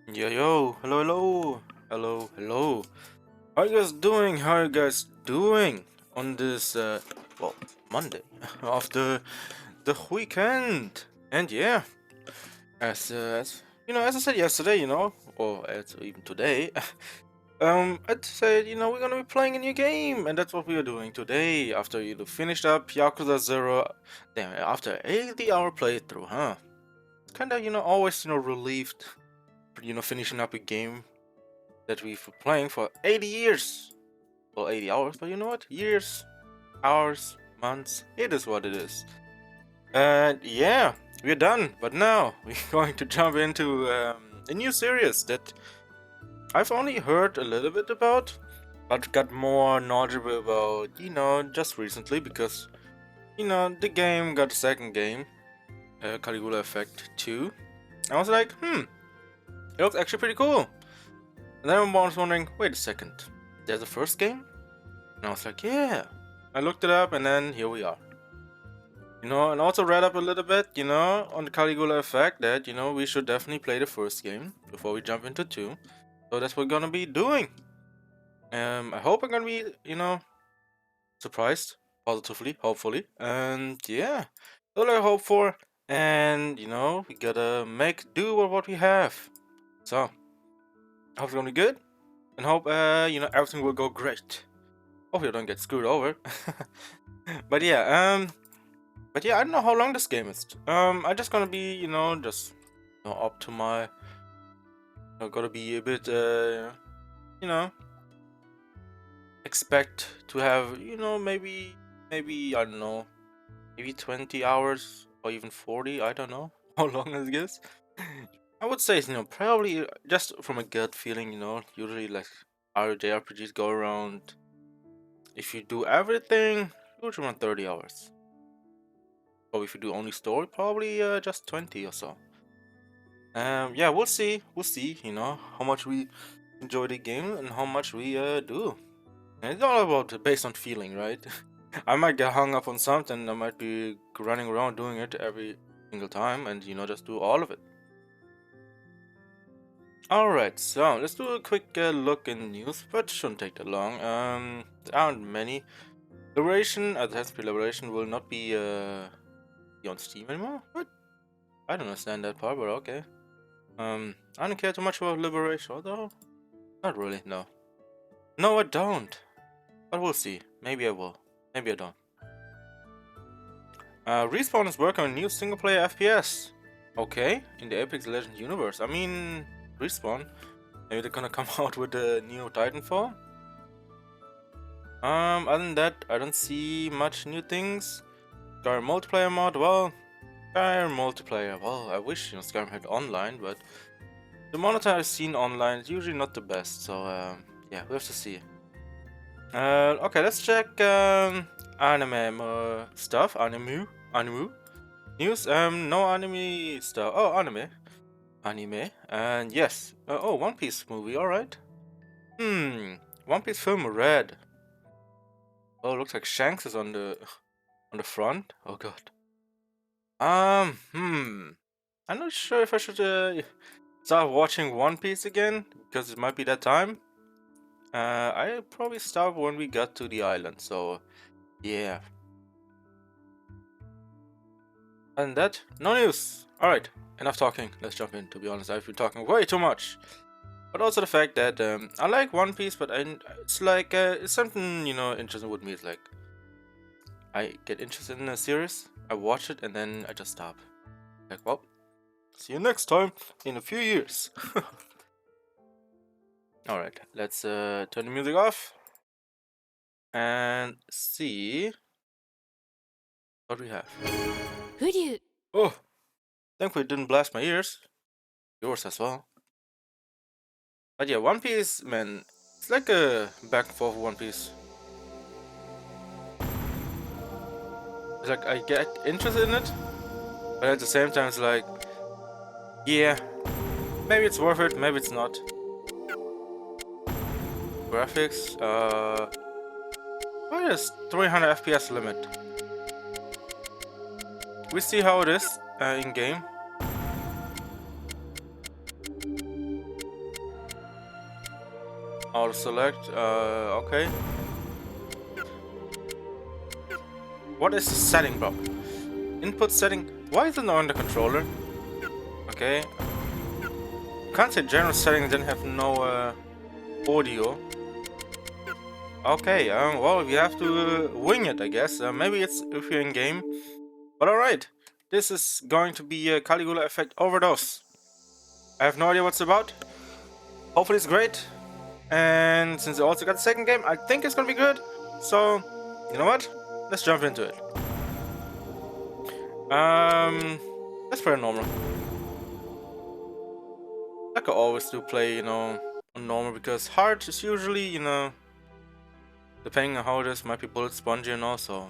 Yo, hello. How you guys doing? How you guys doing on this, well, Monday after the weekend? And yeah, as as I said yesterday, or as even today, I'd say, we're gonna be playing a new game, and that's what we are doing today. After you finished up Yakuza Zero, damn, after 80-hour playthrough, huh? It's kinda, always, relieved, finishing up a game that we've been playing for 80 years. Well, 80 hours, but you know what? Years, hours, months, it is what it is. And yeah, we're done. But now we're going to jump into a new series that I've only heard a little bit about, but got more knowledgeable about, just recently because, the game got a second game, Caligula Effect 2. I was like, it looks actually pretty cool. And then I was wondering, wait a second, there's a first game? And I was like, yeah. I looked it up and then here we are. And also read up a little bit, on the Caligula effect that, we should definitely play the first game before we jump into 2. So that's what we're gonna be doing. I hope I'm gonna be, surprised positively, hopefully. And yeah, that's what I hope for. And, we gotta make do with what we have. So, I hope it's gonna be good. And hope, everything will go great. Hope you don't get screwed over. But yeah, I don't know how long this game is. I'm just gonna be, just up to my. Gotta be a bit, you know, expect to have, maybe I don't know, maybe 20 hours or even 40. I don't know how long it is. I would say, probably just from a gut feeling, usually like JRPGs go around. If you do everything, usually around 30 hours. Or if you do only story, probably just 20 or so. Yeah, we'll see. We'll see. How much we enjoy the game and how much we do. And it's all about based on feeling, right? I might get hung up on something. I might be running around doing it every single time, and just do all of it. All right, so let's do a quick look in news, but shouldn't take that long. There aren't many. Liberation, Advanced Liberation will not be on Steam anymore. What? I don't understand that part, but okay. I don't care too much about Liberation, although not really. No, no, I don't. But we'll see. Maybe I will. Maybe I don't. Respawn is working on a new single-player FPS. Okay, in the Apex Legends universe. I mean, Respawn. Maybe they're gonna come out with a new Titanfall. Other than that, I don't see much new things. Skyrim multiplayer mod. Well, Skyrim multiplayer. Well, I wish Skyrim had online, but the monitor I've seen online is usually not the best. So yeah, we have to see. Okay, let's check anime stuff. Anime news. No anime stuff. Oh, anime. And yes. Oh, One Piece movie. All right. One Piece film Red. Oh, looks like Shanks is on the front. Oh God. I'm not sure if I should start watching One Piece again because it might be that time. I probably start when we got to the island. So yeah. And that, no news. Alright, enough talking. Let's jump in. To be honest, I've been talking way too much. But also the fact that I like One Piece, but it's like it's something interesting with me. It's like I get interested in a series, I watch it, and then I just stop. Like, well, see you next time in a few years. Alright, let's turn the music off and see what we have. Oh, thankfully it didn't blast my ears. Yours as well. But yeah, One Piece, man, it's like a back and forth One Piece. It's like I get interested in it, but at the same time it's like, yeah, maybe it's worth it, maybe it's not. Graphics, what is 300 FPS limit? We see how it is in game. Auto select. Okay. What is the setting block? Input setting. Why is it not on the controller? Okay. Can't say general settings then have no audio. Okay, well, we have to wing it, I guess. Maybe it's if you're in game. But alright, this is going to be a Caligula effect overdose. I have no idea what's about. Hopefully it's great. And since I also got the second game, I think it's gonna be good. So, you know what? Let's jump into it. Let's play normal. Like I always do play, on normal because hard is usually, depending on how it is, might be bullet spongy and also.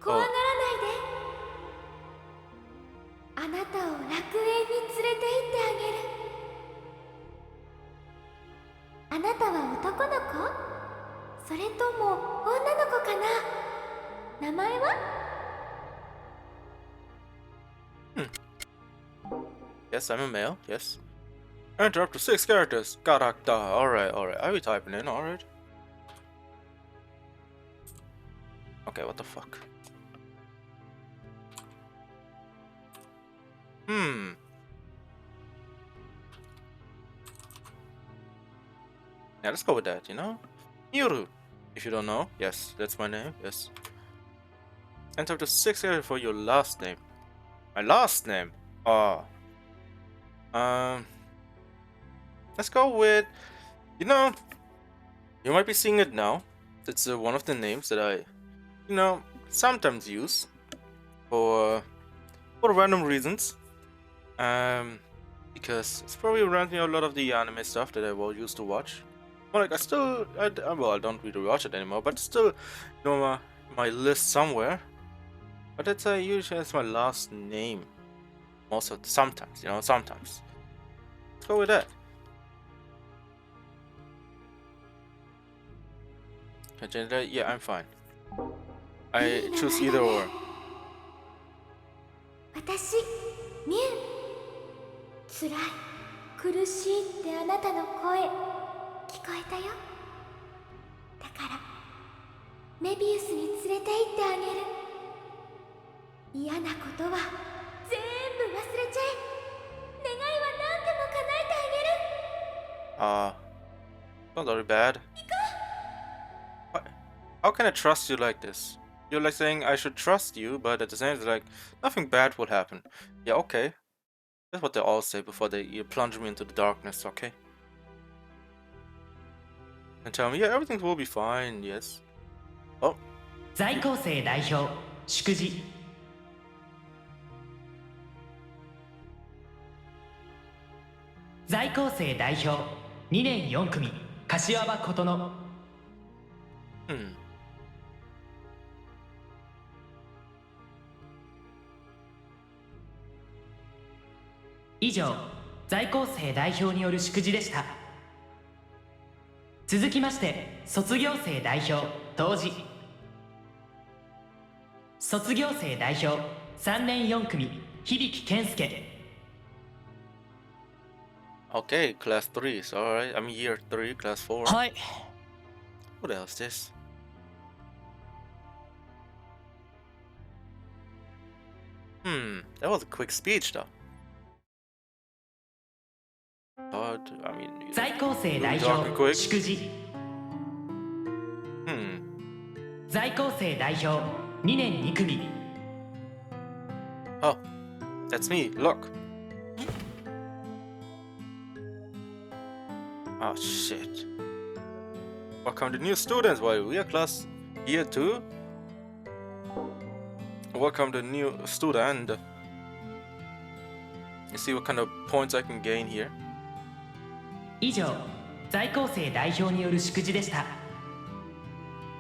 Oh. あなたを楽園に連れて行ってあげる。あなたは男の子？それとも女の子かな？名前は？ Yes, I'm a male, yes. Enter up to 6 characters. Character. Alright. I'll be typing in, alright. Okay, what the fuck? Yeah, let's go with that, MyoRU. If you don't know, yes, that's my name, yes. Enter up to 6 characters for your last name. My last name? Oh. Let's go with, you might be seeing it now. It's one of the names that I, sometimes use for random reasons. Because it's probably around a lot of the anime stuff that I will used to watch. Well, like I don't really watch it anymore, but still, my list somewhere. But that's usually that's my last name. Also, sometimes, sometimes. Let's go with that. Can I change that? Yeah, I'm fine. I choose either or. 私、ミュウ。辛い、苦しいってあなたの声、聞こえたよ。だから、メビウスに連れて行ってあげる。嫌なことは全部忘れちゃえ。願いは何でも叶えてあげる。Not very bad. What? How can I trust you like this? You're like saying I should trust you, but at the same time, like nothing bad will happen. Yeah, okay. That's what they all say before they plunge me into the darkness, okay? And tell me, yeah, everything will be fine, yes. Oh. 在校生代表祝辞在校生代表2年4組柏場琴乃以上在校生代表による祝辞でした。続きまして卒業生代表当時卒業生代表3年4組響健介 Okay, class 3, so alright. I'm year 3, class 4. はい What else is this? That was a quick speech though. But, I mean, 在校生代表祝辞在校生代表2年2組 Oh, that's me, look. Oh shit. Welcome to new students. Well, we are class year 2. Welcome to new student. Let's see what kind of points I can gain here. 以上在校生代表による祝辞でした。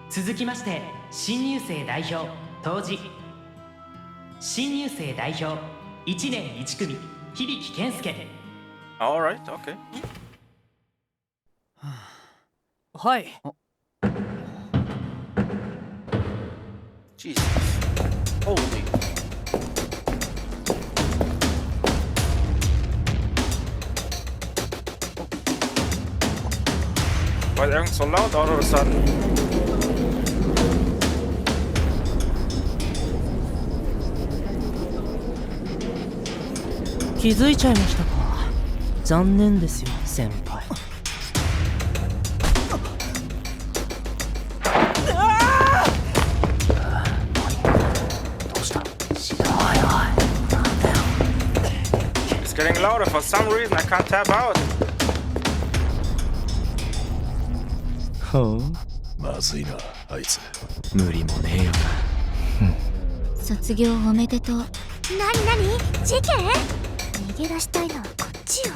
続きまして新入生代表当時新入生代表1年1組響健介 Alright, okay. はい。 Jesus. Holy. Why is everything so loud all of a sudden? 気づいちゃいましたか。残念ですよ先輩。どうした？It's getting louder for some reason. I can't tap out. はあ、まずいなあいつ。無理もねえよな。卒業おめでとう。なに事件？逃げ出したいのはこっちよ。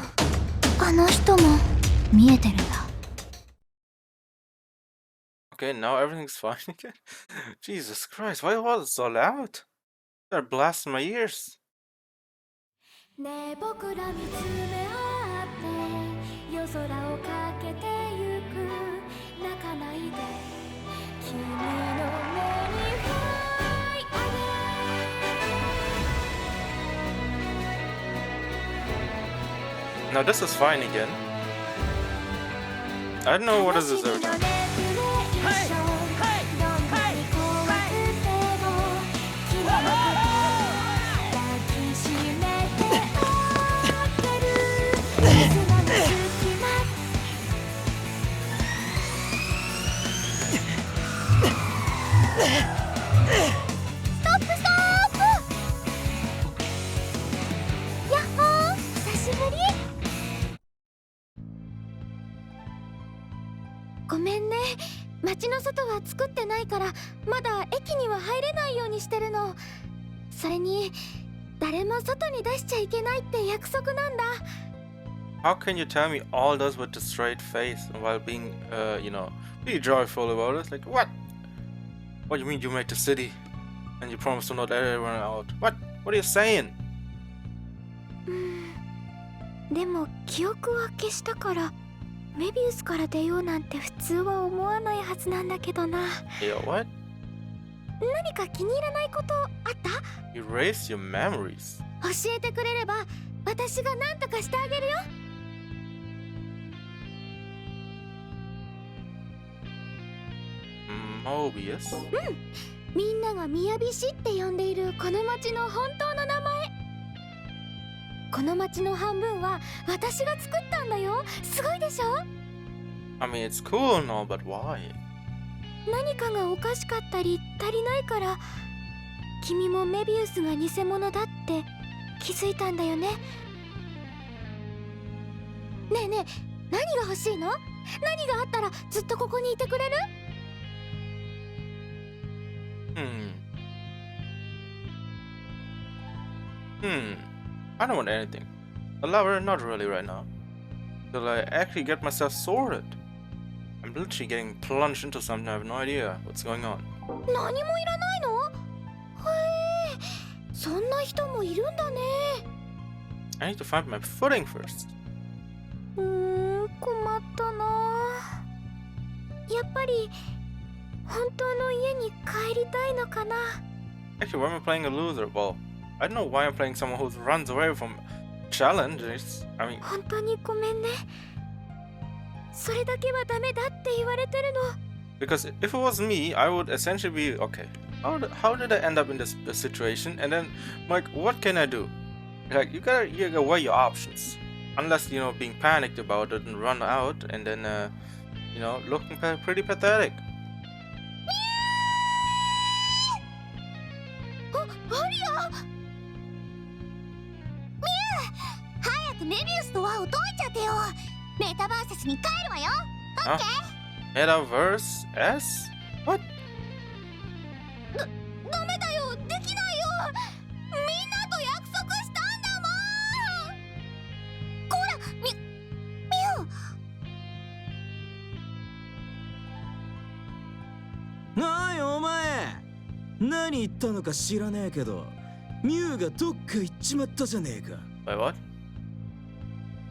あの人も見えてるんだ。 Okay, now everything's fine again. Jesus Christ, why was it so loud? They're blasting my ears. ねえ僕ら見つめ合って夜空をかけてゆく。泣かないで君の目にフライアゲイ。 Now this is fine again. I don't know what is this every time.「ごめんね、街の外は作ってないからまだ駅には入れないようにしてるの。それに誰も外に出しちゃいけないって約束なんだ。 How can you tell me all this with a straight face while being, really joyful about it? Like, what? What do you mean you made the city and you promised to not let everyone out? What? What are you saying? でも記憶は消したからメビウスから出ようなんて普通は思わないはずなんだけどな。 Yeah, what? 何か気に入らないことあった？ Erase your memories. 教えてくれれば私が何とかしてあげるよ。 Mobius? みんながみやびしって呼んでいるこの町の本当の名前。この町の半分は私が作ったんだよ。すごいでしょ？ I mean, it's cool and all, but why? 何かがおかしかったり足りないから君もメビウスが偽物だって気づいたんだよね。ねえねえ、何が欲しいの？何があったらずっとここにいてくれる？ I don't want anything. A lover? Not really right now. Till I actually get myself sorted. I'm literally getting plunged into something. I have no idea what's going on. 何もいらないの？へえ、そんな人もいるんだね。 I need to find my footing first. 困ったな。やっぱり本当の家に帰りたいのかな。 Actually, why am I playing a loser? Well, I don't know why I'm playing someone who runs away from challenges. I mean, 本当にごめんね。それだけはダメだって言われてるの。 because if it was me, I would essentially be okay. How did I end up in this situation? And then, like, what can I do? Like, you gotta weigh your options. Unless, being panicked about it and run out and then, looking pretty pathetic. アリア！ミュウ！早くメビウスと輪を解いちゃってよ。メタバースに帰るわよ。オッケー？ Metaverse S? What? ダメだよ、できないよ。みんなと約束したんだもん。こら、ミュウ。おいお前、何言ったのか知らねえけどミュウがどっか行っちまったじゃねえか。 Wait, what?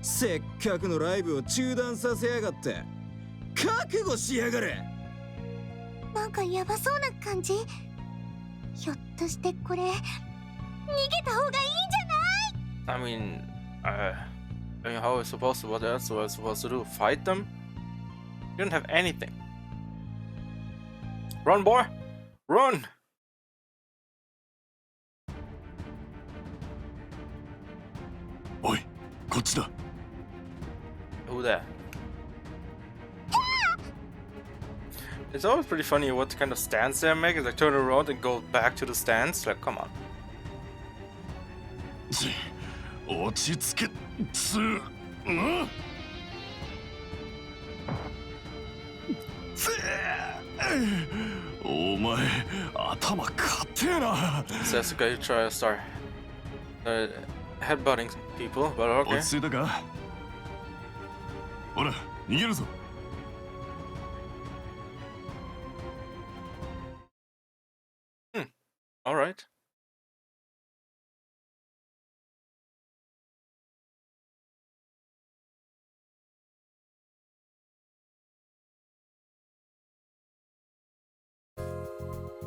せっかくのライブを中断させやがって覚悟しやがれ。なんかヤバそうな感じ。ひょっとしてこれ逃げた方がいいんじゃない？ I mean, how are we supposed to, what else was I supposed to do? Fight them? You don't have anything. Run, boy! Run! Oi, こっちだ。 Who that? It's always pretty funny what kind of stance they make. Is like turn around and go back to the stance. Like, come on. 落ち着けお前頭かってえな。 Says the guy who try to start headbutting people, but 落 okay. ち着いたか。ほら逃げるぞ。 All right.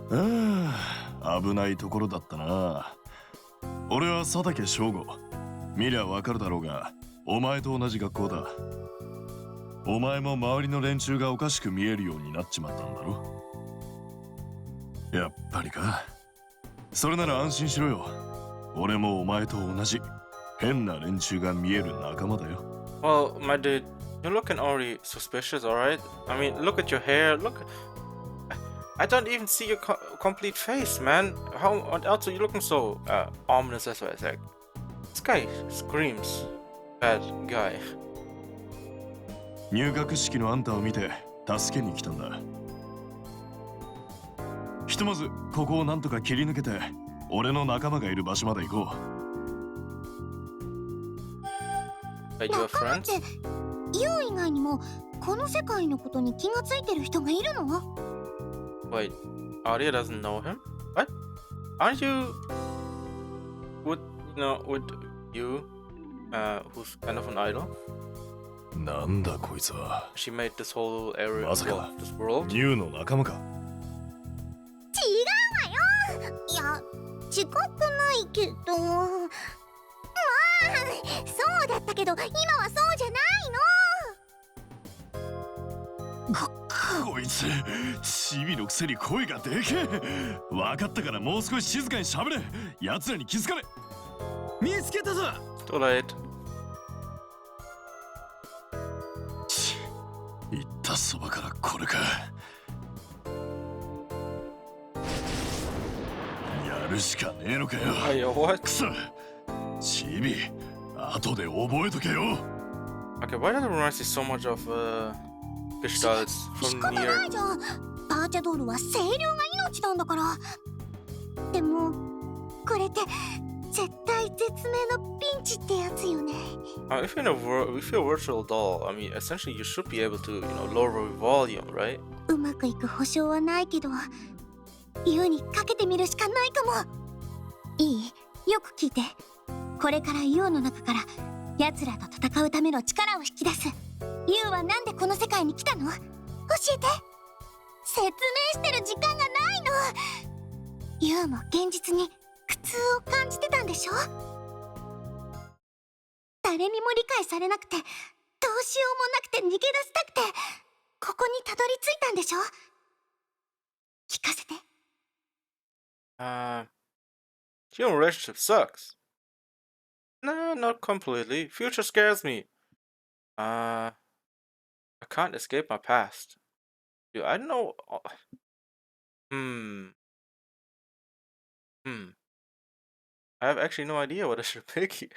Ah, 危ないところだったな。俺は佐竹翔吾。見りゃわかるだろうが、お前と同じ学校だ。お前も周りの連中がおかしく見えるようになっちまったんだろ。やっぱりか。それなら安心しろよ。俺もお前と同じ変な連中が見える仲間だよ。 Well, my dude, you're looking already suspicious, alright? I mean, look at your hair, look. I don't even see your complete face, man. How else are you looking so ominous as well? Like, this guy screams bad guy. 入学式のあんたを見て助けに来たんだ。ひとまずここをなんとか切り抜けて俺の仲間がいる場所まで行こう。 Are you a 仲間っ friend? てユウ以外にもこの世界のことに気がついてる人がいるの？ Wait, Arya doesn't know him? What? Aren't you with you, who's kind of an idol? なんだこいつは。 She made this whole area, まさか well, this world. ニューの仲間か。違うわよ。いや、違くないけど。まあ、そうだったけど今はそうじゃないの。こいつチビのくせに声がでけえ。分かったからもう少し静かにしゃべれ。奴らに気づかれ。見つけたぞ。 Too late. 言ったそばからこれか。やるしかねえのかよ。 Hey, yo, what? くそチビ後で覚えとけよ。 Okay, why does it remind me so much of Gestalts 仕 from 方な near? いじゃん。バーチャドールは声量が命なんだから。でもこれって絶対絶命のピンチってやつよね。If you're in a if you're a virtual doll, I mean, essentially you should be able to, lower your volume, right? うまくいく保証はないけどユウにかけてみるしかないかも。いい？よく聞いて。これからユウの中から奴らと戦うための力を引き出す。ユウはなんでこの世界に来たの？教えて。説明してる時間がないの。ユウも現実に苦痛を感じてたんでしょ？誰にも理解されなくてどうしようもなくて逃げ出したくてここにたどり着いたんでしょ？聞かせて。Human relationship sucks. No, not completely. Future scares me. I can't escape my past. Dude, I don't know. I have actually no idea what I should pick here.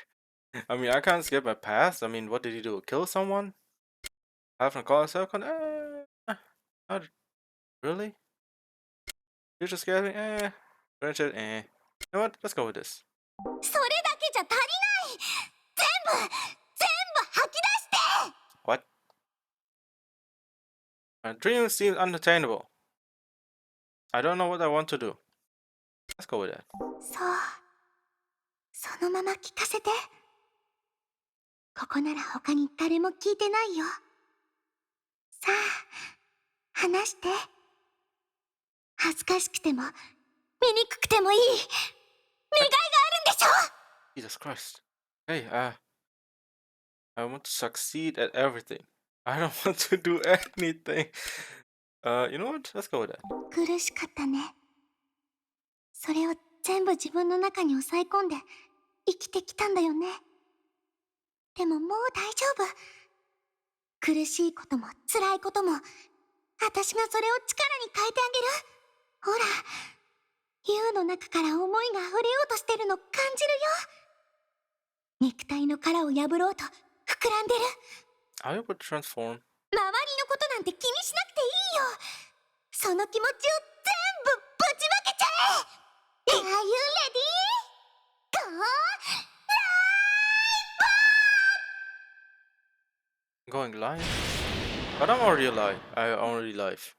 I mean, I can't escape my past. I mean, what did he do? Kill someone? Have him call himself? Not really. Future scares me? Friendship? You know what? Let's go with this. それだけじゃ足りない。全部吐き出して。 What? My dream seems unattainable. I don't know what I want to do. Let's go with that. そう。そのまま聞かせて。ここなら他に誰も聞いてないよ。さあ、話して。恥ずかしくても、醜くてもいい。願いがあるんでしょ？ Jesus Christ. Hey, I want to succeed at everything. I don't want to do anything. You know what? Let's go with that. 苦しかったね。それを全部自分の中に抑え込んで生きてきたんだよね。でももう大丈夫。苦しいことも辛いことも私がそれを力に変えてあげる。ほら、ユウの中から思いが溢れようとしてるの感じるよ。肉体の殻を破ろうと膨らんでる。I would transform. 周りのことなんて気にしなくていいよ。その気持ちを全部ぶちまけちゃえ。Are you ready? Go! Going live? But I'm already alive. I already live.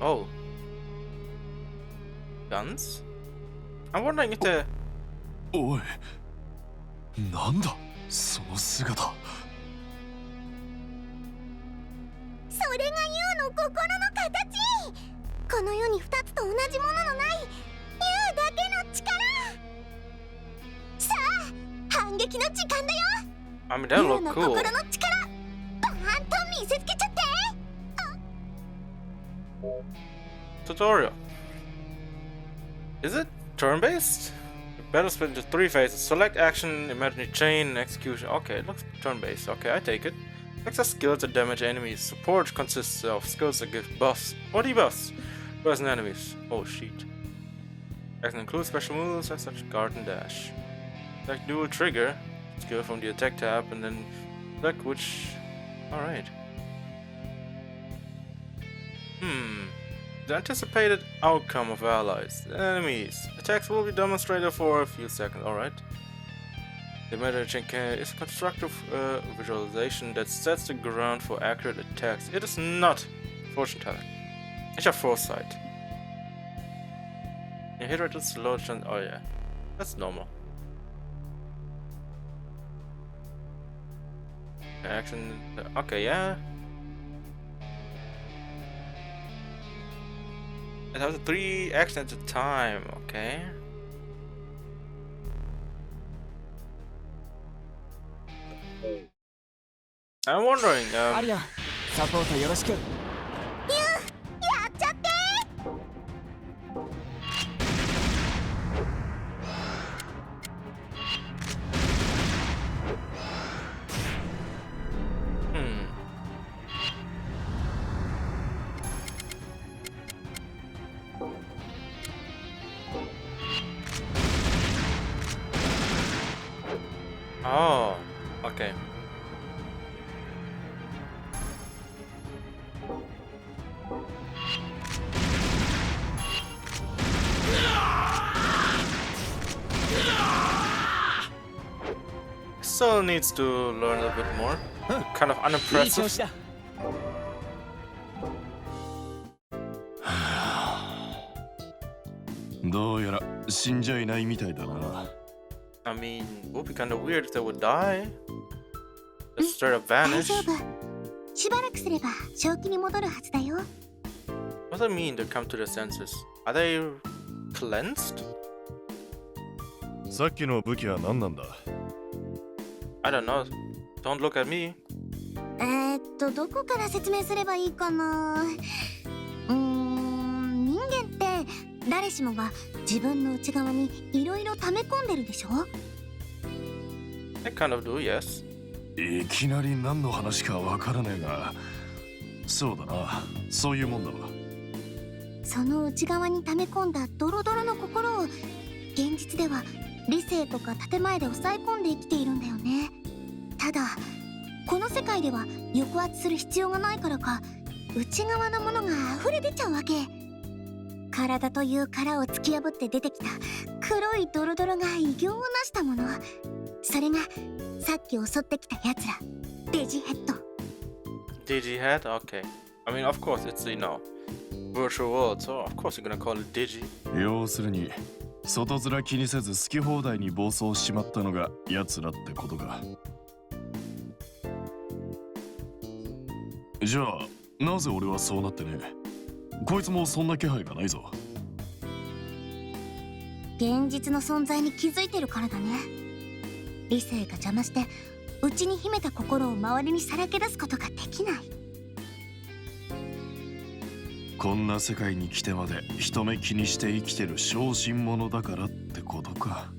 Oh. Guns? I'm wondering if the... おい、なんだその姿。それがユウの心の形。この世に二つと同じもののないユウだけの力。さあ、反撃の時間だよ。I mean, that ユウ look の cool. 心の力、バーンと見せつけちゃって。Tutorial. Is it turn-based? Battle split into 3 phases. Select action, imaginary chain, and execution. Okay, it looks turn-based. Okay, I take it. Access skills that damage enemies. Support consists of skills that give buffs or debuffs to present enemies. Oh shit. Action includes special moves such as guard and dash. Select dual trigger. Skill from the attack tab and then select which... Alright. The anticipated outcome of allies. The enemies. Attacks will be demonstrated for a few seconds. Alright. The imaginary chain is a constructive visualization that sets the ground for accurate attacks. It is not fortune telling. It's your foresight. You hit right at slow chance. Oh yeah, that's normal. Action. Okay, yeah. It has 3 actions at a time. Okay. I'm wondering. アリア、サポートよろしく。やっちゃって。Oh, okay. Still needs to learn a bit more. Kind of いい調 unimpressive. 子だ。どうやら死んじゃいないみたいだな。I mean, it would be kind of weird if they would die. Just straight up 大 vanish. 丈夫。しばらくすれば正気に戻るはずだよ。What does that mean to come to their senses? Are they cleansed? さっきの武器は何なんだ？ I don't know. Don't look at me. どこから説明すればいいかな。人間って誰しもが自分の内側にいろいろ溜め込んでるでしょ。 I kind of do, yes. いきなり何の話かわからねえが、そうだな、そういうもんだわ。その内側に溜め込んだドロドロの心を現実では理性とか建前で抑え込んで生きているんだよね。ただこの世界では抑圧する必要がないからか、内側のものが溢れ出ちゃうわけ。体という殻を突き破って出てきた黒いドロドロが異形をなしたもの。それがさっき襲ってきたやつら、デジヘッド。 Digi head? Okay. I mean, of course, it's, virtual world, so of course you're gonna call it Digi. 要するに外面気にせず好き放題に暴走しちまったのが奴らってことか。じゃあなぜ俺はそうなってね。こいつもそんな気配がないぞ。現実の存在に気づいてるからだね。理性が邪魔して内に秘めた心を周りにさらけ出すことができない。こんな世界に来てまで人目気にして生きてる小心者だからってことか。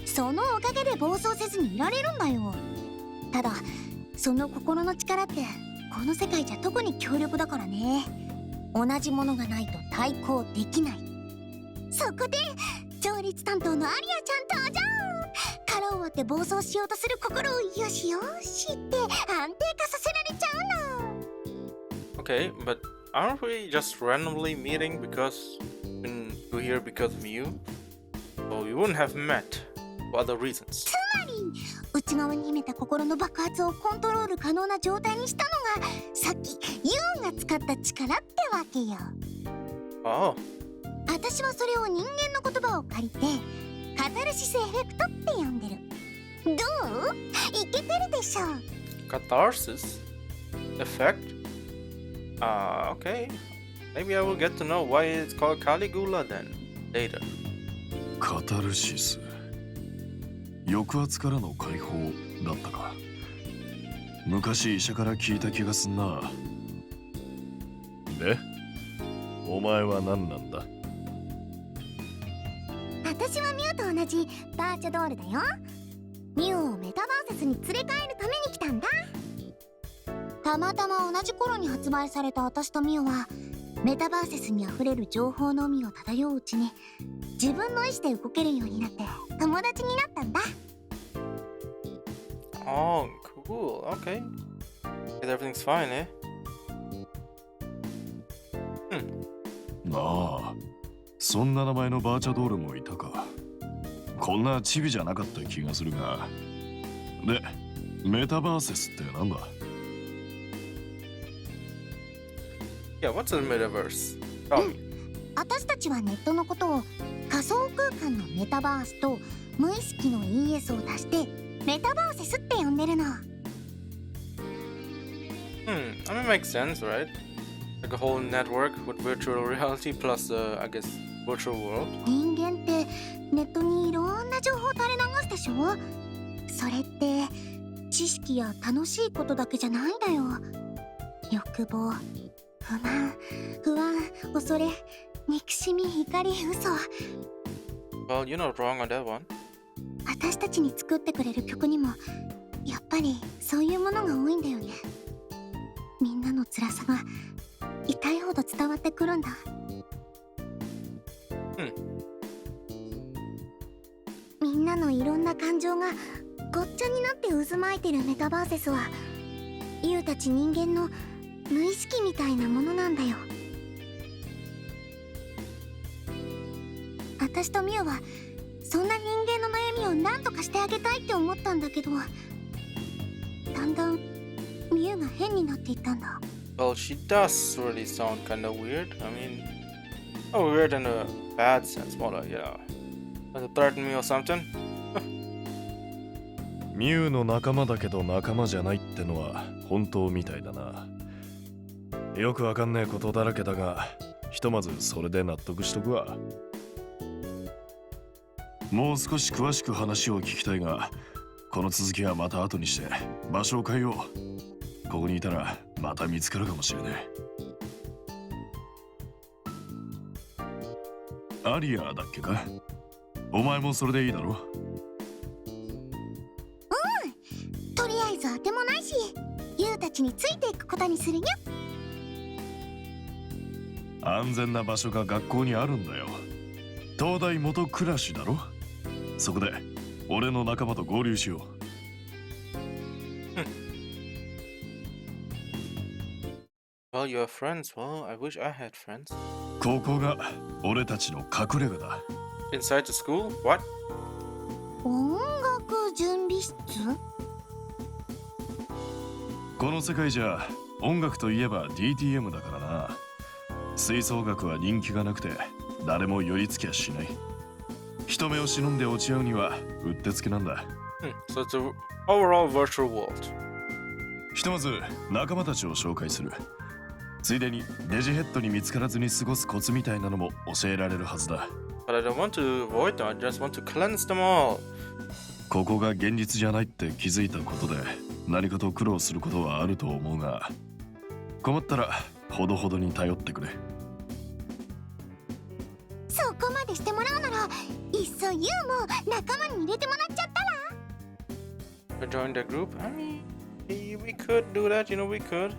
そのおかげで暴走せずにいられるんだよ。ただその心の力ってこの世界じゃ特に強力だからね。同じものがないと対抗できない。そこで調律担当のアリアちゃん登場。殻を割って暴走しようとする心をよしよしって安定化させられちゃうの。Okay, but aren't we just randomly meeting because we're here because of you? So we wouldn't have met for other reasons. つまり内側に秘めた心の爆発をコントロール可能な状態にしたのがさっきユウが使った力ってわけよ。Oh, 私はそれを人間の言葉を借りてカタルシスエフェクトって呼んでる。どう？いけてるでしょ。catharsis effect? Okay. Maybe I will get to know why it's called Caligula then later. カタルシス。抑圧からの解放だったか。昔医者から聞いた気がすんな。で、お前は何なんだ？私はミュウと同じバーチャドールだよ。ミュウをメタバーセスに連れ帰るために来たんだ。たまたま同じ頃に発売された私とミュウはメタバーセスにあふれる情報の海を漂ううちに自分の意思で動けるようになって友達になったんだ。Oh, cool. Okay. Everything's fine, eh? なあ、そんな名前のバーチャドールもいたか。こんなチビじゃなかった気がするが。で、メタバーセスってなんだ？ Yeah, what's the metaverse? Tell me. 私たちはネットのことを仮想空間のメタバースと無意識の ES を足してメタバーセスって呼んでるの。I mean, makes sense, right? Like a whole network with virtual reality plus, I guess, virtual world. 人間ってネットにいろんな情報垂れ流すでしょ。それって知識や楽しいことだけじゃないんだよ。欲望、不満、不安、恐れ、憎しみ、怒り、嘘。 Well, you're not wrong on that one. 私たちに作ってくれる曲にもやっぱりそういうものが多いんだよね。みんなの辛さが痛いほど伝わってくるんだ。みんなのいろんな感情がごっちゃになって渦巻いてるメタバーセスはユウたち人間の無意識みたいなものなんだよ。私とミオはそんな人間の悩みを何とかしてあげたいって思ったんだけど、だんだんミオが変になっていったんだ。Well, she does really sound kind of weird. I mean, not weird in a bad sense, more like, to threaten me or something. ミュウの仲間だけど仲間じゃないってのは本当みたいだな。よくわかんねえことだらけだが、ひとまずそれで納得しとくわ。もう少し詳しく話を聞きたいが、この続きはまた後にして場所を変えよう。ここにいたらまた見つかるかもしれねえ。アリアだっけか？お前もそれでいいだろ？とりあえず当てもないし、ユウたちについていくことにするよ。安全な場所が学校にあるんだよ。東大元暮らしだろ。そこで俺の仲間と合流しよう。Well, you're friends. Well, I wish I had friends. ここが俺たちの隠れ家だ。Inside the school? What? 音楽準備室？この世界じゃ音楽といえば DTM だからな。吹奏楽は人気がなくて誰も寄りつきゃしない。人目を忍んで落ち合うにはうってつけなんだ。So it's an overall virtual world. ひとまず仲間たちを紹介する。ついでにデジヘッドに見つからずに過ごすコツみたいなのも教えられるはずだ。But I don't want to avoid them. I just want to cleanse them all. ここが現実じゃないって気づいたことで何かと苦労することはあると思うが、困ったらほどほどに頼ってくれ。そこまでしてもらうなら、いっそユウも仲間に入れてもらっちゃったら。 Join the group? I mean, we could do that, you know, we could.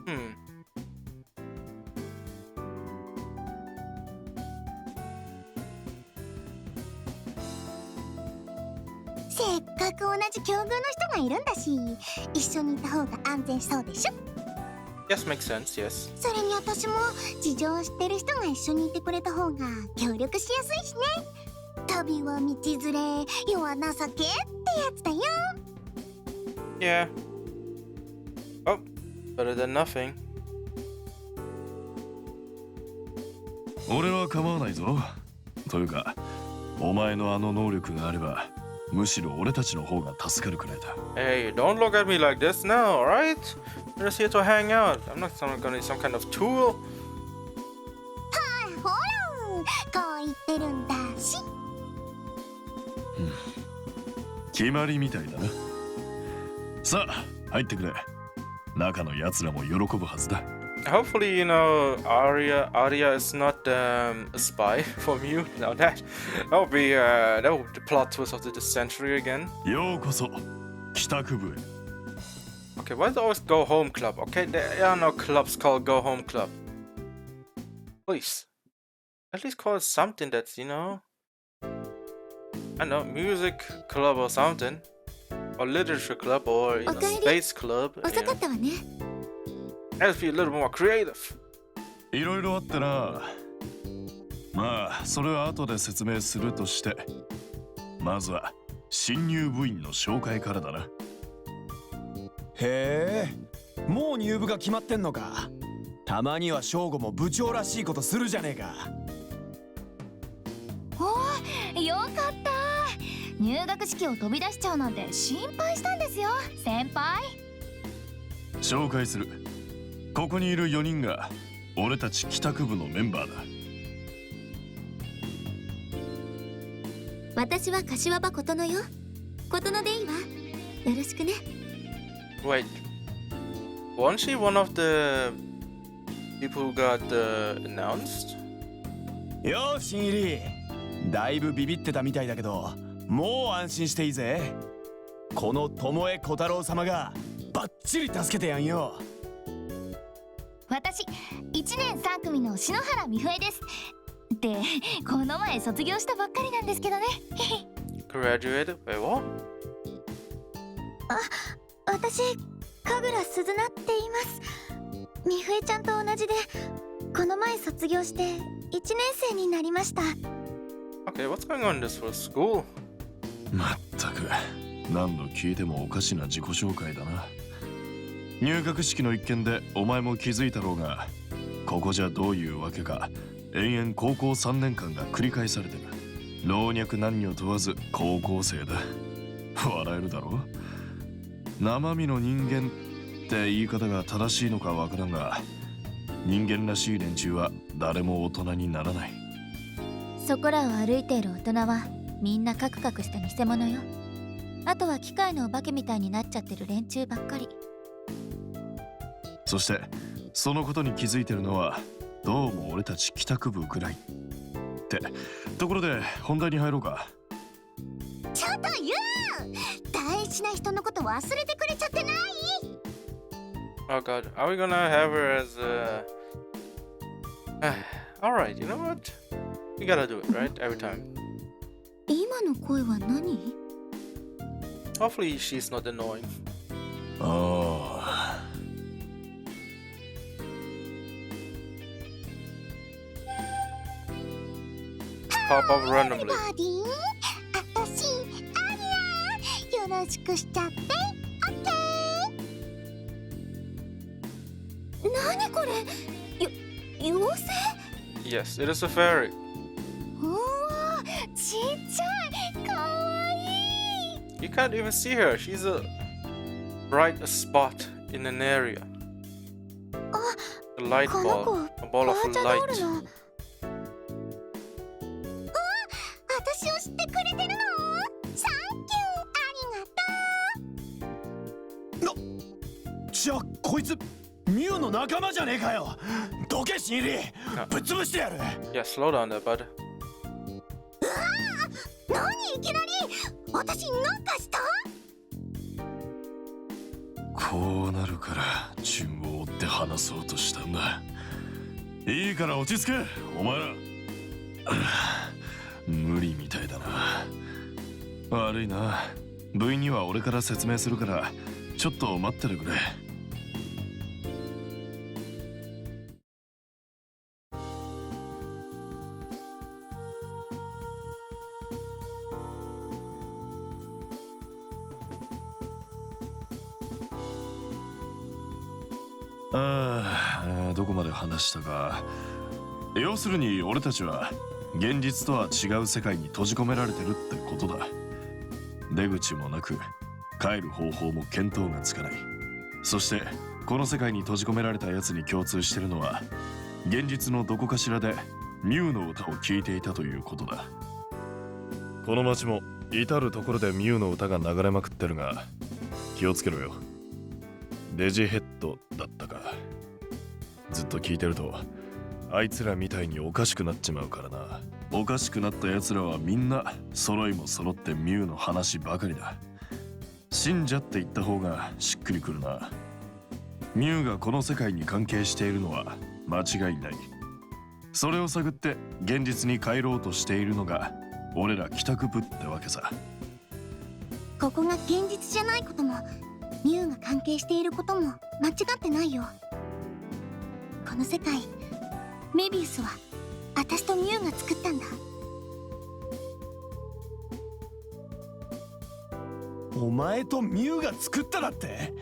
Hmm. せっかく同じ境遇の人がいるんだし、一緒にいた方が安全そうでしょ。 Yes, makes sense, yes. それに私も事情を知ってる人が一緒にいてくれた方が協力しやすいしね。旅は道連れ、世は情けってやつだよ。 Yeah. Oh, better than nothing. 俺は構わないぞ。というか、お前のあの能力があれば、むしろ俺たちの方が助かるくらいだ。Hey, don't look at me like this now, alright? I'm just here to hang out. I'm not gonna be some kind of tool. ほら、こう言ってるんだし。決まりみたいだな。さあ、入ってくれ。中の奴らも喜ぶはずだ。Hopefully, you know, Arya is not a spy from you. Now that would be the plot twist of the century again. ようこそ、帰宅部へ。Okay, why is it always Go Home Club? Okay, there are no clubs called Go Home Club. Please, at least call it something that's, you know, I know, music club or something, or literature club, or you know, space club. 遅かったわね。Let's be a little more creative. いろいろあってな。まあ、それは後で説明するとして、まずは新入部員の紹介からだな。へえ、もう入部が決まってんのか。たまには翔吾も部長らしいことするじゃねえか。おい、よかった。入学式を飛び出しちゃうなんて心配したんですよ、先輩。紹介する。ここにいる4人が俺たち帰宅部のメンバーだ。私は柏場琴乃よ。琴乃でいいわ。よろしくね。Wait, wasn't she one of the people who got announced? よし、新入り。だいぶビビってたみたいだけど、もう安心していいぜ。この巴小太郎様がバッチリ助けてやんよ。私、1年3組の篠原美冬です。で、この前卒業したばっかりなんですけどね。Graduated? Wait, what? 私、神楽鈴菜って言います。美冬ちゃんと同じで、この前卒業して1年生になりました。Okay, what's going on in this first school? まったく、何度聞いてもおかしな自己紹介だな。入学式の一件でお前も気づいたろうが、ここじゃどういうわけか延々高校3年間が繰り返されてる。老若男女問わず高校生だ。笑えるだろ。生身の人間って言い方が正しいのかわからんが、人間らしい連中は誰も大人にならない。そこらを歩いている大人はみんなカクカクした偽物よ。あとは機械のお化けみたいになっちゃってる連中ばっかり。そしてそのことに気づいてるのはどうも俺たち帰宅部ぐらいってところで本題に入ろうか。ちょっとユウ、大事な人のこと忘れてくれちゃってない？ Oh god, are we gonna have her as Alright, you know what? We gotta do it, right? Every time. 今の声は何？ Hopefully she's not annoying. ああ。Pop up randomly. バディン、あたし、アリア、よろしくしちゃって、オッケー。なにこれ？妖精？ Yes, it is a fairy. うわ、ちっちゃい、かわいい。 You can't even see her. She's a bright spot in an area. A light この子、 ball. A ball バ of ーチャドール light. の。あ、あたじゃあこいつミュウの仲間じゃねえかよ。どけシンリー、ぶっ潰してやる。 Yeah, slow down there, bud. 何いきなり。私なんかした？こうなるから順を追って話そうとしたんだ。いいから落ち着けお前ら。無理みたいだな。悪いな。部員には俺から説明するからちょっと待っててくれ。どこまで話したか。要するに俺たちは現実とは違う世界に閉じ込められてるってことだ。出口もなく帰る方法も見当がつかない。そしてこの世界に閉じ込められたやつに共通してるのは現実のどこかしらでミュウの歌を聴いていたということだ。この街も至る所でミュウの歌が流れまくってるが気をつけろよ。デジヘッドだったか。ずっと聞いてるとあいつらみたいにおかしくなっちまうからな。おかしくなったやつらはみんな揃いも揃ってミュウの話ばかりだ。信者って言った方がしっくりくるな。ミュウがこの世界に関係しているのは間違いない。それを探って現実に帰ろうとしているのが俺ら帰宅部ってわけさ。ここが現実じゃないこともミュウが関係していることも間違ってないよ。この世界メビウスは私とミュウが作ったんだ。お前とミュウが作っただって。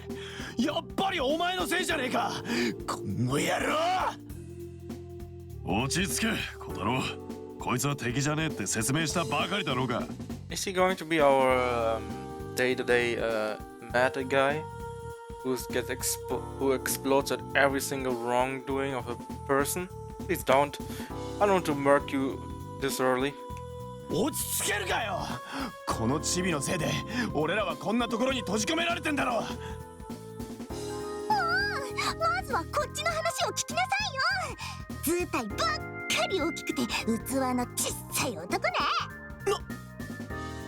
やっぱりお前のせいじゃねえかこの野郎。落ち着け小太郎。こいつは敵じゃねえって説明したばかりだろうが。 Is he going to be our day-to-day mad guy who explodes at every single wrongdoing of a person? Please don't. I don't want to murk you this early. 落ち着けるかよ。このチビのせいで俺らはこんなところに閉じ込められてんだろ。まずはこっちの話を聞きなさいよ。図体ばっかり大きくて器のちっさい男ね。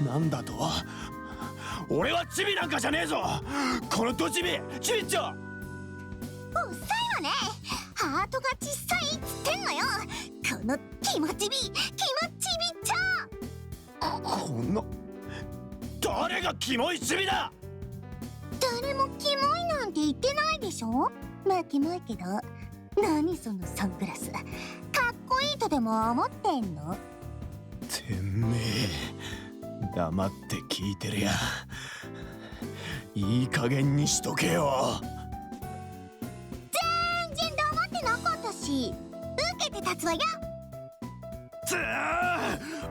なんだと。俺はチビなんかじゃねえぞ。このドチビチビッチョ。うっさいわね。ハートがちっさいっつってんのよ。この気持ちび気持ちびっちょ。この誰がキモいチビだ。誰もキモいなんて言ってないでしょ。まあキモいけど。何そのサングラスかっこいいとでも思ってんの。てめえ黙って聞いてるや。いい加減にしとけよ。全然黙ってなかったし受けて立つわよ。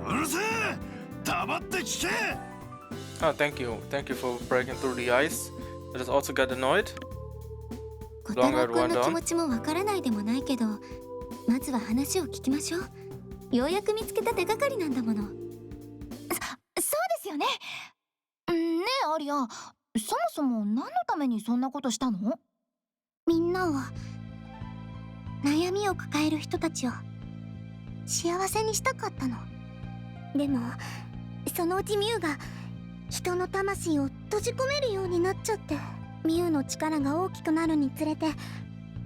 うるせえ黙って聞け。Oh, thank you for breaking through the ice. I just also got annoyed. 小太郎くんの気持ちもわからないでもないけど、まずは話を聞きましょう。ようやく見つけた手がかりなんだもの。そうですよね。ねえアリア、そもそも何のためにそんなことしたの？みんなを、悩みを抱える人たちを幸せにしたかったの。でもそのうちミュウが人の魂を閉じ込めるようになっちゃって、ミュウの力が大きくなるにつれて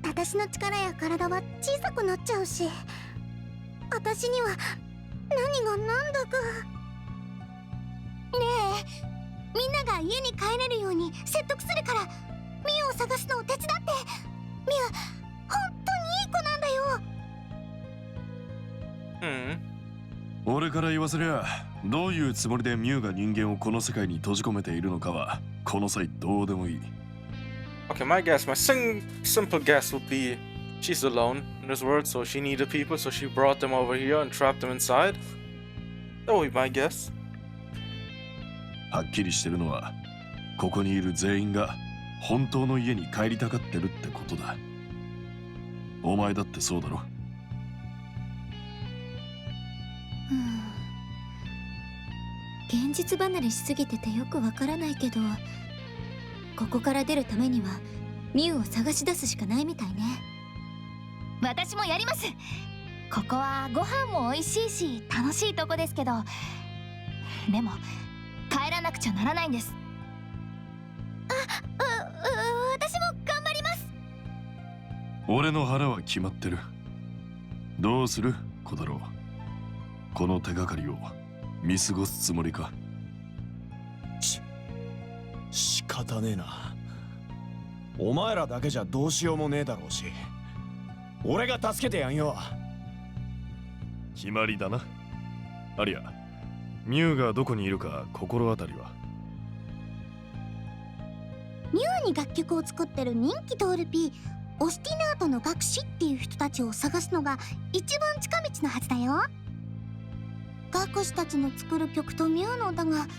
私の力や体は小さくなっちゃうし、私には何が何だか。ねえ、みんなが家に帰れるように説得するからミュウを探すのを手伝って。ミュウ本当にいい子なんだよ。俺から言わせりゃどういうつもりでミュウが人間をこの世界に閉じ込めているのかはこの際どうでもいい。 Okay, my simple guess would be she's alone in this world, so she needed people, so she brought them over here and trapped them inside. That would be my guess. はっきりしてるのはここにいる全員が本当の家に帰りたがってるってことだ。お前だってそうだろ。現実離れしすぎててよくわからないけど、ここから出るためにはミュウを探し出すしかないみたいね。私もやります。ここはご飯も美味しいし楽しいとこですけど、でも帰らなくちゃならないんです。私も頑張ります。俺の腹は決まってる。どうする小太郎。この手がかりを見過ごすつもりか。仕方ねえな。お前らだけじゃどうしようもねえだろうし、俺が助けてやんよ。決まりだな。アリア、ミュウがどこにいるか心当たりは？ミュウに楽曲を作ってる人気トールピーオスティナートの学士っていう人たちを探すのが一番近道のはずだよ。学士たちの作る曲とミュウの歌がフ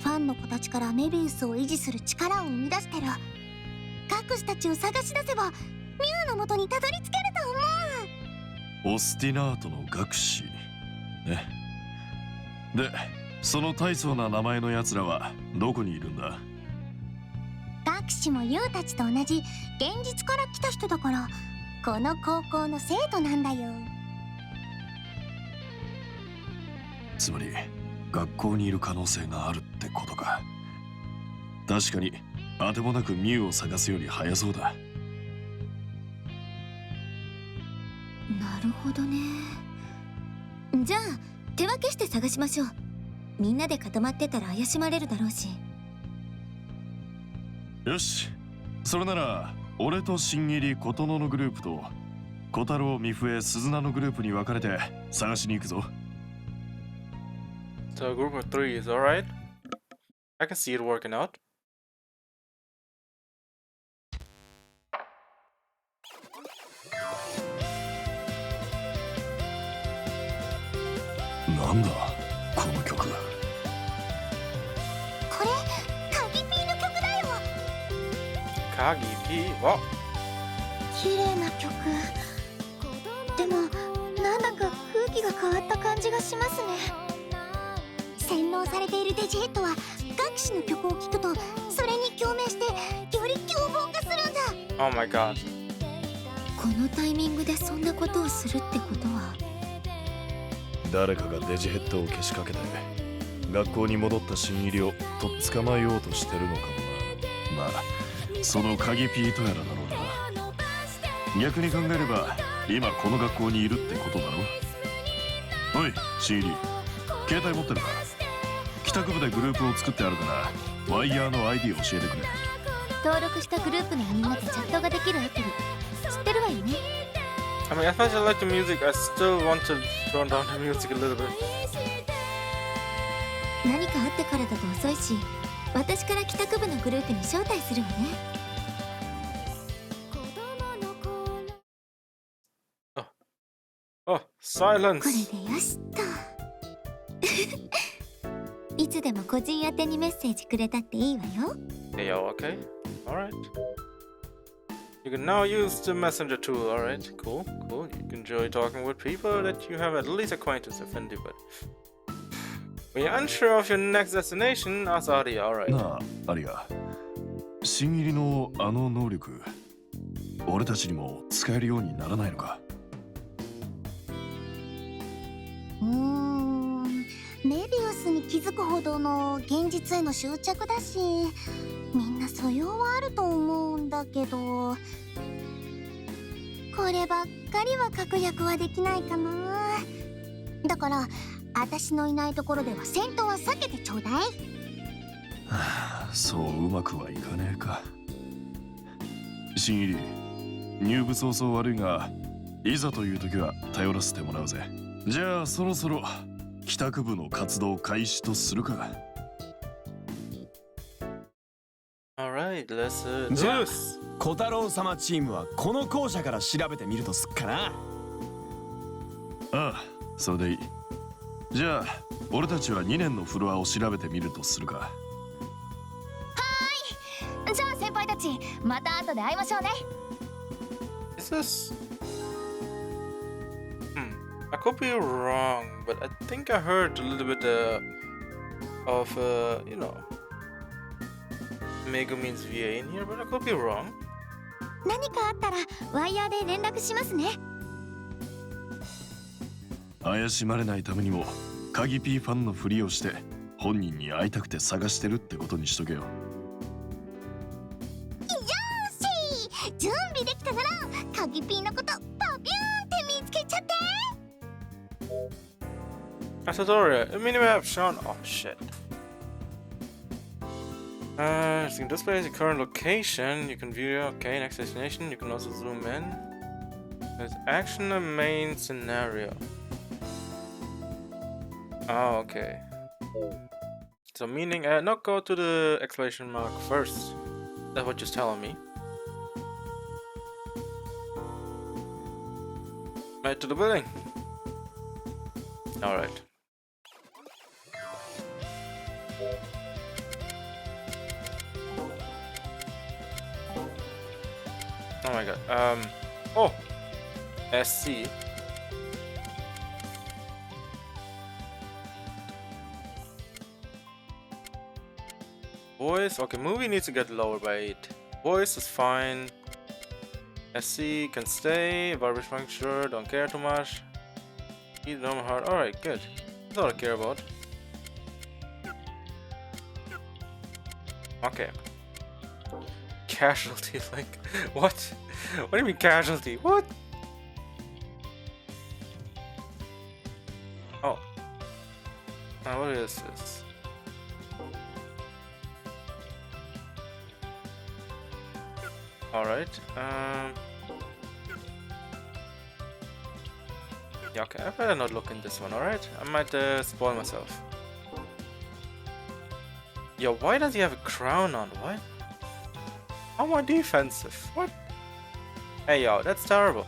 ァンの子たちからメビウスを維持する力を生み出してる。学士たちを探し出せばミュウの元にたどり着けると思う。オスティナートの学士ね。で、その大層な名前のやつらはどこにいるんだ？学士もユウたちと同じ現実から来た人だから、この高校の生徒なんだよ。つまり学校にいる可能性があるってことか。確かにあてもなくミュウを探すより早そうだ。なるほどね。じゃあ手分けして探しましょう。みんなで固まってたら怪しまれるだろうし。よし、それなら俺と新入り琴乃のグループと小太郎、美笛、鈴名のグループに分かれて探しに行くぞ。So a group of 3 is alright. I can see it working out.なんだこの曲。これカギピーの曲だよ。カギピーは綺麗な曲。でもなんだか空気が変わった感じがしますね。洗脳されているデジヘッドは学士の曲を聴くとそれに共鳴してより凶暴化するんだ。 Oh my god. このタイミングでそんなことをするってことは、誰かがデジヘッドをけしかけて学校に戻った新入りをとっ捕まえようとしてるのかもな。まあその鍵ピーとやらだろうな。逆に考えれば今この学校にいるってことだろ。おい新入り、携帯持ってるか？帰宅部でグループを作ってあるからワイヤーの ID 教えてくれ。登録したグループのみんなとチャットができるアプリ知ってるわよね。I mean, as much as I like the music, I still want to tone down the music a little bit. 何かあってからだと遅いし、私から帰宅部のグループに招待するわね。Oh, silence. これでよしっと。いつでも個人宛てにメッセージくれたっていいわよ。Hey, yo, okay. Alright. You can now use the messenger tool, alright? Cool, cool. You can enjoy talking with people that you have at least acquaintance with, but when you're unsure of your next destination, ask Adi, alright. なあ、アリア。新入りのあの能力、俺たちにも使えるようにならないのか？メビウスに気づくほどの現実への執着だし、みんな素養はあると思うんだけど、こればっかりは確約はできないかな。だから私のいないところでは戦闘は避けてちょうだい。はあ、そううまくはいかねえか。新入り、入部早々悪いが、いざという時は頼らせてもらうぜ。じゃあそろそろ帰宅部の活動開始とするか。Alright, let's じゃあ do this. 小太郎様チームはこの校舎から調べてみるとすっかな。ああ、それでいい。じゃあ俺たちは2年のフロアを調べてみるとするか。じゃあ先輩たち、また後で会いましょうね。Is this? I could be wrong, but I think I heard a little bit of, you know, Megumin's VA in here, but I could be wrong. 何かあったらワイヤーで連絡しますね。怪しまれないためにも鍵 P ファンのふりをして本人に会いたくて探してるってことにしとけよ。よーし、準備できたなら鍵 P のことパピューンって見つけちゃって。 A tutorial. A minimap shown. Oh shit. You can display the current location. You can view. Okay, next destination. You can also zoom in. There's action the main scenario. Oh, okay. So meaning, not go to the exclamation mark first. That's what you're telling me. Right to the building. All right. Oh my god. Oh. SC. Voice. Okay, movie needs to get lower by 8. Voice is fine. SC can stay. Vibration function, sure. Don't care too much. Heat normal heart. Alright, good. That's all I care about. Okay. Casualty, like, what? What do you mean casualty? What? Oh. What is this? Alright, yeah, okay, I better not look in this one, alright? I might spoil myself. Yo, why does he have a crown on? What? How am I defensive? What? Hey yo, that's terrible.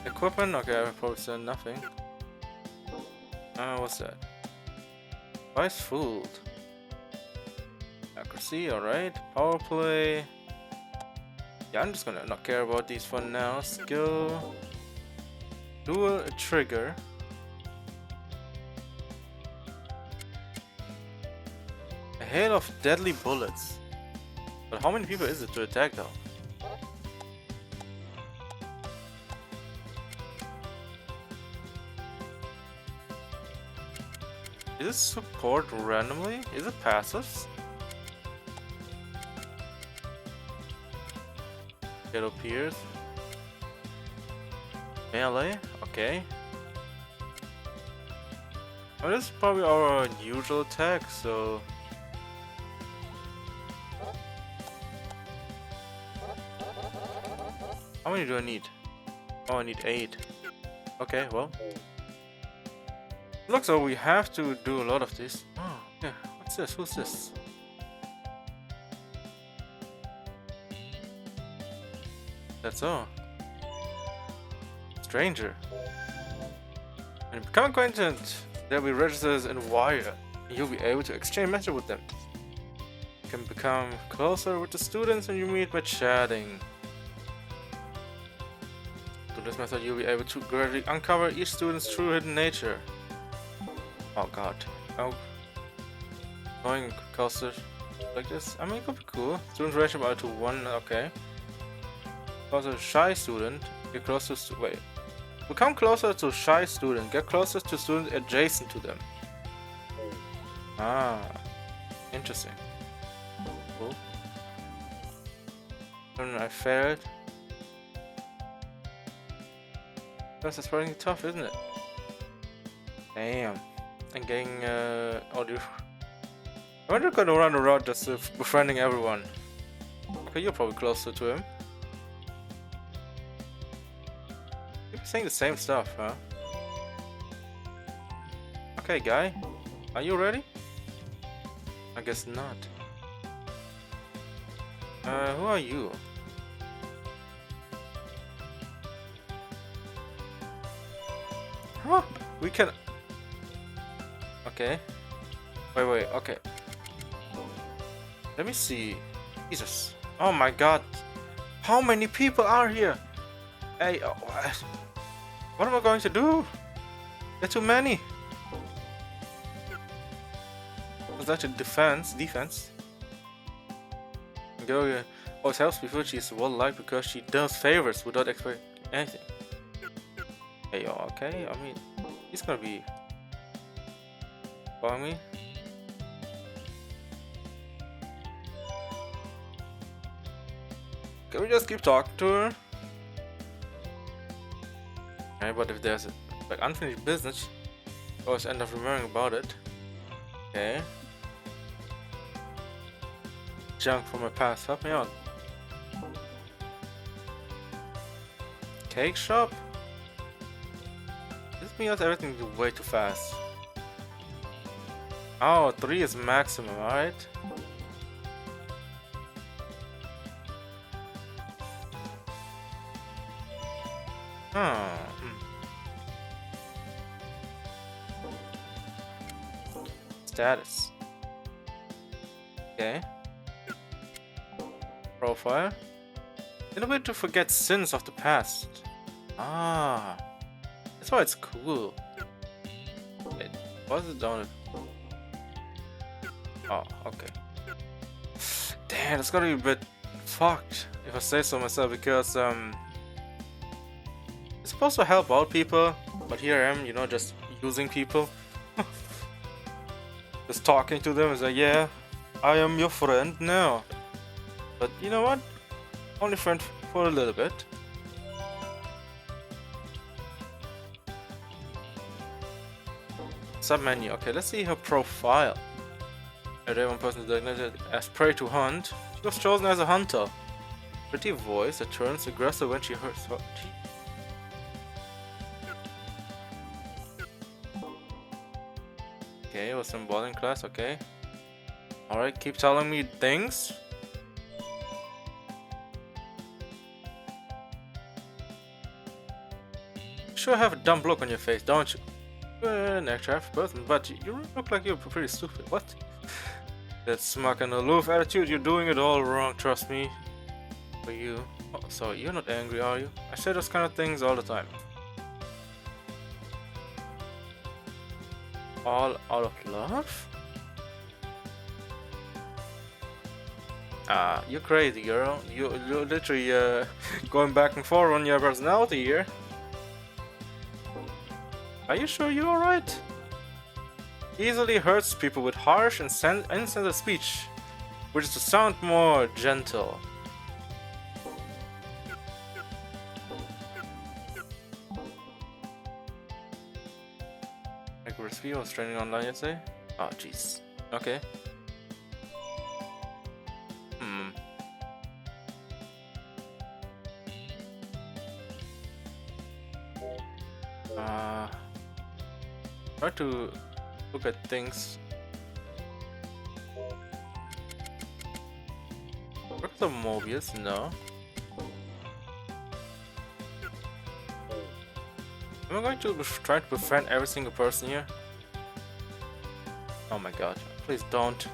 Equipment? Okay, I probably said nothing. What's that? Vice fooled. Accuracy, alright. Power play. Yeah, I'm just gonna not care about these for now. Skill. Dual trigger. A hail of deadly bullets. But how many people is it to attack though? Is it support randomly? Is it passives? It appears. Melee? Okay. Well, this is probably our usual attack, so... How many do I need? Oh, I need 8. Okay, well. Looks like we have to do a lot of this. Oh, yeah. What's this? Who's this? That's all. Stranger. When you become acquainted, they'll be registered in Wire. You'll be able to exchange messages with them. You can become closer with the students when you meet by chatting. Through this method, you'll be able to gradually uncover each student's true hidden nature. Oh god. Oh. Going closer like this? I mean, it could be cool. Student ratio by to 1, okay. Also, shy student, get closer to wait. Become closer to shy student, get closer to student adjacent to them. Ah, interesting. Cool. And I failed. That's surprisingly tough, isn't it? Damn. And getting audio. I wonder if I'm gonna run around just befriending everyone. Okay, you're probably closer to him. You're saying the same stuff, huh? Okay, guy. Are you ready? I guess not. Who are you? Huh? We can... Okay. Wait, okay. Let me see. Jesus. Oh my god. How many people are here? Hey, what am I going to do? There are too many. Was that a defense? Girl always helps people. She's well liked because she does favors without expecting anything. Hey, yo, okay? I mean, he's gonna be following me. Can we just keep talking to her? Okay, but if there's like unfinished business, I always end up remembering about it. Okay. Junk from my past, help me out. Cake shop? This means everything is way too fast. Oh, 3 is maximum, alright. Status. Okay. Profile. In a way to forget sins of the past. Ah. That's why it's cool. Wait, what's it down? Oh, okay. Damn, it's gotta be a bit fucked if I say so myself, because it's supposed to help out people, but here I am, you know, just using people. Just talking to them is like, yeah, I am your friend now. But you know what? Only friend for a little bit. Submenu. Okay, let's see her profile. Every one person is designated as prey to hunt. She was chosen as a hunter. Pretty voice that turns aggressive when she hurts her. Okay, was some ball in class, okay. Alright, keep telling me things. You sure have a dumb look on your face, don't you? You're an attractive person, but you look like you're pretty stupid. What? That smug and aloof attitude, you're doing it all wrong, trust me. For you. Oh, so you're not angry, are you? I say those kind of things all the time. All out of love? Ah, you're crazy, girl. You're literally going back and forth on your personality here. Are you sure you're alright? Easily hurts people with harsh and insensitive speech, which is to sound more gentle. Accuracy was training online yesterday? Oh jeez. Okay. Try to look at things. Where's the Mobius? No. Am I going to try to befriend every single person here? Oh my god, please don't.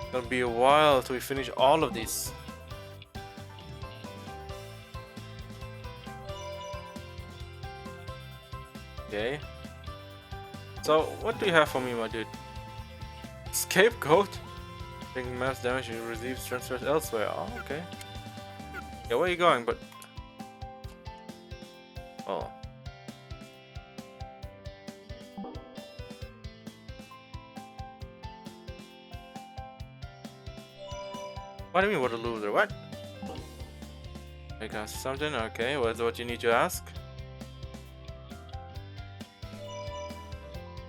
It's gonna be a while till we finish all of these. Okay. So, what do you have for me, my dude? Scapegoat? Taking mass damage and receives transfers elsewhere. Oh, okay. Yeah, where are you going? But oh. What do you mean, what a loser? What? I got something? Okay, what's what you need to ask?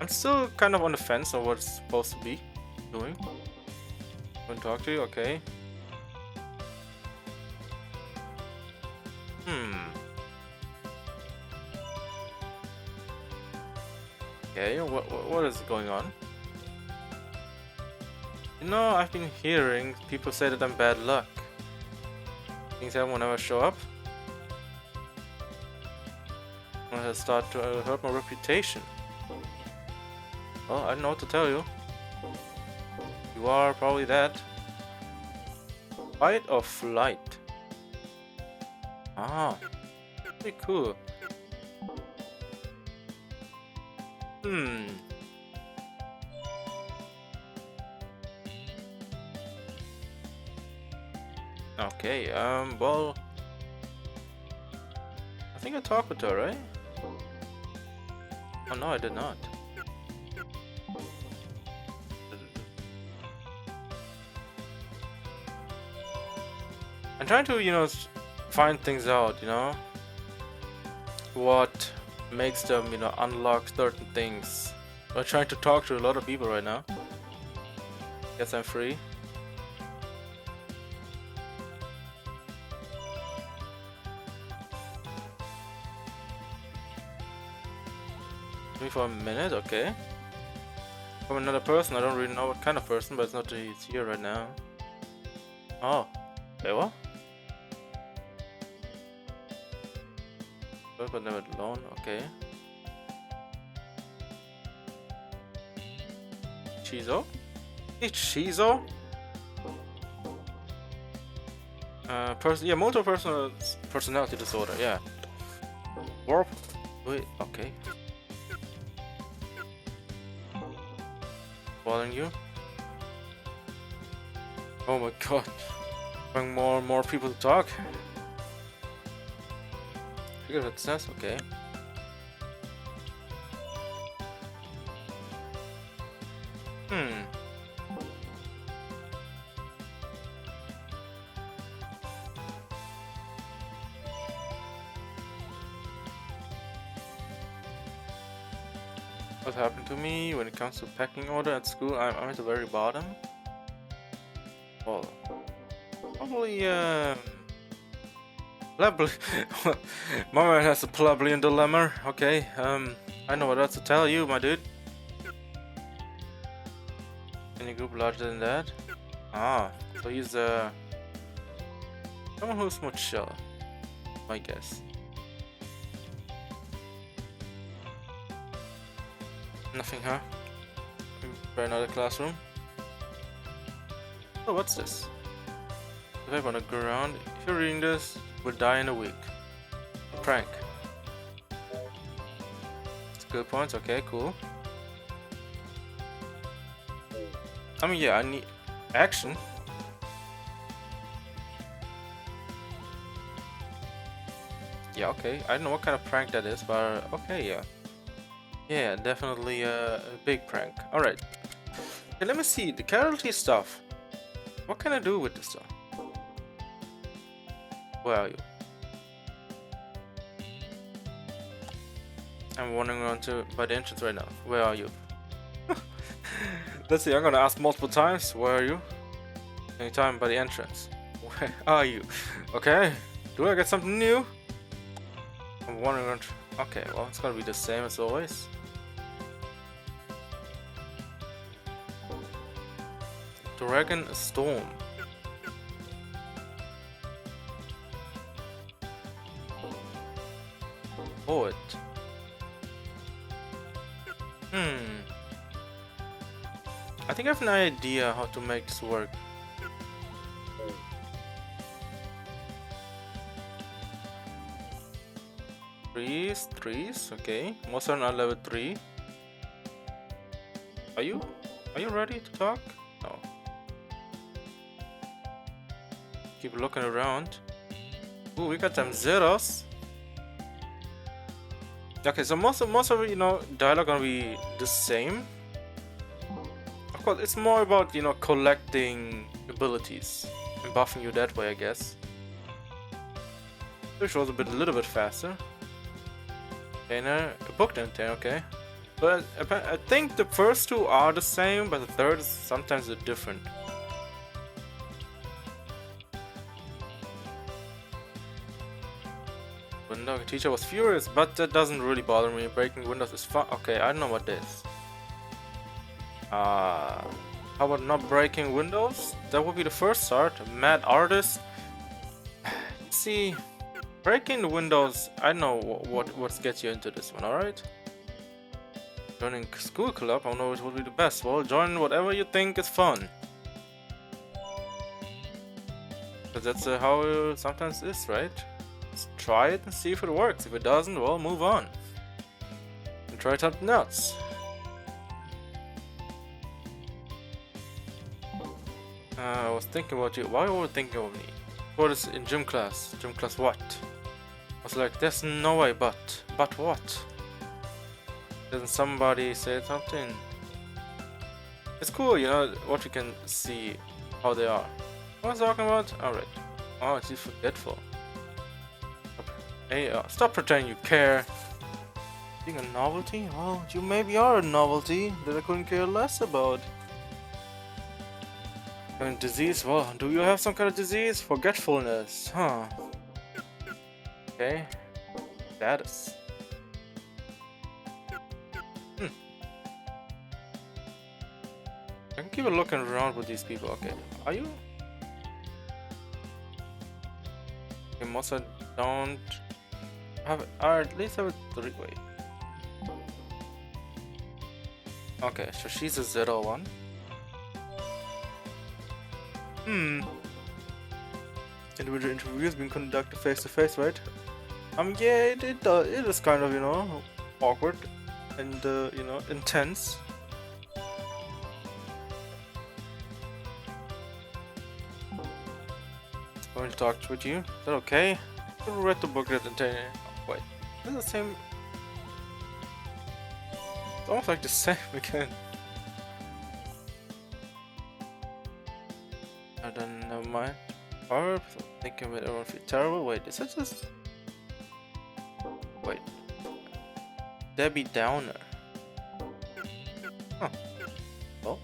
I'm still kind of on the fence of what it's supposed to be doing. Want to talk to you? Okay. Okay, what is going on? You know, I've been hearing people say that I'm bad luck. Things happen whenever I show up. When I start to hurt my reputation. Well, I don't know what to tell you. You are probably that. Fight or flight? Ah, pretty cool. Okay, well, I think I talked with her, right? Oh no, I did not. I'm trying to, find things out, what makes them, unlock certain things. I'm trying to talk to a lot of people right now. Guess I'm free. Me for a minute, okay. From another person, I don't really know what kind of person, but it's not that he's here right now. Oh, wait, what? But never alone, okay. Chizo? It's Chizo? Yeah, multiple personality disorder, yeah. Warp? Wait, okay. Bothering you? Oh my god. Bring more and more people to talk. Figure what it says, okay. What happened to me when it comes to packing order at school? I'm at the very bottom. Well, probably my man has a plebeian dilemma. Okay, I know what else to tell you, my dude. Any group larger than that? Ah, so he's someone who's much chiller, I guess. Nothing, huh? Try another classroom. Oh, what's this? The paper on the ground. If you're reading this, we'll die in a week. A prank. Skill points, okay, cool. I mean, yeah, I need action. Yeah, okay. I don't know what kind of prank that is, but okay, yeah. Yeah, definitely a big prank. Alright. Okay, let me see. The casualty stuff. What can I do with this stuff? Where are you? I'm wandering around by the entrance right now. Where are you? Let's see, I'm gonna ask multiple times. Where are you? Anytime by the entrance. Where are you? Okay. Do I get something new? I'm wandering around. Okay, well, it's gonna be the same as always. Dragon Storm. Poet. I think I have an idea how to make this work. Trees, okay. Most of them are level 3. Are you ready to talk? No. Keep looking around. Ooh, we got them zeros. Okay, so most of dialogue gonna be the same. Of course, it's more about collecting abilities and buffing you that way, I guess. Which was a little bit faster. Container, a book container, okay. But I think the first two are the same, but the third is sometimes different. Window teacher was furious, but that doesn't really bother me. Breaking windows is fun. Okay, I don't know what this. How about not breaking windows? That would be the first start. Mad artist. See, breaking the windows. I know what gets you into this one. All right. Joining school club. I know it would be the best. Well, join whatever you think is fun. But that's how it sometimes is, right? Try it and see if it works. If it doesn't, well, move on. And try something else. I was thinking about you. Why were you thinking of me? What is in gym class? Gym class what? I was like, there's no way, but what? Doesn't somebody say something? It's cool, you know, what you can see how they are. What was I talking about? Alright. Oh, it's forgetful. Hey, stop pretending you care. Being a novelty? Well, you maybe are a novelty that I couldn't care less about. And disease? Well, do you have some kind of disease? Forgetfulness, huh? Okay. Status. I can keep looking around with these people. Okay, are you? Okay, most I don't have. Or at least have a three-way. Okay, so she's a 0-1. Individual interviews being conducted face to face, right? Yeah, it is kind of, you know, awkward and you know, intense. Going to talk with you. Is that okay? I read the book that wait, is it the same? It's almost like the same again. I don't know my power. Thinking of it, everyone feel terrible. Wait, is it just? Wait, Debbie Downer. Huh. Well,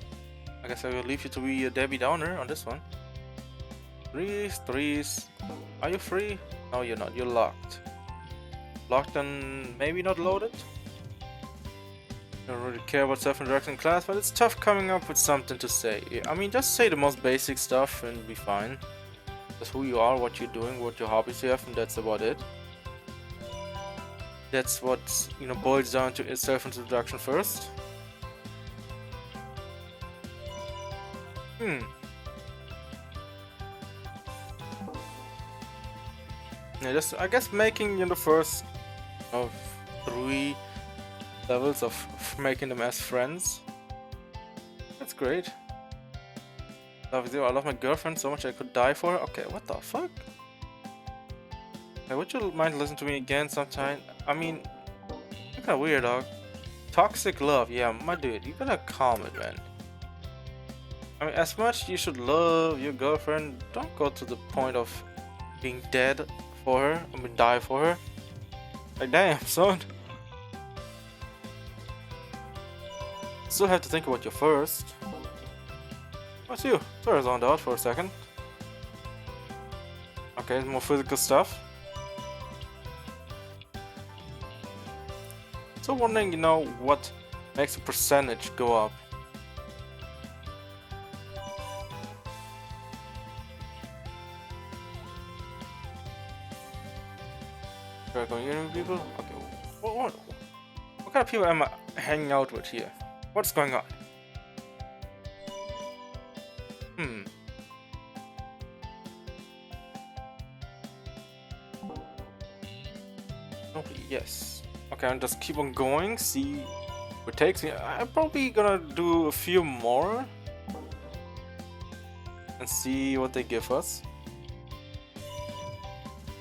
I guess I will leave you to be a Debbie Downer on this one. Threes. Are you free? No, you're not. You're locked. Locked and maybe not loaded? Don't really care about self-interaction in class, but it's tough coming up with something to say. I mean, just say the most basic stuff and be fine. That's who you are, what you're doing, what your hobbies you have, and that's about it. That's what, you know, boils down to self-introduction first. Yeah, just I guess making, you know, the first of 3 levels of making them as friends. That's great. Love you. I love my girlfriend so much I could die for her. Okay, what the fuck? Hey, would you mind listening to me again sometime? I mean, you're kinda weird, dog. Toxic love, yeah, my dude, you better calm it, man. I mean, as much you should love your girlfriend, don't go to the point of being dead for her. I mean, die for her. Like, damn, son. Still have to think about you first. What's you? Sorry, I zoned out for a second. Okay, more physical stuff. So wondering, you know, what makes the percentage go up? Going people? Okay. What kind of people am I hanging out with here? What's going on? Oh, yes. Okay, I'll just keep on going, see what it takes me. I'm probably gonna do a few more and see what they give us.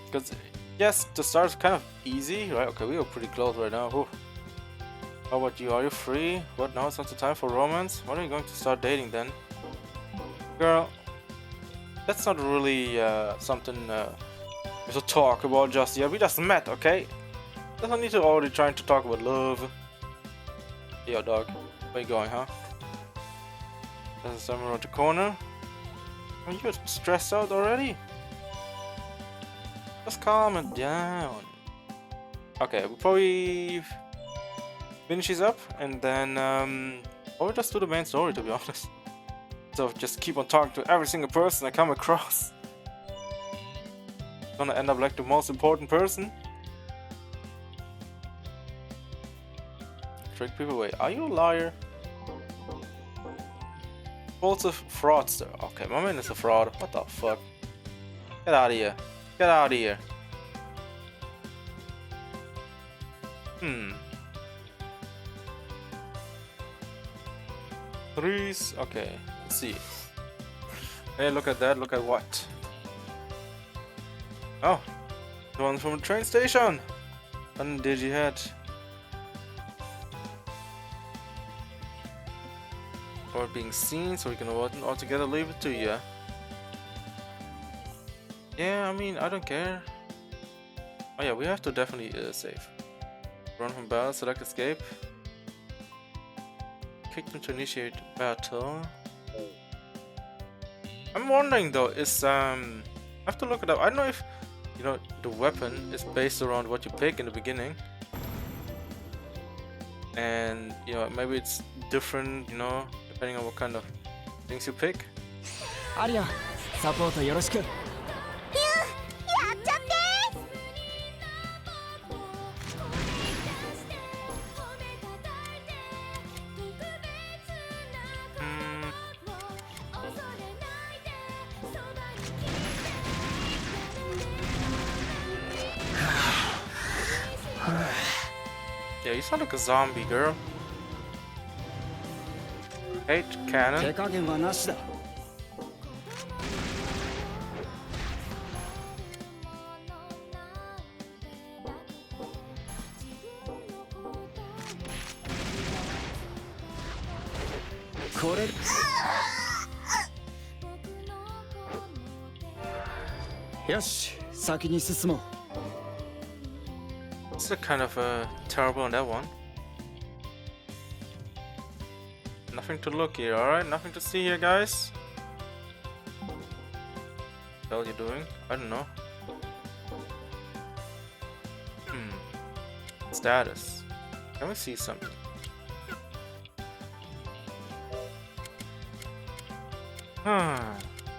Because, yes, the start is kind of easy, right? Okay, we are pretty close right now. Ooh. How about you? Are you free? What, now it's not the time for romance? When are you going to start dating then? Girl, that's not really something to talk about just yet. We just met, okay? Doesn't need to already trying to talk about love. Yo, dog. Where you going, huh? There's someone around the corner. Are you stressed out already? Just calm it down. Okay, we'll probably finish these up and then or just do the main story, to be honest. So just keep on talking to every single person I come across. Gonna end up like the most important person. Trick people away. Are you a liar? Impulsive fraudster. Okay, my man is a fraud. What the fuck? Get out of here. Get out of here. Threes. Okay, let's see. Hey, look at that. Look at what? Oh, the one from the train station. And did you head? Or being seen, so we can altogether leave it to you. Yeah, I mean, I don't care. Oh yeah, we have to definitely save. Run from battle, select escape. Kick them to initiate battle. I'm wondering though, I have to look it up. I don't know if, you know, the weapon is based around what you pick in the beginning. And, you know, maybe it's different, you know, depending on what kind of things you pick. アリア、サポートよろしく。やっちゃってYeah, you sound like a zombie, girl. Hate 手 cannon. 加減はなしだ。これ。よし、先に進もう。 It's a kind of terrible on that one. Nothing to look here, alright? Nothing to see here, guys. What the hell are you doing? I don't know. Status. Can we see something?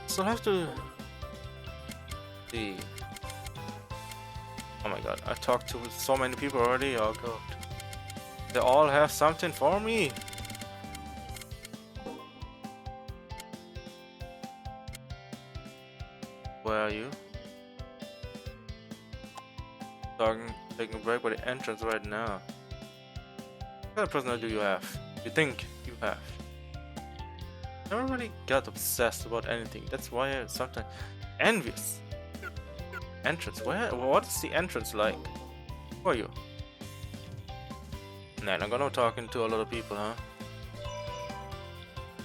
So I have to see. Oh my god, I talked to so many people already. Oh god. They all have something for me. Where are you? Taking a break by the entrance right now. What kind of personality do you have? You think you have? Never really got obsessed about anything. That's why I'm sometimes envious. Entrance? Where? What is the entrance like? Who are you? Nah, I'm gonna talking to a lot of people, huh?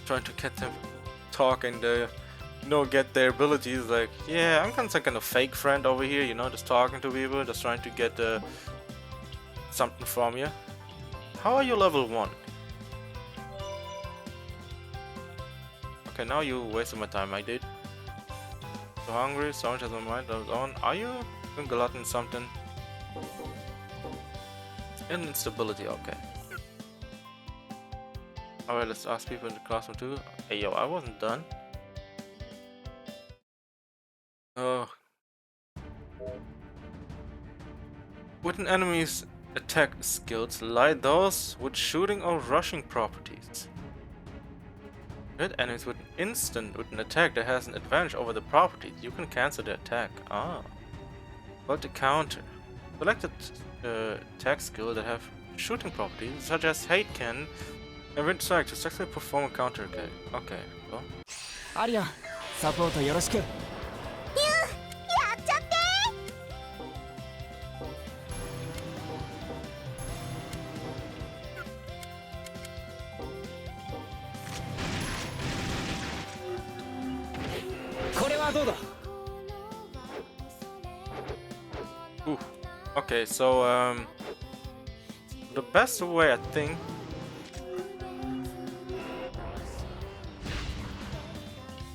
Trying to get them talking, you know, get their abilities. Like, yeah, I'm kind of fake friend over here, you know, just talking to people, just trying to get something from you. How are you level 1? Okay, now you wasted my time, I did. So hungry, so much has my mind on. Are you glutton something? And instability, okay. Alright, let's ask people in the classroom too. Hey yo, I wasn't done. With an enemy's attack skills lie those with shooting or rushing properties. Hit enemies with an attack that has an advantage over the properties. You can cancel the attack. Ah. But the counter. Select the attack skill that have shooting properties, such as hate cannon, and wind strike to successfully perform a counter attack. Okay, cool. アリア、サポートよろしく。やっちゃってこれはどうだ。 Ooh. Okay, so the best way I think.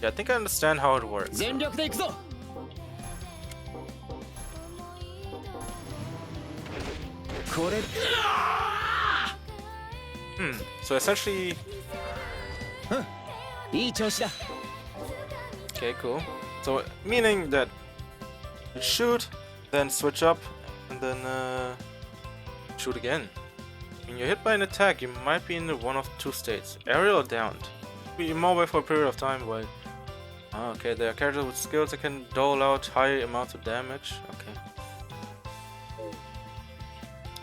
Yeah, I think I understand how it works. 全力で行くぞ。これ。So essentially. いい調子だ。 Okay, cool. So meaning that you shoot, then switch up, and then shoot again. When you're hit by an attack, you might be in one of two states: aerial or downed. Be immobile for a period of time while. Okay, there are characters with skills that can dole out high amounts of damage. Okay.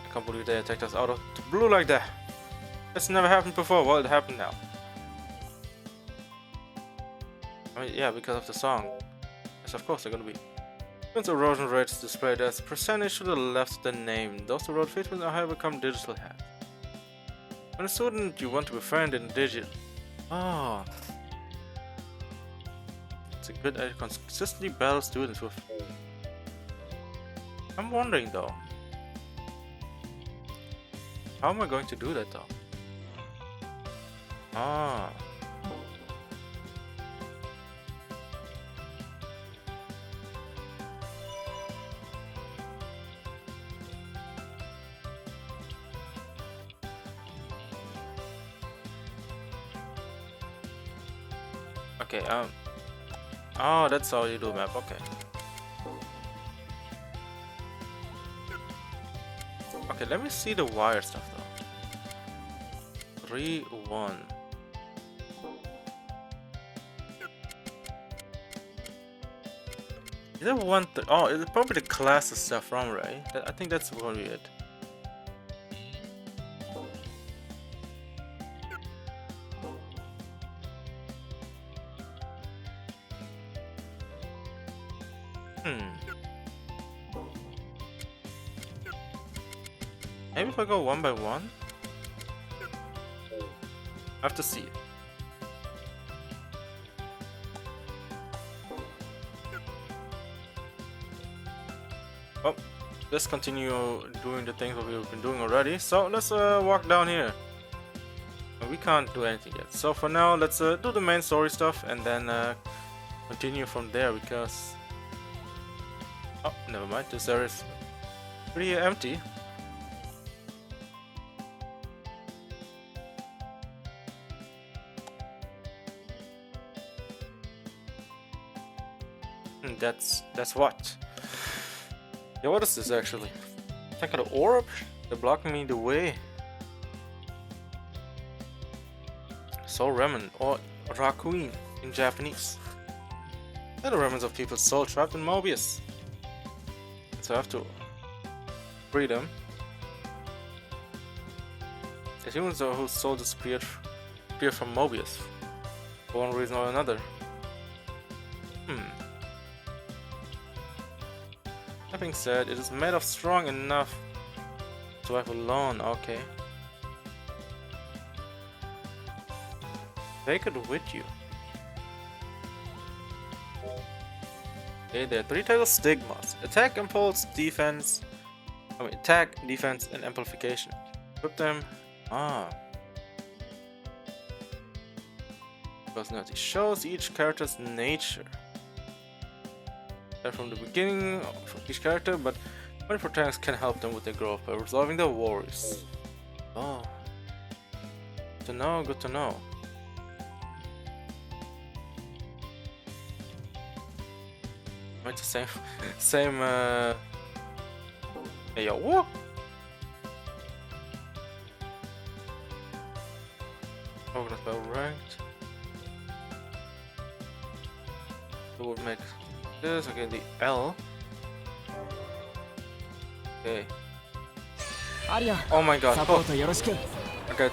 I can't believe they attacked us out of the blue like that. That's never happened before. Well, it happened now. I mean, yeah, because of the song. Yes, of course they're gonna be. Since erosion rates displayed as percentage to the left of the name, those eroded features have become digital hats. When a student you want to befriend in digit. Oh. It's a good idea to consistently battle students with. I'm wondering though. How am I going to do that though? Ah. Okay, oh, that's how you do map, okay. Okay, let me see the wire stuff though. 3, 1. Is that 1 oh, it's probably the classes stuff wrong, right? I think that's probably it. Maybe if I go one by one? I have to see. Oh, let's continue doing the things that we've been doing already. So let's walk down here. We can't do anything yet. So for now, let's do the main story stuff and then continue from there because... Oh, never mind. This area is pretty empty. That's what. Yeah, what is this actually? I think of the orb? They're blocking me the way. Soul remnant or Rakuin in Japanese. They're the remnants of people's soul trapped in Mobius. So I have to free them. The humans whose soul disappeared from Mobius for one reason or another. That being said, it is made of strong enough to survive alone. Okay. Take it with you. Okay, there are 3 types of stigmas: attack, impulse, defense. Attack, defense, and amplification. Equip them. Personality shows each character's nature. From the beginning for each character, but many protagonists can help them with their growth by resolving their worries. Oh, good to know. Good to know. It's the same. Hey yo, whoop. Organized by ranked. It would make. This, okay, the L. Okay. Oh my god. Oh. Okay.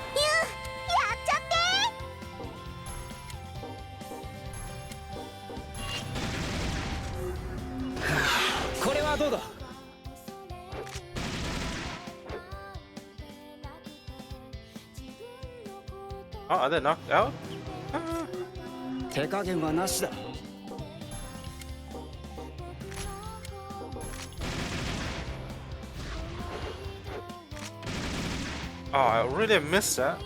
Oh, are they knocked out? Oh, I really missed that.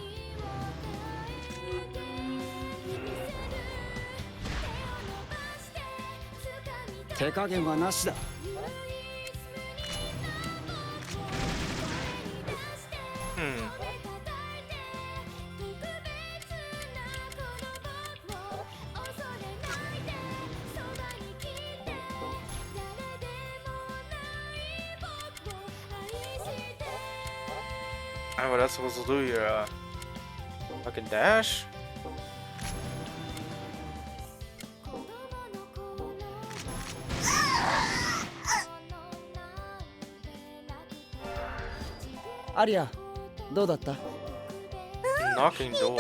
What else supposed to do here? Fucking dash? Arya, どうだった? Knocking door.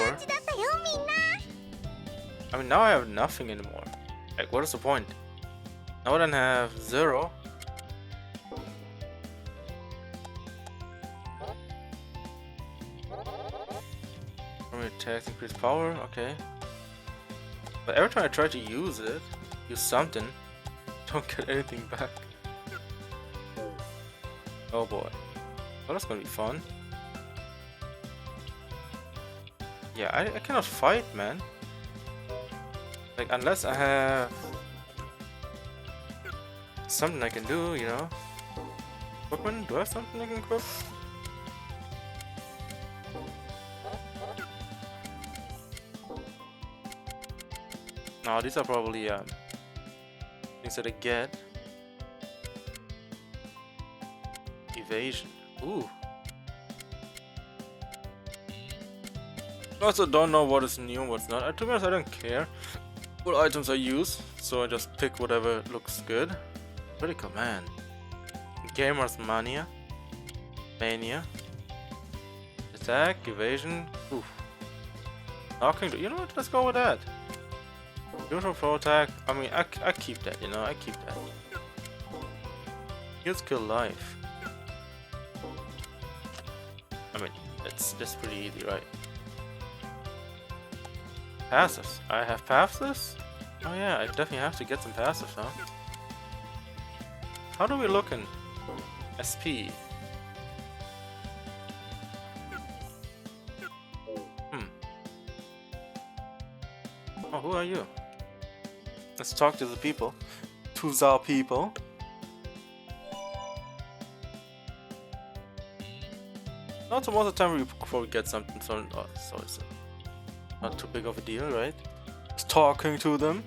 I mean, now I have nothing anymore. Like, what is the point? Now then have 0. Attacks increase power, okay. But every time I try to use something, don't get anything back. Oh boy. Well, that's gonna be fun. Yeah, I cannot fight, man. Like, unless I have something I can do, you know? Equipment? Do I have something I can equip? No, these are probably things that I get. Evasion. Ooh. I also don't know what is new and what's not. To be honest, I don't care what items I use, so I just pick whatever looks good. Critical man. Gamer's Mania. Mania. Attack, evasion. Ooh. Knocking. You know what? Let's go with that. Neutral pro attack. I mean, I keep that. You know, I keep that. Heals kill life. I mean, that's pretty easy, right? Passives. I have passives? Oh yeah, I definitely have to get some passives, huh? How do we look in SP? Oh, who are you? Let's talk to the people. To the people. Not most of the time before we get something, so it's not too big of a deal, right? Just talking to them.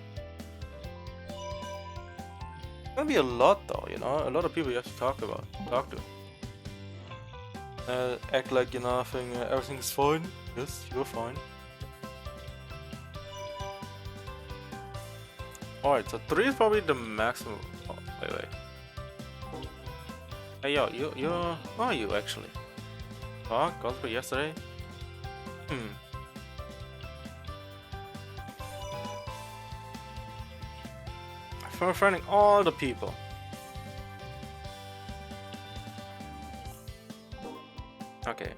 It's gonna be a lot though, you know? A lot of people you have to talk to. Act like you're nothing, everything's fine. Yes, you're fine. Alright, so 3 is probably the maximum. Oh, wait. Hey yo, you're... Who are you actually? Oh, cosplay yesterday? I'm finding all the people. Okay,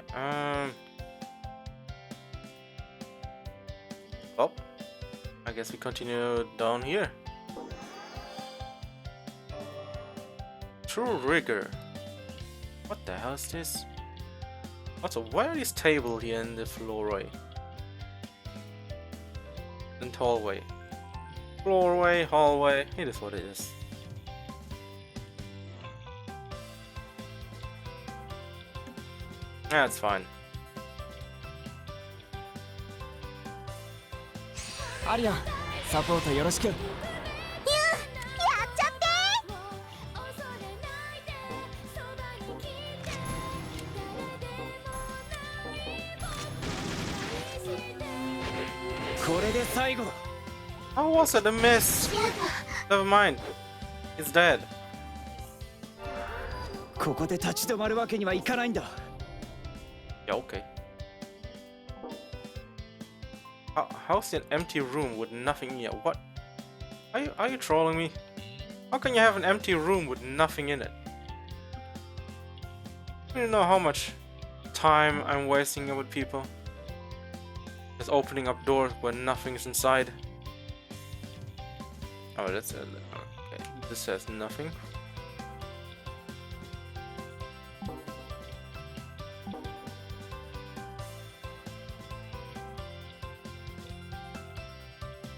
well, I guess we continue down here. True rigor. What the hell is this? Also, why are these tables here in the floorway? And hallway. Floorway, hallway, it is what it is. That's fine. アリアン、サポートよろしく。やっちゃってこれで最後だ。 How was it a miss? Never mind. He's dead. ここで立ち止まるわけにはいかないんだ。 Yeah, okay. How's an empty room with nothing in it? What? Are you trolling me? How can you have an empty room with nothing in it? You don't know how much time I'm wasting with people. Just opening up doors where nothing is inside. Oh, that's okay. This says nothing.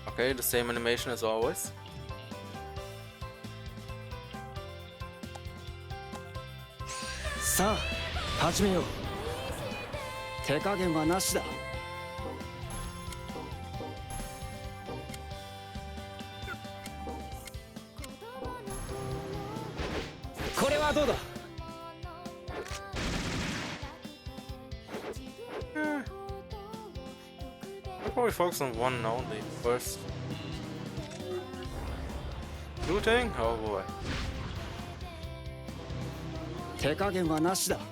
Okay, the same animation as always. Sa, 始めよう。手加減はなしだ。これはどうだ。 I'll probably focus on one only first. Shooting? Oh boy. 手加減はなしだ。 「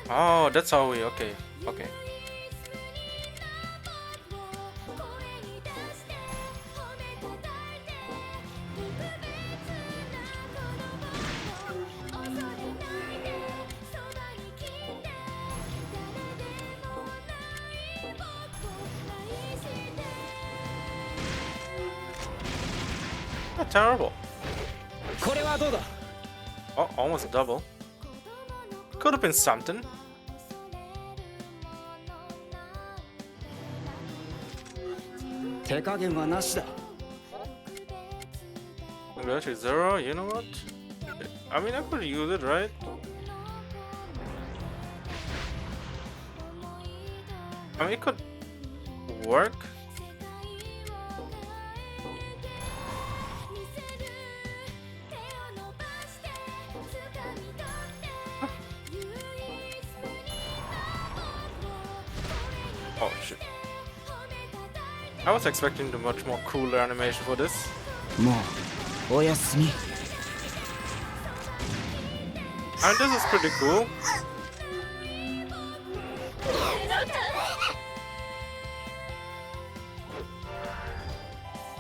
Oh, that's how we. Okay, okay. Not terrible. これはどうだ Oh, almost double. Could have been something. 手加減はなしだ Actually, zero. You know what? I mean, I could use it, right? I mean, it could work. Oh shit. I was expecting a much more cooler animation for this. もうおやすみ And this is pretty cool.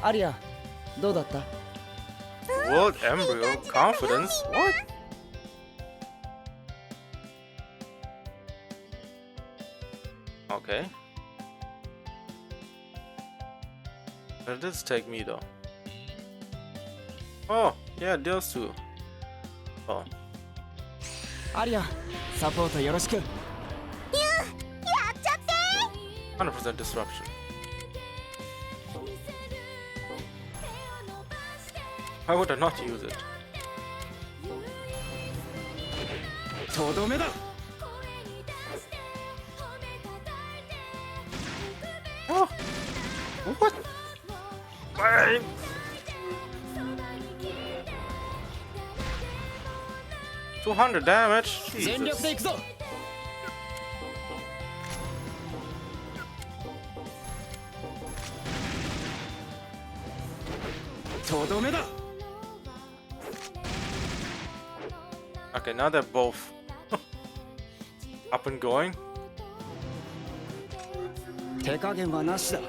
アリアどうだった？ World Embryo Confidence? What? Okay. Where did this take me though? Oh, yeah, those two. Oh. アリアサポートよろしく 100% disruption. Why would I not use it? とどめだ Oh! What? Why? $200 damage? 全力で Jesus. 行くぞ とどめだ Okay, now they're both up and going. 手加減はなしだ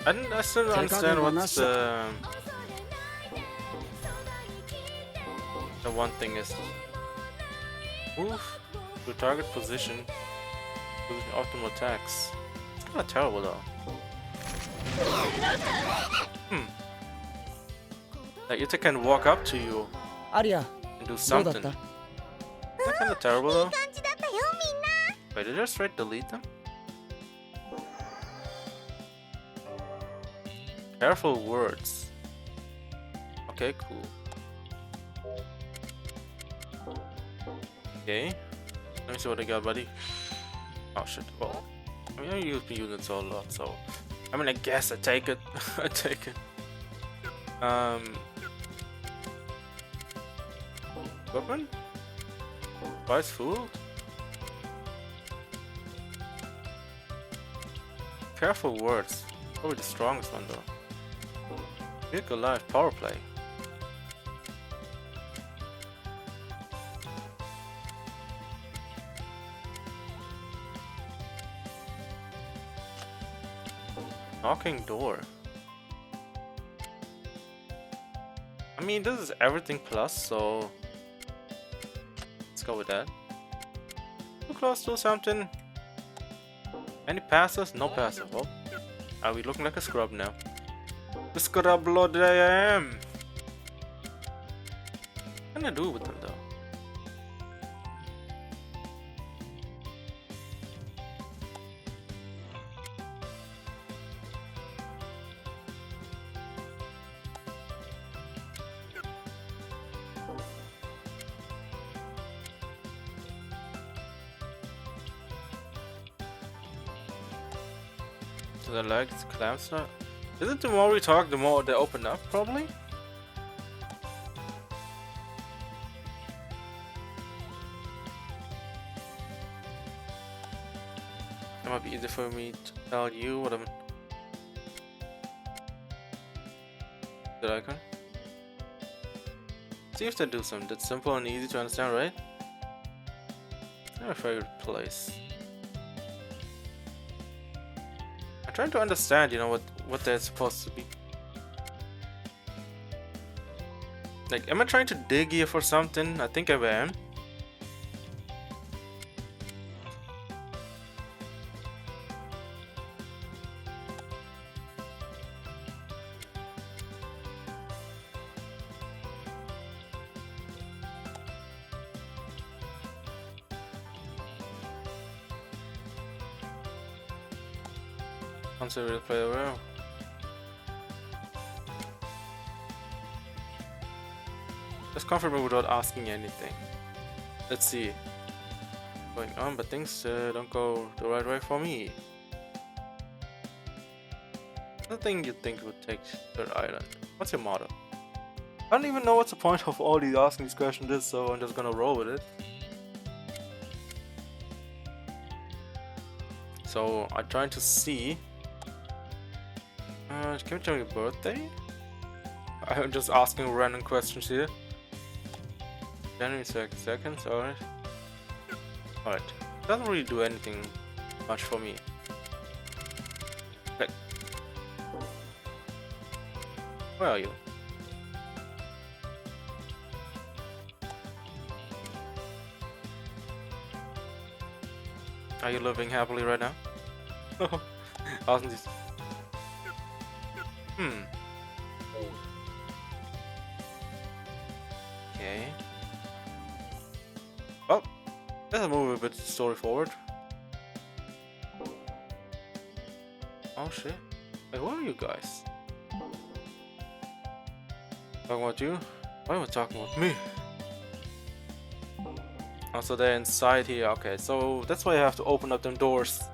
And I still don't understand what's the one thing is. Move to target position with optimal attacks. It's kind of terrible though. Like it can walk up to you アリア and do どうだっ something. た？ Is that kind of terrible though? 感じだったよみんな Wait, did I straight delete them? Careful words. Okay, cool. Okay. Let me see what I got, buddy. Oh shit. Well, I mean, I use units a lot, so I mean, I guess I take it. I take it. Weapon? Price fooled? Careful words. Probably the strongest one though. Vehicle life power play. Knocking door. I mean, this is everything plus, so let's go with that. Too close to something. Any passes? No passes. Well, are we looking like a scrub now? The scrub lord I am. What can I do with them though? the legs clamps now. Isn't the more we talk, the more they open up, probably? It might be easier for me to tell you what I'm... The icon? See if they do something that's simple and easy to understand, right? My favorite place. I'm trying to understand, you know, what they're supposed to be. Like, am I trying to dig here for something? I think I am. Once I really play around. Just comfort me without asking anything. Let's see. Going on, but things don't go the right way for me. Nothing you think would take third island. What's your motto? I don't even know what's the point of all these asking these questions, so I'm just gonna roll with it. So I'm trying to see. Can you tell me your birthday? I'm just asking random questions here. January 2nd, alright. Alright. Doesn't really do anything much for me. Okay. Where are you? Are you living happily right now? Awesome. Okay. Well, let's move a bit story forward. Oh shit. Wait, what are you guys? Talking about you? Why am I talking about me? Also, they're inside here. Okay, so that's why I have to open up them doors.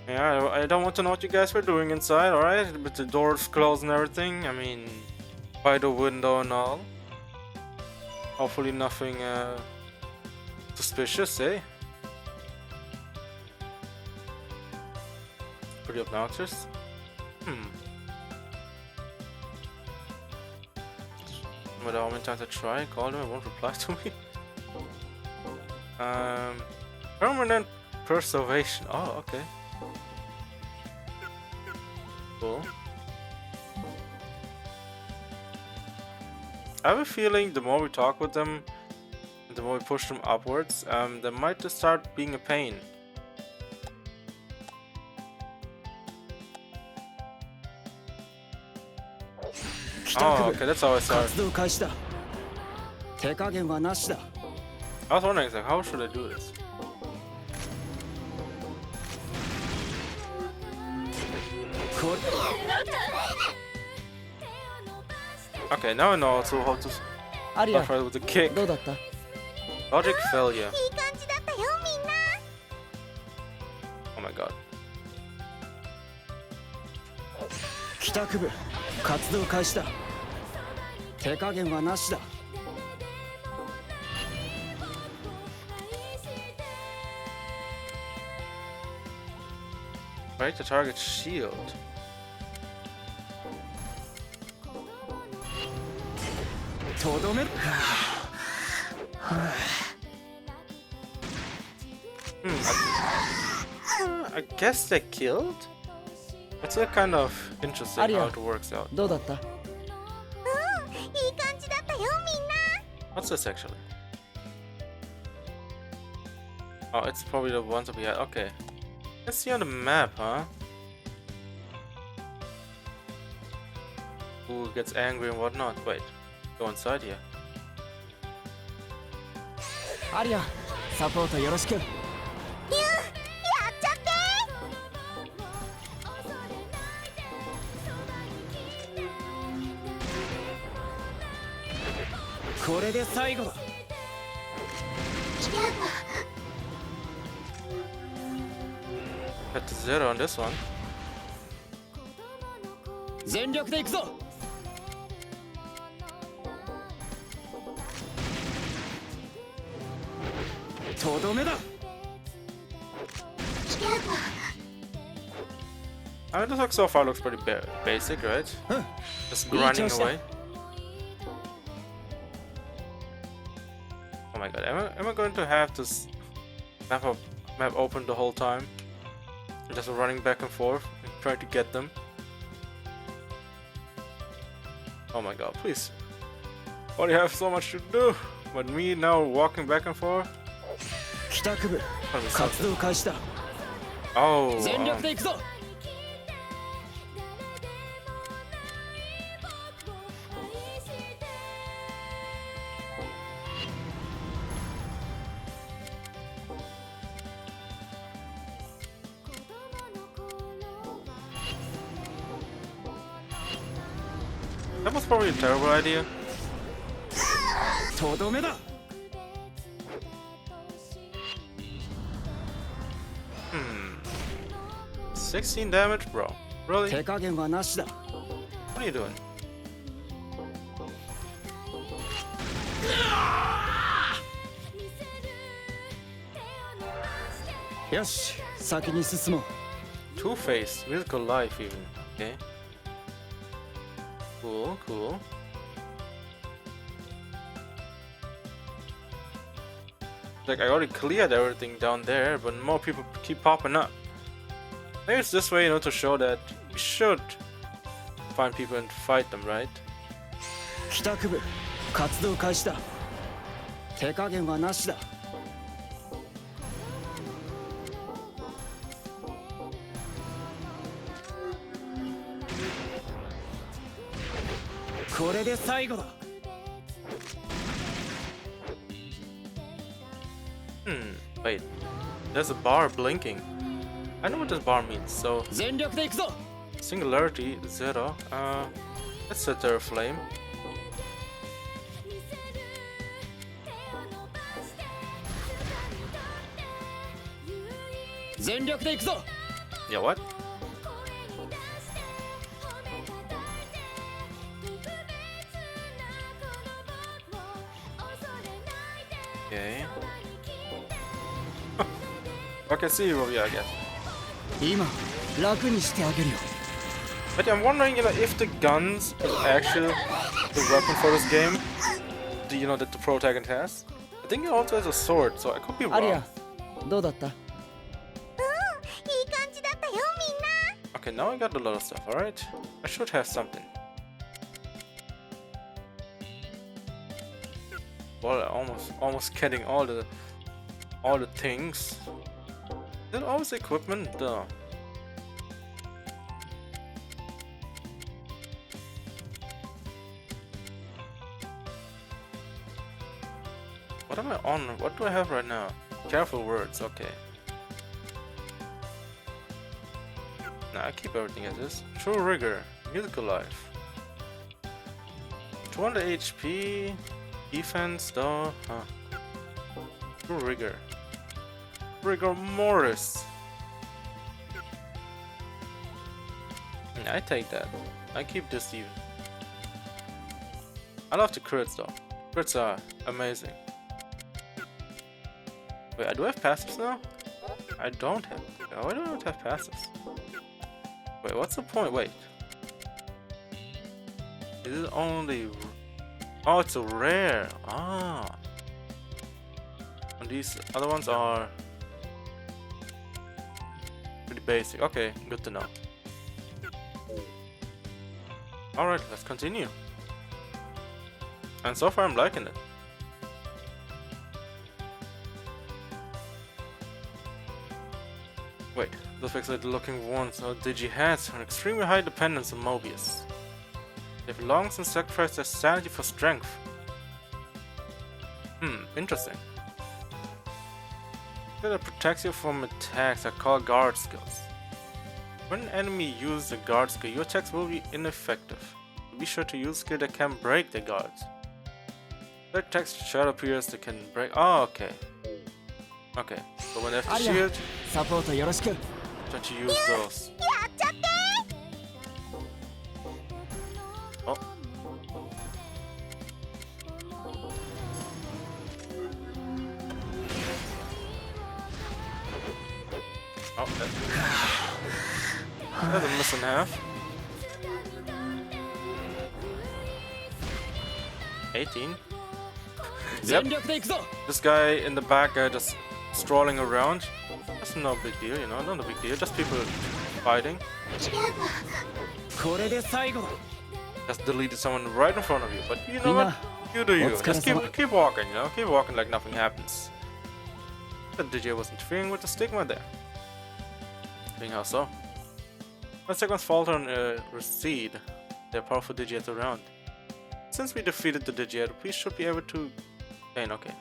Yeah, I don't want to know what you guys were doing inside, alright? With the doors closed and everything. I mean, by the window and all. Hopefully nothing suspicious, eh? Pretty obnoxious. No matter how many times I try, call them, it won't reply to me. Permanent preservation. Oh, okay. Cool. I have a feeling the more we talk with them, the more we push them upwards, they might just start being a pain. Oh, okay, that's how I start. I was wondering, like, how should I do this? Okay, now I know also how to start with the kick. Logic failure. Oh my god. Break the target's shield. I guess they killed? It's still kind of interesting how it works out. What's this actually? Oh, it's probably the ones that we had. Okay. Let's see on the map, huh? Who gets angry and whatnot. Wait, go inside here. Arya, support yoroshiku. Got the 0 on this one. 全力で行くぞ。とどめだ。 I mean, this look so far looks pretty basic, right? Just grinding away. Oh my god, am I going to have this map open the whole time? Just running back and forth, trying to get them. Oh my god, please. Why do you have so much to do? But me now walking back and forth? 帰宅部活動開始だ。 Oh. 全力で行くぞ。 That was probably a terrible idea. とどめだ。 16 damage, bro. Really? 手加減はなしだ。 What are you doing? よし、先に進もう。 Two-Face, musical life even. Okay. Cool, cool. Like I already cleared everything down there, but more people keep popping up. Maybe it's this way, you know, to show that we should find people and fight them, right? 帰宅部活動開始だ。手加減はなしだ。これで最後だ。 Wait. There's a bar blinking. I know what this bar means, so 全力で行くぞ。 singularity 0. Let's set there a flame. 全力で行くぞ。 Yeah, what? Okay. Okay, see you over here, I guess. 今楽にしてあげるよ。 But I'm wondering, you know, if the guns is actually the weapon for this game. Do you know that the protagonist has? I think he also has a sword, so I could be アリ wrong. ア、どうだった？ いい感じだったよみんな。 Okay, now I got a lot of stuff. All right, I should have something. Well, almost getting all the things. Is it always equipment? What am I on? What do I have right now? Careful words, okay. Nah, I keep everything as is. True Rigor, Musical Life. 200 HP, defense though, huh. True Rigor. Rigor Mortis. I take that. I keep this even. I love the crits though. Crits are amazing. Wait, I do have passives now? I don't have. Oh, I don't have passives. Wait, what's the point? Wait. Is it only... Oh, it's a rare. Ah. And these other ones are... pretty basic. Okay, good to know. Alright, let's continue. And so far I'm liking it. Wait, those fixated looking ones are Digi-Heads are an extremely high dependence on Mobius. They've long since sacrificed their sanity for strength. Interesting. That protects you from attacks are called guard skills. When an enemy uses a guard skill, your attacks will be ineffective. Be sure to use a skill that can break the guards. Their attacks shadow pierce that can break. Oh, okay. Okay, so when they have the shield, サポートよろしく。 try to use those. やっちゃって。Oh. Oh, that's a miss in half. 18. Yep. This guy in the back, just strolling around. That's no big deal, you know, not a big deal. Just people fighting. Just deleted someone right in front of you. But you know what? You do you. Just keep walking, you know? Keep walking like nothing happens. The DJ was interfering with the stigma there. Being how so? When seconds falter and recede, they're powerful Digits around. Since we defeated the Digit, we should be able to gain. Okay.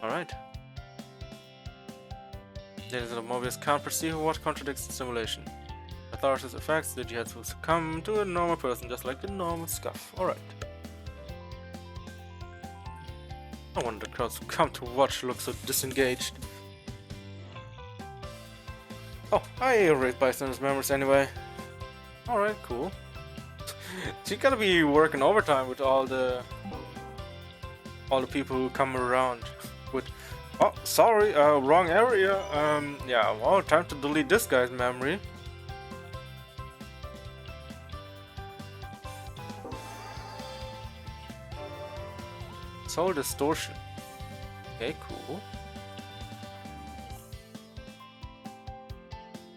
Alright. Ladies and Mobius can't perceive what contradicts the simulation. Without its effects, the Digits will succumb to a normal person just like the normal scuff. Alright. No wonder the crowds who come to watch look so disengaged. Oh, I erased Bystander's memories anyway. Alright, cool. So you gotta be working overtime with all the people who come around with, oh sorry, wrong area. Yeah, well, time to delete this guy's memory. Soul distortion. Okay, cool.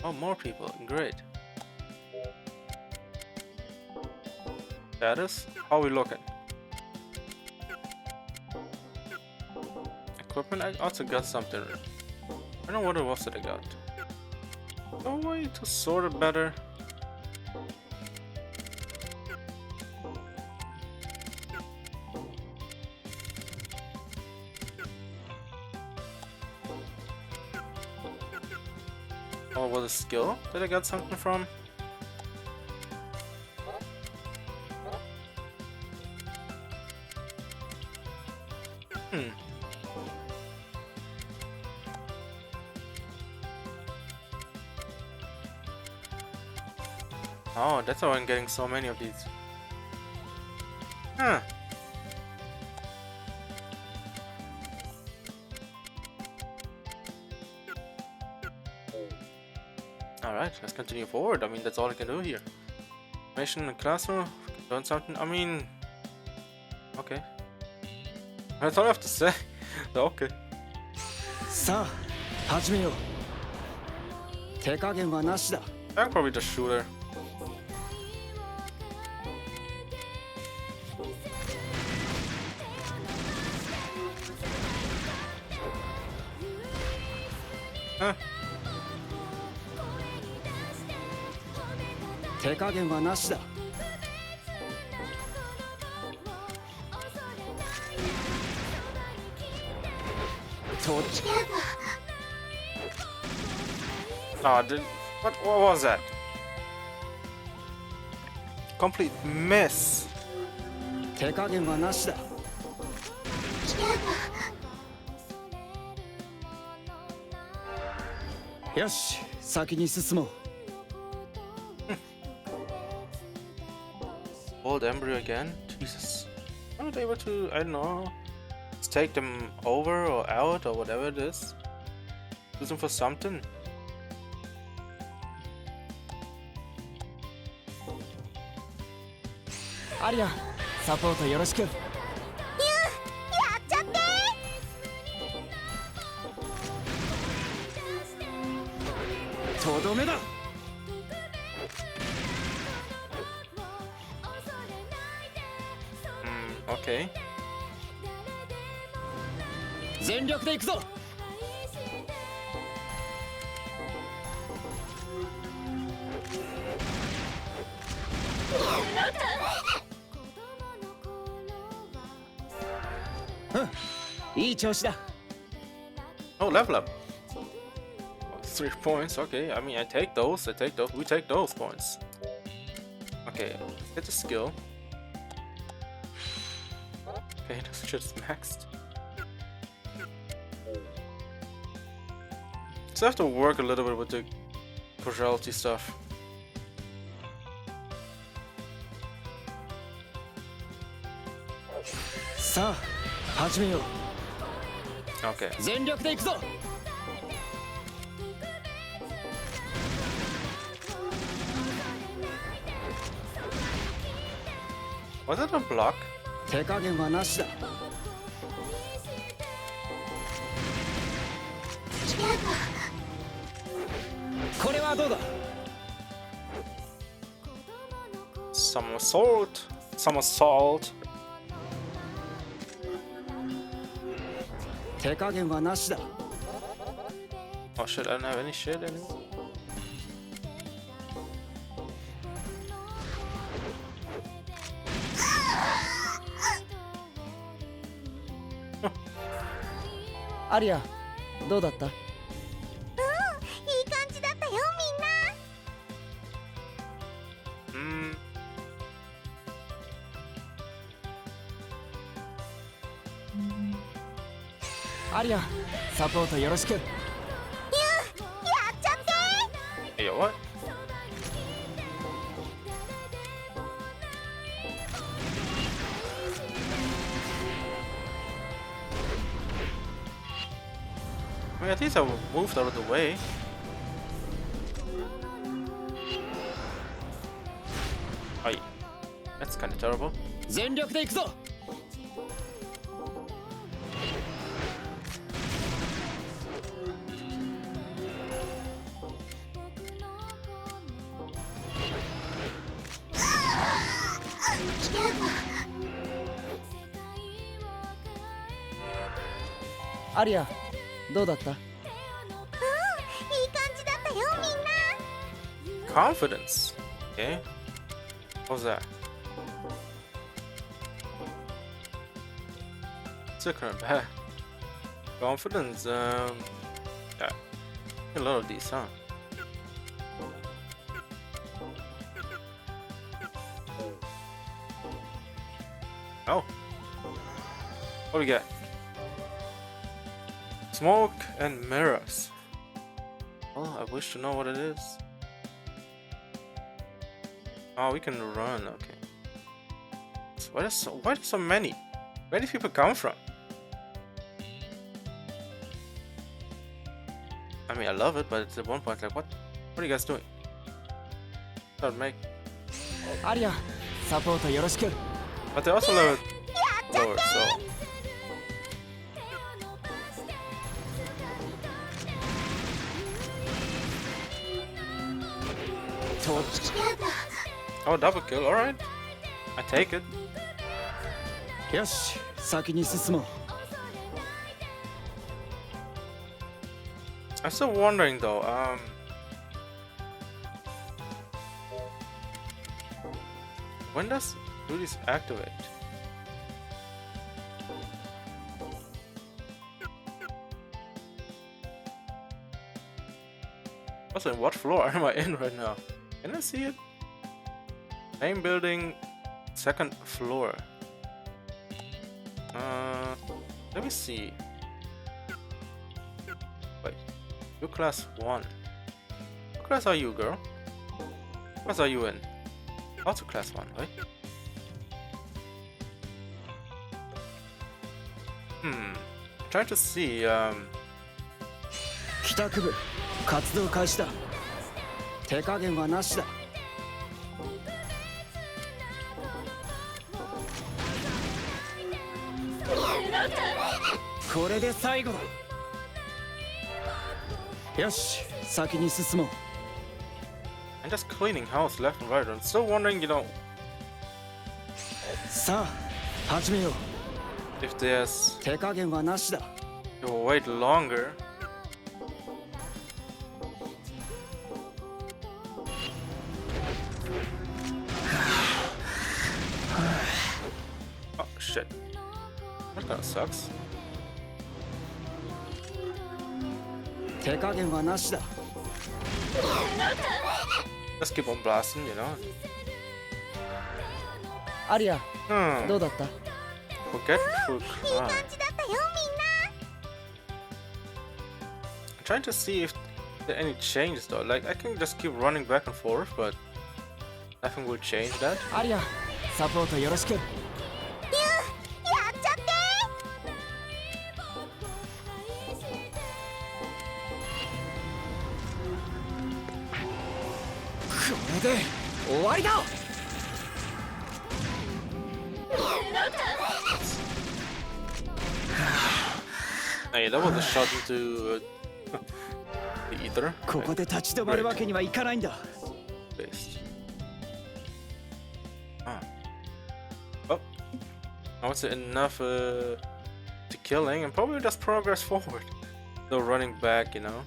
Oh, more people, great. Status? How are we looking? Equipment? I also got something. I don't know what it was that I got. No way to sort it better. Oh, was a skill that I got something from? Oh, that's how I'm getting so many of these. Huh. Alright, let's continue forward. I mean, that's all I can do here. Information in the classroom, learn something. I mean, okay. That's all I have to say. Okay. さあ、始めよう。手加減はなしだ。 I'm probably just shooter. Huh. 手加減はなしだ。Oh, what was that? Complete miss. 手加減はなしだ。よし、先に進もう。Old embryo again? Jesus. I'm not able to, I don't know, take them over or out or whatever it is. Use them for something. Aria, サポートよろしく。やっちゃってとどめだ。Okay. 全力で行くぞ。いい調子だ。Oh, level up. 3 points. Okay. I mean, I take those. We take those points. Okay. Let's get the skill. Okay, this shit's maxed. So I have to work a little bit with the causality stuff. さあ始めよう。 Okay. 全力で行くぞ。 Was it a block? 手加減はなしだ。これはどうだ。 Somersault. Somersault. 手加減はなしだ。 Oh shit, I don't have any shit anymore. Huh. アリアどうだった。 いい感じだったよみんな。 Hmm. アリアサポートよろしく。 やっちゃって Hey, yo, what? I mean, at least I moved out of the way. Aye. That's kind of terrible. 全力で行くぞ。 アリアどうだった。 いい感じだったよみんな。 Confidence. Okay. What's that? Still kind of bad. Confidence. Yeah. A lot of these, huh? Oh. What do we get? Smoke and mirrors. Oh, I wish to know what it is. Oh, we can run. Okay. So why do so many? Where do people come from? I mean, I love it, but at one point, like, what are you guys doing? Don't make. アリアサポートよろしく。 But they also lower, lower, so. Oh, double kill, alright. I take it. よし先に進もう。 I'm still wondering though, when does duties activate? Also, what floor am I in right now? Can I see it? Main building, second floor. Let me see. Wait, you class 1. What class are you, girl? What class are you in? Also class 1, right? Trying to see, 帰宅部活動開始だ。手加減はなしだ。これで最後だ。よし先に進もう。 I'm just cleaning house left and right. I'm still wondering, you know, さあ始めよう。 if there's 手加減はなしだ。 you'll wait longer. Oh shit. That kinda sucks. 手加減はなしだ。 Let's keep on blasting, you know. アリア Hmm. どうだった。 Forgetful いい crime. 感じだったよみんな。 I'm trying to see if there are any changes though. Like I can just keep running back and forth, but nothing will change that. アリアサポートよろしく。で終わりだ。 Hey, that was a shot into the ether. ここで立ち止まるわけにはいかないんだ。 Based. Oh. Now it's enough to killing and probably just progress forward. So running back, you know.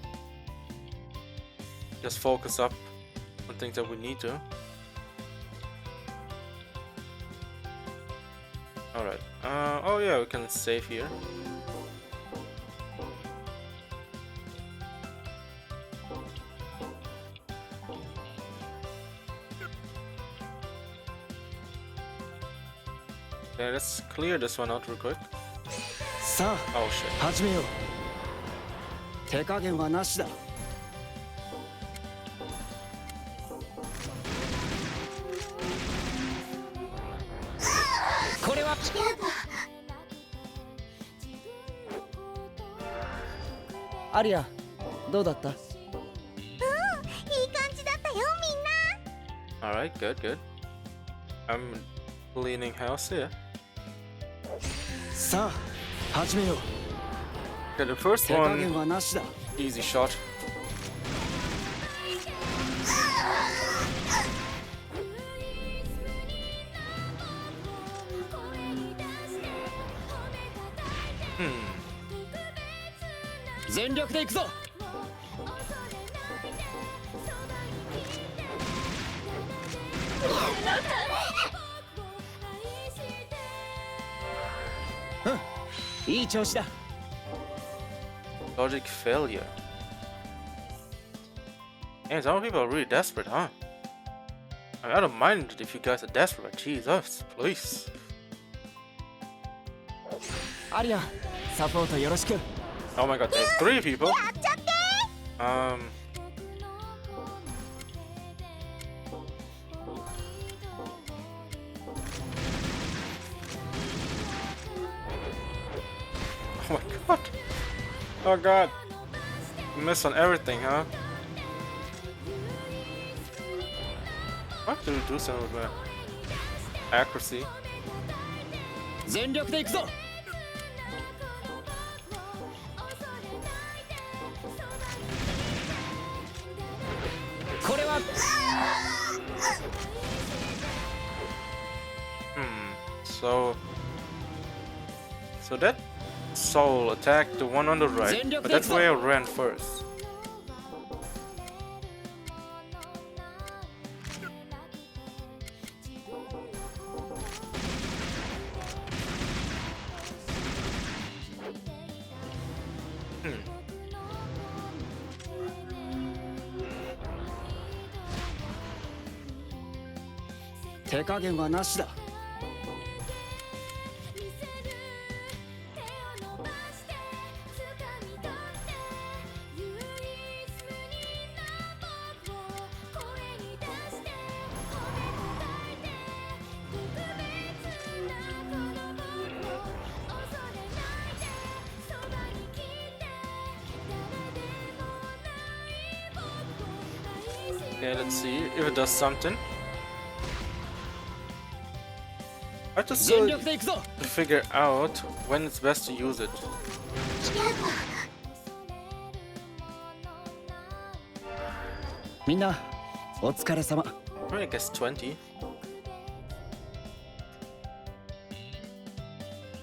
Just focus up on things that we need to. Alright. Oh yeah, we can save here. Okay, let's clear this one out real quick. さあ Oh shit. 始めよう。手加減はなしだ。これはアリア、どうだった？いい感じだったよみんな。 Alright, good, good. I'm cleaning house here. さあ始めよう。 Okay, the first 手加減 one, はなしだ。 easy shot. Hmm. 全力で行くぞ。うん、いい調子だ。 Logic failure. Man, some people are really desperate, huh? I mean, I don't mind it if you guys are desperate, but Jesus, please. アリア、サポートよろしく。 Oh my god, there's 3 people. やっちゃって。 Oh my god. Oh god. Miss on everything, huh? What do we do some with my accuracy? 全力で行くぞ。これは So that soul attacked the one on the right, but that's where I ran first. Hmm. 手加減はなしだ。 Okay, let's see if it does something. I have to 全 still 力で行くぞ。 figure out when it's best to use it. みんな、お疲れ様。 I guess 20.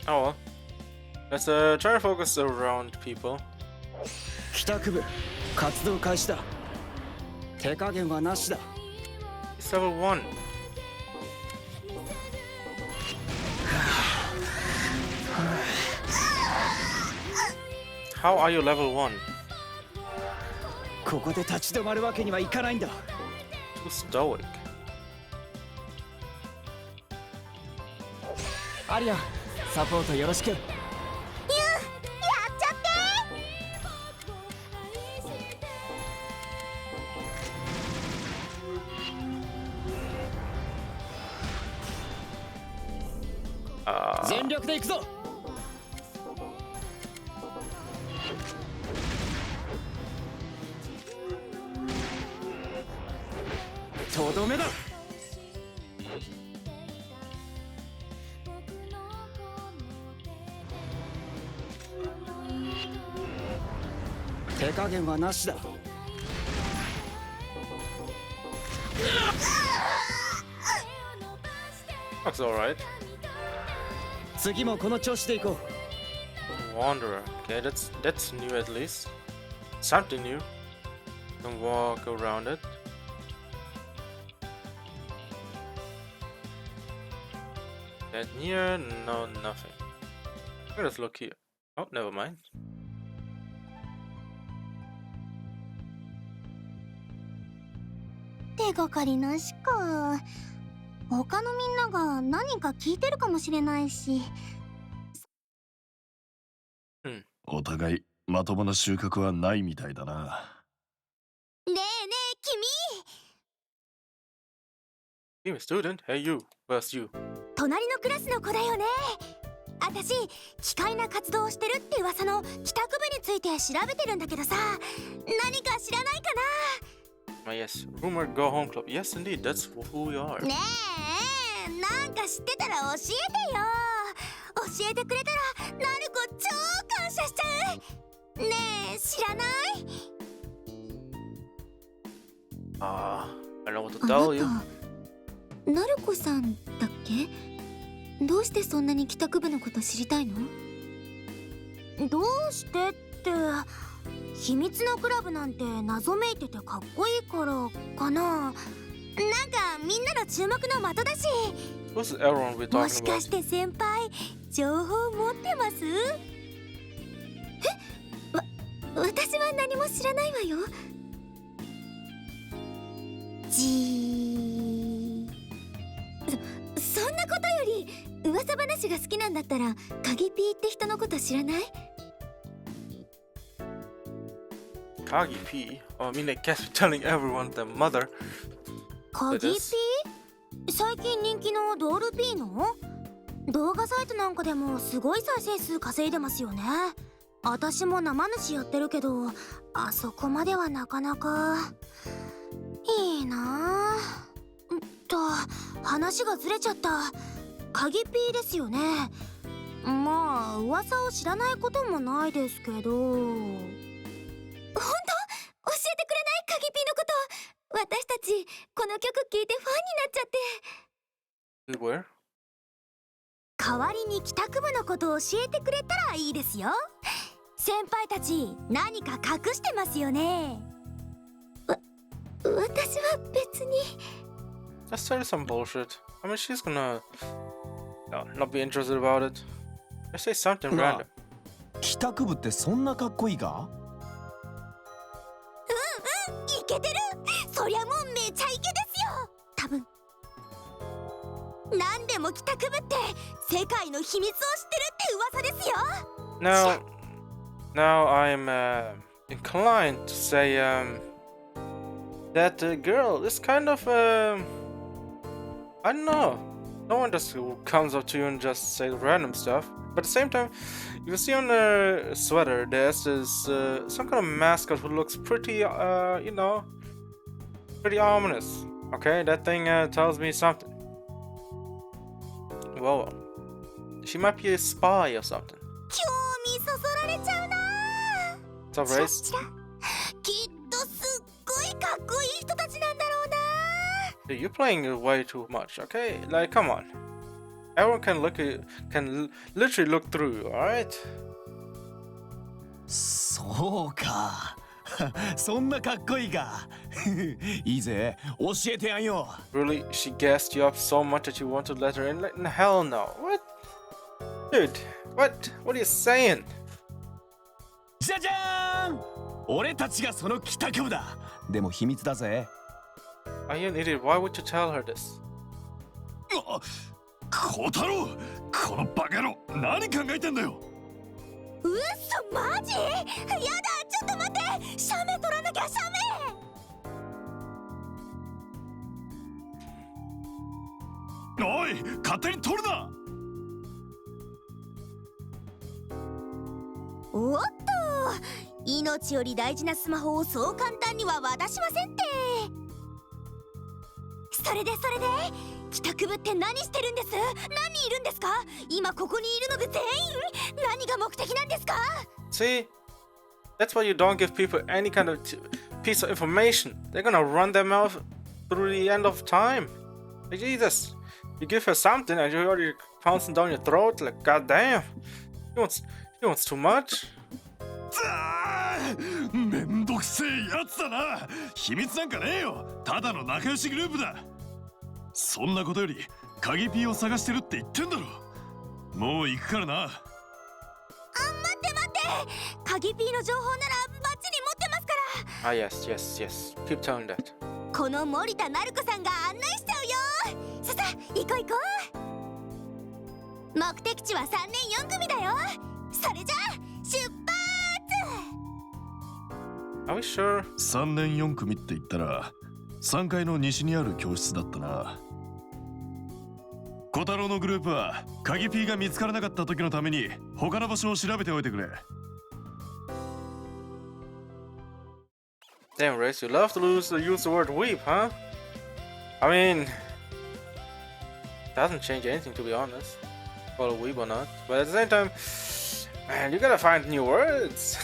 Oh well. Let's try to focus around people. 帰宅部、活動開始だ。手加減はなしだ。 It's level 1. How are you level 1? ここで立ち止まるわけにはいかないんだ。 Too stoic. アリア、サポートよろしく。やっちゃって。 全力で行くぞ。とどめだ。手加減はなしだ。That's alright. 次もこの調子でいこう。 Wanderer. Okay, that's new at least. Something new. Can walk around it. That near? No, nothing. Let's look here. Oh, never mind. 手がかりなしか。他のみんなが何か聞いてるかもしれないし。お互いまともな収穫はないみたいだな。ねえねえ君、 Team student? Hey you. Where's you? 隣のクラスの子だよね。私、奇怪な活動をしてるって噂の帰宅部について調べてるんだけどさ、何か知らないか Yes. Rumored Go Home Club. Yes, indeed. That's who we are. な。ねえ、なんか知ってたら教えてよ。教えてくれたら、なる子超感謝しちゃう。ねえ、知らない？ I know what to tell you. なるこさんだっけ？どうしてそんなに帰宅部のこと知りたいの？どうしてって、秘密のクラブなんて謎めいててかっこいいからかな。なんかみんなの注目の的だし。 Who's everyone we're も talking しか about? して先輩、情報持ってます？私は何も知らないわよ。そんなことより、噂話が好きなんだったら鍵ピーって人のこと知らない？ Kagi P? Oh, I mean, they can't be telling everyone their mother. 鍵ピ It ー？ is. 最近人気のドールピーの？動画サイトなんかでもすごい再生数稼いでますよね。私も生主やってるけど、あそこまではなかなか。いいなぁ。話がずれちゃった。鍵ピーですよね。まあ噂を知らないこともないですけど。ほんと？教えてくれない？鍵ピーのこと。私たちこの曲聴いてファンになっちゃって。 Where? 代わりに帰宅部のことを教えてくれたらいいですよ。先輩たち何か隠してますよね。私は別に。 Let's tell you some bullshit. I mean, she's gonna not be interested about it. Let's say something なあ random. 帰宅部ってそんなかっこいいか？イケてる。そりゃもうめちゃイケですよ。多分。何でも帰宅部って世界の秘密を知ってるって噂ですよ。 Now I'm inclined to say that the girl is kind of I don't know. No one just comes up to you and just says random stuff. But at the same time, you can see on her sweater there's this some kind of mascot who looks pretty pretty ominous. Okay, that thing tells me something. Well, she might be a spy or something. 興味そそられちゃうな。 What's up, チラ Race? チラ。きっとすっごいかっこいい人たちなんだろうな。 Dude, you're playing it way too much, okay? Like, come on. Everyone can literally look through you, alright? そうか。そんなかっこいいか。いいぜ、教えてやんよ。 Really? She gassed you up so much that you want to let her in? Like, hell no. What? Dude, what? What are you saying? じゃじゃーん、俺たちがその帰宅部だ。でも秘密だぜ。 Are you an idiot? Why would you tell her this? 小太郎、このバカ野郎、何考えてんだよ。うっそ、マジ？やだ、ちょっと待って。写メ撮らなきゃ、写メ。おい、勝手に取るな。おっと、命より大事なスマホをそう簡単には渡しませんって。それで帰宅部って何してるんです？何人いるんですか？今ここにいるので全員？何が目的なんですか？ See? That's why you don't give people any kind of piece of information. They're gonna run their mouth through the end of time. Like, Jesus. You give her something and you're already pouncing down your throat. Like, goddamn. He wants too much. めんどくせえやつだな。秘密なんかねえよ。ただの仲良しグループだ。そんなことより鍵ピーを探してるって言ってんだろ。もう行くからな。待って鍵ピーの情報ならバッチリ持ってますから。Ah, yes. Keep telling that. この森田なる子さんが案内しちゃうよ。さ行こう。目的地は3年4組だよ。それじゃあ出発。 Are we sure? 3年4組って言ったら3階の西にある教室だったな。小太郎のグループは鍵ピーが見つからなかった時のために他の場所を調べておいてくれ。 Damn, Race, you love to use the word weep, huh? I mean, doesn't change anything to be honest. Call it weep or not. But at the same time, man, you gotta find new words.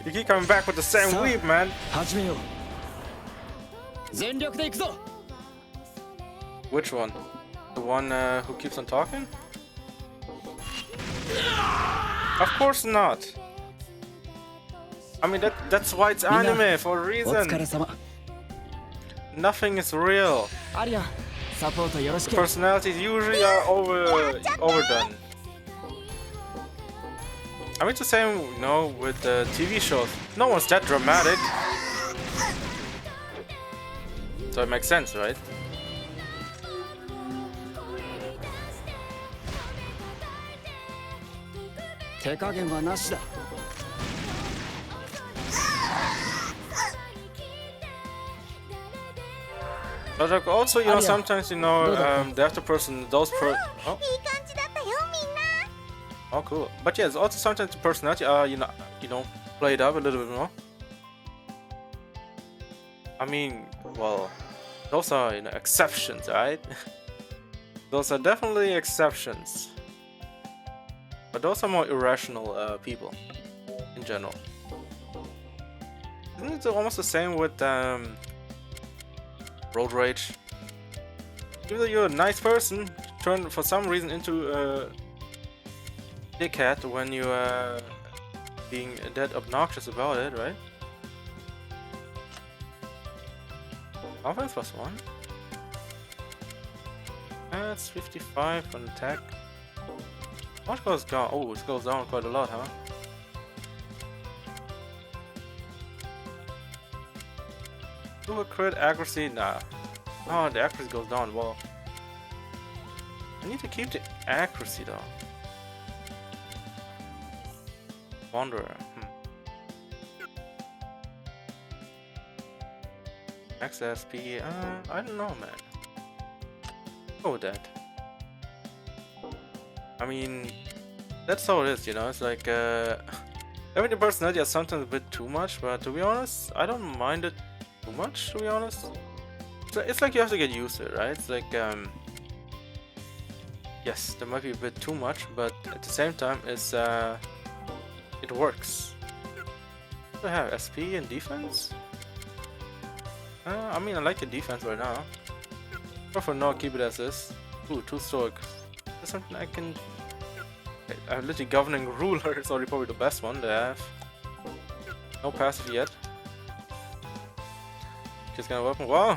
You keep coming back with the same weep, man. 始めよう。全力で行くぞ。 Which one? The one who keeps on talking? Of course not. I mean, that's why it's anime, for a お疲れ reason. 様。 Nothing is real. アリア、サポートよろしく。 Personalities usually are overdone. I mean, it's the same, you know, with the TV shows. No one's that dramatic. So it makes sense, right? 手加減はなしだ。 But like also, you know, sometimes, you know, the other person, oh. いい感じだったよみんな。 Oh, cool. But yeah, it's also sometimes the personality, you know, played up a little bit more. I mean, well, those are, you know, exceptions, right? Those are definitely exceptions. But those are more irrational people in general. Isn't it almost the same with road rage? Even though you're a nice person, turn for some reason into a dickhead when you being that obnoxious about it, right? Offense plus 1. That's 55 on attack. How much goes down? Oh, it goes down quite a lot, huh? Do a crit accuracy? Nah. Oh, the accuracy goes down. Well, I need to keep the accuracy though. Wanderer. Max SP. I don't know, man. Go with that. I mean, that's how it is, you know. It's like having the personality is sometimes a bit too much, but to be honest, I don't mind it too much. To be honest, it's like you have to get used to it, right? It's like yes, there might be a bit too much, but at the same time, it's it works. What do I have? SP and defense? I mean, I like the defense right now. But for now, keep it as is. Ooh, 2 stoic. That's something I can. Literally governing ruler is already probably the best one to have. No passive yet. Just gonna weapon. Wow.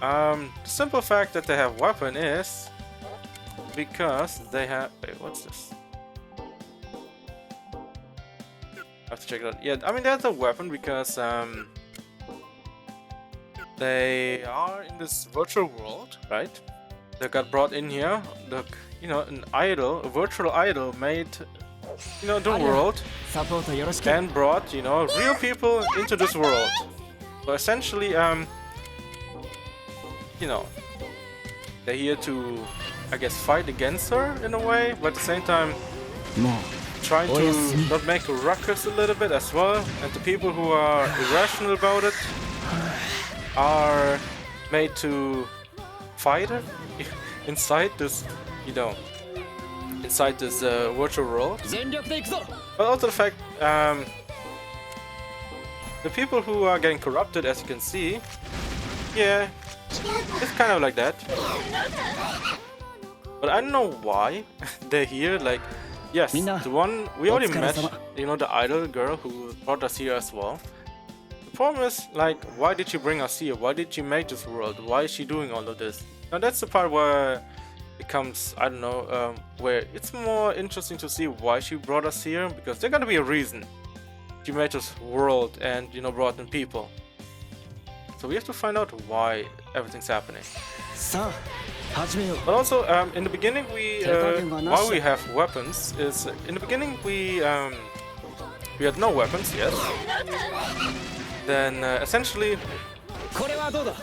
The simple fact that they have weapon is because they have. Wait, what's this? I have to check it out. Yeah, I mean that's a weapon because they are in this virtual world, right? They got brought in here. The, you know, an idol, a virtual idol made, you know, the world and brought, you know, real people into this world. So essentially, you know, they're here to, I guess, fight against her in a way, but at the same time, trying to not make a ruckus a little bit as well. And the people who are irrational about it are, made to fight her inside this, you know, inside this virtual world. 全力で行くぞ But also the fact, the people who are getting corrupted, as you can see, yeah, it's kind of like that. But I don't know why they're here. Like, yes, the one we already met, you know, the idol girl who brought us here as well. The problem is, like, why did she bring us here? Why did she make this world? Why is she doing all of this? Now that's the part where it comes, I don't know, where it's more interesting to see why she brought us here, because there gotta be a reason she made this world and, you know, brought in people. So we have to find out why everything's happening. さあ始めよう But also, in the beginning, we why we have weapons is in the beginning we had no weapons, yes. Then essentially これはどうだ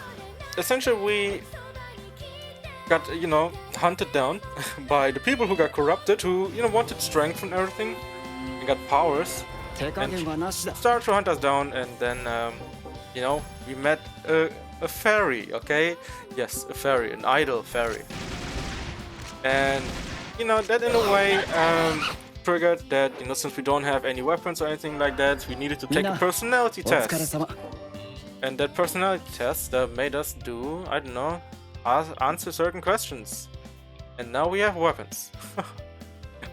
we got, you know, hunted down by the people who got corrupted, who, you know, wanted strength and everything, and got powers, 手加減はなしだ started to hunt us down, and then you know, we met a fairy, okay? Yes, a fairy, an idol fairy. And, you know, that in a way triggered that, you know, since we don't have any weapons or anything like that, we needed to take a personality お疲れ test. 様 And that personality test made us do, I don't know, answer certain questions. And now we have weapons.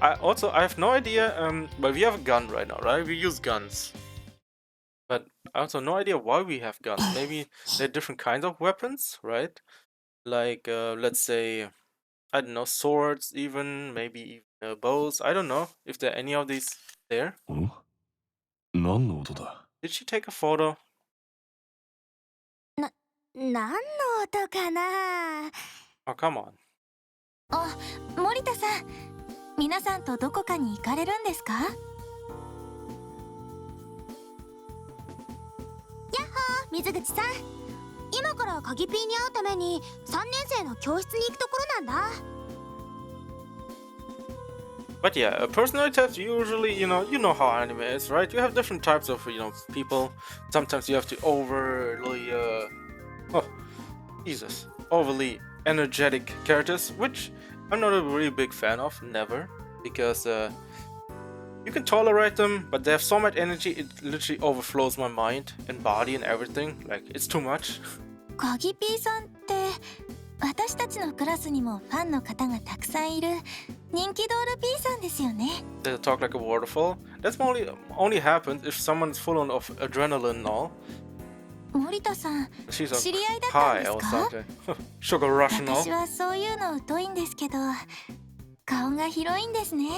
I have no idea, but we have a gun right now, right? We use guns. But I also have no idea why we have guns. Maybe there are different kinds of weapons, right? Like, let's say, I don't know, swords even, maybe even bows. I don't know if there are any of these there. ん何の音だ Did she take a photo? 何の音かな Oh, come on. あ、森田さん皆さんとどこかに行かれるんですかやっほー水口さん今から鍵ピーに会うために3年生の教室に行くところなんだ But yeah, a personality test usually, you know how anime is, right? You have different types of, you know, people. Sometimes you have to overly, overly energetic characters, which I'm not a really big fan of, never, because you can tolerate them, but they have so much energy, it literally overflows my mind and body and everything. Like, it's too much. 鍵ピーさんって私たちのクラスにもファンの方がたくさんいる人気ドール P さんですよね They talk like a waterfall. That's only happens if someone is full of adrenaline and all. 森田さん She's 知り合いだったん high です or か something. Sugar rush and all. 私はそういうの疎いんですけど顔が広いんですね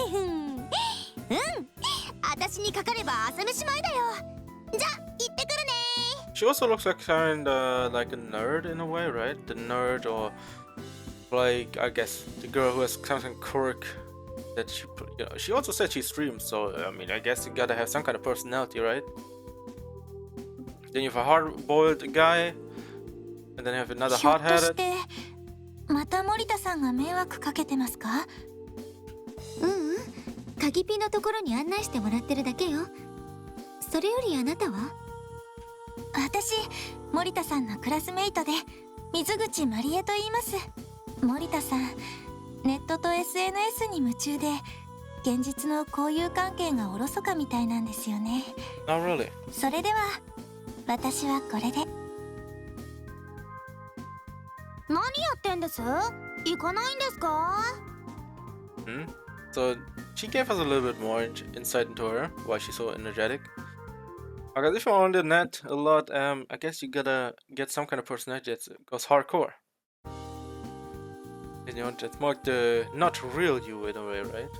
うん私にかかれば朝飯前だよじゃ行ってくるね She also looks like kinda like a nerd in a way, right? The nerd, or like, I guess the girl who has something quirk that she, you know, she also said she streams, so I mean, I guess you gotta have some kind of personality, right? Then you have a hard-boiled guy, and then you have another ひょっとし hot-headed. てまた森田さんが迷惑かけてますか鍵ピのところに案内してもらってるだけよそれよりあなたは私森田さんのクラスメイトで水口まりえと言います森田さんネットと SNS に夢中で現実の交友関係がおろそかみたいなんですよね Oh, really? それでは私はこれで何やってんです行かないんですか Hmm? So she gave us a little bit more insight into her, why she's so energetic. I guess if you're on the net a lot, I guess you gotta get some kind of personality that goes hardcore. You know, that's more the not real you in a way, right?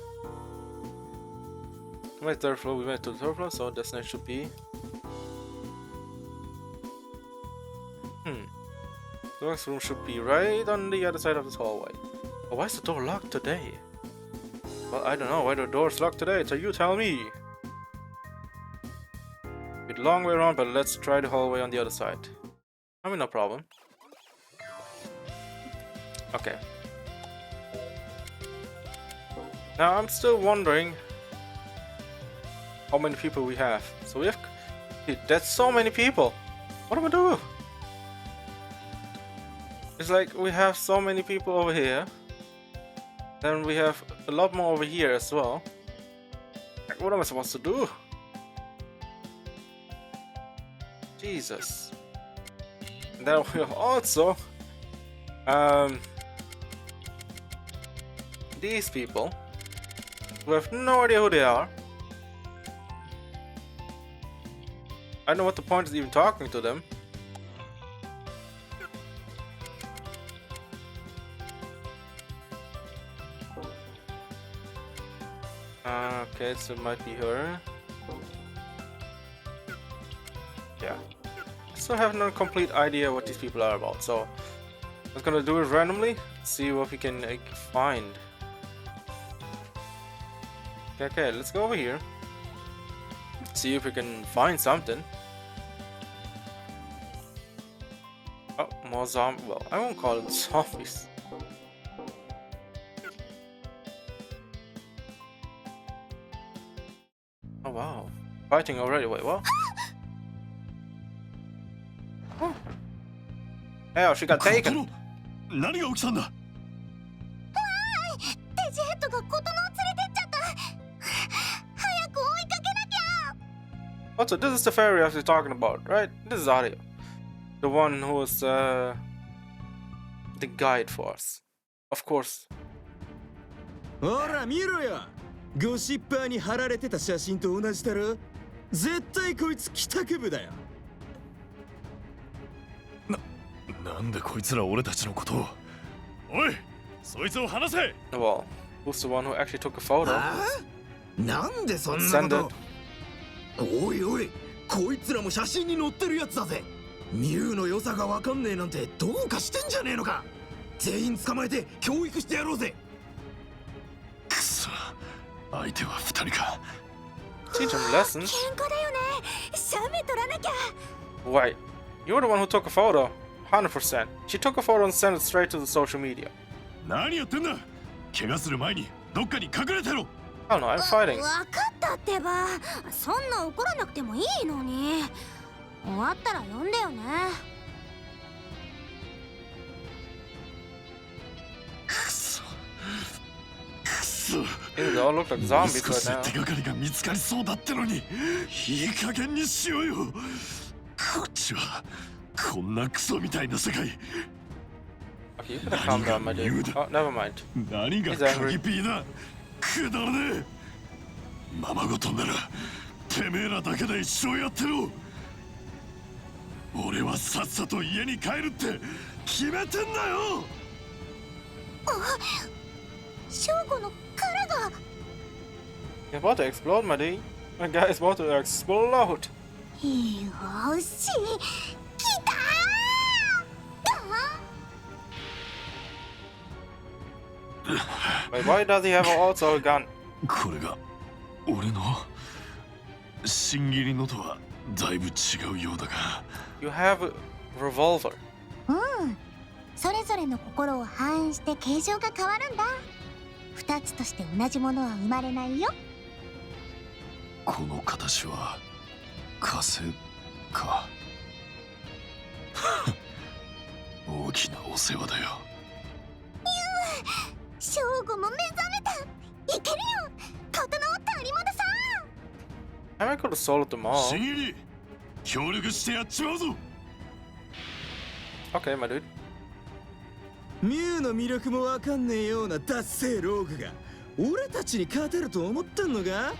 We went to the third floor, we went to the third floor, so destination should be... The next room should be right on the other side of this hallway. Oh, why is the door locked today? Well, I don't know why the door's locked today, so you tell me. Bit long way around, but let's try the hallway on the other side. I mean, no problem. Okay. Now I'm still wondering how many people we have. So we have... Dude, that's so many people! What do we do? It's like we have so many people over here. Then we have a lot more over here as well. Like, what am I supposed to do? Jesus. And then we have also these people who have no idea who they are. I don't know what the point is even talking to them. Okay, so it might be her. Yeah. I still have no complete idea what these people are about, so I'm just gonna do it randomly, see what we can find. Okay, let's go over here. See if we can find something. Oh, more zombies. Well, I won't call it zombies. Oh wow, fighting already. Wait, what? Oh. Hell, she got taken. 何が起きたんだ。デジヘッドが琴乃を連れてっちゃった。早く追いかけなきゃ。 Also, this is the fairy I was talking about, right? This is Aria, the one who was the guide for us, of course. ほら見ろよ。ゴシッパーに貼られてた写真と同じだろ。絶対こいつ帰宅部だよ。なんでこいつら俺たちのことを。おい、そいつを離せ。 Well, who's the one who actually took a photo? なんでそんな Send こ it. と。おいおい、こいつらも写真に載ってるやつだぜ。ミュウの良さがわかんねえなんてどうかしてんじゃねえのか。全員捕まえて教育してやろうぜ。くそ、相手は2人か。Teach him lessons. 喧嘩だよね。写メ撮らなきゃ。 Wait, you're the one who took a photo. 100%. She took a photo and sent it straight to the social media. 何やってんだ。怪我する前にどっかに隠れてろ。Oh no, I'm fighting. わかったってば。そんな怒らなくてもいいのに。終わったら呼んでよね。くそ。くそ。 They all look like zombies 少しで right 手 now. がかりが見つかりそうだってのに、いい加減にしようよ。こっちはこんなクソみたいな世界。 Okay, you better calm down, my dude. Oh, never mind. 何が He's angry. 鍵ピーだ。くだらねえ。ままごとならてめえらだけで一生やってろ。俺はさっさと家に帰るって決めてんだよ。正吾の殻が。 You're about to explode, my dude. My guy is about to explode. よし、来たー。 Wait, why does he have also a gun? これが俺の新切りのとはだいぶ違うようだが。You have a revolver. うん。それぞれの心を反映して形状が変わるんだ。二つとして同じものは生まれないよ。この形は火星か。大きなお世話だよ。正吾も目覚めた。いけるよ。刀を取り戻そう。 I could have sold them all. 新入り協力してやっちまうぞ。 Okay, my dude. ミュウの魅力もわかんねえようなダッセーローグが俺たちに勝てると思ってんのか。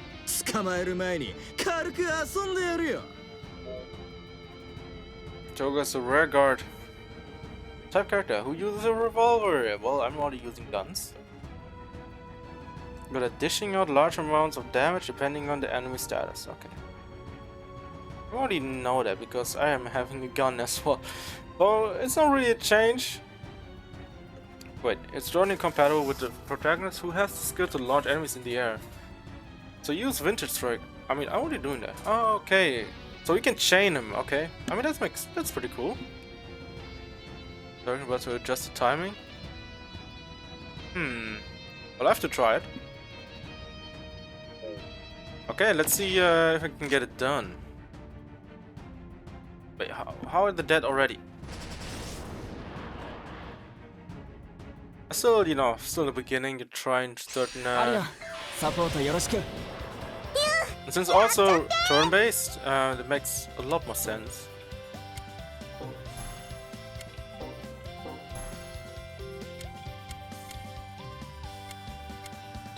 捕まえる前に軽く遊んでやるよ。 Joga's a rare guard. Type character who uses a revolver. Well, I'm already using guns. Good at dishing out large amounts of damage depending on the enemy status. Okay. I already know that because I am having a gun as well. So it's not really a change. Wait, it's joining compatible with the protagonist who has the skill to launch enemies in the air. So use Vintage Strike. I mean, I'm already doing that. Oh, okay. So we can chain him, okay. I mean, that's pretty cool. Talking about to adjust the timing. I'll have to try it. Okay, let's see if I can get it done. Wait, how are the dead already? Still, you know, still in the beginning, you're trying certain. アリアサポートよろしく。 Since also turn-based, that makes a lot more sense.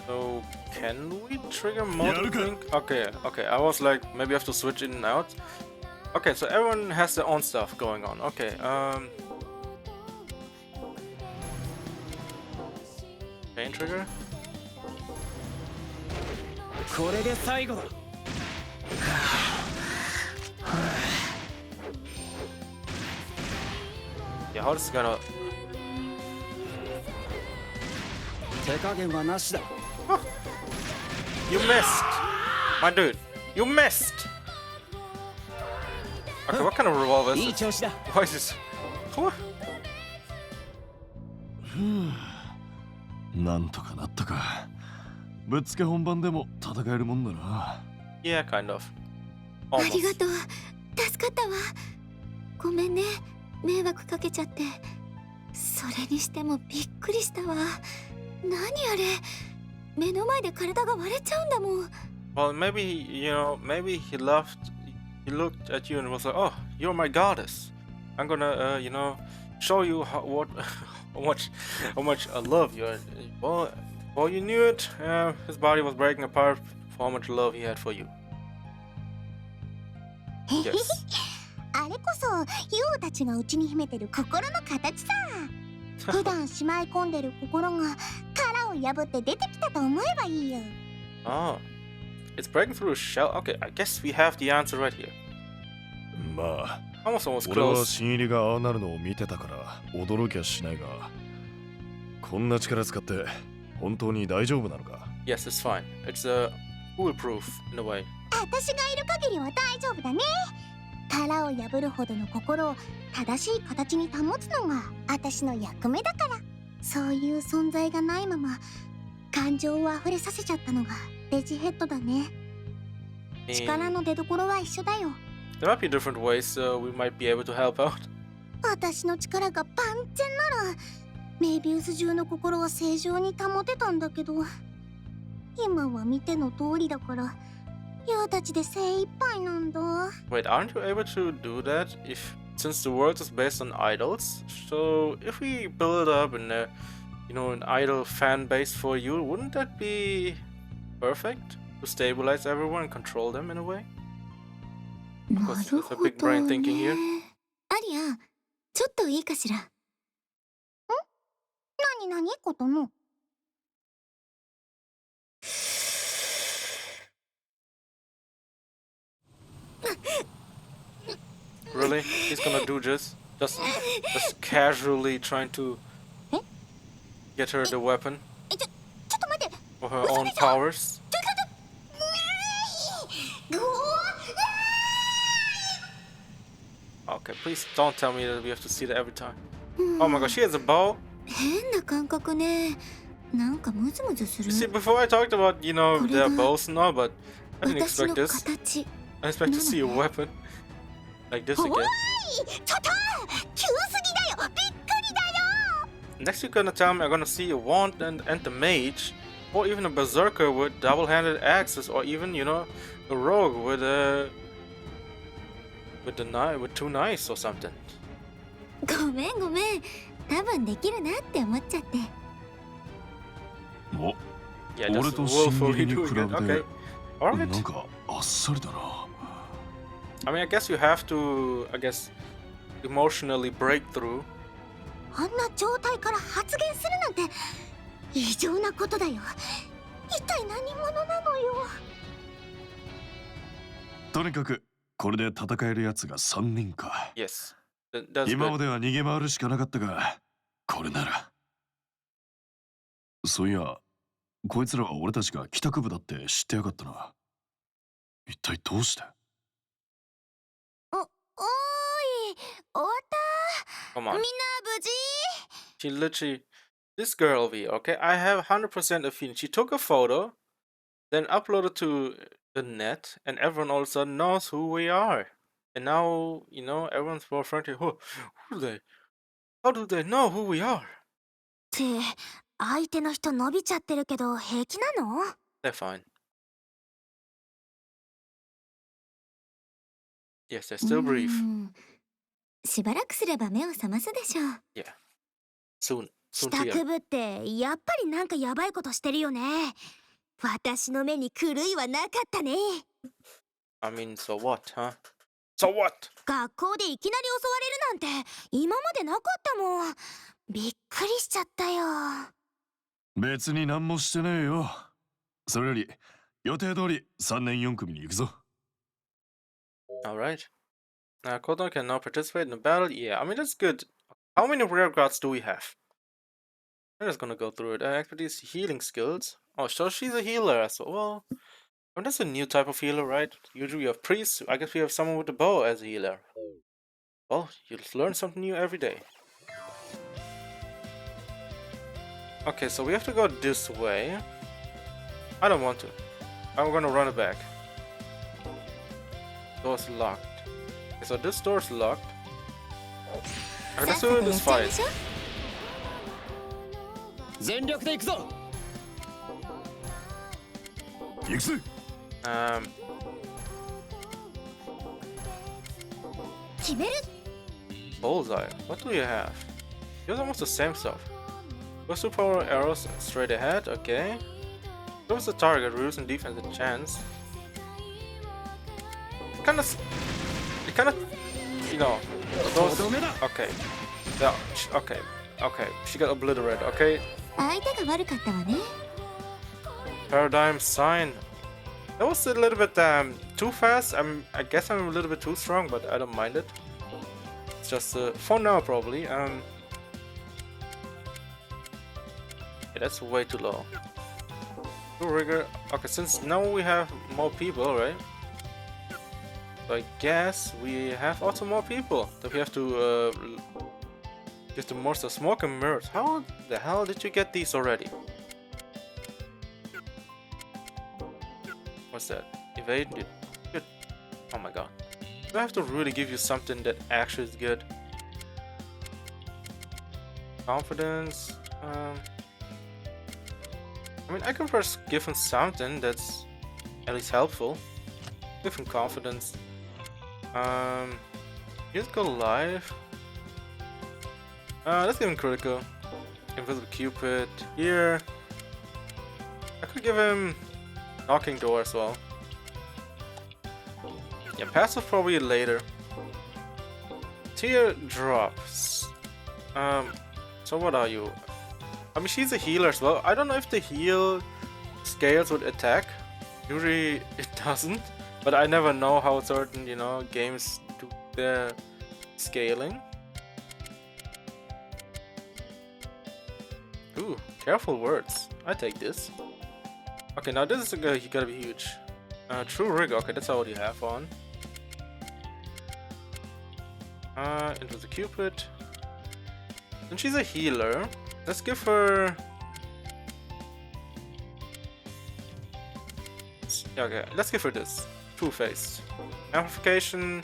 So, can we trigger multiple things? Okay, okay. I was like, maybe I have to switch in and out. Okay, so everyone has their own stuff going on. Okay, pain trigger? これで最後だ。 Yeah, how is it gonna... 手加減はなしだ。 You missed! My dude, you missed! Okay, what kind of revolver いい is 調子だ。 this? Why is this? What? なんとかなったか。ぶっつけ本番でも戦えるもんだな。Yeah, kind of. あり Almost. がとう。助かったわ。ごめんね。迷惑かけちゃって。それにしてもびっくりしたわ。何あれ。目の前で体が割れちゃうんだもん。Well, maybe, you know, maybe he looked at you and was like, oh, you're my goddess. I'm gonna, you know, show you how much I love you. Well, before you knew it, his body was breaking apart for how much love he had for you. Yes. あれこそユウたちがうちに秘めてる心の形さ。普段しまい込んでる心が殻を破って出てきたと思えばいいよ。 Oh, it's breaking through a shell. Okay, I guess we have the answer right here. まあ、 Almost 俺は close. 新入りがああなるのを見てたから驚きはしないが、こんな力使って本当に大丈夫なのか？ Yes, it's fine. It's foolproof in a way. 私がいる限りは大丈夫だね。殻を破るほどの心を正しい形に保つのが私の役目だから。そういう存在がないまま感情を溢れさせちゃったのがデジヘッドだね。力の出所は一緒だよ。 There might be different ways we might be able to help out. 私の力が万全ならメビウス中の心は正常に保てたんだけど、今は見ての通りだからユウたちで精一杯なんだ。 Wait, aren't you able to do that since the world is based on idols? So if we build up an idol fan base for you, wouldn't that be perfect to stabilize everyone and control them in a way? な course, る it's a ほ big ど brain ね。 thinking here. アリア、ちょっといいかしら。何ことの？ Really? He's gonna do just casually trying to get her the weapon ちょっと待って。 for her own powers. ぐお Okay, please don't tell me that we have to see that every time. Oh my gosh, she has a bow. 変な感覚ね。なんかムズムズする。 See, before I talked about, their これが bows and all, but I didn't 私 expect の this. 形。 I expect to see a weapon like this おい again. ちょっと急すぎだよ。びっくりだよ。 Next you're gonna tell me I'm gonna see a wand and the mage, or even a berserker with double-handed axes, or even, a rogue with two knives or something. ごめんごめん。多分できるなって思っちゃって。お、 Yeah, that's 俺と新入 willfully りに doing 比べ it. て Okay. な Alright. んかあっさりだな。 I mean, I guess you have to, emotionally break through. あんな状態から発言するなんて異常なことだよ。一体何者なのよ。とにかくこれで戦えるやつが3人か。 Yes. That's 今ま good. では逃げ回るしかなかったが、これなら。そういや、こいつらは俺たちが帰宅部だって知ってやがったな。一体どうして？おーい、終わった。 Come みん on. な無事？ She literally, this girl V, okay? I have 100% a feeling. She took a photo, then uploaded to the net, and everyone all of a sudden knows who we are. And now, everyone's more friendly. Who are they? How do they know who we are? って相手の人伸びちゃってるけど平気なの？ They're fine. Yes, they still breathe. しばらくすれば目を覚ますでしょう。 Yeah. Soon. 帰 Soon to 宅 hear. 部ってやっぱりなんかやばいことしてるよね。私の目に狂いはなかったね。 I mean, so what, huh? So what? 学校でいきなり襲われるなんて今までなかったもん。びっくりしちゃったよ。別に何もしてねえよ。それより予定通り3年4組に行くぞ。 Alright. Koto can now participate in the battle. Yeah, I mean, that's good. How many rare cards do we have? I'm just gonna go through it. Expertise, healing skills. Oh, so she's a healer as well. Well, I mean, that's a new type of healer, right? Usually we have priests. I guess we have someone with a bow as a healer. Well, you learn something new every day. Okay, so we have to go this way. I don't want to. I'm gonna run it back. Door's locked. Okay, so this door's locked. Okay, let's do this fight. 全力で行くぞ。行くぜ。決める。 Bullseye. What do you have? You have almost the same stuff. Go superpower arrows straight ahead. Okay. Close the target, reducing defense and chance. It kind of, you know, those. Okay. Yeah. Okay. Okay. She got obliterated. Okay. 相手が悪かったわね。 Paradigm sign. That was a little bit too fast. I guess I'm a little bit too strong, but I don't mind it. It's just for now probably. Yeah, that's way too low. Too rigor. Okay, since now we have more people, right? So I guess we have also more people that we have to give the monster smoke and mirrors. How the hell did you get these already? What's that? Evade? Good. Oh my god. Do I have to really give you something that actually is good? Confidence. I mean, I can first give him something that's at least helpful. Give him confidence. Here's go live. Let's give him critical. Invisible Cupid. Here. I could give him knocking door as well. Yeah, passive probably later. Teardrops. So what are you? I mean, she's a healer as well. I don't know if the heal scales with attack. Usually it doesn't. But I never know how certain, you know, games do their scaling. Ooh, careful words. I take this. Okay, now this is gotta be huge. True rig. Okay, that's all you have on. Into the Cupid. And she's a healer. Let's give her. Yeah, okay, let's give her this. Two-faced. Amplification.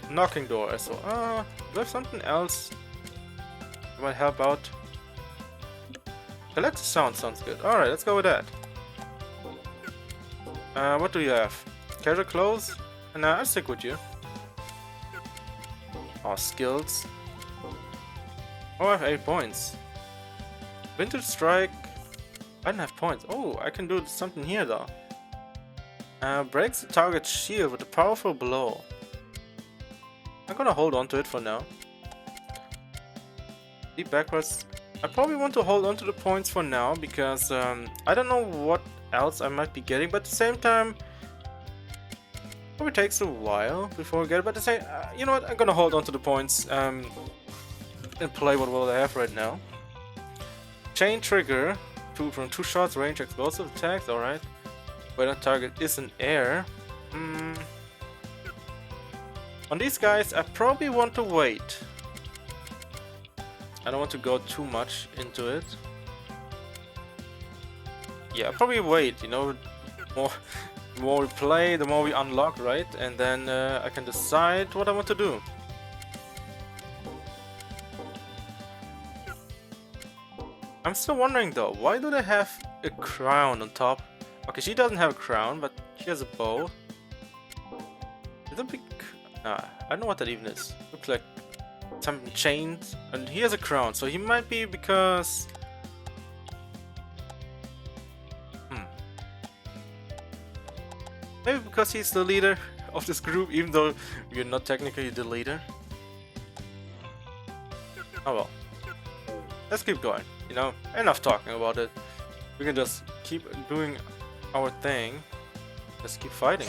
Knocking door as well. Do I have something else that might help out? Collect sound sounds good. Alright, let's go with that. What do you have? Casual clothes? And I'll stick with you. Oh, skills. Oh, I have 8 points. Vintage Strike. I don't have points. Oh, I can do something here though. Breaks the target's shield with a powerful blow. I'm gonna hold on to it for now. Deep backwards. I probably want to hold on to the points for now because I don't know what else I might be getting, but at the same time, probably takes a while before I get it. But at the same, you know what? I'm gonna hold on to the points and play what I have right now. Chain trigger. From 2 shots, range explosive attacks. All right. When a target is in air. On these guys, I probably want to wait. I don't want to go too much into it. Yeah, probably wait. You know, the more we play, the more we unlock, right? And then I can decide what I want to do. I'm still wondering though, why do they have a crown on top? Okay, she doesn't have a crown, but she has a bow. Is that big? Nah, I don't know what that even is. Looks like some chains, and he has a crown, so he might be because. Maybe because he's the leader of this group, even though we're not technically the leader. Oh well. Let's keep going, you know? Enough talking about it. We can just keep doing our thing. Let's keep fighting.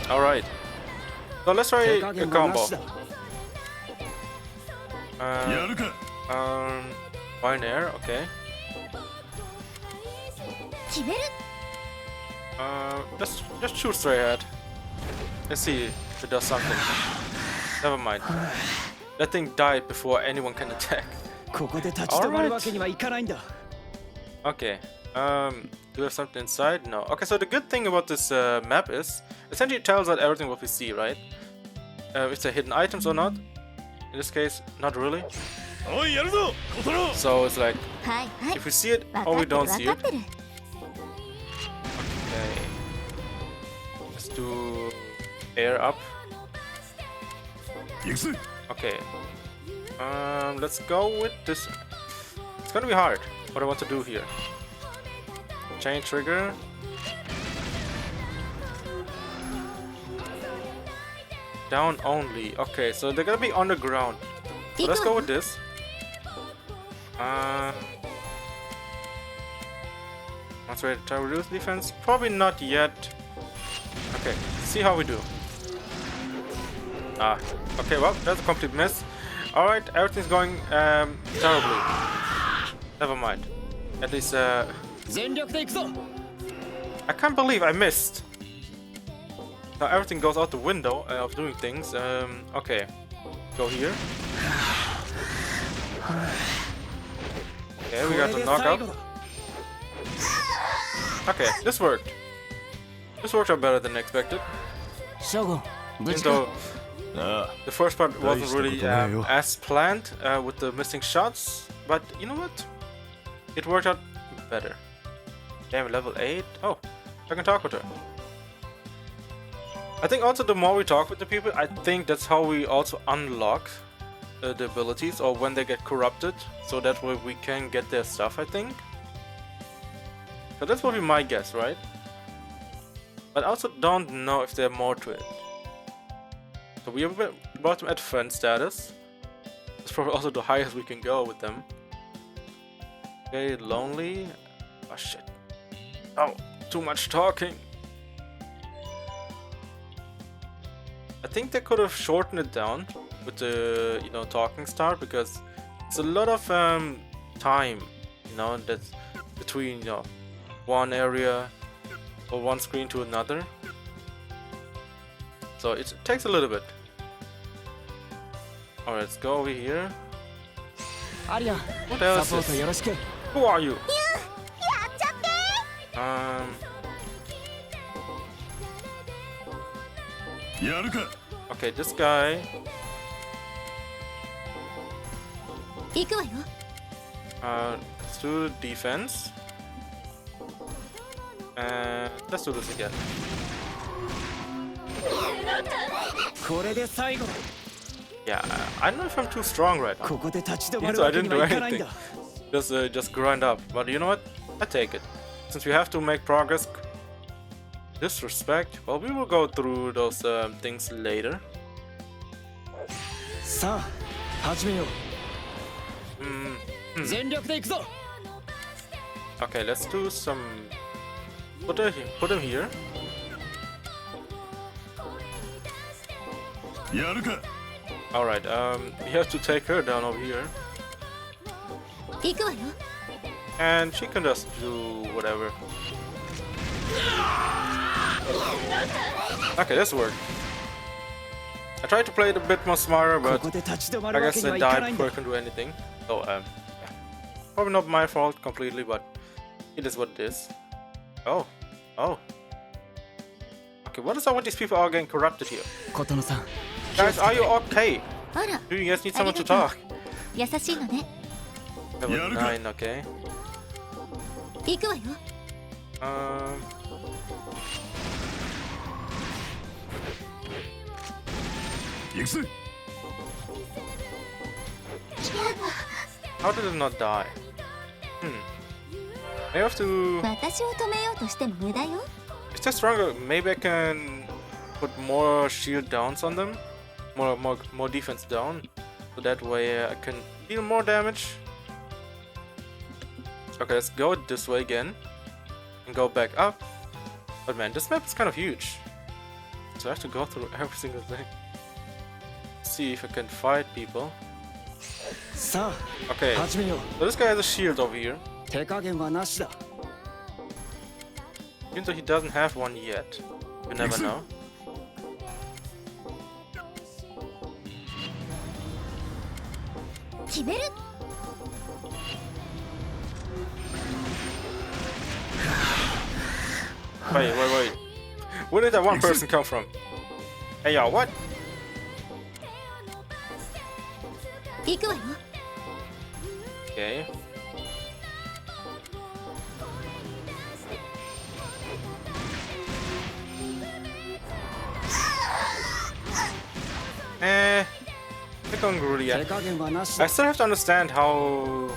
Alright. So let's try a combo. Fire air, okay. Just shoot straight ahead. Let's see if it does something. Never mind. That thing died before anyone can attack. Alright. Okay. Do we have something inside? No. Okay, so the good thing about this map is essentially it tells us everything what we see, right? If they're hidden items or not. In this case, not really. So it's like if we see it or we don't see it. Okay. Let's do air up. Okay. Let's go with this. It's gonna be hard. What I want to do here. Chain trigger. Down only. Okay, so they're gonna be underground. So let's go with this. Let's try to reduce defense. Probably not yet. Okay, see how we do. Okay, well, that's a complete miss. Alright, everything's going terribly. Never mind. At least I can't believe I missed. Now everything goes out the window of doing things. Okay. Go here. Okay, we got the knockout. Okay, this worked. This worked out better than expected. Even though the first part wasn't really as planned with the missing shots, but you know what? It worked out better. Damn, level 8? Oh, I can talk with her. I think also the more we talk with the people, I think that's how we also unlock the abilities, or when they get corrupted, so that way we can get their stuff, I think. So that's what we might guess, right? But I also don't know if there's more to it. So we have brought them at friend status. That's probably also the highest we can go with them. Okay, lonely. Oh shit. Oh, too much talking. I think they could have shortened it down with the, you know, talking start, because it's a lot of time, you know, that's between, you know, one area or one screen to another. So it takes a little bit. Alright, let's go over here. What else is this? Who are you? Okay, this guy. Let's do defense. And let's do this again. Yeah, I don't know if I'm too strong right now. So I didn't do anything. Just grind up. But you know what? I take it. Since we have to make progress. Disrespect? Well, we will go through those things later. Okay, let's do some. Put him here. Alright, we have to take her down over here. And she can just do whatever. Okay, this worked. I tried to play it a bit more smarter, but I guess I died before I can do anything. So, yeah. Probably not my fault completely, but it is what it is. Oh. Okay, what is up with these people all getting corrupted here? Guys, are you okay? Do you guys need someone to talk? Level 9, okay. 行くわよ。 行くぜ。 How did it not die? I have to. 私を止めようとしても無駄よ。 It's just stronger. Maybe I can put more shield downs on them, more defense down, so that way I can deal more damage. Okay, let's go this way again and go back up. But man, this map is kind of huge, so I have to go through every single thing. See if I can fight people. さ Okay, あ始めよう。 so this guy has a shield over here, 手加減はなしだ。 even though he doesn't have one yet. You never know. Wait. Where did that one person come from? Hey y'all, what? 行くわよ。 Okay. They're going really 手加減はなし I だ。 still have to understand how.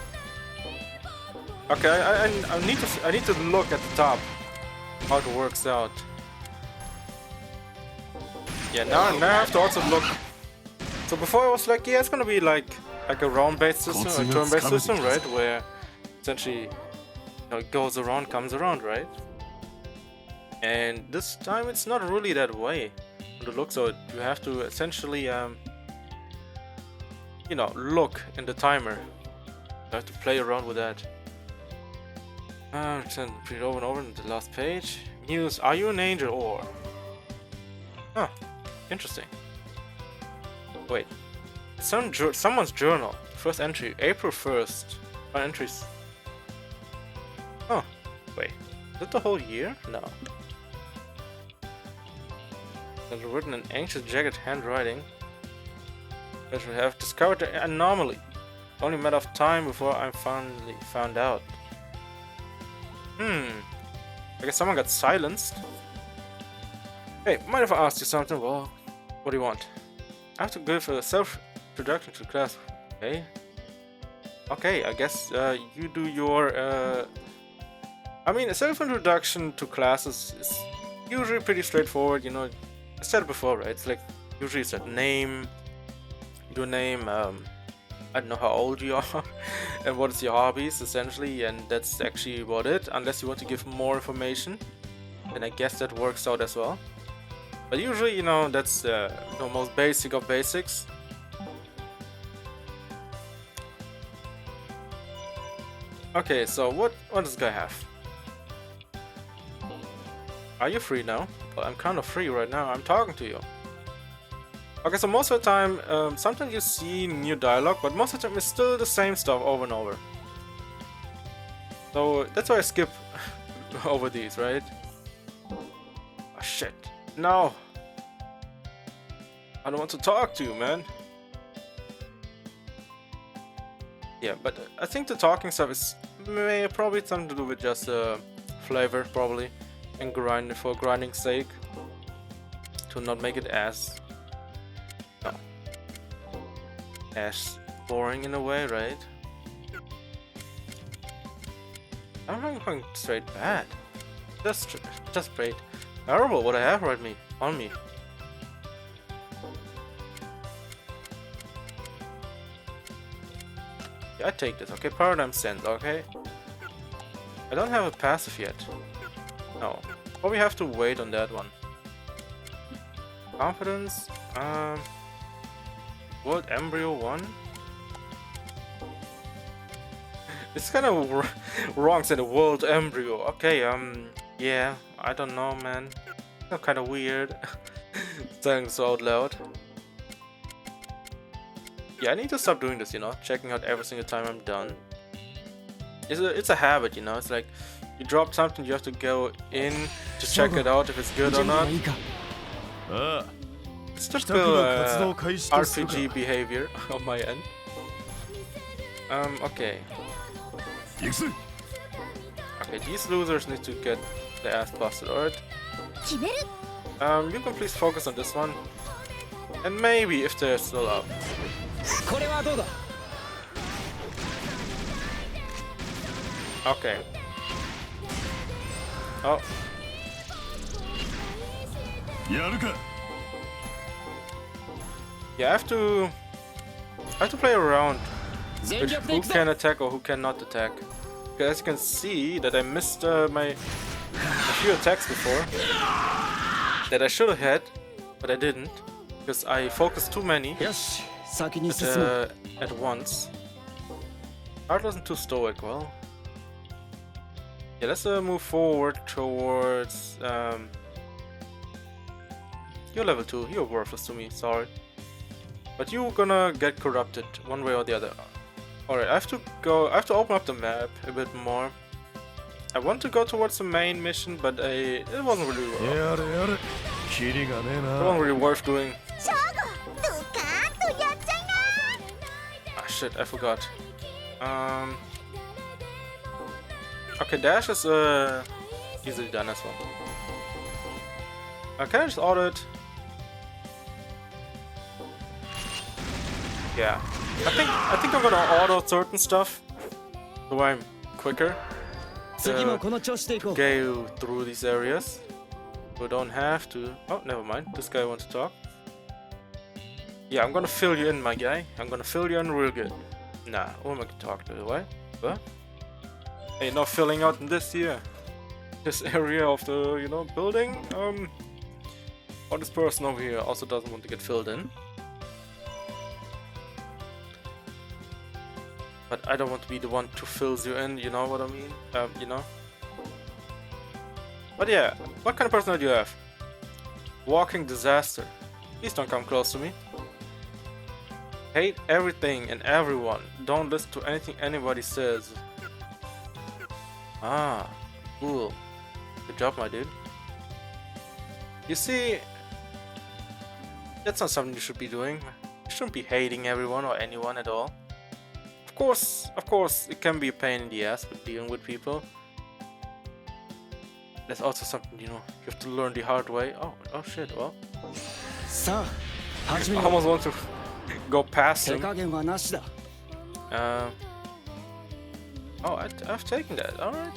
Okay, I need to look at the top how it works out. Yeah, now I have to also look. So before I was like, yeah, it's gonna be like a round-based system, a turn-based system, right? Where essentially, it goes around, comes around, right? And this time it's not really that way. The look, so you have to essentially, look in the timer. You have to play around with that. Return read over and over in the last page. News: are you an angel or? Huh. Interesting. Wait. Someone's journal. First entry, April 1st. One entries. Oh, wait. Is it the whole year? No. It's written in anxious, jagged handwriting. I should have discovered the anomaly. Only a matter of time before I finally found out. I guess someone got silenced. Hey, mind if I ask you something? Well, what do you want? I have to give a self-introduction to the class. Okay. Okay, I guess you do your. I mean, a self-introduction to classes is usually pretty straightforward. You know, I said it before, right? It's like usually it's a name, your name. I don't know how old you are and what is your hobbies essentially, and that's actually about it. Unless you want to give more information, then I guess that works out as well. But usually, you know, that's the most basic of basics. Okay, so what does this guy have? Are you free now? Well, I'm kind of free right now. I'm talking to you. Okay, so most of the time, sometimes you see new dialogue, but most of the time it's still the same stuff over and over. So that's why I skip over these, right? Oh shit. No! I don't want to talk to you, man. Yeah, but I think the talking stuff is probably something to do with just flavor, probably, and grind for grinding's sake, to not make it as boring in a way, right? I'm not going straight bad. Just straight terrible what I have right on me. Yeah, I take this. Okay, Paradigm Sense. Okay. I don't have a passive yet. No. Probably have to wait on that one. Confidence. World Embryo 1? It's kind of wrong saying the World Embryo. Okay, yeah, I don't know, man. That's kind of weird. Saying so out loud. Yeah, I need to stop doing this, you know, checking out every single time I'm done. It's a habit, you know. It's like you drop something, you have to go in to check it out if it's good or not. It's typical RPG behavior on my end. Okay. 行くぜ。 Okay, these losers need to get their ass busted, alright? 決める。 You can please focus on this one. And maybe if they're still up. これはどうだ。 Okay. Oh, やるか。 yeah, I have to play around 全 with 力で who いくぞ。 can attack or who cannot attack. Because as you can see that I missed a few attacks before that I should have had, but I didn't because I focused too many よし、先に進もう。 at once. Heart wasn't too stoic. Well, yeah, let's move forward towards. You're level 2. You're worthless to me. Sorry, but you're gonna get corrupted one way or the other. Alright, I have to open up the map a bit more. I want to go towards the main mission, but it wasn't really やれやれ。キリがねえ it な。 wasn't really worth doing. ショーゴ、ドカーンとやっちゃいな。 Ah shit, I forgot. Okay, dash is easily done as well. Can I just auto it? Yeah. I think I'm gonna auto certain stuff so I'm quicker 次もこの調子でいこう。 go through these areas. We don't have to. Oh, never mind. This guy wants to talk. Yeah, I'm gonna fill you in, my guy. I'm gonna fill you in real good. Nah, who am I gonna talk to? What? What? Hey, not filling out in this here. This area of the, building. Oh, this person over here also doesn't want to get filled in. But I don't want to be the one to fill you in, you know what I mean? But yeah, what kind of person do you have? Walking disaster. Please don't come close to me. Hate everything and everyone. Don't listen to anything anybody says. Ah, cool. Good job, my dude. You see, that's not something you should be doing. You shouldn't be hating everyone or anyone at all. Of course, it can be a pain in the ass with dealing with people. That's also something, you have to learn the hard way. Oh shit, well. さあ、始め I よう。 almost want to go past 手 him. 加減はなしだ。 Oh, I've taken that, alright.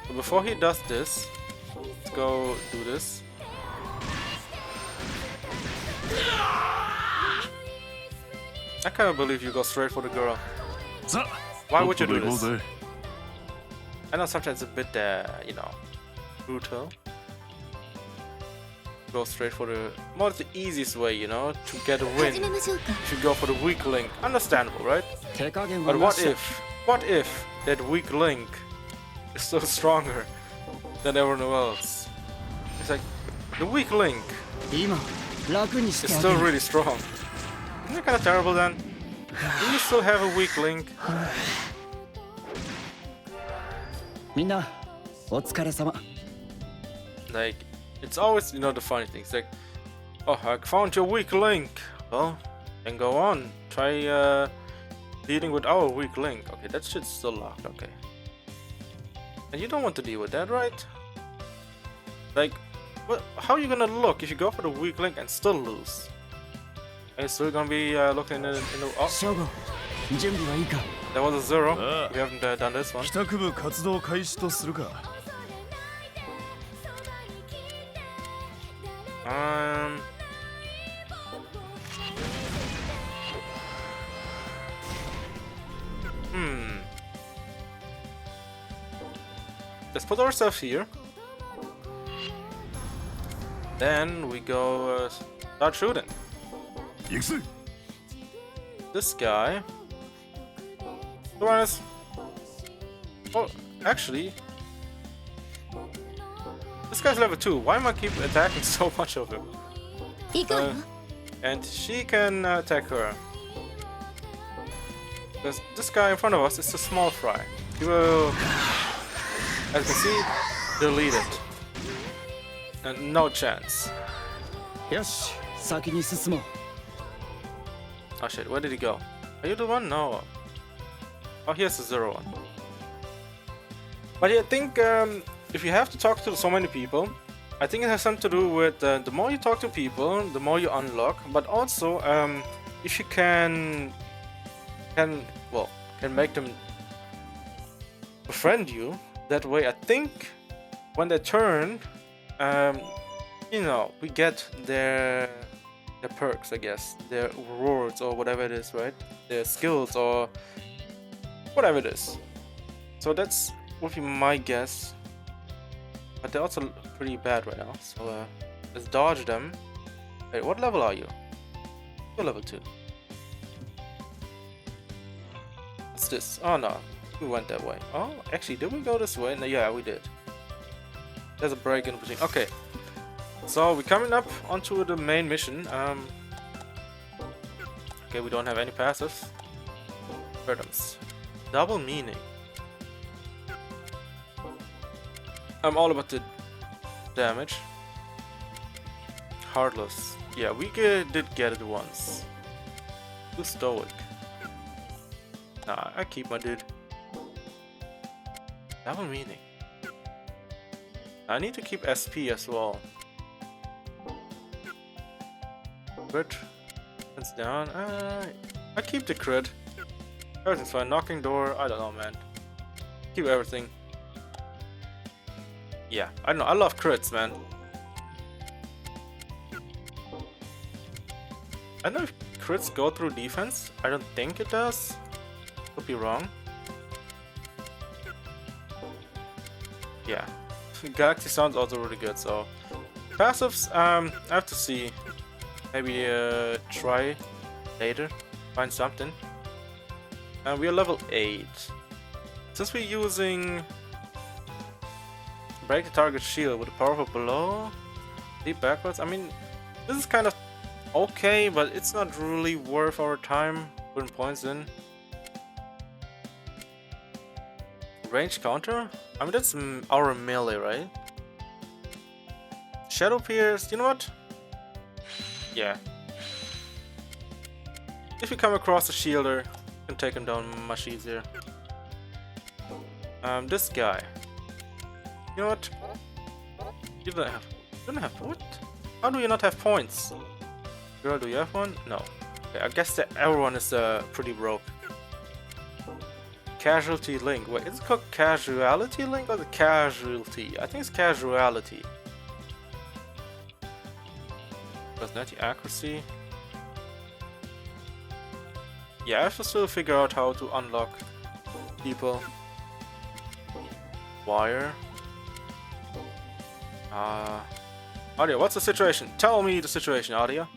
But before he does this, let's go do this. I can't believe you go straight for the girl. さあ、 Why would you とっ do とと行こう this? ぜ。 I know sometimes it's a bit, brutal. Go straight for the the easiest way, to get a 始 win. めましょうか。 If you go for the weak link, understandable, right? 手加減は But な what しだ。 if that weak link is so stronger than everyone else? It's like the weak link 今、楽にして is あ still げる。 really strong. Isn't that kind of terrible then? Do you still have a weak link? みんな、お疲れ様。 Like, it's always, the funny things. Like, oh, I found your weak link. Well, then go on. Try dealing with our weak link. Okay, that shit's still locked. Okay. And you don't want to deal with that, right? Like, how are you gonna look if you go for the weak link and still lose? Are you still gonna be looking in the... Oh, ショーゴ、準備はいいか。 that was a 0. Ah. We haven't done this one. 帰宅部活動開始とするか。 Let's put ourselves here. Then we go start shooting. 行くぜ。 This guy. To be honest. Oh, actually. This guy's level 2. Why am I keep attacking so much of him? 行くわよ。 And she can attack her. Because this guy in front of us is a small fry. He will, as you can see, delete it. And no chance. よし、先に進もう。 Oh shit, where did he go? Are you the one? No. Oh, here's the 0 one. But yeah, I think if you have to talk to so many people, I think it has something to do with the more you talk to people, the more you unlock. But also, if you can make them befriend you that way, I think when they turn, you know, we get their perks, I guess, their rewards or whatever it is, right? Their skills or whatever it is. So that's would be my guess. But they're also pretty bad right now, so let's dodge them. Wait, what level are you? You're level 2. What's this? Oh no, we went that way. Oh, actually, did we go this way? No, yeah, we did. There's a break in between. Okay, so we're coming up onto the main mission. Okay, we don't have any passives. Rhythms. Double meaning. I'm all about the damage. Heartless. Yeah, we did get it once. Too stoic. Nah, I keep my dude. Double meaning. I need to keep SP as well. Crit. It's down. I keep the crit. Everything's fine. Knocking door. I don't know, man. Keep everything. Yeah, I don't know. I love crits, man. I don't know if crits go through defense. I don't think it does. Could be wrong. Yeah. Galaxy sounds also really good, so passives, I have to see. Maybe try later, find something. And we are level 8. Since we're using break the target shield with a powerful blow, leap backwards. I mean, this is kind of okay, but it's not really worth our time putting points in. Range counter? I mean, that's our melee, right? Shadow Pierce, you know what? Yeah. If you come across a shielder, you can take him down much easier. This guy. You know what? You don't have what? How do you not have points? Girl, do you have one? No. Okay, I guess that everyone is pretty broke. Casualty Link. Wait, is it called Casualty Link or the Casualty? I think it's Casualty. Personality accuracy. Yeah, I have to still figure out how to unlock people. Wire. Adia, what's the situation? Tell me the situation, Adia.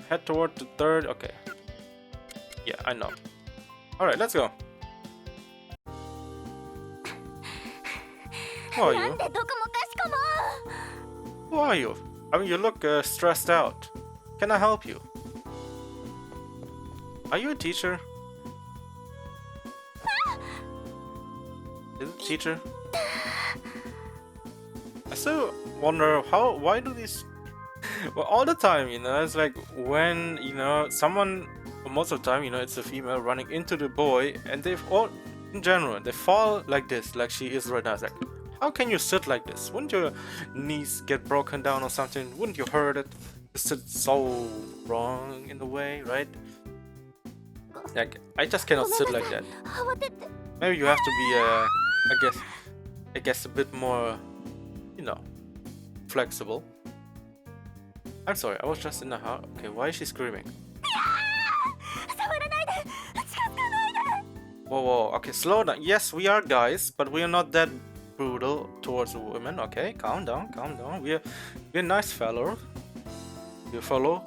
Head toward the third. Okay. Yeah, I know. Alright, let's go. Who are you? Who are you? I mean, you look stressed out. Can I help you? Are you a teacher? Is it a teacher? I still wonder why do these... Well, all the time, you know, it's like when, you know, someone, most of the time, you know, it's a female running into the boy, and they've all, in general, they fall like this, like she is right now. It's like, how can you sit like this? Wouldn't your knees get broken down or something? Wouldn't you hurt it? You sit so wrong in the way, right? Like, I just cannot sit like that. Maybe you have to be, I guess a bit more, you know, flexible. I'm sorry, I was just in the house. Okay, why is she screaming? Whoa, whoa, okay, slow down. Yes, we are guys, but we are not that brutal towards women. Okay, calm down, calm down. We're nice fellows. We follow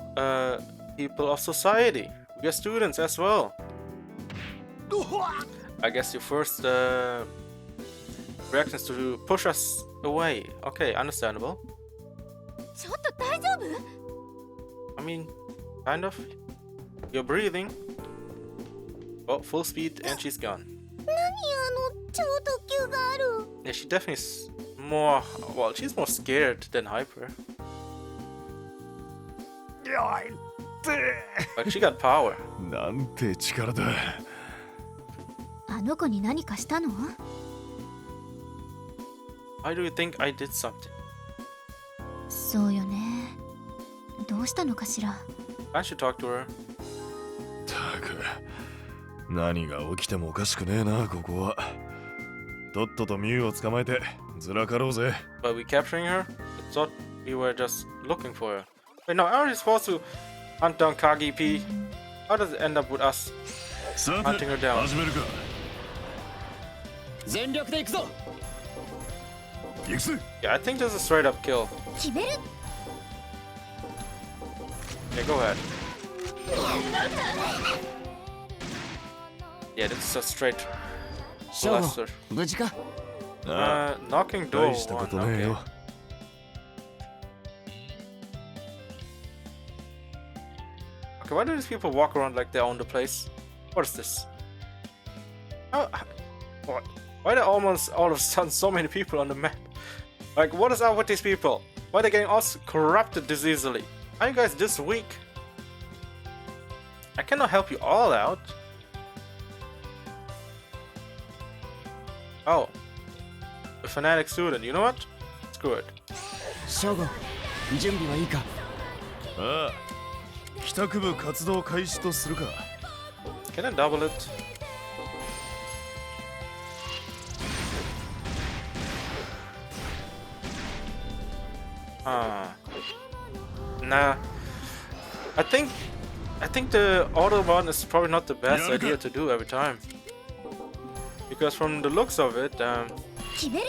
people of society. We are students as well. I guess your first reaction is to push us away. Okay, understandable. I mean, kind of. You're breathing. Oh, full speed and she's gone. Yeah, she definitely is more... Well, she's more scared than hyper. But she got power. なんて力だ。あの子に何かしたの？ Why do you think I did something? そうよね。どうしたのかしら。I should talk to her. たく、何が起きてもおかしくねえな、ここは。とっととミュウを捕まえてずらかろうぜ。 But we capturing her? I thought we were just looking for her. Wait, no, aren't we supposed to hunt down KGP? How does it end up with us さ hunting て her down? 始めるか。全力で行くぞ。行くぜ。 Yeah, I think this is a straight up kill. 決める。 Yeah, go ahead. Yeah, this is a straight ショー blaster. ゴ、無事か？ Knocking door 大したこ one. とねえ Okay. よ。 Okay, why do these people walk around like they own the place? What is this? What? Why are there almost all of a sudden so many people on the map? Like, what is up with these people? Why are they getting all corrupted this easily? Are you guys this weak? I cannot help you all out. Oh. A fanatic student. You know what? Screw it. ショーゴ、準備はいいか？ああ、帰宅部活動開始とするか。 Can I double it? Nah. I think the auto one is probably not the best Yeah, idea okay. to do every time. Because from the looks of it, 決める。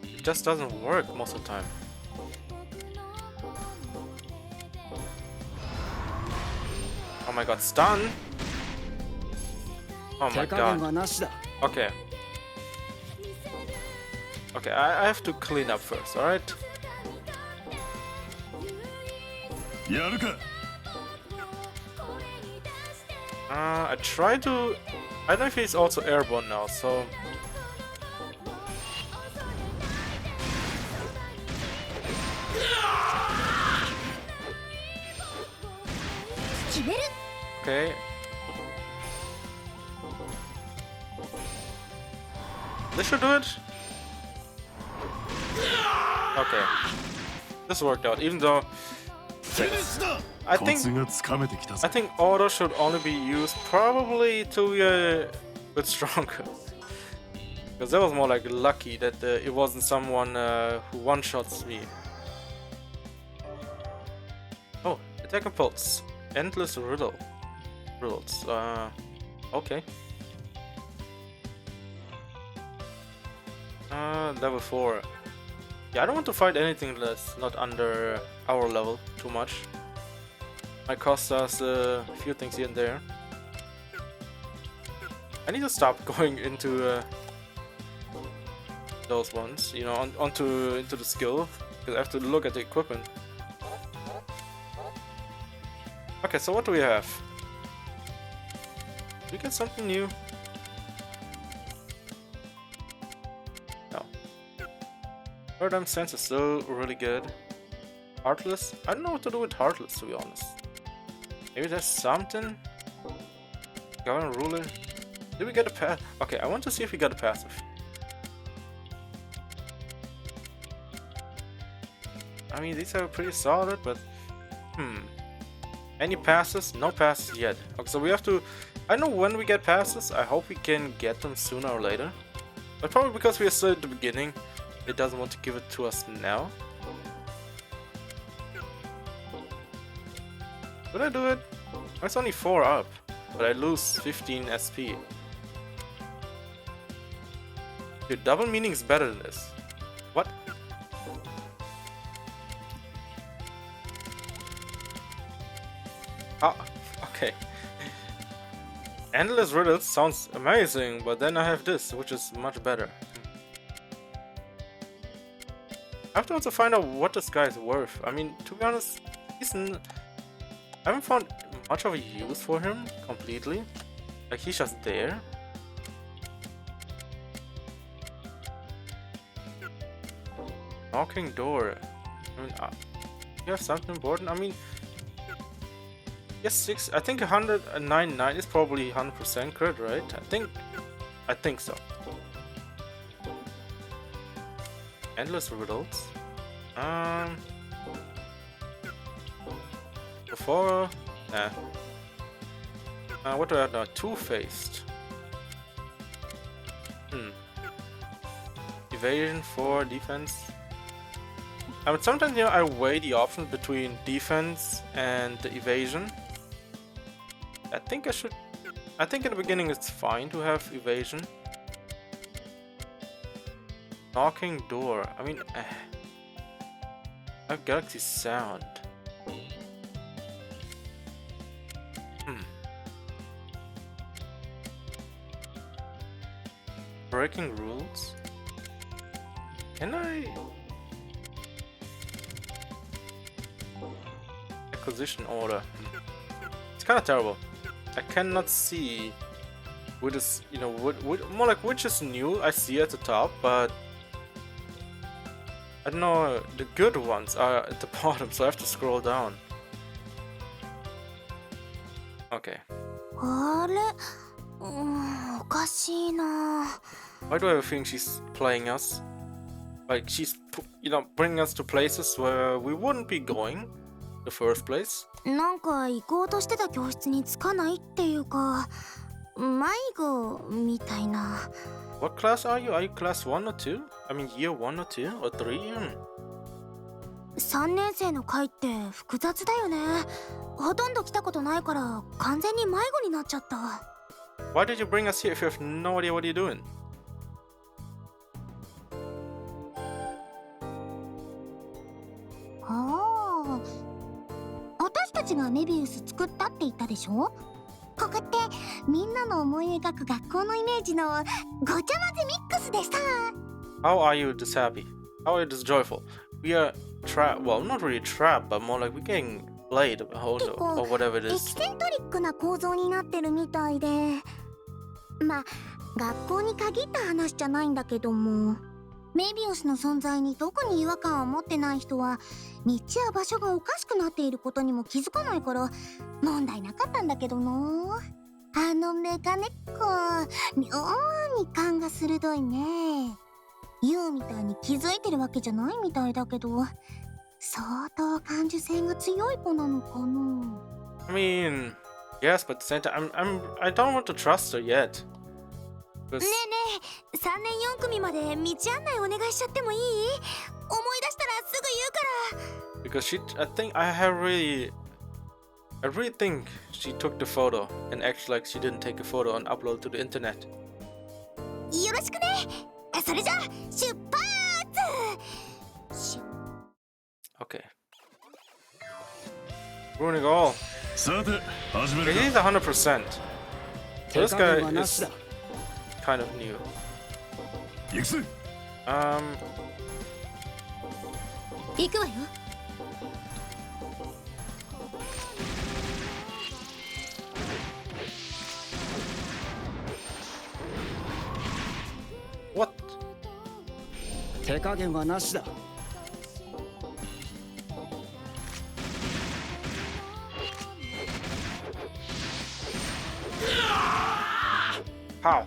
it just doesn't work most of the time. Oh my god, stun! Oh my 手加減 god. はなしだ。 Okay. Okay, I have to clean up first, alright? やるか。 I try to... I don't know if he's also airborne now, so... 決める。 Okay. This should do it. Okay. This worked out, even though フィニッシュだ。 I コツ think がつかめてきた I ぜ。 think auto should only be used probably to be a bit stronger. Because that was more like lucky that it wasn't someone who one-shots me. Oh, attack and pulse. Endless riddles. Okay. Level 4. Yeah, I don't want to fight anything that's not under our level too much. Might cost us a few things here and there. I need to stop going into those ones, you know, into the skill, because I have to look at the equipment. Okay, so what do we have? Did we get something new? No. Paradigm sense is still really good. Heartless? I don't know what to do with Heartless, to be honest. Maybe there's something? Government ruler? Did we get a pass? Okay, I want to see if we got a passive. I mean, these are pretty solid, but... Any passes? No passes yet. Okay, so we have to... I know when we get passes. I hope we can get them sooner or later. But probably because we are still at the beginning, it doesn't want to give it to us now. Did I do it? It's only 4 up, but I lose 15 SP. Dude, double meaning is better than this. What? Oh, okay. Endless riddles sounds amazing, but then I have this, which is much better. I have to also find out what this guy is worth. I mean, to be honest, I haven't found much of a use for him completely. Like, he's just there. Knocking door. I mean, you have something important? I mean, yes, 6. I think 199 is probably 100% crit, right? I think I think so. Endless riddles. Before, what do I have now? Two-faced. Evasion for defense. I mean, sometimes, you know, I weigh the options between defense and the evasion. I think in the beginning it's fine to have evasion. Knocking door. I mean, I have Galaxy Sound. Breaking rules. Can I? Acquisition order. It's kind of terrible. I cannot see which is, you know, more like which is new. I see at the top, but I don't know. The good ones are at the bottom, so I have to scroll down. Okay. あれ、おかしいな。 Why do I have a feeling she's playing us? Like she's, you know, bringing us to places where we wouldn't be going in the first place. なんか行こうとしてた教室に着かないっていうか、迷子みたいな。 What class are you? Are you class 1 or 2? I mean year 1 or 2 or 3? 3年生の会って複雑だよね。ほとんど来たことないから完全に迷子になっちゃった。 Why did you bring us here if you have no idea what you're doing? ああ、私たちがメビウス作ったって言ったでしょ。ここってみんなの思い描く学校のイメージのごちゃ混ぜミックスでさ。 How are you this happy? How are you this joyful? We are trapped. Well, not really trapped, but more like we're getting played or whatever it エ is. キセントリックな構造になってるみたいで、まあ学校に限った話じゃないんだけども、メビウスの存在に特に違和感を持ってない人は道や場所がおかしくなっていることにも気づかないから問題なかったんだけどな。あのメガネっ子、妙に勘が鋭いね。ユウみたいに気づいてるわけじゃないみたいだけど、相当感受性が強い子なのかな。 I mean, yes, but at the same time, I don't want to trust her yet. ねえねえ、3年4組まで道案内お願いしちゃってもいい？思い出したらすぐ言うから。 Because I really think she took the photo and acts like she didn't take a photo and upload to the internet. よろしくね。それじゃ出発。 Okay. Ruining all. さて、始め Okay, る he's か。 100%. So this 手加 guy 減はなし is だ。 kind of new. 行くぜ。行くわよ。 What? 手加減はなしだ。 How?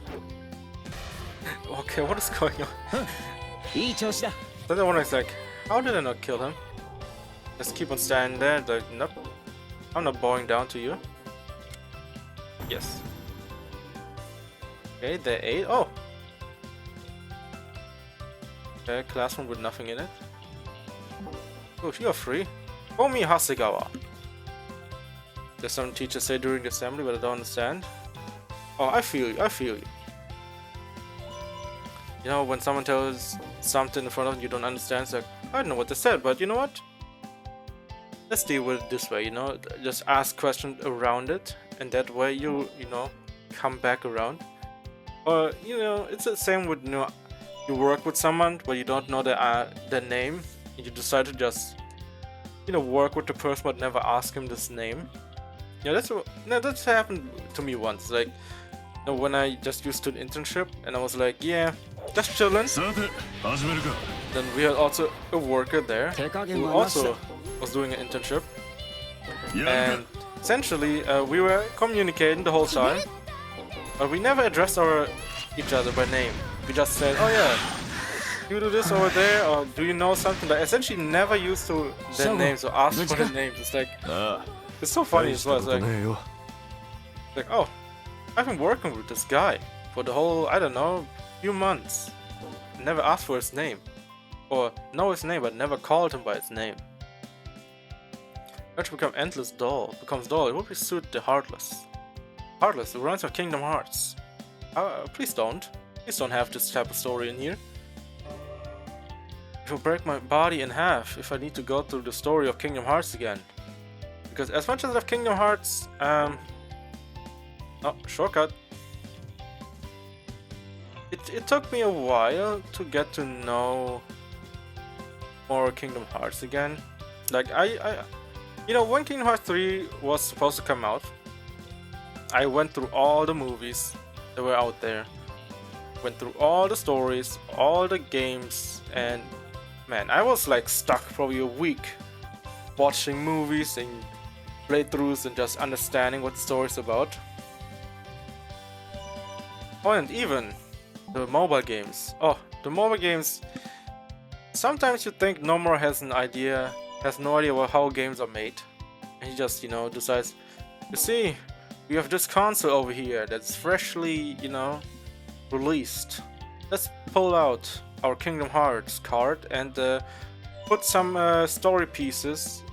Okay, what is going on? いい調子だ。 The other one is like, how did I not kill him? Just keep on standing there, like, nope. I'm not bowing down to you. Yes. Okay, they ate. Oh! Okay, classroom with nothing in it. Oh, you're free. Omi Hasegawa. There's some teachers say during the assembly, but I don't understand. Oh, I feel you, I feel you. You know, when someone tells something in front of you, you don't understand, it's like, I don't know what they said, but you know what? Let's deal with it this way, you know? Just ask questions around it, and that way you know, come back around. Or, you know, it's the same with, you know, you work with someone, but you don't know their name, and you decide to just, you know, work with the person, but never ask him this name. Yeah, that's happened to me once, like, you know, when I just used to an internship, and I was like, yeah, just chilling. さて、始めるか。 Then we had also a worker there 手加減 who はなしだ。 also was doing an internship, やる and essentially we were communicating the whole time, but we never addressed our each other by name. We just said, oh yeah, you do this over there, or do you know something? Like, essentially never used to their names or ask for their names. It's like, it's so funny as well. It's like, oh, I've been working with this guy for the whole, I don't know, few months. Never asked for his name. Or know his name, but never called him by his name. Let's become endless dull. Becomes dull. It would be suit the Heartless. Heartless, the runs of Kingdom Hearts. Please don't. Please don't have this type of story in here. It will break my body in half if I need to go through the story of Kingdom Hearts again. Because as much as I love Kingdom Hearts, oh, shortcut. It took me a while to get to know more Kingdom Hearts again. Like you know, when Kingdom Hearts 3 was supposed to come out, I went through all the movies that were out there, went through all the stories, all the games, and man, I was like stuck probably a week watching movies and playthroughs and just understanding what the story's about. Oh, and even the mobile games. Oh, the mobile games. Sometimes you think Nomura has no idea how games are made, and he just, you know, decides, you see, we have this console over here that's freshly, you know, released. Let's pull out our Kingdom Hearts card and put some story pieces,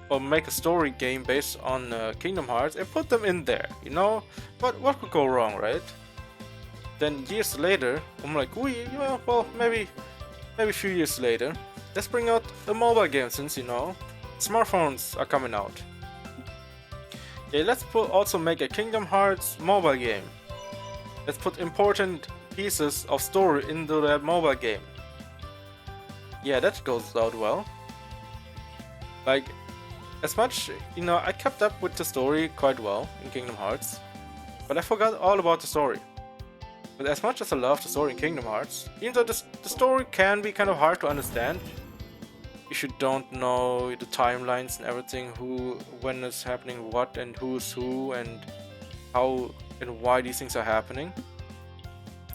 or make a story game based on Kingdom Hearts and put them in there, you know? But what could go wrong, right? Then years later, I'm like, well, maybe a few years later, let's bring out a mobile game, since, you know, smartphones are coming out. Yeah, let's also make a Kingdom Hearts mobile game. Let's put important pieces of story into that mobile game. Yeah, that goes out well. Like, as much, you know, I kept up with the story quite well in Kingdom Hearts, but I forgot all about the story. But as much as I love the story in Kingdom Hearts, even though the story can be kind of hard to understand, if you don't know the timelines and everything, when is happening what, and who's who, and how and why these things are happening,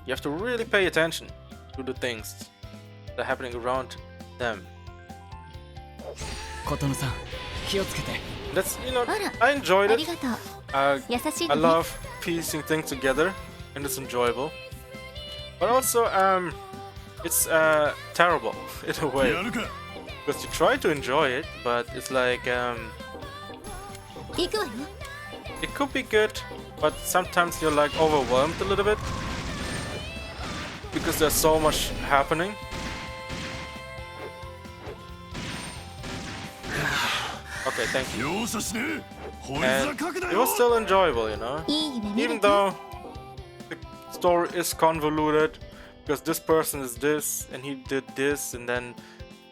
you have to really pay attention to the things that are happening around them. That's, you know, I enjoyed it. I love piecing things together, and it's enjoyable. But also, it's terrible in a way. Because you try to enjoy it, but it's like, it could be good, but sometimes you're like overwhelmed a little bit. Because there's so much happening. Okay, thank you. And it was still enjoyable, you know? Even though the story is convoluted, because this person is this, and he did this, and then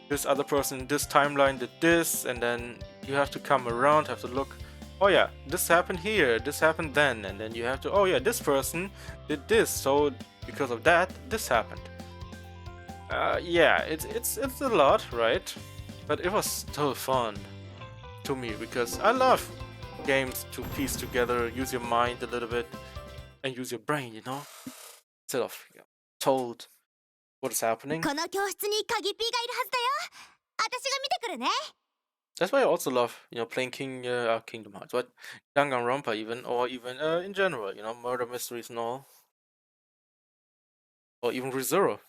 this other person in this timeline did this, and then you have to come around, have to look, oh yeah, this happened here, this happened then, and then you have to, oh yeah, this person did this, so because of that, this happened. Yeah, it's a lot, right? But it was still fun to me, because I love games to piece together, use your mind a little bit, and use your brain, you know? Instead of, you know, told what is happening. That's why I also love, you know, playing Kingdom Hearts, but Danganronpa even, or even in general, you know, murder mysteries and all. Or even ReZero.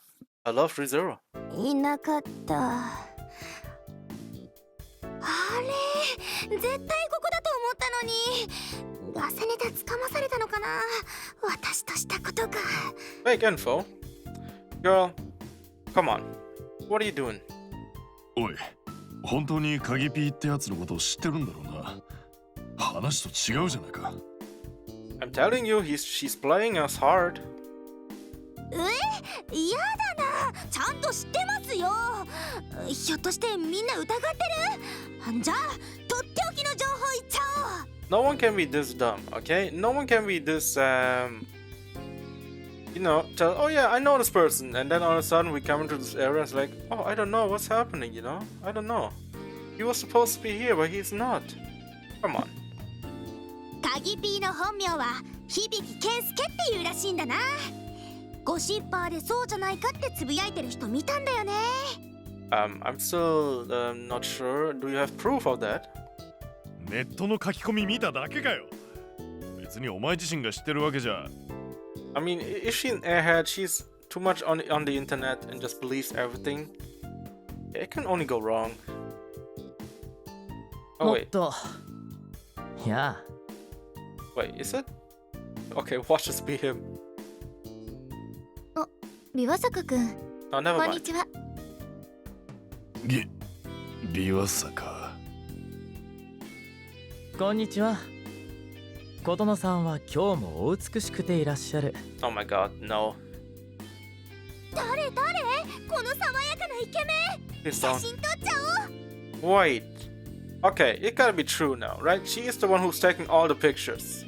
I love ReZero. いなかった。あれ、絶対ここだと思ったのに。ガセネタ掴まされたのかな。私としたことが。Fake info. Girl, come on. What are you doing? おい、本当に鍵ピーってやつのことを知ってるんだろうな。話と違うじゃないか。I'm telling you, she's playing us hard. 嫌だな。ちゃんと知ってますよ。ひょっとしてみんな疑ってる？じゃあとっておきの情報言っちゃおう。No one can be this dumb, okay? No one can be this you know, tell, oh yeah, I know this person, and then all of a sudden we come into this area and it's like, oh, I don't know what's happening, you know? I don't know. He was supposed to be here, but he's not. Come on. 鍵ピーの本名は響健介っていうらしいんだな。ゴシッパーでそうじゃないかってつぶやいてる人見たんだよね。I'm still not sure. Do you have proof of that? ネットの書き込み見ただけかよ。別にお前自身が知ってるわけじゃ。I mean, if she's an airhead, she's too much on the internet and just believes everything. It can only go wrong. Oh おっ wait, と。いや、wait, is it? Okay, watch this be him. ビワサカくん、 Oh, never こんに mind. ちは。ビワサか。こんにちは。琴乃さんは今日もお美しくていらっしゃる。Oh my god, no. 誰この爽やかなイケメン。 Please 写 don't. 真撮っちゃおう。 Wait. Okay, it gotta be true now, right? She is the one who's taking all the pictures.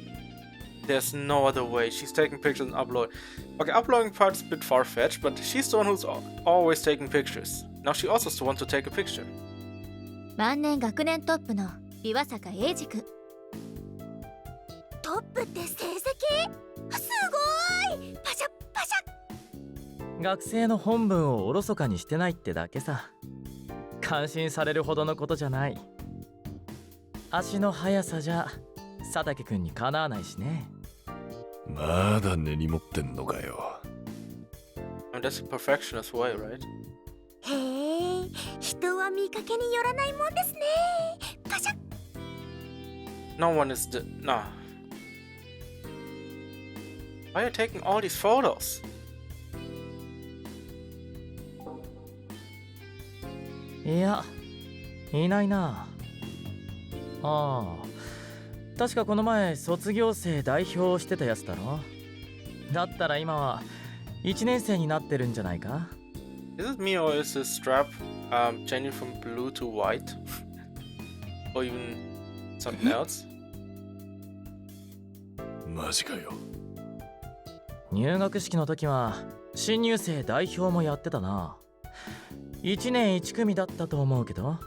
There's no other way. She's taking pictures and upload. Okay, uploading part's a bit far-fetched, but she's the one who's always taking pictures. Now she also is the one to take a picture. 万年学年トップのビワサカ英二くん。トップって成績？すごい。パシャパシャ。学生の本分をおろそかにしてないってだけさ。感心されるほどのことじゃない。足の速さじゃ佐竹くんにかなわないしね。まだ根に持ってんのかよ。I mean, that's a perfectionist way, right? へえ、人は見かけによらないもんですね。パシャ。 No one is nah. Why are you taking all these photos? いや、いないな。ああ、確かこの前卒業生代表をしてたやつだろ。だったら今は1年生になってるんじゃないか。 Is it me or is this strap changing from blue to white? Or even something else? マジかよ。入学式の時は新入生代表もやってたな。1年1組だったと思うけど。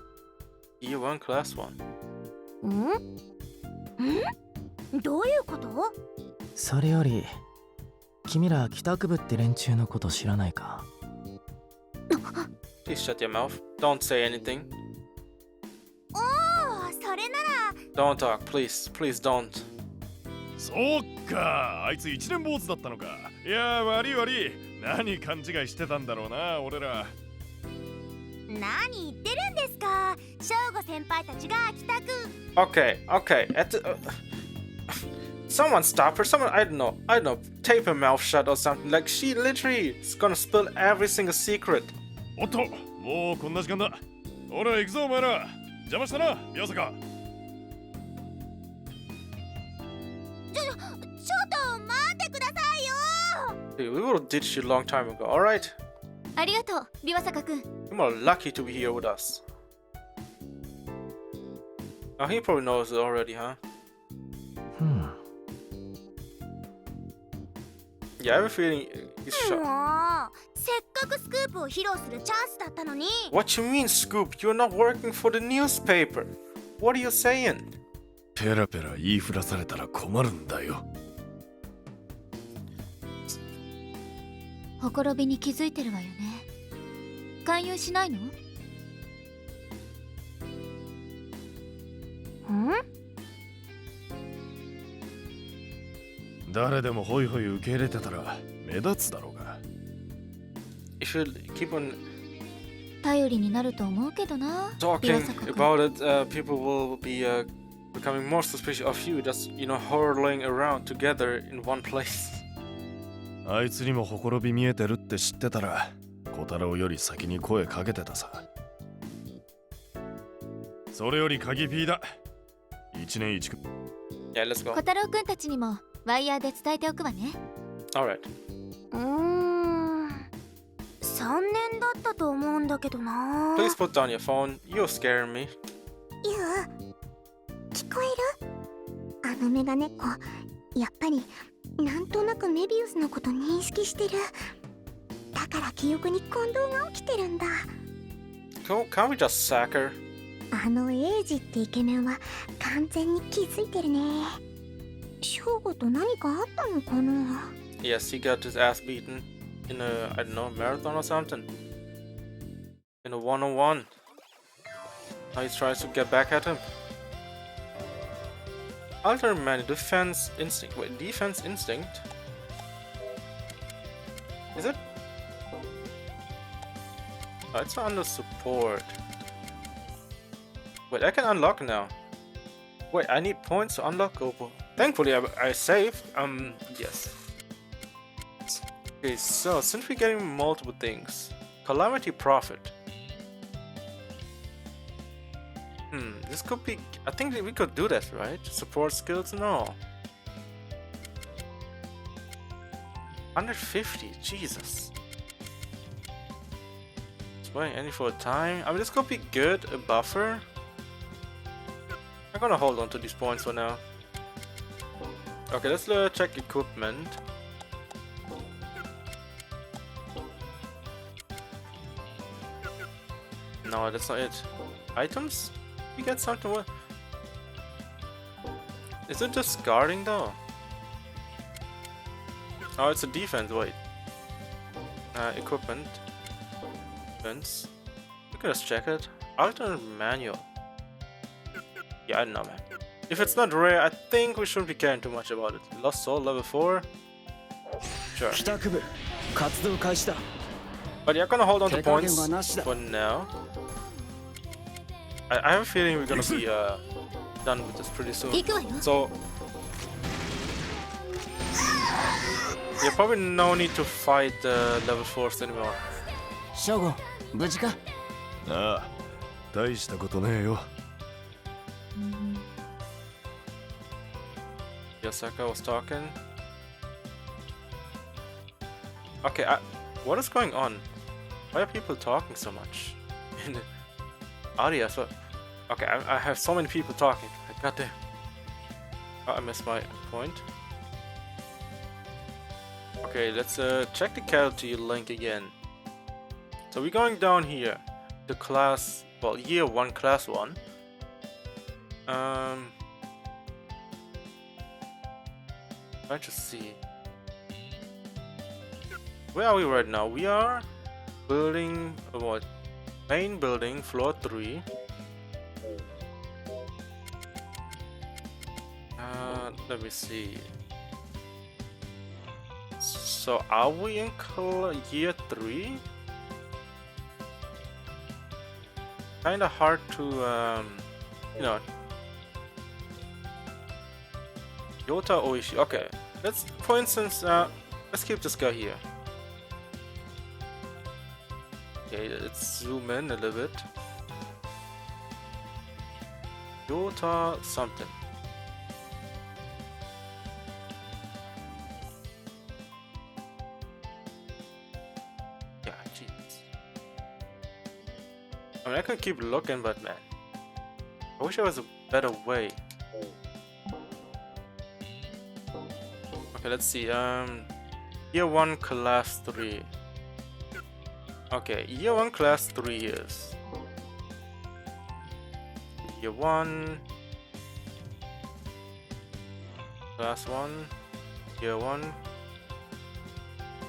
Year 1, class 1. どういうこと？それより君ら帰宅部って連中のこと知らないか？ Please shut your mouth. Don't say anything. おお、それなら。 Don't talk, please. Please don't. そうか、あいつ一年坊主だったのか。いや、悪い悪い。何勘違いしてたんだろうな、俺ら。何言ってるんですか。翔吾先輩たちが帰宅。 Okay, okay. Someone stop her. Someone, I don't know. Tape her mouth shut or something. Like she literally is gonna spill every single secret. おっと、もうこんな時間だ。ほら、行くぞ、お前ら。邪魔したな、宮坂。ちょっと待ってくださいよ。 Dude, we would have ditched you a long time ago, alright? ありがとう、ビワサカくん。 You're more lucky to be here with us. Oh, he probably knows it already, huh? Yeah, I have a feeling he's も shocked. う、せっかくスクープを披露するチャンスだったのに。 What you mean, Scoop? You're not working for the newspaper. What are you saying? ペラペラ言いふらされたら困るんだよ。ほころびに気づいてるわよね。勧誘しないの？誰でもホイホイ受け入れてたら目立つだろうが。You should keep on 頼りになると思うけどな。ビワ talking サカくん。 about it. People will be becoming more suspicious of you. Just, hurling around together in one place. あいつにもほころび見えてるって知ってたら、小太郎より先に声かけてたさ。それより鍵ピーだ。一年一組。Yeah, let's go. 小太郎くんたちにもワイヤーで伝えておくわね。Alright. 3年だったと思うんだけどな。 Please put down your phone. You're scaring me. 聞こえる？あのメガネっ子、やっぱりなんとなくメビウスのこと認識してる。だから記憶に混同が起きてるんだ。Can't we just sack her? あのエイジってイケメンは完全に気づいてるね。翔吾と何かあったのかな？ Yes, he got his ass beaten. in a, I don't know, marathon or something. In a one-on-one. Now he tries to get back at him. Alternate man, defense instinct. Wait, defense instinct? Is it? Oh, it's under support. Wait, I can unlock now. Wait, I need points to unlock Opal. Thankfully, I saved. Yes. Okay, so since we're getting multiple things, Calamity Prophet. This could be. I think we could do that, right? Support skills? No. 150, Jesus. Waiting any for a time. I mean, this could be good. A buffer. I'm gonna hold on to these points for now. Okay, let's check equipment. No, that's not it. Items? We get something. What? Is it just guarding though? Oh, it's a defense. Wait. Equipment. Defense. We can just check it. Alternate manual. Yeah, I don't know, man. If it's not rare, I think we shouldn't be caring too much about it. Lost Soul level 4. Sure. 帰宅部活動開始だ But yeah, I'm gonna hold on to 手加減 points はなしだ for now. I have a feeling we're gonna be done with this pretty soon. 行くわよ So yeah, probably no need to fight the level 4s anymore. 翔吾無事かああ、大したことねえよ。Yasaka was talking. Okay, what is going on? Why are people talking so much? In the audio, so okay, I have so many people talking. Goddamn. Oh, I missed my point. Okay, let's check the casualty link again. So we're going down here. The class, well, year 1, class 1. Trying to see. Where are we right now? We are building what? Main building, floor 3. Let me see. So are we in year 3? Kinda hard to you know. Yota Oishi. Okay, let's, for instance, let's keep this guy here. Okay, let's zoom in a little bit. Yota something. Yeah, jeez. I mean, I could keep looking, but man, I wish there was a better way. Okay, let's see. Year 1, class 3. Okay, year 1, class 3 is year 1, class 1, year 1,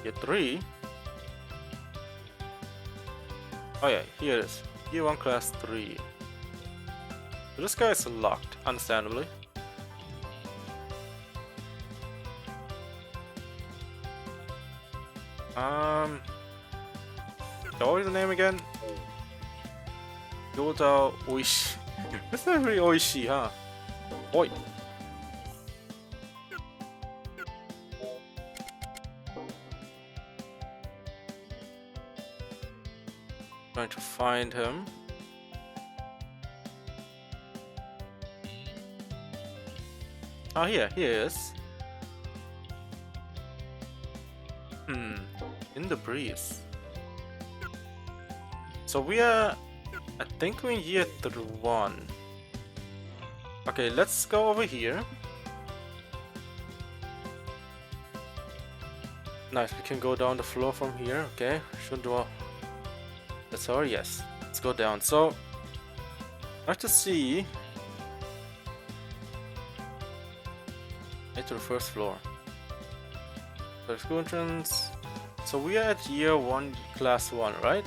year 3. Oh yeah, here it is. Year 1, class 3. So this guy is locked, understandably. What is the name again? Yota Oishi. That's not really Oishi, huh? Oi. Trying to find him. Oh, here he is. In the breeze. So we are, I think we're in year 1. Okay, let's go over here. Nice, we can go down the floor from here. Okay, should do. That's all. Yes, let's go down. So I have to see. Get to the first floor. There's go entrance. So we are at year 1, class 1, right?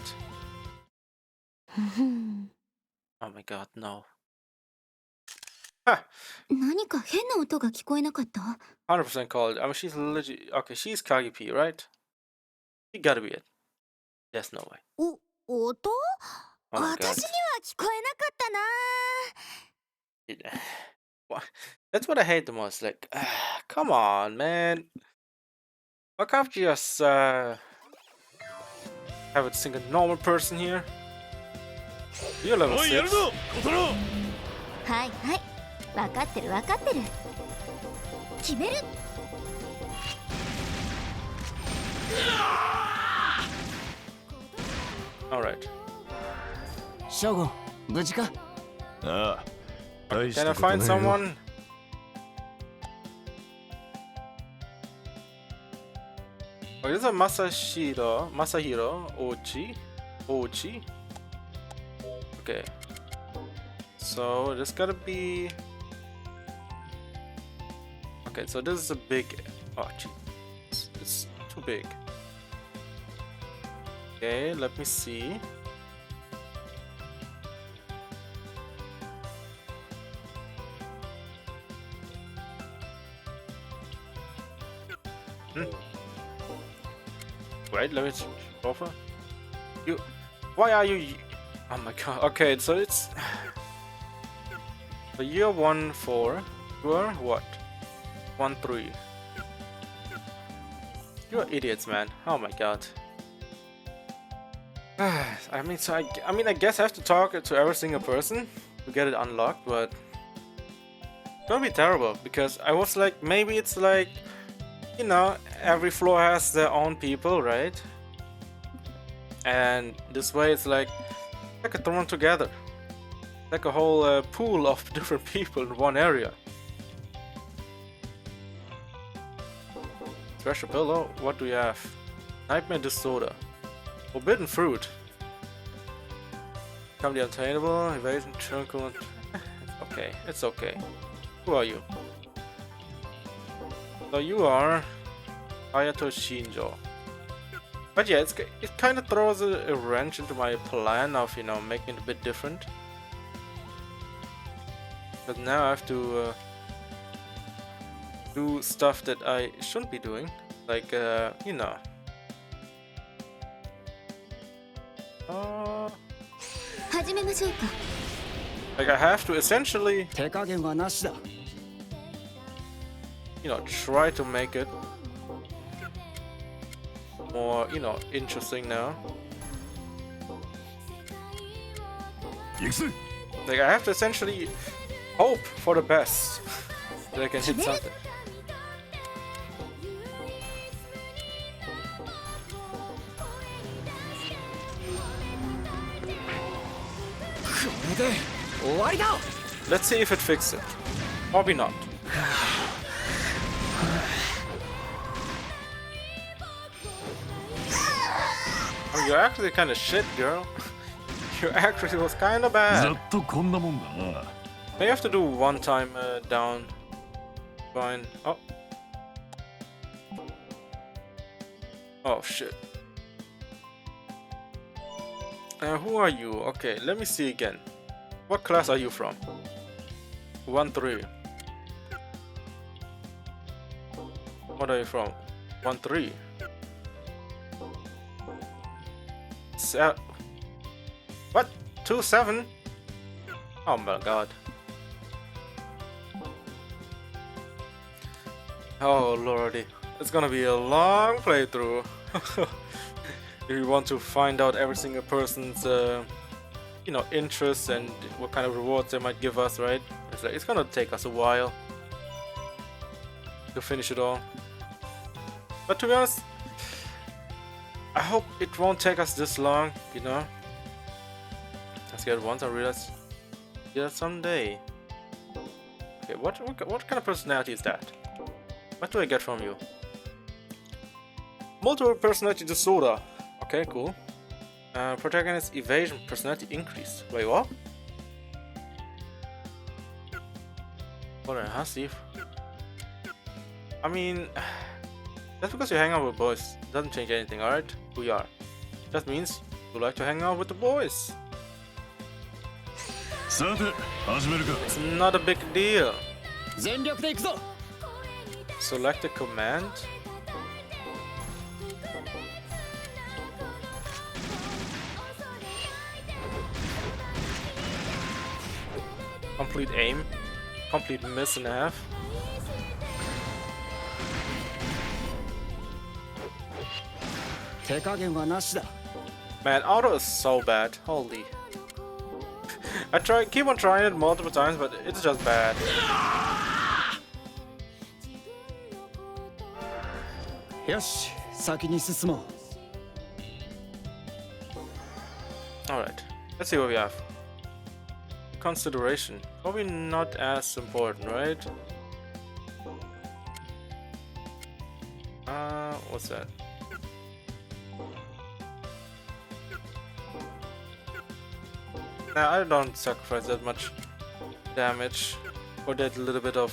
Oh my god, no. Ha! 何か変な音が聞こえなかった？ 100% called. I mean, she's legit. Okay, she's Kagi-P, right? She gotta be it. There's no way. 音？ Oh my 私に god. は聞こえなかったな。 Yeah. What? That's what I hate the most. Like, come on, man. Why can't you just have it sing a normal person here? You're level おいやる 6. ぞ小太郎。はいはい、分かってる分かってる。決める。 Alright. ショゴン、無事か？ああ、大し Can I たことね find えよ。 someone? Oh, this is a Masahiro Ochi. Okay. So this gotta be. Okay, so this is a big. Oh, gee. It's too big. Okay, let me see. Wait, let me switch over. You. Why are you? Oh my god. Okay, so it's. So you're 1-4. You are what? 1-3. You're idiots, man. Oh my god. I mean, so I guess I have to talk to every single person to get it unlocked, but it's gonna be terrible because I was like, maybe it's like, you know, every floor has their own people, right? And this way it's like thrown together, like a whole pool of different people in one area. Treasure pillow. What do we have? Nightmare disorder. Forbidden fruit. Come the untainable. Evasion. Tranquil. Okay, it's okay. Who are you? So you are Hayato Shinjo. But yeah, it kind of throws a wrench into my plan of, you know, making it a bit different. But now I have to do stuff that I shouldn't be doing, like you know. Like I have to essentially, 手加減はなしだ。 you know, try to make it more, you know, interesting now. 行くぜ。 Like I have to essentially hope for the best that I can hit something. これで終わりだ。 Let's see if it fixes it. Probably not. Oh, you're actually kind of shit, girl. You actually was kind of ざ bad. っとこんなもんだな。 May have to do one time down. Fine. Oh. Oh shit. Who are you? Okay, let me see again. What class are you from? 1-3. What are you from? 1-3. What? 2-7? Oh my god. Oh lordy. It's gonna be a long playthrough. If you want to find out every single person's you know, interests and what kind of rewards they might give us, right? It's gonna take us a while to finish it all. But to be honest, I hope it won't take us this long, you know? Let's get it once I realize, yeah, someday. Okay, what kind of personality is that? What do I get from you? Multiple personality disorder. Okay, cool. Protagonist evasion personality increase. Wait, what? Hold on, huh, Steve? I mean, Just because you hang out with boys doesn't change anything, alright? Who you are. Just means you like to hang out with the boys. さて始めるか。 It's not a big deal. 全力で行くぞ。 Select a command. Complete aim. Complete miss and a half. Man, auto is so bad. Holy. Keep on trying it multiple times, but it's just bad. Alright, let's see what we have. Consideration. Probably not as important, right? What's that? Nah, I don't sacrifice that much damage for that little bit of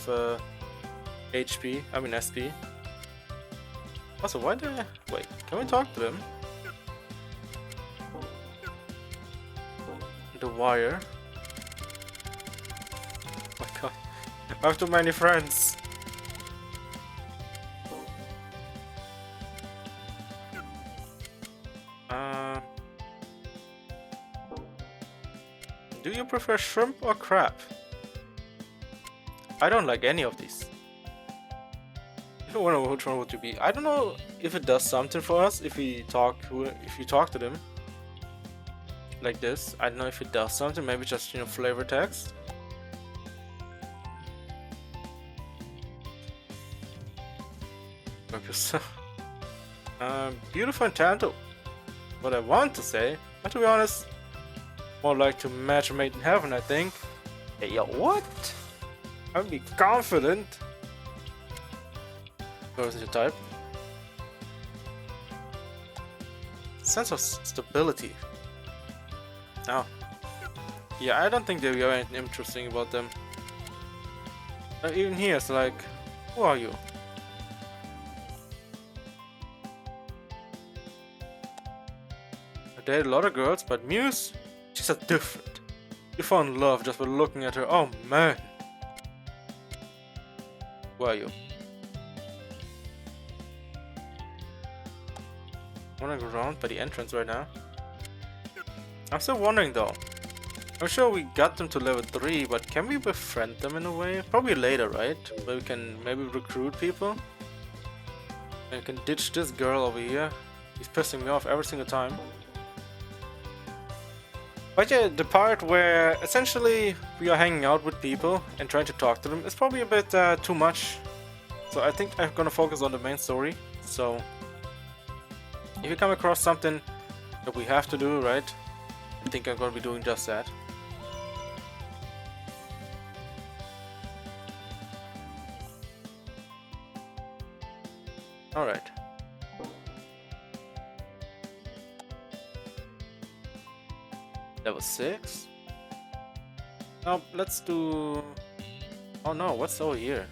HP, I mean SP. Also, why did I... Wait, can we talk to them? The wire. Oh my god, I have too many friends. Do you prefer shrimp or crab? I don't like any of these. I don't know which one would you be. I don't know if it does something for us if we talk to them like this. I don't know if it does something. Maybe just, you know, flavor text. Beautiful and talented. What I want to say, but to be honest, more like to match made in heaven, I think. Hey, yo, what? I would be confident. What is your type? Sense of stability. No. Yeah, I don't think there are anything interesting about them. Even here, it's like, who are you? I dated a lot of girls, but Muse, she's a different. You fall in love just by looking at her. Oh man. Who are you? Wandering around by the entrance right now. I'm still wondering though. I'm sure we got them to level 3, but can we befriend them in a way? Probably later, right? Where we can maybe recruit people. And I can ditch this girl over here. He's pissing me off every single time. But yeah, the part where essentially we are hanging out with people and trying to talk to them is probably a bit too much. So I think I'm gonna focus on the main story. So if you come across something that we have to do, right? I think I'm gonna be doing just that. Alright. Level 6? Now let's do... Oh no, what's over here?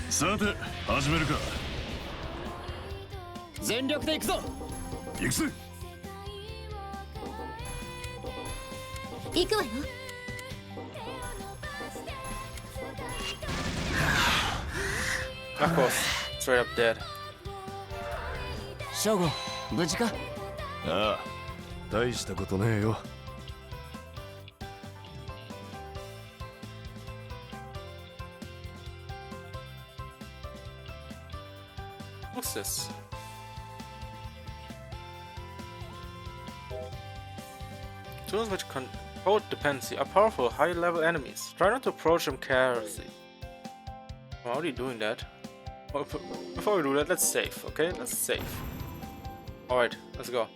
さて始めるか。全力で行くぞ。行くぜ。行くわよ。Of course, straight up dead. ショゴ、無事か？ああ、大したことねえよ。What's this? Tools which control dependency are powerful high-level enemies. Try not to approach them carelessly. How are you doing that? Well, before we do that, let's save, okay? Let's save. Alright, let's go.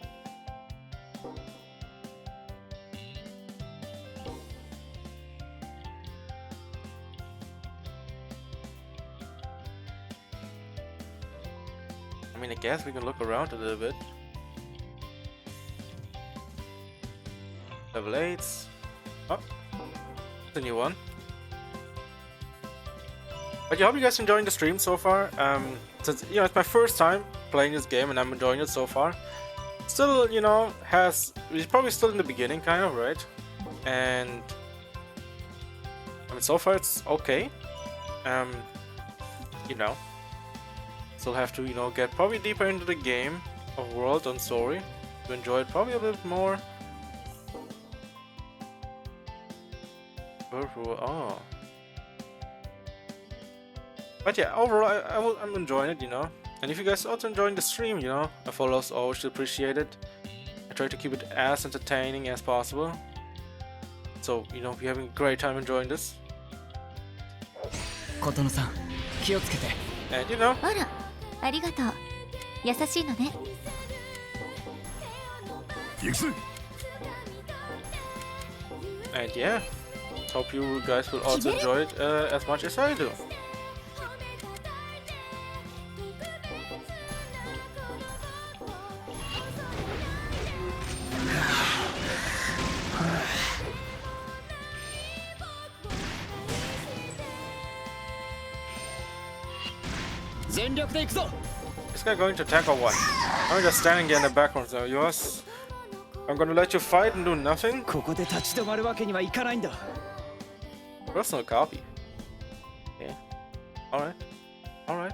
I mean, I guess we can look around a little bit. Level 8. Oh, the new one. But yeah, I hope you guys enjoying the stream so far. Since you know it's my first time playing this game and I'm enjoying it so far. Still, you know, it's probably still in the beginning, kind of, right? And I mean, so far it's okay. You know, still have to, you know, get probably deeper into the game of world and story to enjoy it probably a bit more. Oh. But yeah, overall, I'm enjoying it, you know. And if you guys also enjoying the stream, you know, a follow is always appreciated. I try to keep it as entertaining as possible. So, you know, if you're having a great time enjoying this. And you know, あら、ありがとう。優しいのね。行くぜ。 and yeah, hope you guys will also enjoy it as much as I do. This guy going to attack or what? I'm just standing here in the background, so yours. I'm gonna let you fight and do nothing? ここで立ち止まるわけにはいかないんだ。 Personal copy. Yeah. Alright. Alright.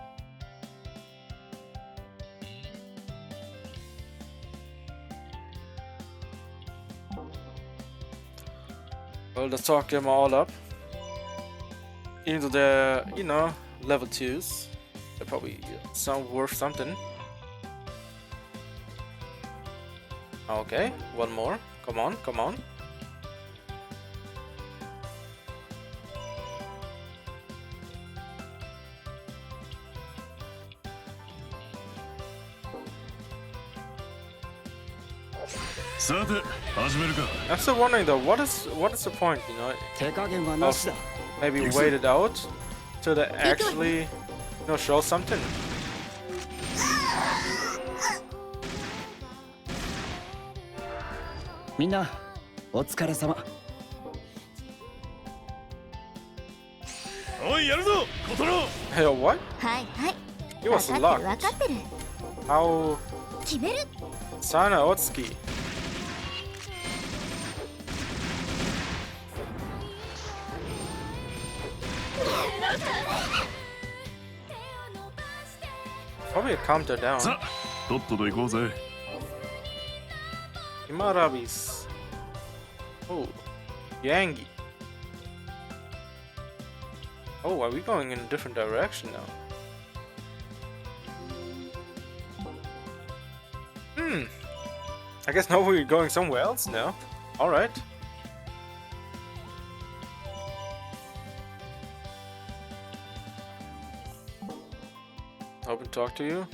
Well, let's talk them all up. Into the, you know, level 2s. They're probably some worth something. Okay, one more. Come on, come on. I'm still wondering though, what is the point, you know? 手加減はなしだ。 Maybe wait it out till they actually, you know, show something. みんな、お疲れ様。おい、やるぞ、小太郎。 Hey, what? はいはい。 He was 分かってる locked. 分かってる。 How? 決める。 Sana Otsuki. Probably calmed her down. さあ、とっとと行こうぜ。 Imarabis. Oh, Yangi. Oh, are we going in a different direction now? I guess now we're going somewhere else now. Alright. Hope to talk to you.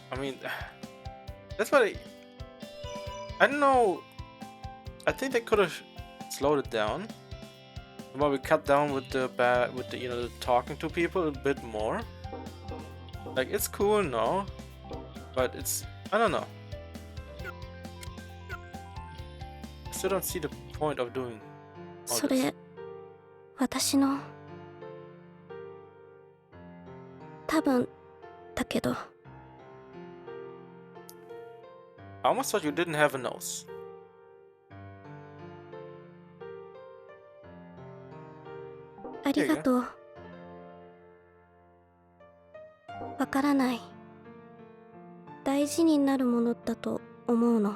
I mean, that's what I don't know. I think they could have slowed it down. Maybe cut down with the you know, the talking to people a bit more. Like, it's cool now, but it's, I don't know. I still don't see the point of doing all そ this. れ私の多分だけど I almost thought you didn't have a nose. ありがとう。わからない。大事になるものだと思うの。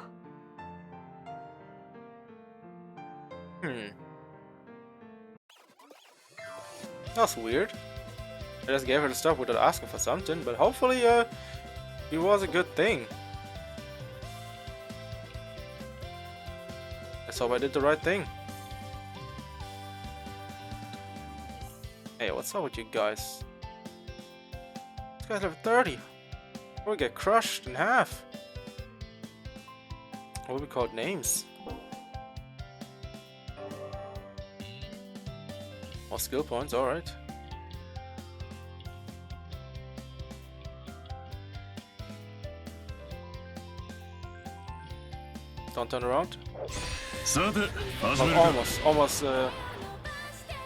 That's weird. I just gave her the stuff without asking for something, but hopefully, it was a good thing. Let's hope I did the right thing. Hey, what's up with you guys? This guy's level 30. We'll get crushed in half. What we called names? More skill points, alright. Don't turn around. さて、始 Oh, めるか。 almost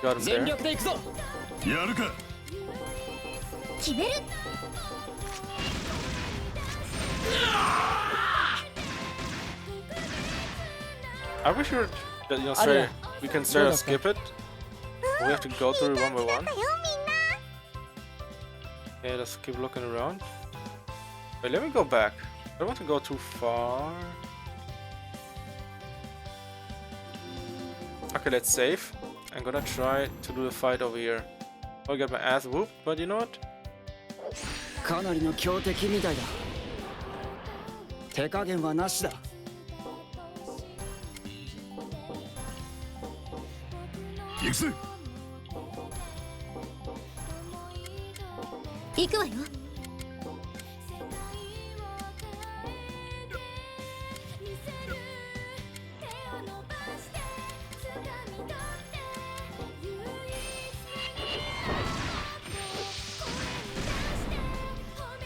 got him 全 there. 力で行くぞ。やるか。決める。 I wish you that straight, we can straight up skip it. We have to go through one by one. Okay, let's keep looking around. Wait, let me go back. I don't want to go too far. Okay, let's save. I'm gonna try to do the fight over here. I'll get my ass whooped, but you know what? かなりの強敵みたいだ。手加減はなしだ。行くぜ。行くわよ。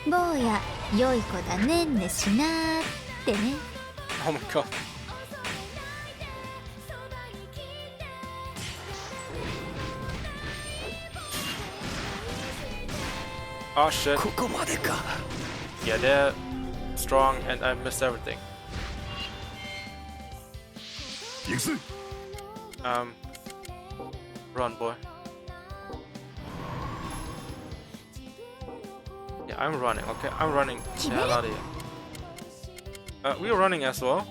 坊や良い子だねんねしなーってね。 Oh my god. Oh shit. ここまでか。 Yeah, they're strong and I missed everything. 行くぜ。Run, boy. Yeah, I'm running, okay? I'm running the hell out of here. We're running as well.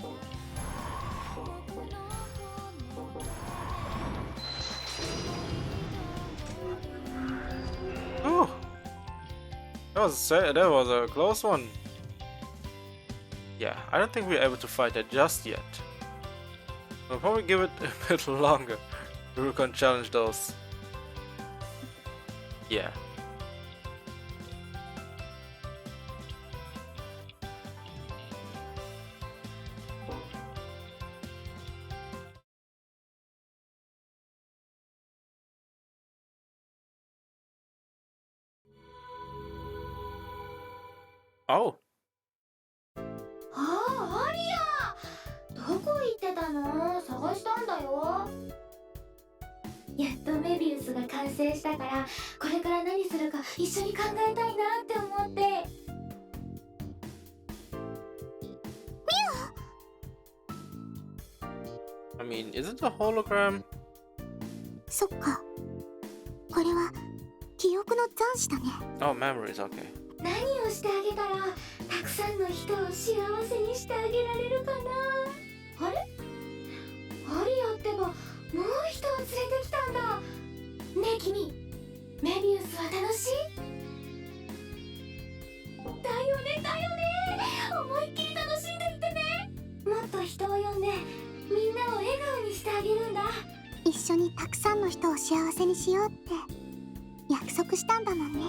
Ooh. That was a close one. Yeah, I don't think we're able to fight that just yet. We'll probably give it a bit longer. We can challenge those. Yeah. Oh. ああ、アリア、どこ行ってたの？探したんだよ。やっとメビウスが完成したから、これから何するか一緒に考えたいなって思って。I mean, is it a hologram? そっか。これは記憶の残滓だね。 Oh, memories, okay. 何をしてあげたらたくさんの人を幸せにしてあげられるかな。あれ、アリアってばもう人を連れてきたんだ。ねえ君、メビウスは楽しい？だよねだよね、思いっきり楽しんでいってね。もっと人を呼んでみんなを笑顔にしてあげるんだ。一緒にたくさんの人を幸せにしようって約束したんだもんね。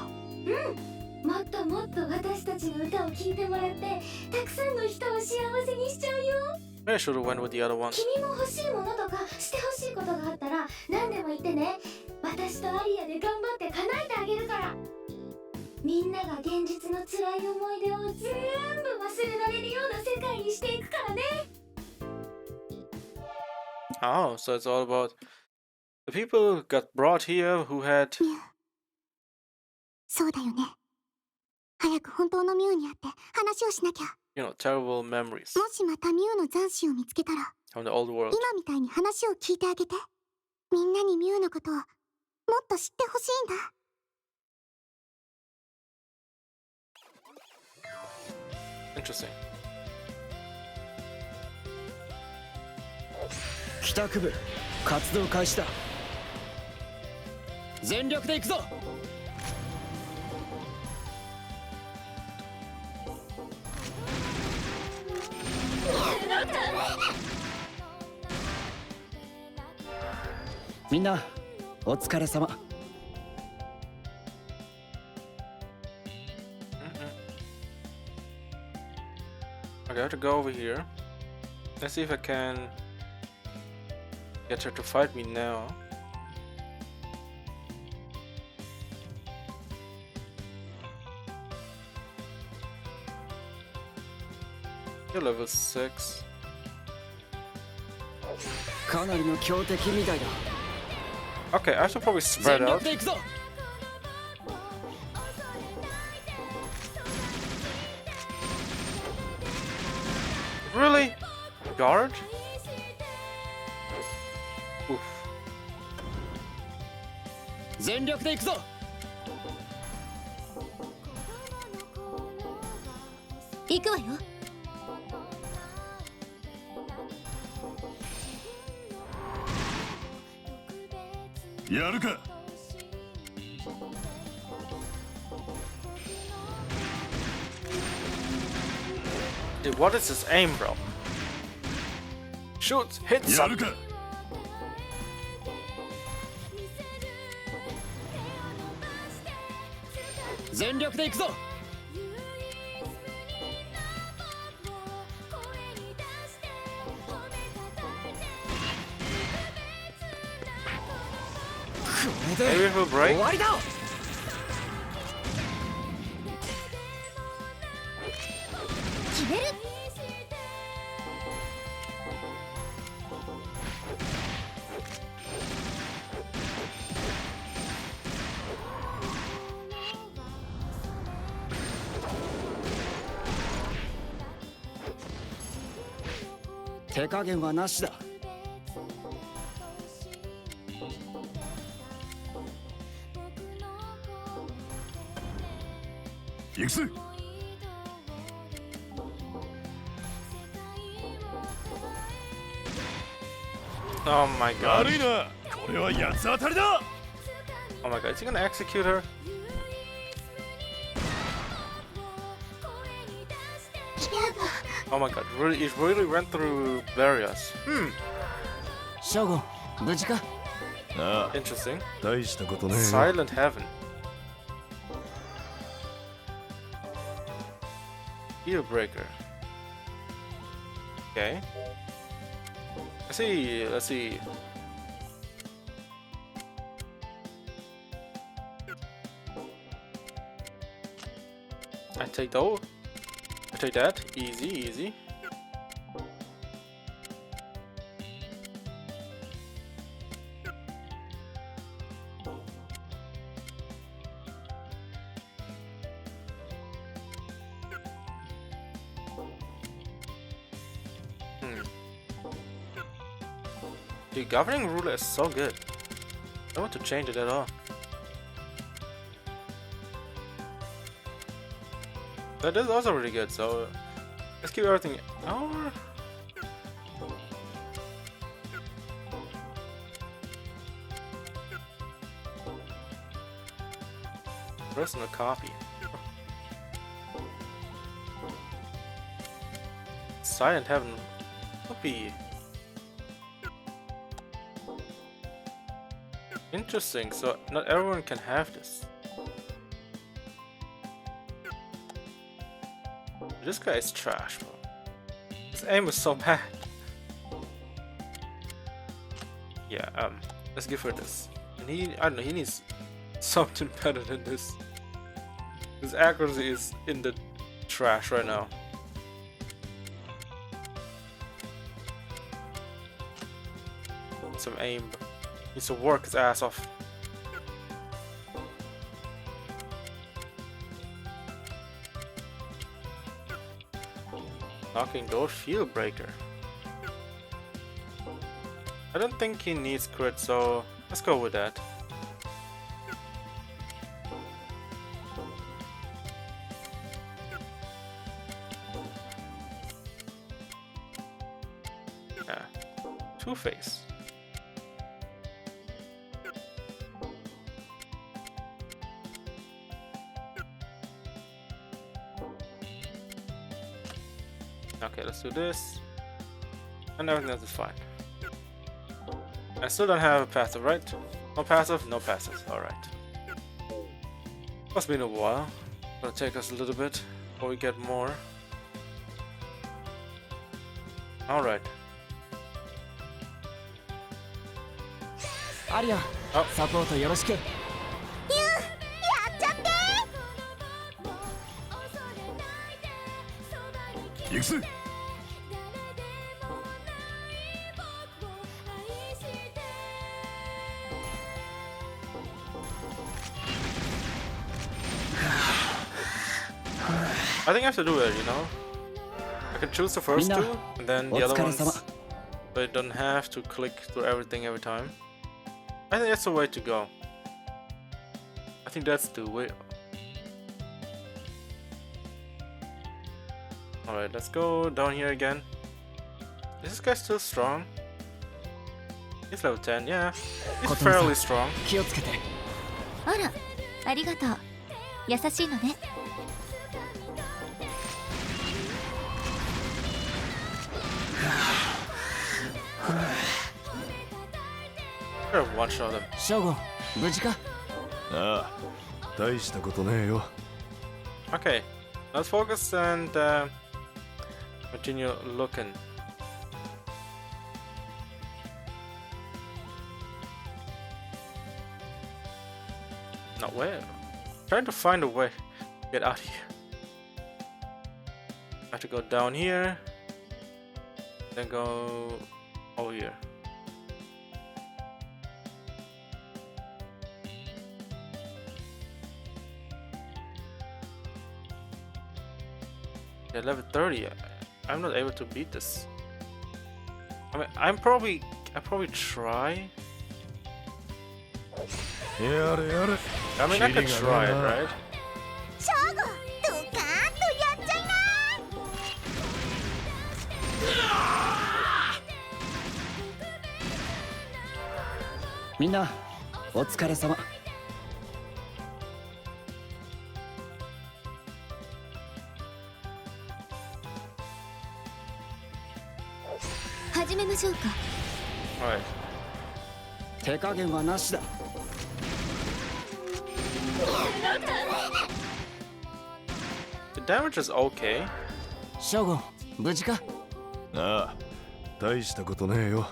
うん、もっともっと私たちの歌を聴いてもらってたくさんの人を幸せにしちゃうよ。 Maybe I should have went with the other one. 君も欲しいものとかしてほしいことがあったら何でも言ってね。私とアリアで頑張って叶えてあげるから。みんなが現実の辛い思い出を全部忘れられるような世界にしていくからね。 Oh, so it's all about the people who got brought here who had... そうだよね。早く本当のミュウに会って話をしなきゃ。you know, terrible memories もしまたミュウの残滓を見つけたら from the old world. 今みたいに話を聞いてあげて。みんなにミュウのことをもっと知ってほしいんだ。Interesting. 帰宅部活動開始だ。全力で行くぞ。みんなお疲れ様。Okay, I have to go over here. Let's see if I can get her to fight me now. You're level 6. かなりの強敵みたいだ。 Okay, I should probably 全 spread 力 out. で行くぞ。Really? Guard? Oof. 全力で行くぞ。行くわよ。やるか。 Dude, what is this aim, bro? Shoot, hit やる something. か。 全力で行くぞ。 Maybe he'll break. 終わりだ。決める。手加減はなしだ。 行くぜ。 Oh my god. 悪いな。これは八つ当たりだ。 Oh my god, is he gonna execute her? Oh my god, really, it really went through barriers. ショーゴ、無事か。ああ、 Interesting. 大したことねえよ。 Silent heaven. Deal breaker. Okay. Let's see. Let's see. I take those. I take that. Easy, easy. The governing ruler is so good. I don't want to change it at all. That is also really good, so let's keep everything. Oh. Personal copy. Silent Heaven. Whoopee. Interesting, so not everyone can have this. This guy is trash, bro. His aim is so bad. Yeah, let's give her this. And I don't know, he needs something better than this. His accuracy is in the trash right now. Some aim. Needs to work his ass off. Knocking door shield breaker. I don't think he needs crit, so let's go with that. Yeah. Two-Face. Okay, let's do this. And everything else is fine. I still don't have a passive, right? No passive? No passive. Alright. It's been a while. Gonna take us a little bit before we get more. Alright. アリア、あサポートよろしく。やっちゃって行くぜ。 I think I have to do it, you know? can choose the first Minna, two, and then the other ones. お疲れ様。 So I don't have to click through everything every time. I think that's the way to go. I think that's the way. Alright, let's go down here again. Is this guy still strong? He's level 10, yeah. He's fairly strong. 気をつけて。あら、ありがとう。優しいのね。Sure, one shot him. ショゴン、無事か？ああ、大したことねえよ。 Okay, let's focus and continue looking. Not where? Trying to find a way to get out of here. I have to go down here, then go over here. Yeah, level 30. I'm not able to beat this. I mean, I probably try. やれやれ。 I mean, I could try it, right? ショーゴドカーンとやっちゃいな。みんな、お疲れ様。始めましょうか。Alright. 手加減はなしだ。The damage is okay. ショゴン、無事か？ああ、大したことねえよ。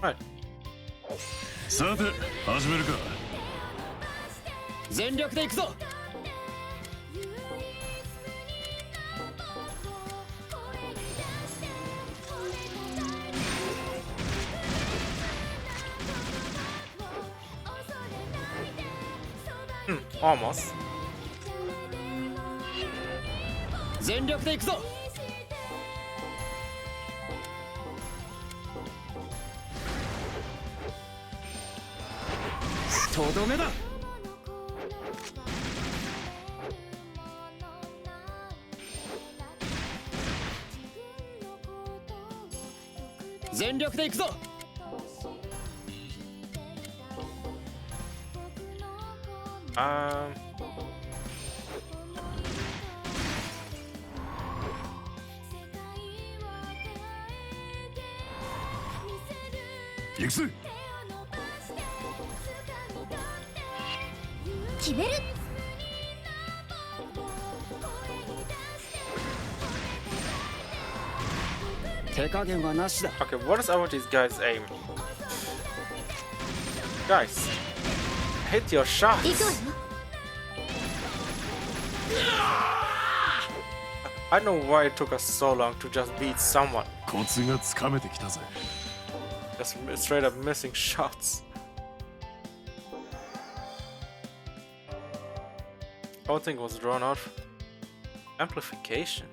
Right. さて、始めるか。全力で行くぞ。Almost. 全力で行くぞ。とどめだ。全力で行くぞ。行くぜ。決める。手加減はなしだ。 Okay, what is up with these guys' aim? Guys, hit your shots. 行くわよ。 I know why it took us so long to just beat someone. コツがつかめてきたぜ。 Just straight up missing shots. Whole thing was drawn out. Amplification.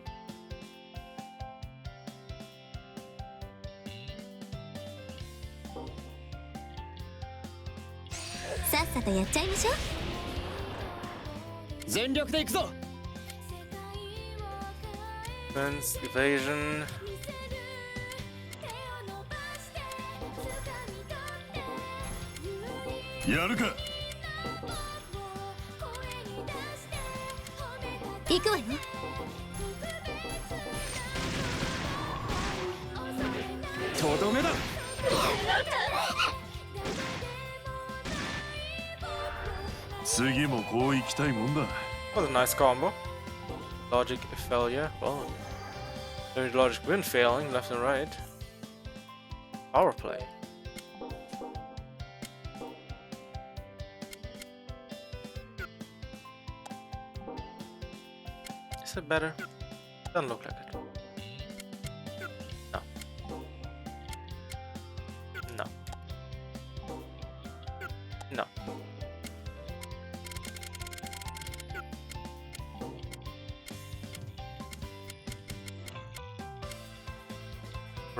さっさとやっちゃいましょう。全力で行くぞ。 Defense, evasion. やるか。行くわよ。とどめだ。次もこう行きたいもんだ。 Was a nice combo. Logic failure. Well, maybe logic been failing left and right. Power play. Is it better? Doesn't look like it. No.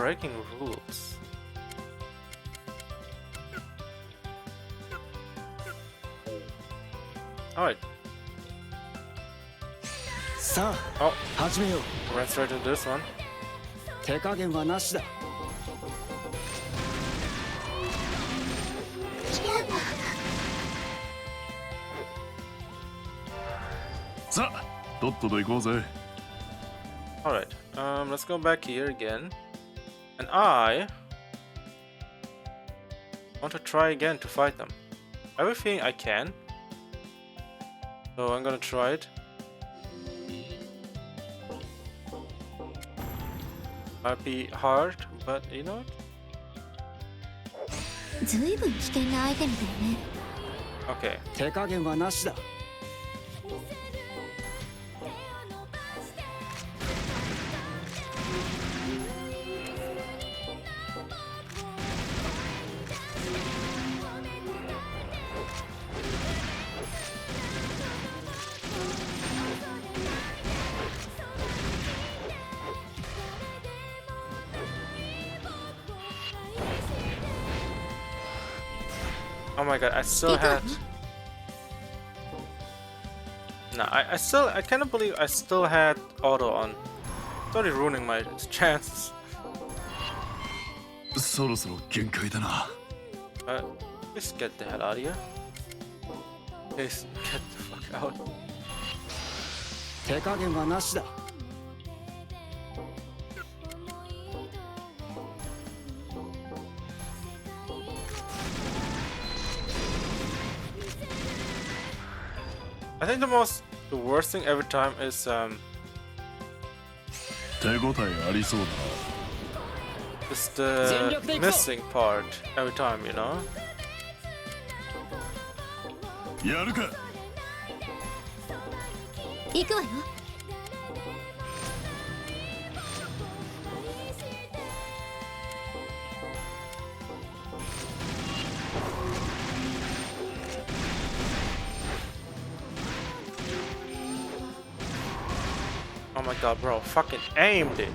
breaking rules. Alright. さあ Oh, 始めよう went straight to this one. 手加減はなしださあとっとと行こうぜ。 Alright, let's go back here again. And I want to try again to fight them. Everything I can. So I'm gonna try it. Might be hard, but you know what? ずいぶん危険な相手みたいね。 Okay. 手加減はなしだ Oh my god, I still had... No, I cannot believe I still had auto on. It's already ruining my chances. そろそろ限界だな。 Please get the hell out of here. Please get the fuck out. 手加減はなしだ I think the worst thing every time is 手応えありそうだ is the missing part every time, you know? な。やるか。行くわよ。 Oh my god, bro, fucking aimed it.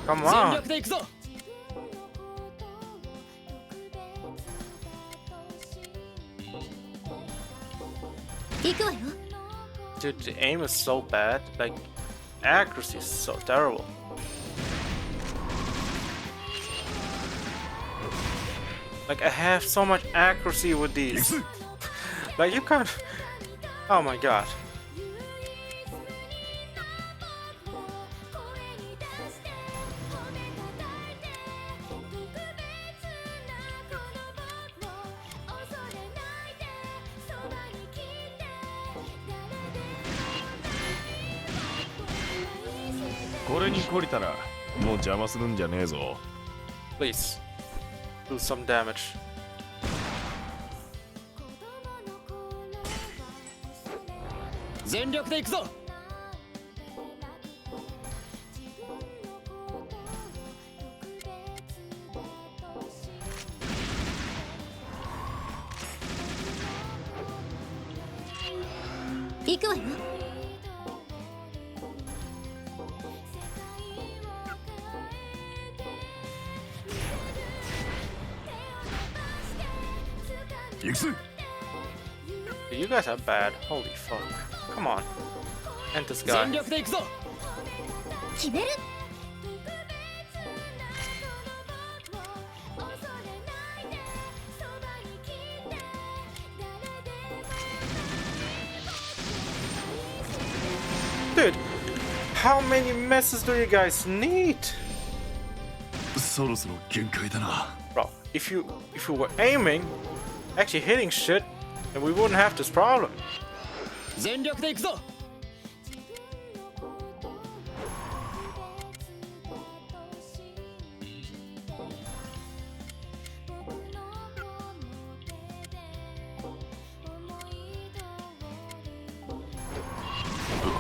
Come 全 on. 力で行くぞ 行くわよ。 Dude, the aim is so bad. Like, accuracy is so terrible. Like, I have so much accuracy with these. Like, you can't. Oh my god. .これに懲りたらもう邪魔するんじゃねえぞ。 Please, do some damage. 全力で行くぞ 行くわよ。 行くぜ。 You guys are bad. Holy fuck. Come on. End this guy. 全力で行くぞ 決める。 Dude, how many messes do you guys need? そろそろ限界だな。 Bro, if you were aiming, actually hitting shit, then we wouldn't have this problem. 全力で行くぞ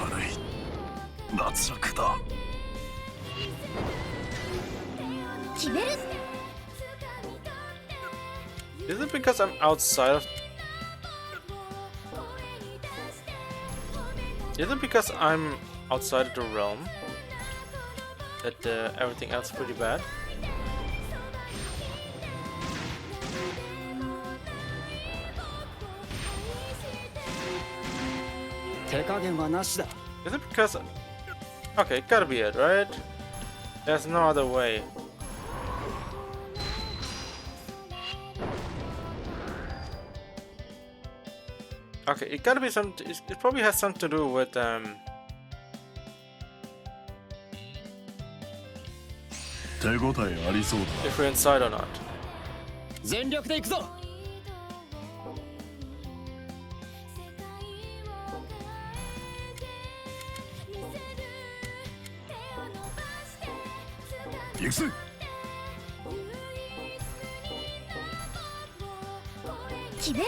悪い。脱落だ。 決める。 Is it because I'm outside of... Is it because I'm outside of the realm that everything else is pretty bad? 手加減はなしだ。 Is it because... Okay, it gotta be it, right? There's no other way. Okay, it gotta be some... It probably has something to do with, 手応えありそうだ。 if we're inside or not. 全力で行くぞ。行くぜ。決める。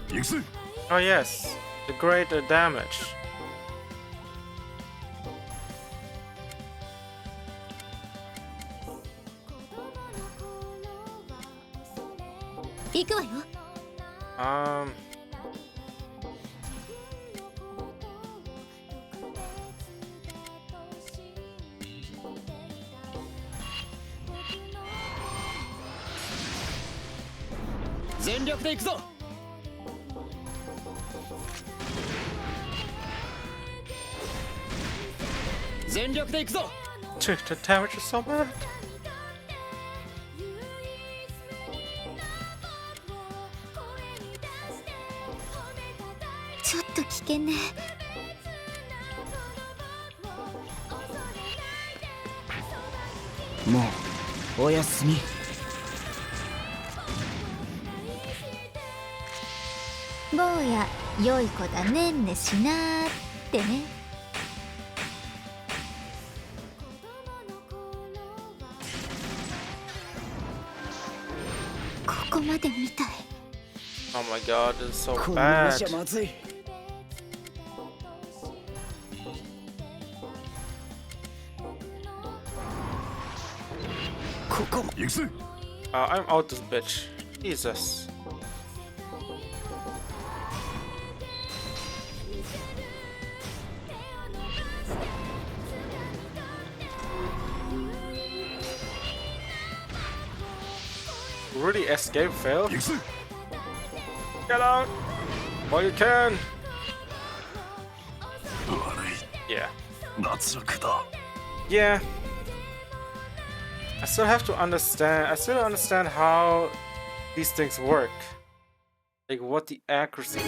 行くぜ。 Oh yes, the great damage. 行くわよ。Um... "全力で行くぞ。全力で行くぞ。 Dude, the damage is so bad. ちょっと危険ね。もうおやすみ。坊や良い子だねんねしなーってね。ここまで見たい。 Oh my god, this is so このまま bad. じゃまずい。ここも。行くぜ。 I'm out this bitch. Jesus. Really escape fail? 行くぜ。 Get out! While you can! 悪い。 Yeah. 脱落だ。 Yeah. I still have to understand. I still don't understand how these things work. Like what the accuracy.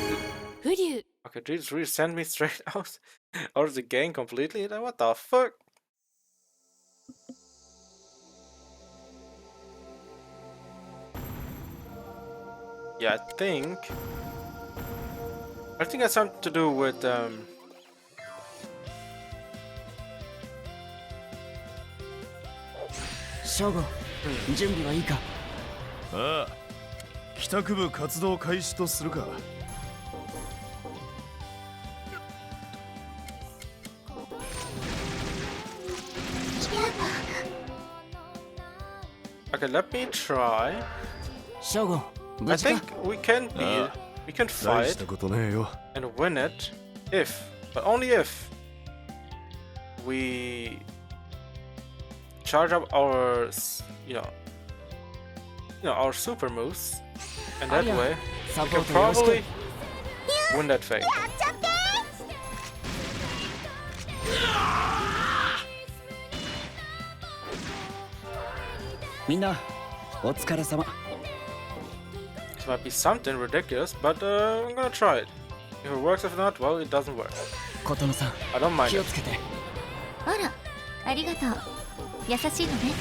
フリュウ Okay, did you just really send me straight out of the game completely? Like, what the fuck? Yeah, I think that's something to do with "正吾、準備はいいか。ああ。帰宅部活動開始とするか。 Okay, let me try. 正吾、 I 無事か。 think we can be we can 大 fight したことねえよ。 and win it if, but only if we charge up our our super moves, and that Aria, way we can support probably win that fight. みんな、お疲れ様。 This might be something ridiculous, but I'm gonna try it. If it works, if not, well, it doesn't work. 琴乃さん、 I don't mind 気を it. つけて。あら、ありがとう。優しいのね。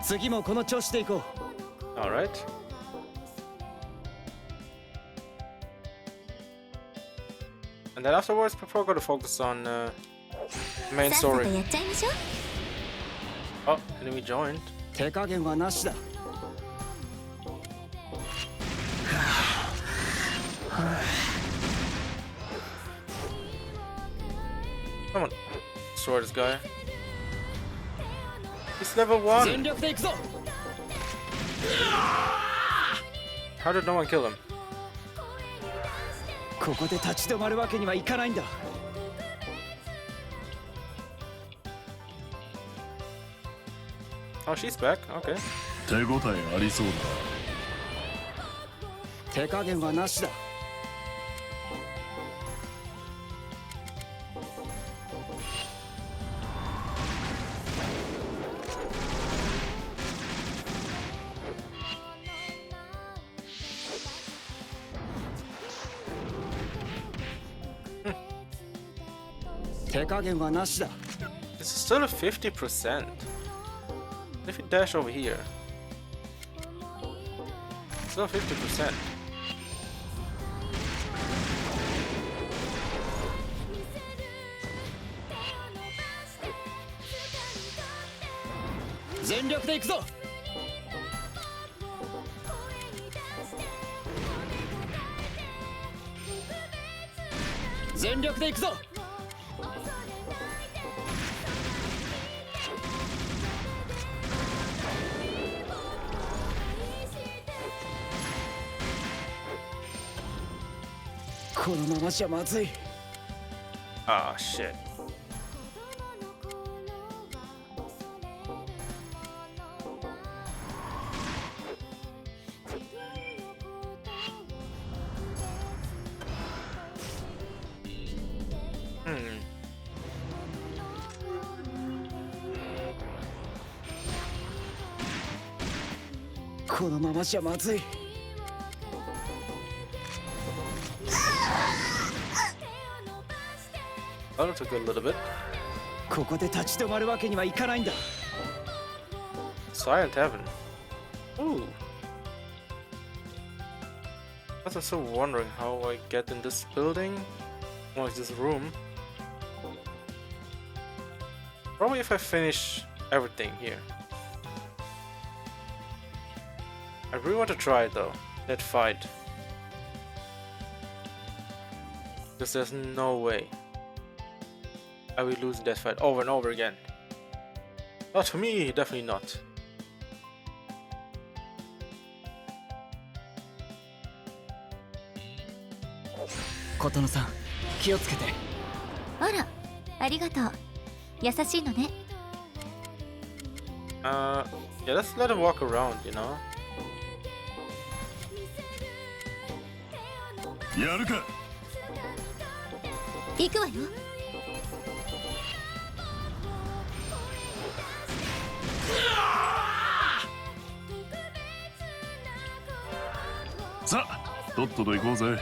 次もこの調子でいこう。 All right. And then afterwards, we're going to focus on main さっさと story. やっちゃいましょう。 Oh, enemy joined. 手加減はなしだ。 Come on, destroy this guy. He's level 1. 全力で行くぞ。 How did no one kill him? ここで立ち止まるわけにはいかないんだ。 Oh, she's back. Okay. 手応えありそうだ。手加減はなしだ。手加減はなしだ。 This is still a 50%. If you dash over here, still 50%. 全力で行くぞ。全力で行くぞ。このままじゃまずい。 Ah, shit. Hmm. このままじゃまずい。 That took a little bit. ここで立ち止まるわけにはいかないんだ。 Silent Heaven. Ooh. I was so wondering how I get in this building. Well, it's this room. Probably if I finish everything here. I really want to try it though. That fight. Because there's no way I will lose that fight over and over again. Not to me, definitely not. 琴乃さん、気をつけて。あら、ありがとう。優しいのね。Yeah, let's let him walk around, you know? やるか。行くわよ。さあ、とっとと行こうぜ。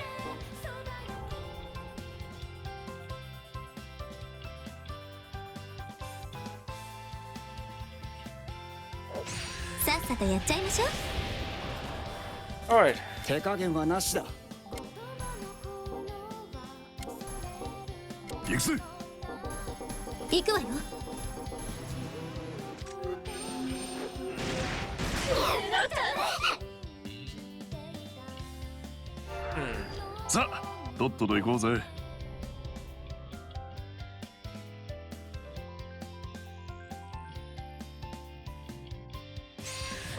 さっさとやっちゃいましょう。 Alright. 手加減はなしだ。行くぜ。行くわよ。さあ、とっとと行こうぜ。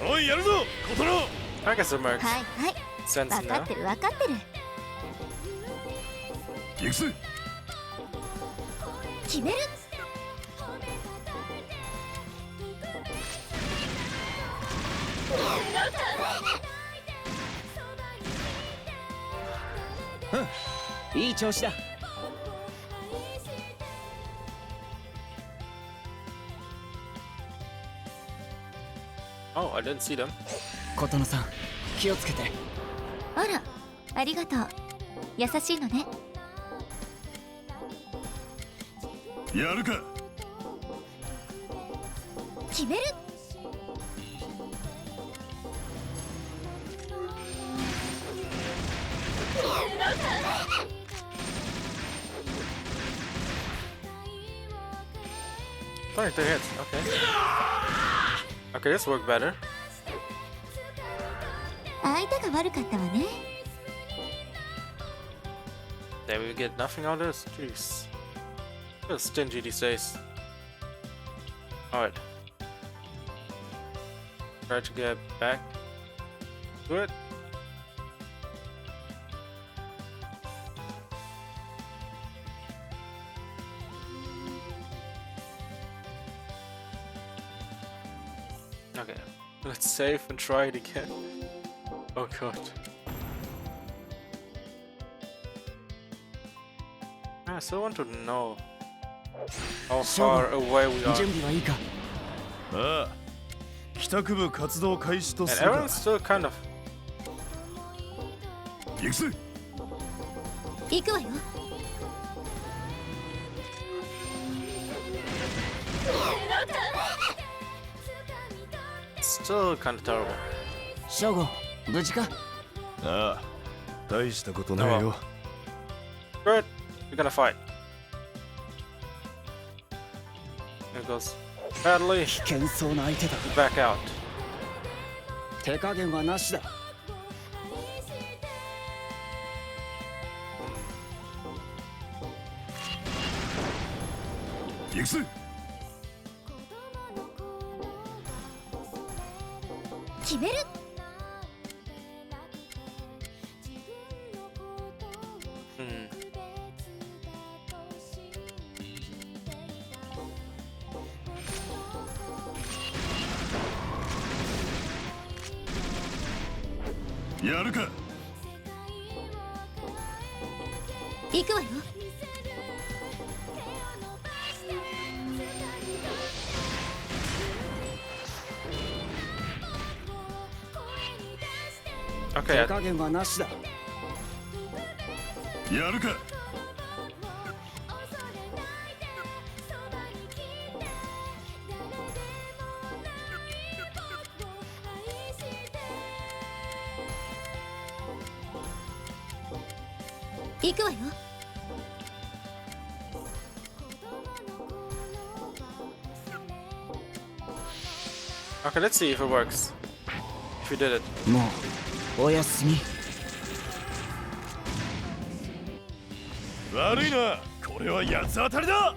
おい、やるぞ、琴乃。 I guess it makes はいはい。 sense 分か now. ってる分かってる。行くぜ。決める。うん、いい調子だ。 Oh, I didn't see them. 琴乃さん、気をつけて。あら、ありがとう。優しいのね。やるか。決める。22 hits, okay. Okay, this worked better. 相手が悪かったわね。Then we get nothing out of this. Jeez. So stingy these days. Alright. Try to get back to it. Okay, let's save and try it again. Oh god. I still want to know how far away we are. 準備はいいか。ああ、帰宅部活動開始と And するか。 everyone's still kind of. 行くぜ。行くわよ。 Still kind of terrible. 正吾、無事か。ああ、大したことないよ。 Good, we're gonna fight. It goes badly. 危険そうな相手だ。 Back out. 手加減はなしだ。行くぜ。決める。 Hmm. やるか。行くわよ。 Okay, 手加減はなしだ。やるか。 行くわよ。 okay, let's see if it works. If we did it. もうおやすみ。悪いな。これは八つ当たりだ。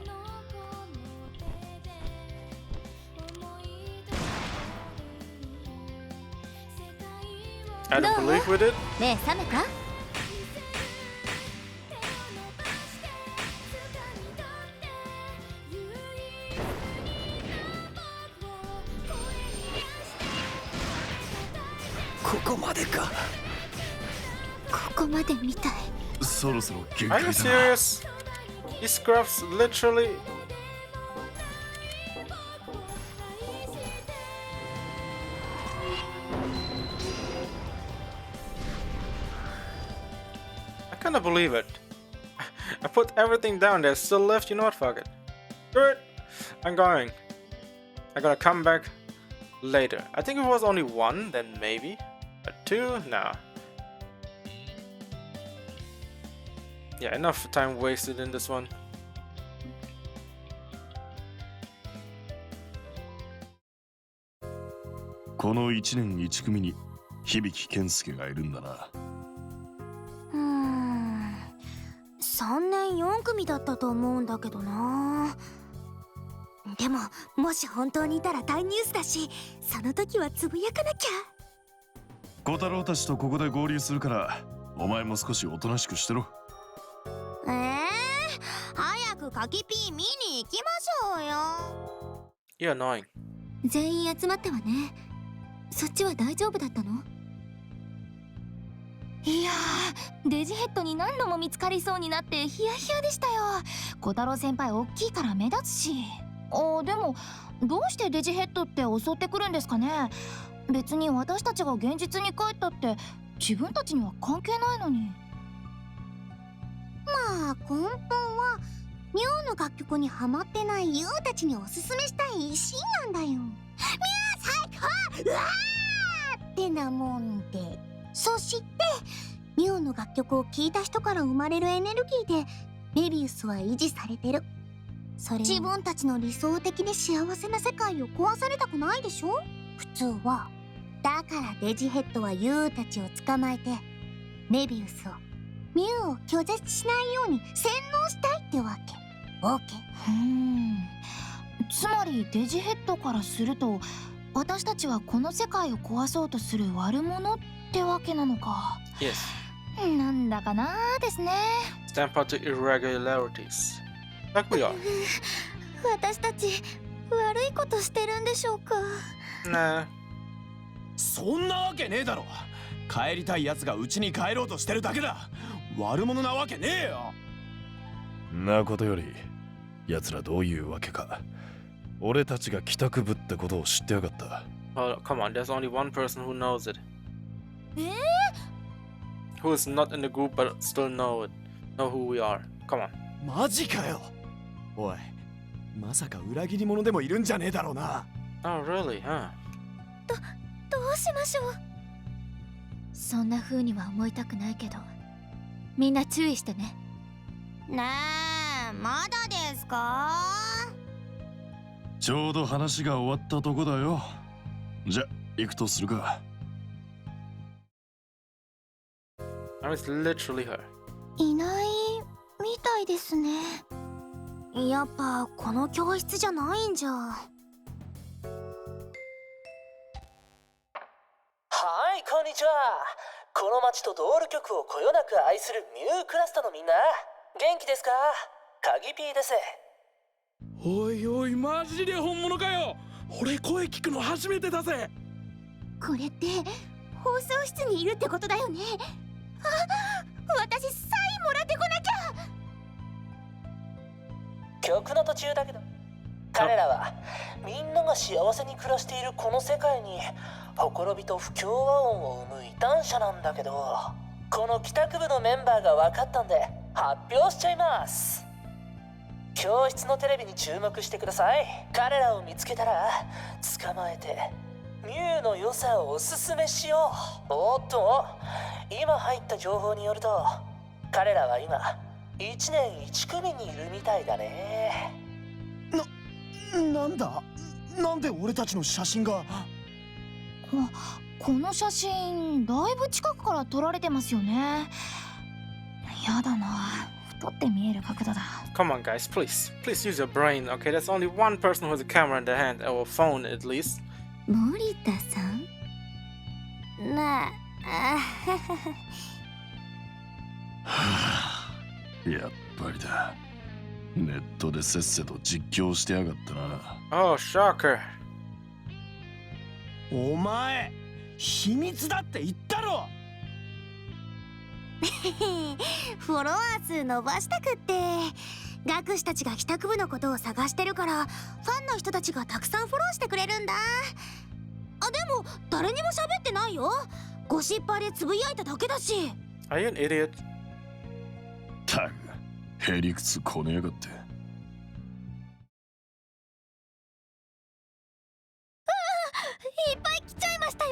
I don't believe we did. 目覚めた？ここまでか。ここまでみたい。そろそろ限 Are 界 you だな。 serious? These scruffs literally. I cannot believe it. I put everything down there, still left. You know what? Fuck it. Good. I'm going. I'm gonna come back later. I think if it was only one, then maybe. But two? Nah. Yeah, enough time wasted in this one.この1年1組に響健介がいるんだな。3年4組だったと思うんだけどな。でももし本当にいたら大ニュースだし、その時はつぶやかなきゃ。小太郎たちとここで合流するから、お前も少しおとなしくしてろ。早くカキピー見に行きましょうよ。 You're annoying. 全員集まったわね。そっちは大丈夫だったの？いやー、デジヘッドに何度も見つかりそうになってヒヤヒヤでしたよ。小太郎先輩大きいから目立つし。でもどうしてデジヘッドって襲ってくるんですかね。別に私たちが現実に帰ったって自分たちには関係ないのに。まあ根本はミョウの楽曲にハマってないユウたちにおすすめしたいシーンなんだよ。ミョウ最高、うわーってなもんで。そしてミョウの楽曲を聴いた人から生まれるエネルギーでメビウスは維持されてる。それ自分たちの理想的で幸せな世界を壊されたくないでしょ、普通は。だからデジヘッドはユウたちを捕まえてメビウスをミュウを拒絶しないように洗脳したいってわけ。オーケー。つまりデジヘッドからすると私たちはこの世界を壊そうとする悪者ってわけなのか。 Yes. なんだかなーですね。 Stamp out the irregularities. Like we are. 私たち悪いことしてるんでしょうか。Nah. そんなわけねえだろ。帰りたいやつがうちに帰ろうとしてるだけだ。悪者なわけねえよ。なことより、奴らどういうわけか。俺たちが帰宅部ってことを知ってやがった。Oh, come on, there's only one person who knows it. Who is not in the group but still know who we are. Come on. マジかよ。おい、まさか裏切り者でもいるんじゃねえだろうな。Oh, really, huh? どうしましょう。そんな風には思いたくないけど、みんな注意してね。ねえ、まだですか？ちょうど話が終わったとこだよ。じゃ、行くとするか。I mean, it's literally her. いないみたいですね。やっぱこの教室じゃないんじゃ。はい、こんにちは。この街とドール曲をこよなく愛するミュークラスタのみんな、元気ですか？カギピーです。おいおい、マジで本物かよ。俺声聞くの初めてだぜ。これって放送室にいるってことだよね。あ、私サインもらってこなきゃ。曲の途中だけど、彼らはみんなが幸せに暮らしているこの世界にほころびと不協和音を生む異端者なんだけど、この帰宅部のメンバーが分かったんで発表しちゃいます。教室のテレビに注目してください。彼らを見つけたら捕まえてミュウの良さをおすすめしよう。おっと、今入った情報によると、彼らは今1年1組にいるみたいだね。なんだ？なんで俺たちの写真が？この写真だいぶ近くから撮られてますよね。やだな、太って見える角度だ。 Come on, guys, please use your brain. Okay, there's only one person who has a camera in their hand, or a phone at least. 森田さんなあ。やっぱりだ。ネットでせっせと実況してやがったな。Oh, shocker. お前、秘密だって言ったろ。フォロワー数伸ばしたくって。学士たちが帰宅部のことを探してるから、ファンの人たちがたくさんフォローしてくれるんだ。あ、でも誰にも喋ってないよ。ゴシッパーでつぶやいただけだし。 Are you an idiot? たく、へりくつこねやがって。いっぱい来ちゃいましたよ。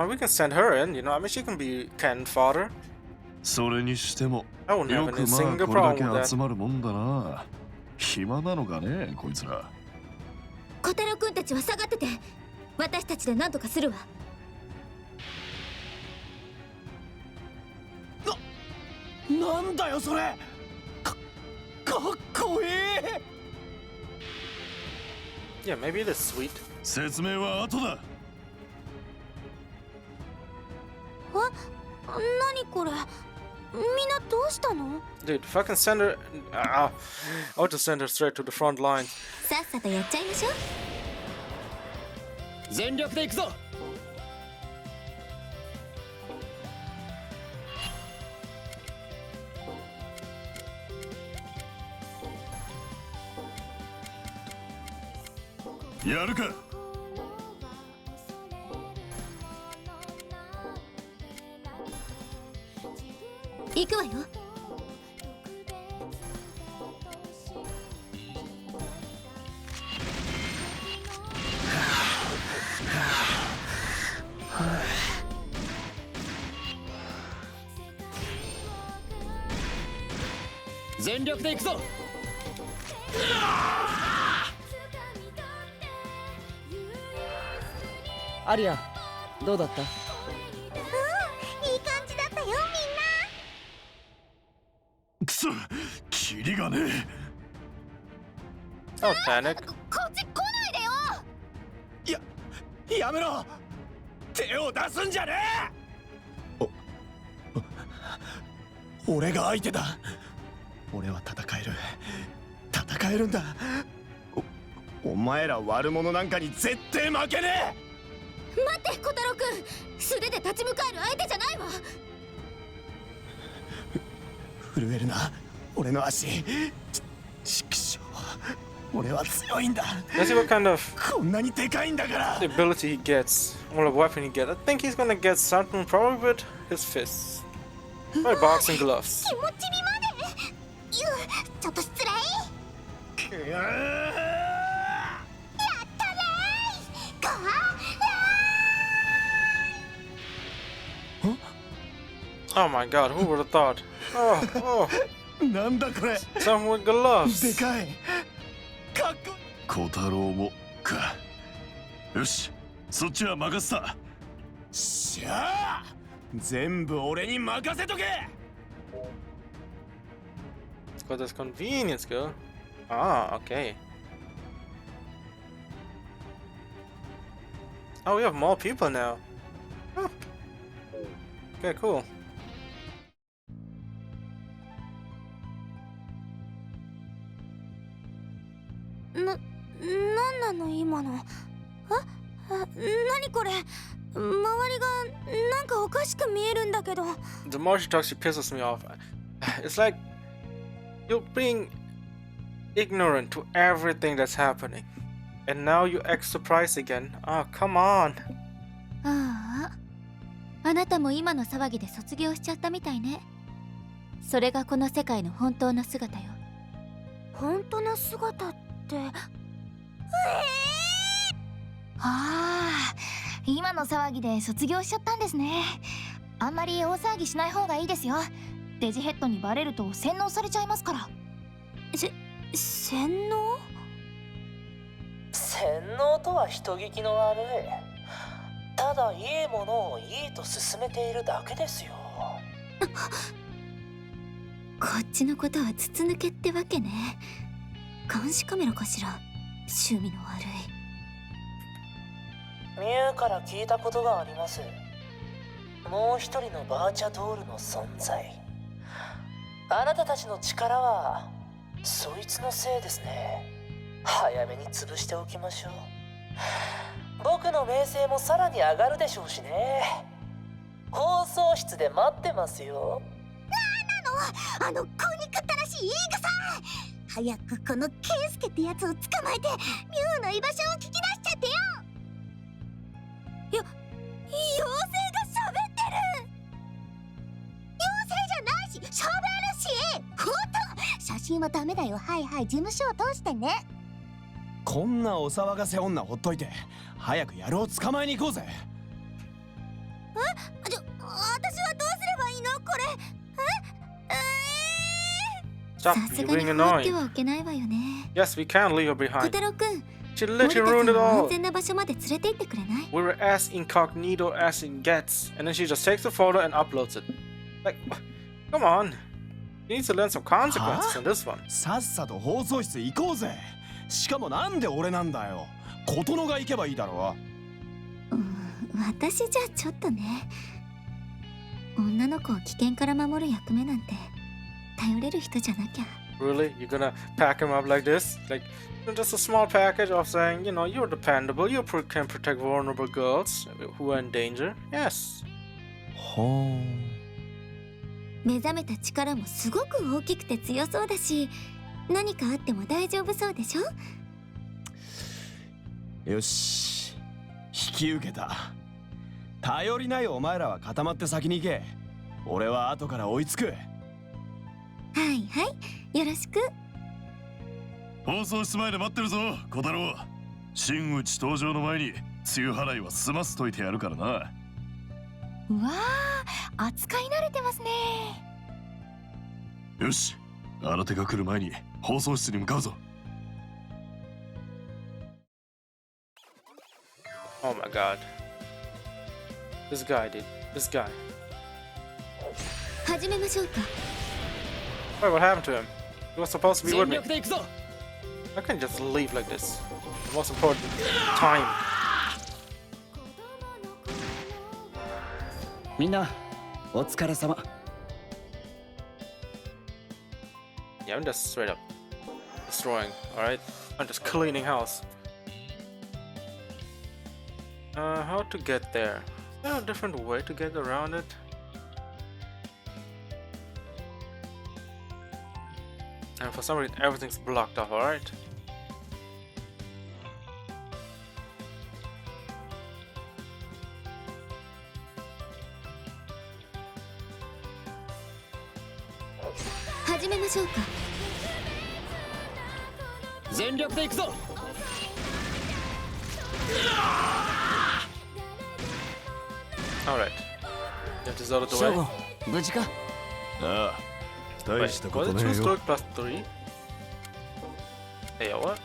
We can send her in, you know. I mean, she can be cannon fodder. それにしても、 I wouldn't よ have く any ま single あこれだ problem with け that. 集まるもんだな。暇なのかね、こいつら。小太郎くんたちは下がってて、私たちで何とかするわ。なんだよそれ。かっこいい。 Yeah, maybe it is sweet. 説明は後だ。何これ、みんなどうしたの？ Dude, if I can send her... I'll just send her straight to the front line. さっさとやっちゃいましょう。全力で行くぞ。やるか。行くわよ。全力で行くぞ。アリア、どうだった？いい感じだったよ、みんな。くそ、キリがねえ。 Don't panic. こっち来ないでよ。やめろ。手を出すんじゃねえ。俺が相手だ。俺は戦えるんだ。お前ら悪者なんかに絶対負けねえ。待って小太郎くん、素手で立ち向かえる相手じゃないわ。震えるな俺の足。ちくしょう、俺は強いんだ。 Let's see what kind of こんなにでかいんだから。 ability he gets, or a weapon he gets. I think he's gonna get something probably with his fists. Or boxing gloves. 気持ちにまで。ちょっと失礼。やったねー。Oh my god, who would have thought? Oh, なんだこれ。 someone with gloves. でかい。かっこ。小太郎もか。よし、そっちは任せた。しゃあ、全部俺に任せとけ。 It's got this convenience, girl. Ah, okay. Oh, we have more people now. Huh. Okay, cool. なんなの今の。何これ。周りがなんかおかしく見えるんだけど。 The more she talks, she pisses me off. It's like you're being ignorant to everything that's happening. And now you act surprised again. Oh, come on. ああ、あなたも今の騒ぎで卒業しちゃったみたいね。それがこの世界の本当の姿よ。本当の姿って。ああ、今の騒ぎで卒業しちゃったんですね。あんまり大騒ぎしない方がいいですよ。デジヘッドにバレると洗脳されちゃいますから。洗脳？洗脳とは人聞きの悪い。ただいいものをいいと勧めているだけですよ。こっちのことは筒抜けってわけね。監視カメラかしら。趣味の悪い。ミュウから聞いたことがあります。もう一人のバーチャドールの存在。あなたたちの力はそいつのせいですね。早めに潰しておきましょう。僕の名声もさらに上がるでしょうしね。放送室で待ってますよ。なんなの、あの子憎ったらしい言い草。早くこのケイスケってやつを捕まえてミュウの居場所を聞き出しちゃってよ。妖精が喋ってる。妖精じゃないし喋るし。ほんと写真はダメだよ。はいはい、事務所を通してね。こんなお騒がせ女ほっといて早く野郎を捕まえに行こうぜ。私はどうすればいいのこれ。Stop, さ you're すがに being 放っては annoying. おけないわよね。 Yes, we can't leave her 小 behind. 太郎くん、 She 森田 literally ちゃ ruined ん it を安 all. 全な場所まで連れて行ってくれない？ We were as incognito as it gets, and then she just takes the photo and uploads it. Like, come on. You need to learn some consequences on this one. さっさと放送室行こうぜ。しかもなんで俺なんだよ。琴乃が行けばいいだろ。私じゃちょっとね。女の子を危険から守る役目なんて頼れる人じゃなきゃ。 Really? You're gonna pack him up like this? Like, just a small package of saying, you're dependable, you can protect vulnerable girls who are in danger? Yes. ほ目覚めた力もすごく大きくて強そうだし、何かあっても大丈夫そうでしょ？よし、引き受けた。頼りないお前らは固まって先に行け。俺は後から追いつく。はいはい、よろしく。放送室前で待ってるぞ、小太郎。真打ち登場の前に梅雨払いは済ませといてやるからな。うわあ、扱い慣れてますね。よし、新手が来る前に放送室に向かうぞ。Oh my god. This guy, dude. This guy. 始めましょうか。 Wait, what happened to him? He was supposed to be 全 with me. 力で行くぞ。 I couldn't just leave like this. The most important time. みんなお疲れ様。 Yeah, I'm just straight up destroying, alright? I'm just cleaning house. How to get there? Is there a different way to get around it? And for some reason everything's blocked off, alright? Alright. Get this out of the way. 無事か？ああ、大 Wait, したこ was と it ね two えよ。 stroke plus 3? Hey, what?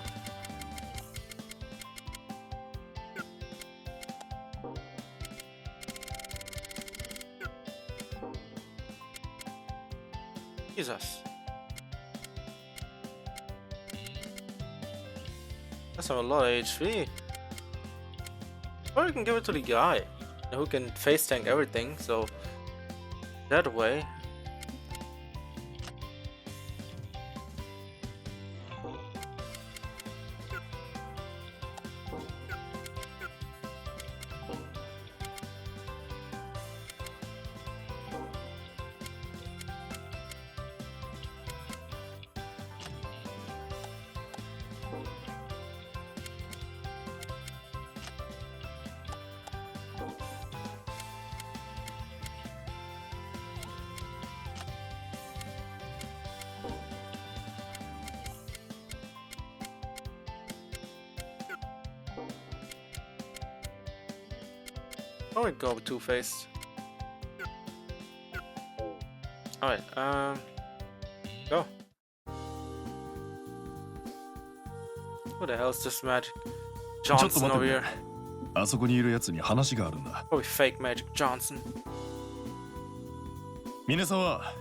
Jesus. That's a lot of HP. Or you can give it to the guy who can face tank everything, so that way. I would go with Two-Face. Alright, go. Who the hell is this Magic ちょっと Johnson 待 over って here? くれ。あそこにいるやつに話があるんだ。 Probably fake Magic Johnson. 峰沢、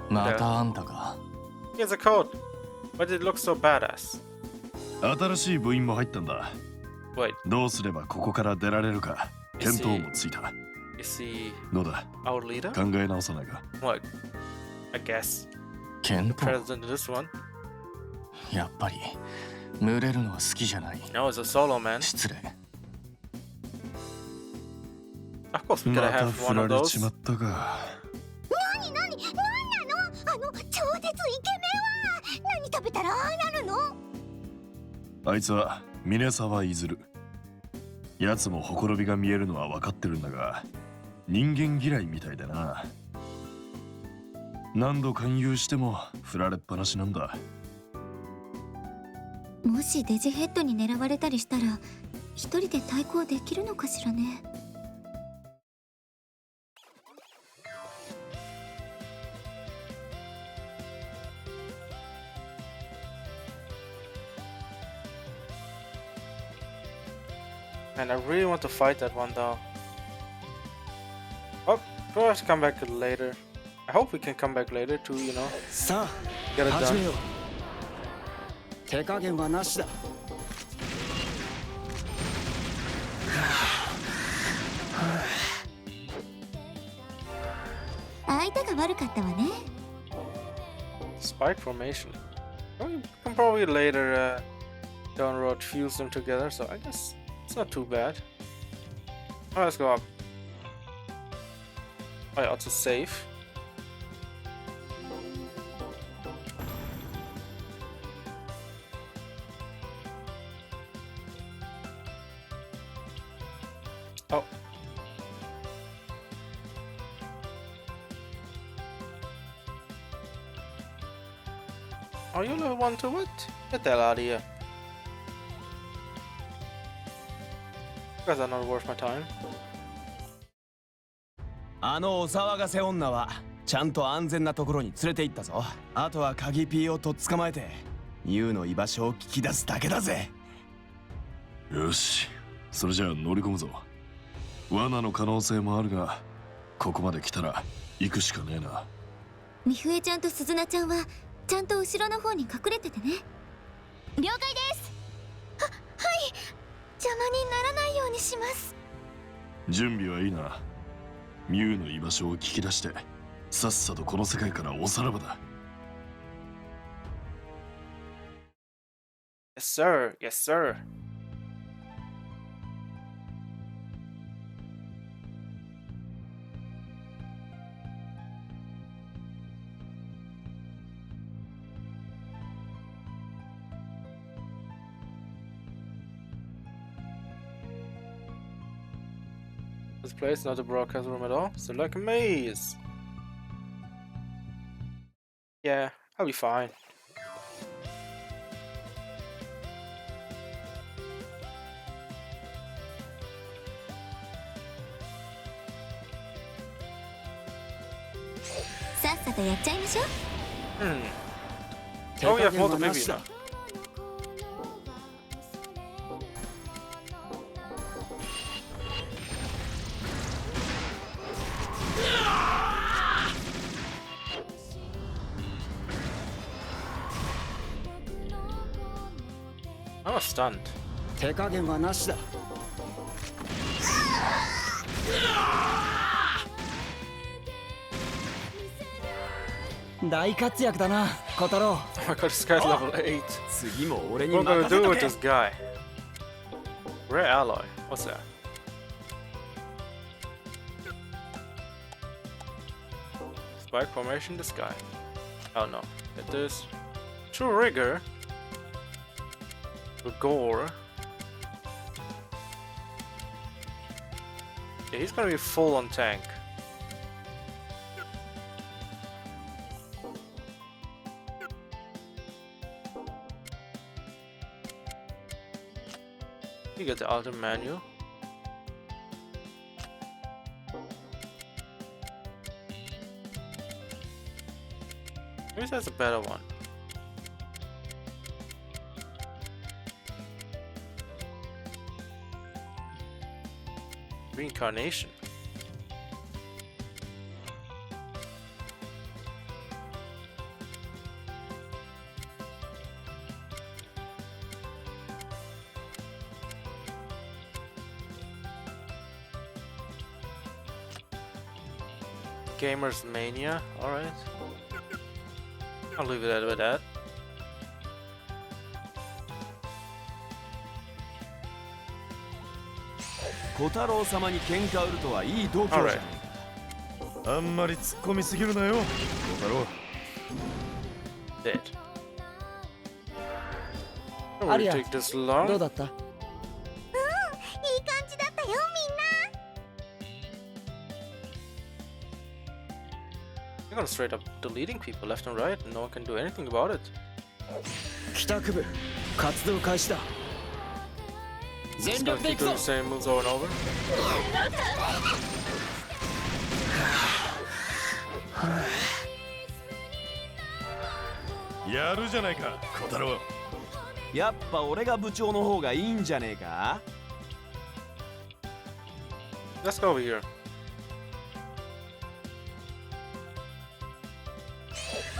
またあんたか。 He has a code. Why did it look so badass? 新しい部員も入ったんだ。 Wait, どうすればここから出られるか検討もついた。 is he どうだ、 our leader? 考え直さないか。 What? I guess. 検討 President of this one? やっぱり群れるのは好きじゃない。 No, it's a solo man. 失礼。 Of course we ま gotta た have 振 one ら of れ those. ちまったか。何なの超絶イケメンは何食べたらああなるの？あいつは峰沢いずる。奴もほころびが見えるのは分かってるんだが、人間嫌いみたいでな。何度勧誘しても振られっぱなしなんだ。もしデジヘッドに狙われたりしたら一人で対抗できるのかしらね。And I really want to fight that one though. Oh, we'll have to come back later. I hope we can come back later to, you know, さあ get it 始め done. よう。手加減はなしだ。相手が悪かったわね。 Spike formation. We can probably later down the road fuse them together, so I guess it's not too bad. Alright, let's go up. I also save. Oh. Are you level 1 to what? Get the hell out of here. You guys are not worth my time. あのお騒がせ女はちゃんと安全なところに連れて行ったぞ。あとは鍵ピーをとっ捕まえてユウの居場所を聞き出すだけだぜ。よし、それじゃあ乗り込むぞ。罠の可能性もあるが、ここまで来たら行くしかねえな。みふえちゃんとすずなちゃんはちゃんと後ろの方に隠れててね。了解です。はい邪魔にならないようにします。準備はいいな。ミュウの居場所を聞き出してさっさとこの世界からおさらばだ。 Yes, sir. Yes, sir. This place not a broadcast room at all. So like a maze. Yeah, I'll be fine. Oh, yeah, multiple baby now. I was stunned. 手加減はなしだ。大活躍だな、小太郎。Oh my god, this guy's level 8. 次も俺に What 任 am せ I gonna do と with け。 this guy? Rare alloy. What's that? Spike formation, this guy. Oh no. Get this. True rigor. Gore. Yeah, he's gonna be full on tank. You get the ultimate menu. Maybe that's a better one. Reincarnation. Gamers Mania, alright. I'll leave it with that. Alright. あんまり突っ込みすぎるなよ、小太郎。Dead. Don't ア really リア、 take this どう long. だった？いい感じだったよ、みんな。 You're gonna straight up deleting people left and right, and no one can do anything about it. 帰宅部、活動開始だ。 Just 全 gonna 力で keep 行く doing ぞ。 the same moves over and over. やるじゃないか、小太郎。やっぱ俺が部長の方がいいんじゃねえか？ Let's go over here.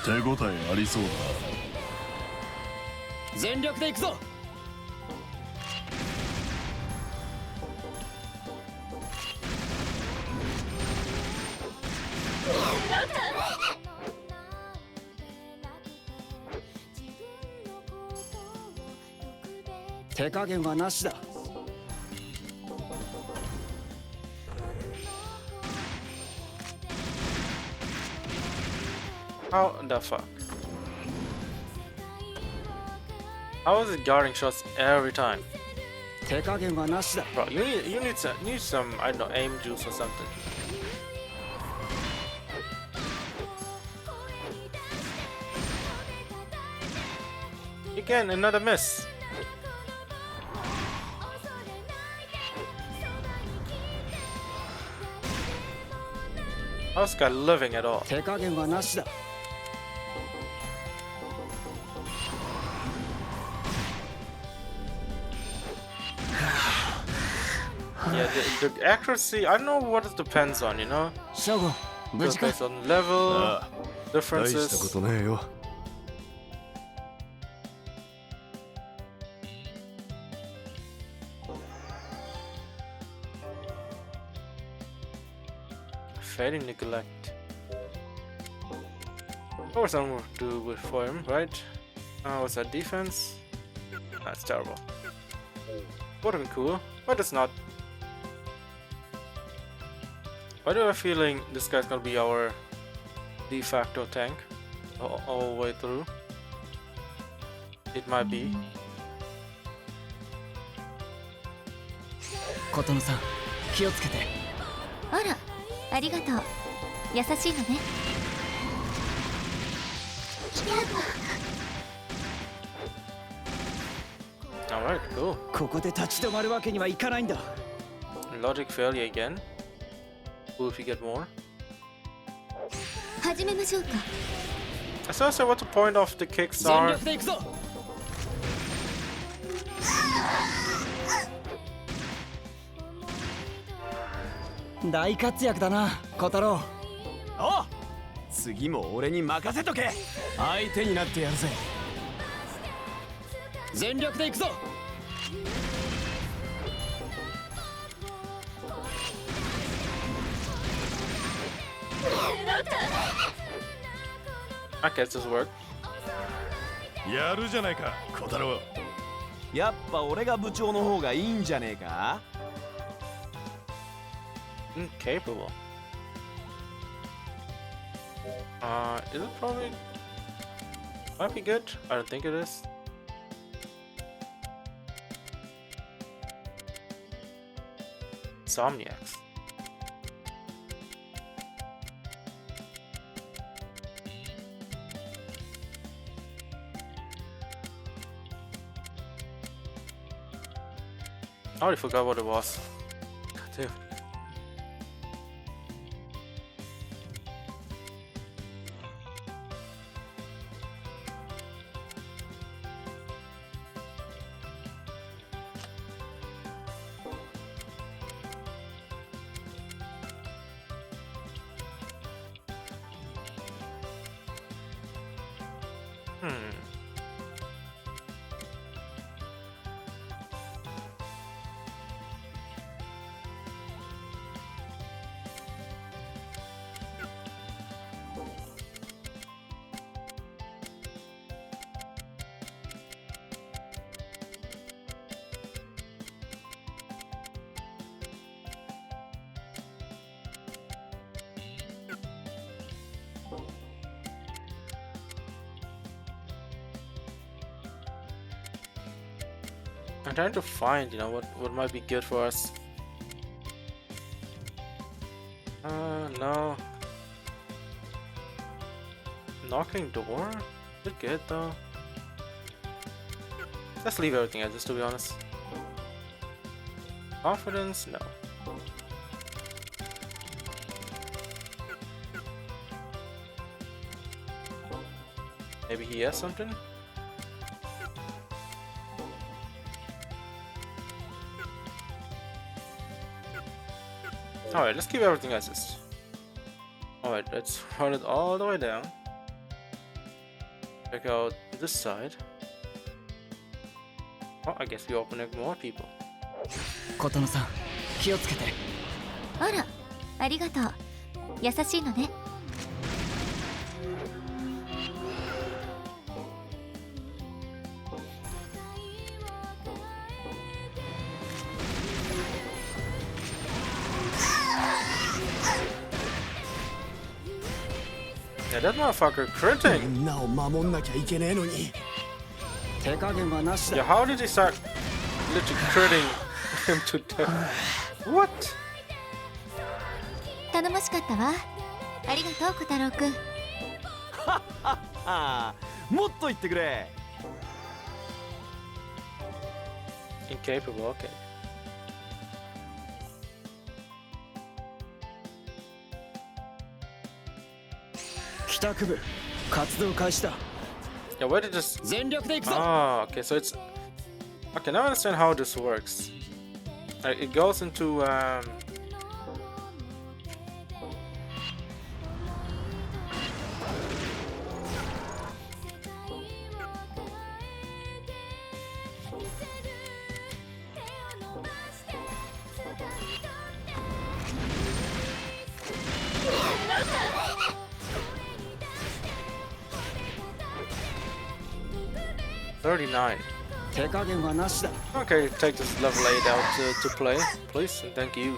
手応えありそうだ。全力で行くぞ。手加減はなしだ。 How the fuck? How is it guarding shots every time? 手加減はなしだ。 Bro, you need some, I don't know, aim juice or something. Again, another miss. How's this guy living at all? 手加減はなしだ。 Yeah, the accuracy, I don't know what it depends on, you know? ショゴ、無 Because 事か？ based on level, ああ、大したこ differences. とねえよ。 Fairy neglect. What was someone do with for him, right? What's that defense? That's terrible. Would have been cool, but it's not. Why do I have a feeling this guy's gonna be our de facto tank all the way through? It might be. 琴乃さん、気をつけて。あら、ありがとう。優しいのね。Alright, cool. ここで立ち止まるわけにはいかないんだ。 Logic failure again. Cool if you get more. 始めましょうか。So I said what the point of the kicks 全 are. 力で行くぞ。大活躍だな、小太郎。おう、次も俺に任せとけ。相手になってやるぜ。全力で行くぞ。I guess this worked. やるじゃないか、小太郎。やっぱ俺が部長の方がいいんじゃねえか。 Incapable. Is it probably might be good? I don't think it is. Insomniacs. I already forgot what it was. God damn. I'm trying to find, you know, what might be good for us. No. Knocking door? Is it good though? Let's leave everything as is, to be honest. Confidence? No. Maybe he has something? Alright, let's keep everything as is. Alright, let's run it all the way down. Check out this side. Oh, I guess we open up more people. 琴乃さん、気をつけて。あら、ありがとう。優しいのね。Yeah, that motherfucker critting! みんなを守んなきゃいけねえのに。手加減はなし Yeah, だ。 how did he start literally critting him to death? What? 頼もしかったわ。ありがとう、小太郎くん。もっと言ってくれ。 Incapable, okay. 帰宅部、活動開始だ。 Yeah, where did this... 全力で行くぞ。 Ah, okay, so it's... Okay, now I understand how this works. It goes into, $39. 手加減はなしだ。 Okay, take this level 8 out to play, please, and thank you.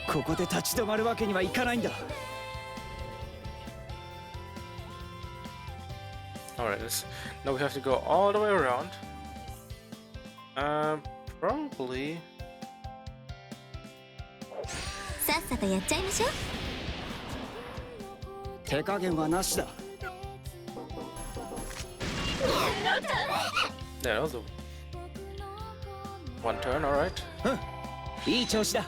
ここで立ち止まるわけにはいかないんだ。 Alright, now we have to go all the way around. Probably... さっさとやっちゃいましょう。手加減はなしだ。 Yeah, that was one turn, alright. いい調子だ。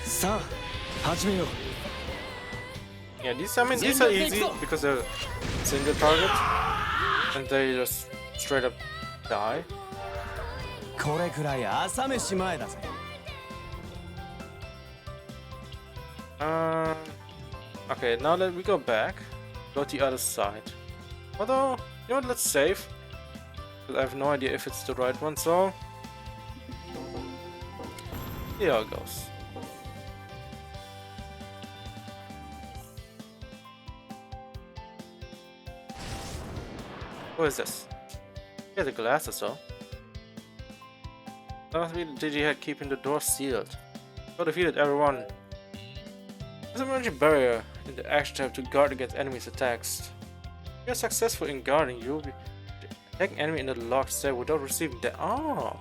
さあ、始めよう。 Yeah, these, I mean, these are easy because they're single target and they just straight up die. これくらい朝飯前だぜ。 Okay, now that we go back, go to the other side. Although, you know what, let's save. Because I have no idea if it's the right one, so... Here it goes. What is this? Yeah, the glasses though. That must be the Digihead keeping the door sealed. So defeated everyone. There's an emergency barrier in the action tab to guard against enemies' attacks. If you're successful in guarding, you'll be attacking enemy in the locked state without receiving that. Oh!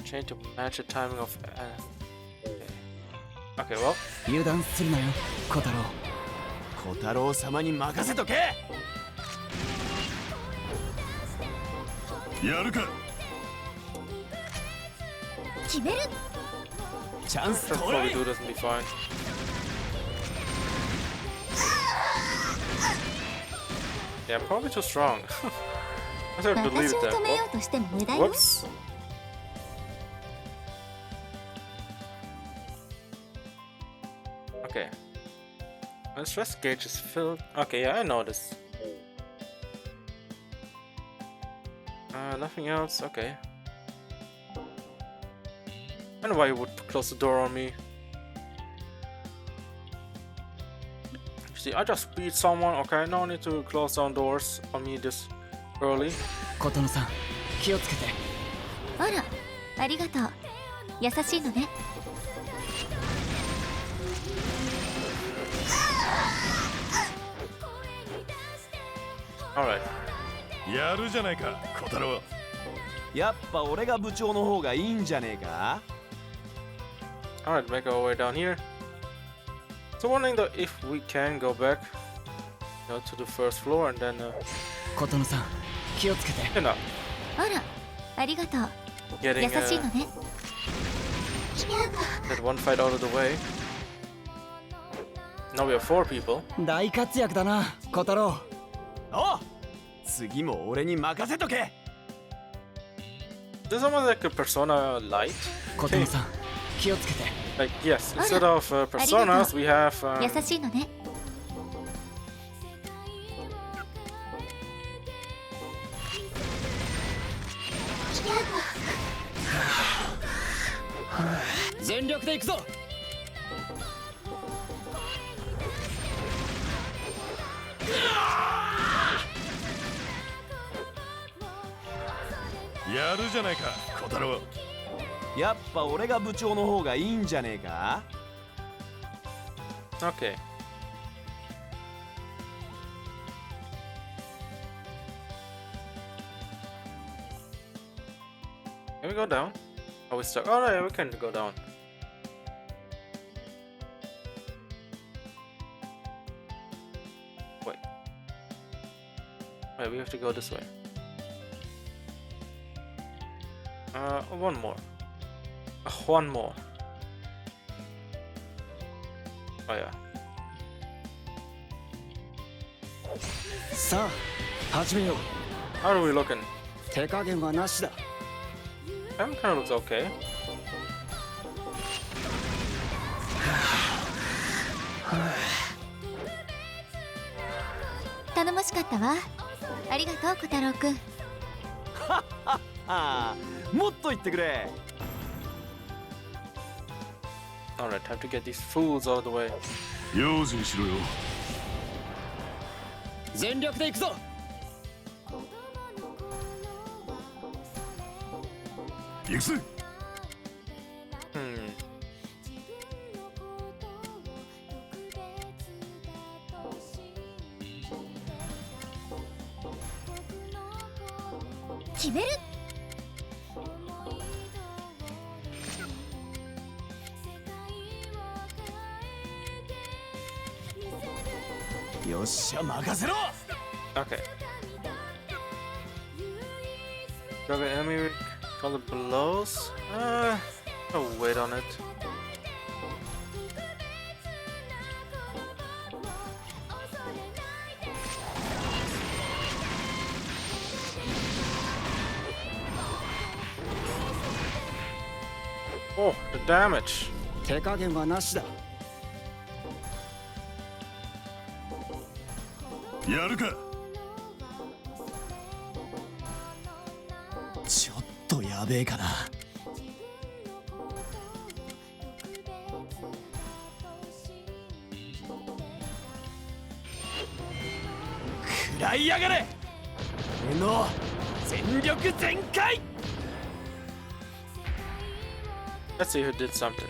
Change to match the timing of. Okay, well. 油断するなよ、小太郎。小太郎様に任せとけ。やるか。決める。チャンス That's 取れ。 probably do doesn't be fine. Yeah, probably too strong. I should have 私 deleted を止めよ that. うとしても無駄よ。 Whoops. Okay. My stress gauge is filled. Okay, yeah, I know this. Nothing else. Okay. I don't know why you would close the door on me. See, I just beat someone. Okay, no need to close down doors on me this early. 琴乃さん、気をつけて。あら、ありがとう。優しいのね。Alright. やるじゃないか、小太郎。やっぱ俺が部長の方がいいんじゃねえか。 Alright, make our way down here. So wondering though if we can go back, you know, to the first floor and then 琴乃さん、気をつけて。 you know, あら、ありがとう。 getting 優しいのね。 that one fight out of the way. Now we have 4 people. 大活躍だな、小太郎。おう、次も俺に任せとけ。 This is almost like a Persona Light. 琴乃さん、気をつけて。 Like yes, instead of personas, we have. 優しいのね。全力で行くぞ。やるじゃないか、小太郎。やっぱ俺が部長の方がいいんじゃねえか。 Okay. Can we go down? Are we stuck? Oh no, yeah, we can go down. Wait. Wait, we have to go this way. One more. One more. Oh yeah. さあ、始めよう。 How are we looking? 手加減はなしだ。 That kind of looks okay. 頼もしかったわ。ありがとう、小太郎くん。ああ、もっと言ってくれ。 Alright, time to get these fools out of the way. 用心しろよ。全力で行くぞ。行くぜ。決める。よっしゃ任せろ。 Okay. Target enemy color blows. I'll wait on it. Oh, the damage. 手加減はなしだ。やるか。ちょっとやべえかな。食らいやがれ。俺の全力全開。 Let's see who did something. こ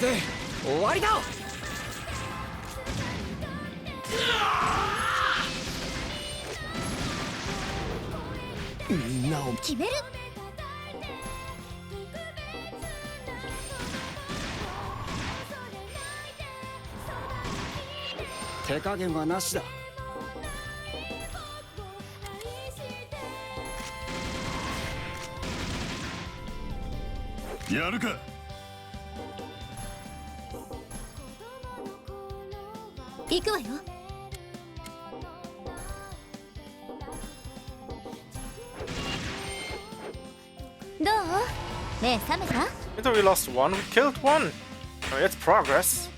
れで終わりだ。みんなを決める。手加減はなしだ。やるか。行くわよ。どう？目覚めた？ I thought we lost one, we killed one. Oh, it's progress.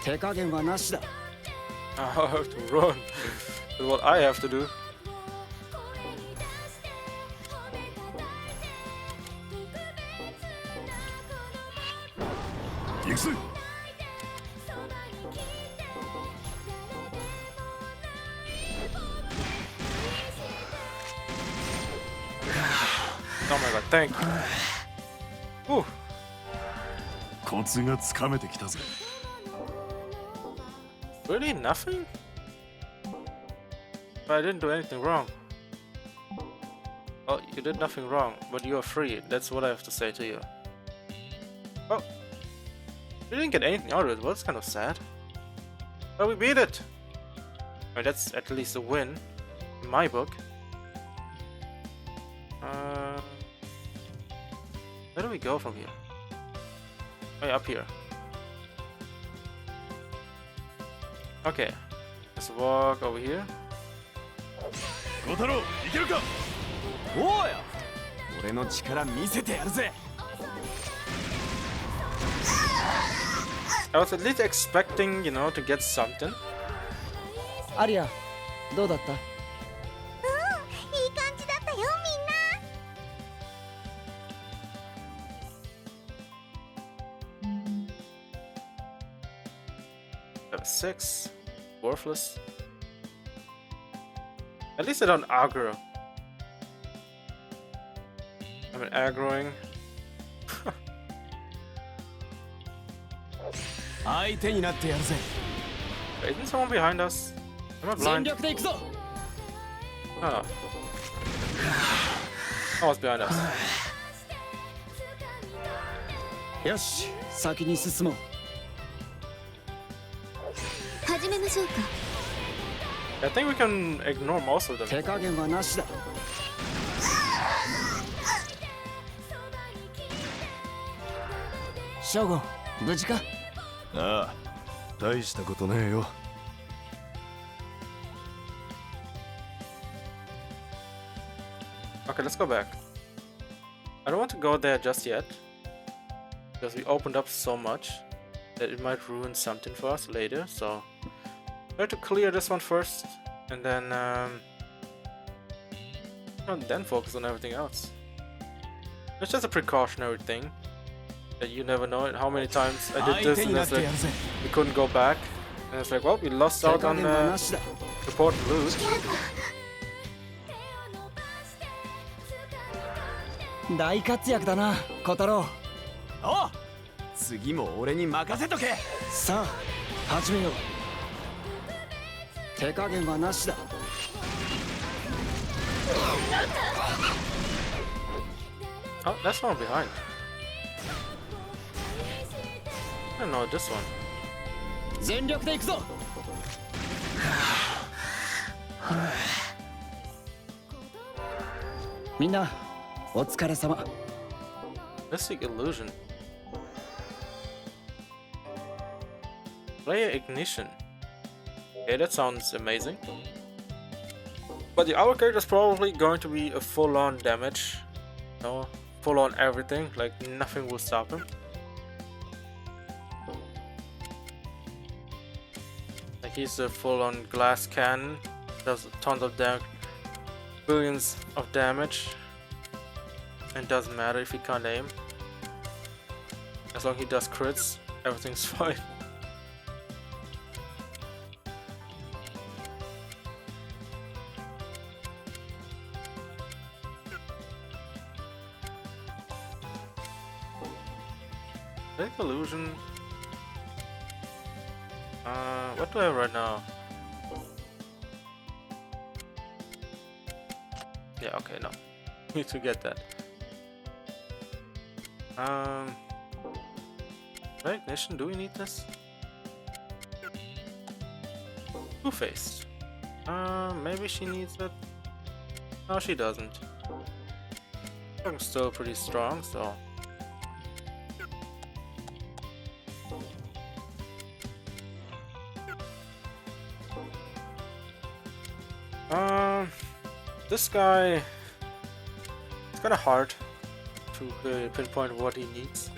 I have to run. That's what I have to do. Oh my god, thank you. Whew. コツがつかめてきたぜ。 Really? Nothing? But I didn't do anything wrong. Oh, you did nothing wrong, but you are free. That's what I have to say to you. Oh. You didn't get anything out of it. Well, that's kind of sad. But we beat it! I mean, that's at least a win. In my book. Where do we go from here? Oh, yeah, up here. Okay, let's walk over here. 小太郎、いけるか。おうよ。俺の力見せてやるぜ。 I was at least expecting, you know, to get something. アリア、どうだった？いい感じだったよ、みんな。 6. Worthless. At least I don't aggro. I mean, aggroing. 相手になってやるぜ。 Wait, isn't someone behind us? Am I 全 blind? 力で行くぞ。 Oh. Oh, it's behind us. よし、先に進もう。 始めましょうか。 I think we can ignore most of them. 手加減はなしだ。ショーゴ、無事か？ああ、大したことねえよ。 Okay, let's go back. I don't want to go there just yet. Because we opened up so much that it might ruin something for us later, so I have to clear this one first and then focus on everything else. It's just a precautionary thing that you never know how many times I did this and it's like we couldn't go back and it's like, well, we lost out on important loot. 大活躍だな、小太郎。おう、次も俺に任せとけ。さあ、始めよう。手加減はなしだ。 Oh, that's one behind. I don't know this one. 全力で行くぞ。みんなお疲れ様。 Mystic Illusion. Player Ignition. Okay, that sounds amazing. But our character is probably going to be a full-on damage. No, full-on everything. Like nothing will stop him. Like he's a full-on glass cannon. Does tons of damage, billions of damage. And doesn't matter if he can't aim. As long as he does crits, everything's fine. Big illusion. What do I have right now? Yeah, okay, no. Need to get that. Ignition, do we need this? Two-faced. Maybe she needs it. No, she doesn't. I'm still pretty strong, so. This guy, it's kind of hard to pinpoint what he needs.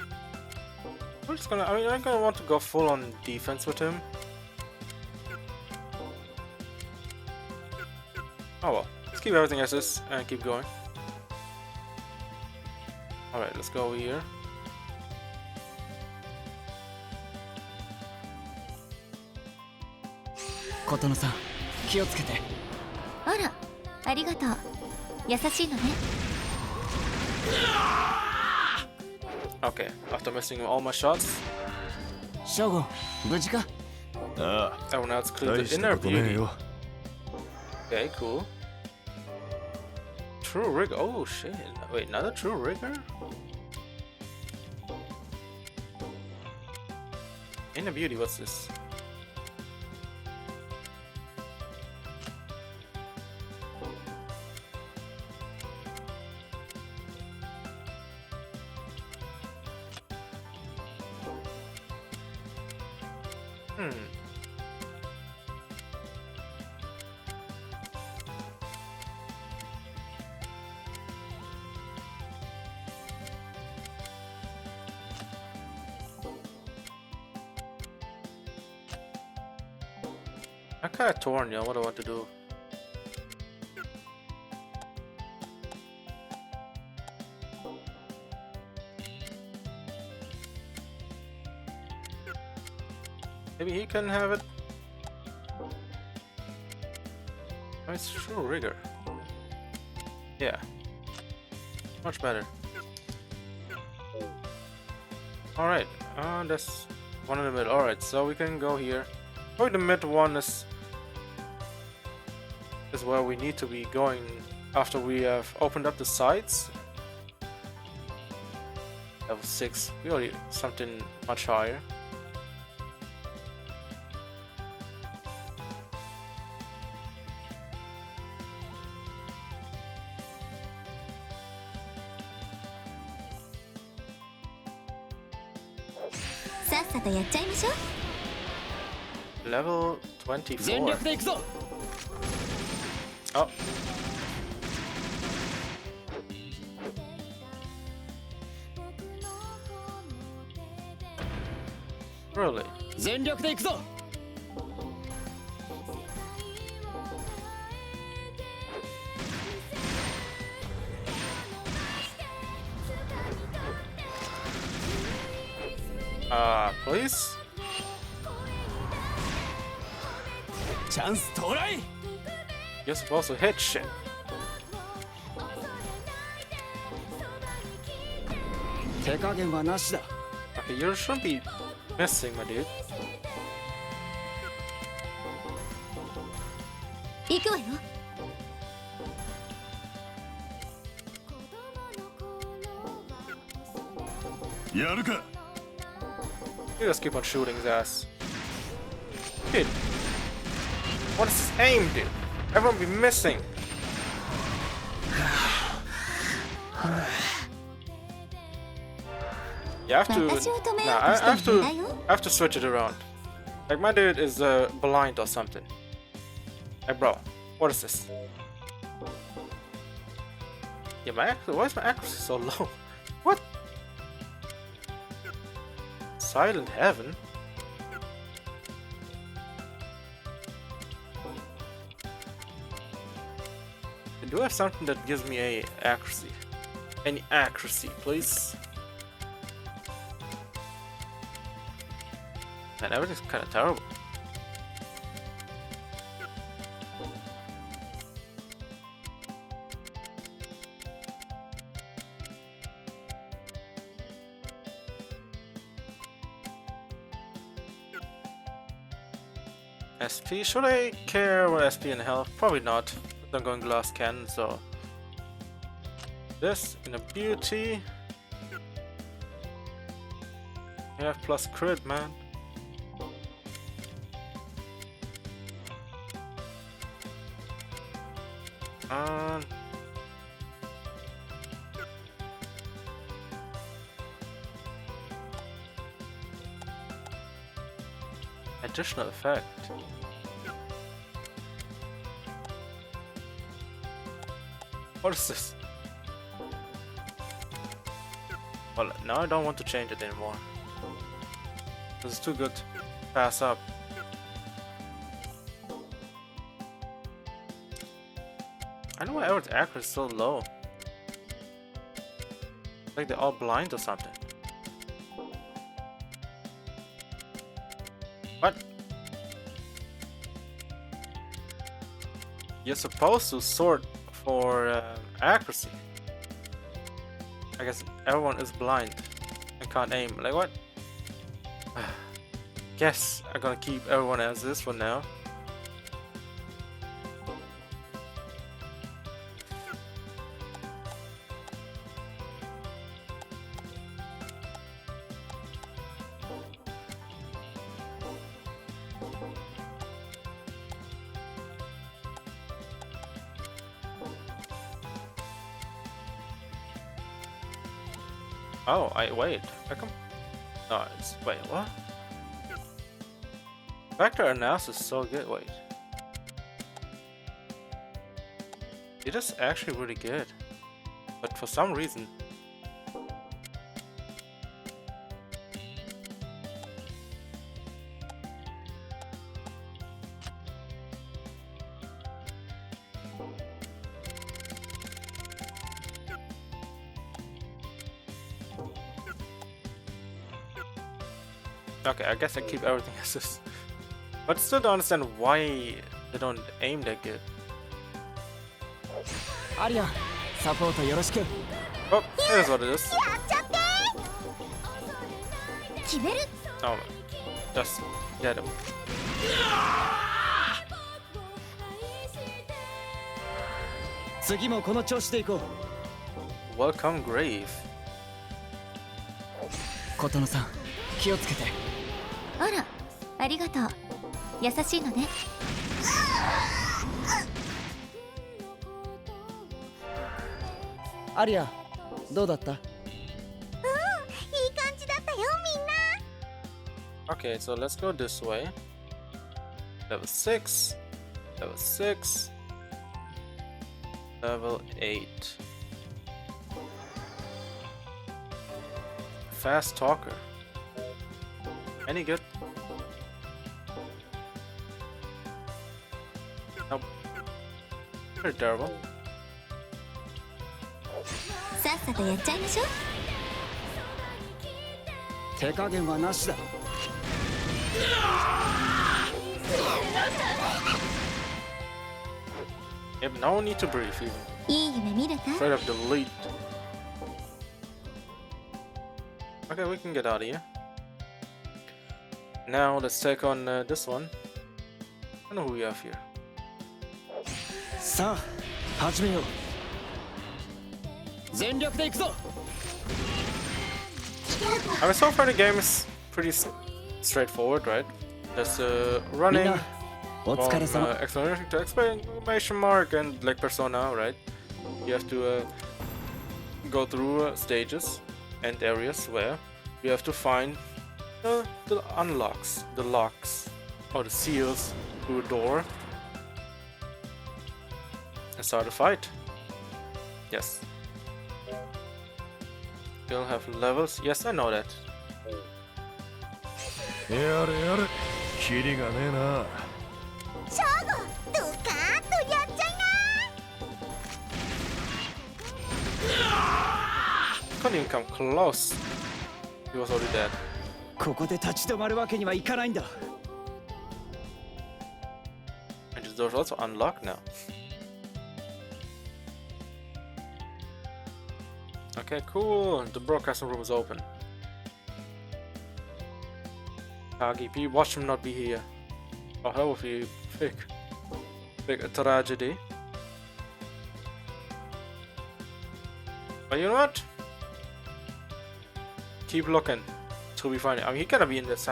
We're just gonna, I'm gonna want to go full on defense with him. Oh well, let's keep everything as is and keep going. Alright, let's go over here. Kotonoさん、気をつけて。あら、ありがとう。優しいのね。 Okay, after missing all my shots, ショーゴ、無事か？ああ、 everyone else 大 cleared し the た inner ことねえ beauty. よ。 Okay, cool. True rigger. Oh shit. Wait, another true rigger? Inner beauty, what's this? I'm kinda torn, yo. What do I want to do? Maybe he can have it. Oh, it's true rigor. Yeah. Much better. Alright, that's one in the middle. Alright, so we can go here. Probably the mid one is where we need to be going after we have opened up the sides. Level 6. We already something much higher. Level 24. Oh. Really? 全力で行くぞ。 Please? チャンス到来。 You're supposed to hit shit. 手加減はなしだ。 Okay, you shouldn't be missing, my dude. 行くわよ。やるか。 You just keep on shooting his ass. Dude, what is his aim, dude? Everyone be missing. You have to. Nah, I have to switch it around. Like my dude is blind or something. Like bro, what is this? Yeah, why is my accuracy so low? What? Silent Heaven? Do I have something that gives me a accuracy? Any accuracy, please? Man, everything's kind of terrible. SP, should I care about SP and health? Probably not. I'm going glass cannon, so this in a beauty. You have plus crit, man. Additional effect. What is this? Well, now I don't want to change it anymore. This is too good to pass up. I don't know why everyone's accuracy is so low. Like they're all blind or something. What? You're supposed to sort for accuracy. I guess everyone is blind and can't aim. Like what? Guess I'm gonna keep everyone as this one now. Oh, wait. How come? No, it's wait. What? Vector analysis is so good. Wait. It is actually really good, but for some reason. Okay, I guess I keep everything as this. But still don't understand why they don't aim that good. Arya, support yoroshiku. Oh, here's what it is. Oh, just get him. Welcome, Grave. 琴乃さん、気をつけて。あら、ありがとう。優しいのね。アリア、どうだった？いい感じだったよ、みんな。Okay, so let's go this way. Level 6, level 6, level 8. Fast talker. Any good? Nope. Pretty terrible. さっさとやっちゃいましょう。手加減はなしだ。You have no need to breathe even. いい夢見るか？ Straight up delete. Okay, we can get out of here. Now let's take on this one. I know who we have here. さあ始めよう。全力で行くぞ。 I mean, so far the game is pretty straightforward, right? Just running from exclamation to exclamation mark and like Persona, right? You have to go through stages and areas where you have to find the unlocks, the locks, or the seals to a door and start a fight. Yes. You'll have levels. Yes, I know that. やれやれ、キリがねえな。ショーゴ、ドカーッとやっちゃいな。 Couldn't even come close. He was already dead. ここで立ち止まるわけにはいかないんだ。 And the door's also unlocked now. Okay, cool. The broadcasting room is open. Kagi, watch him not be here. Oh, that would be big tragedy. But you know what? Keep looking till we find it. I mean, he gotta be in this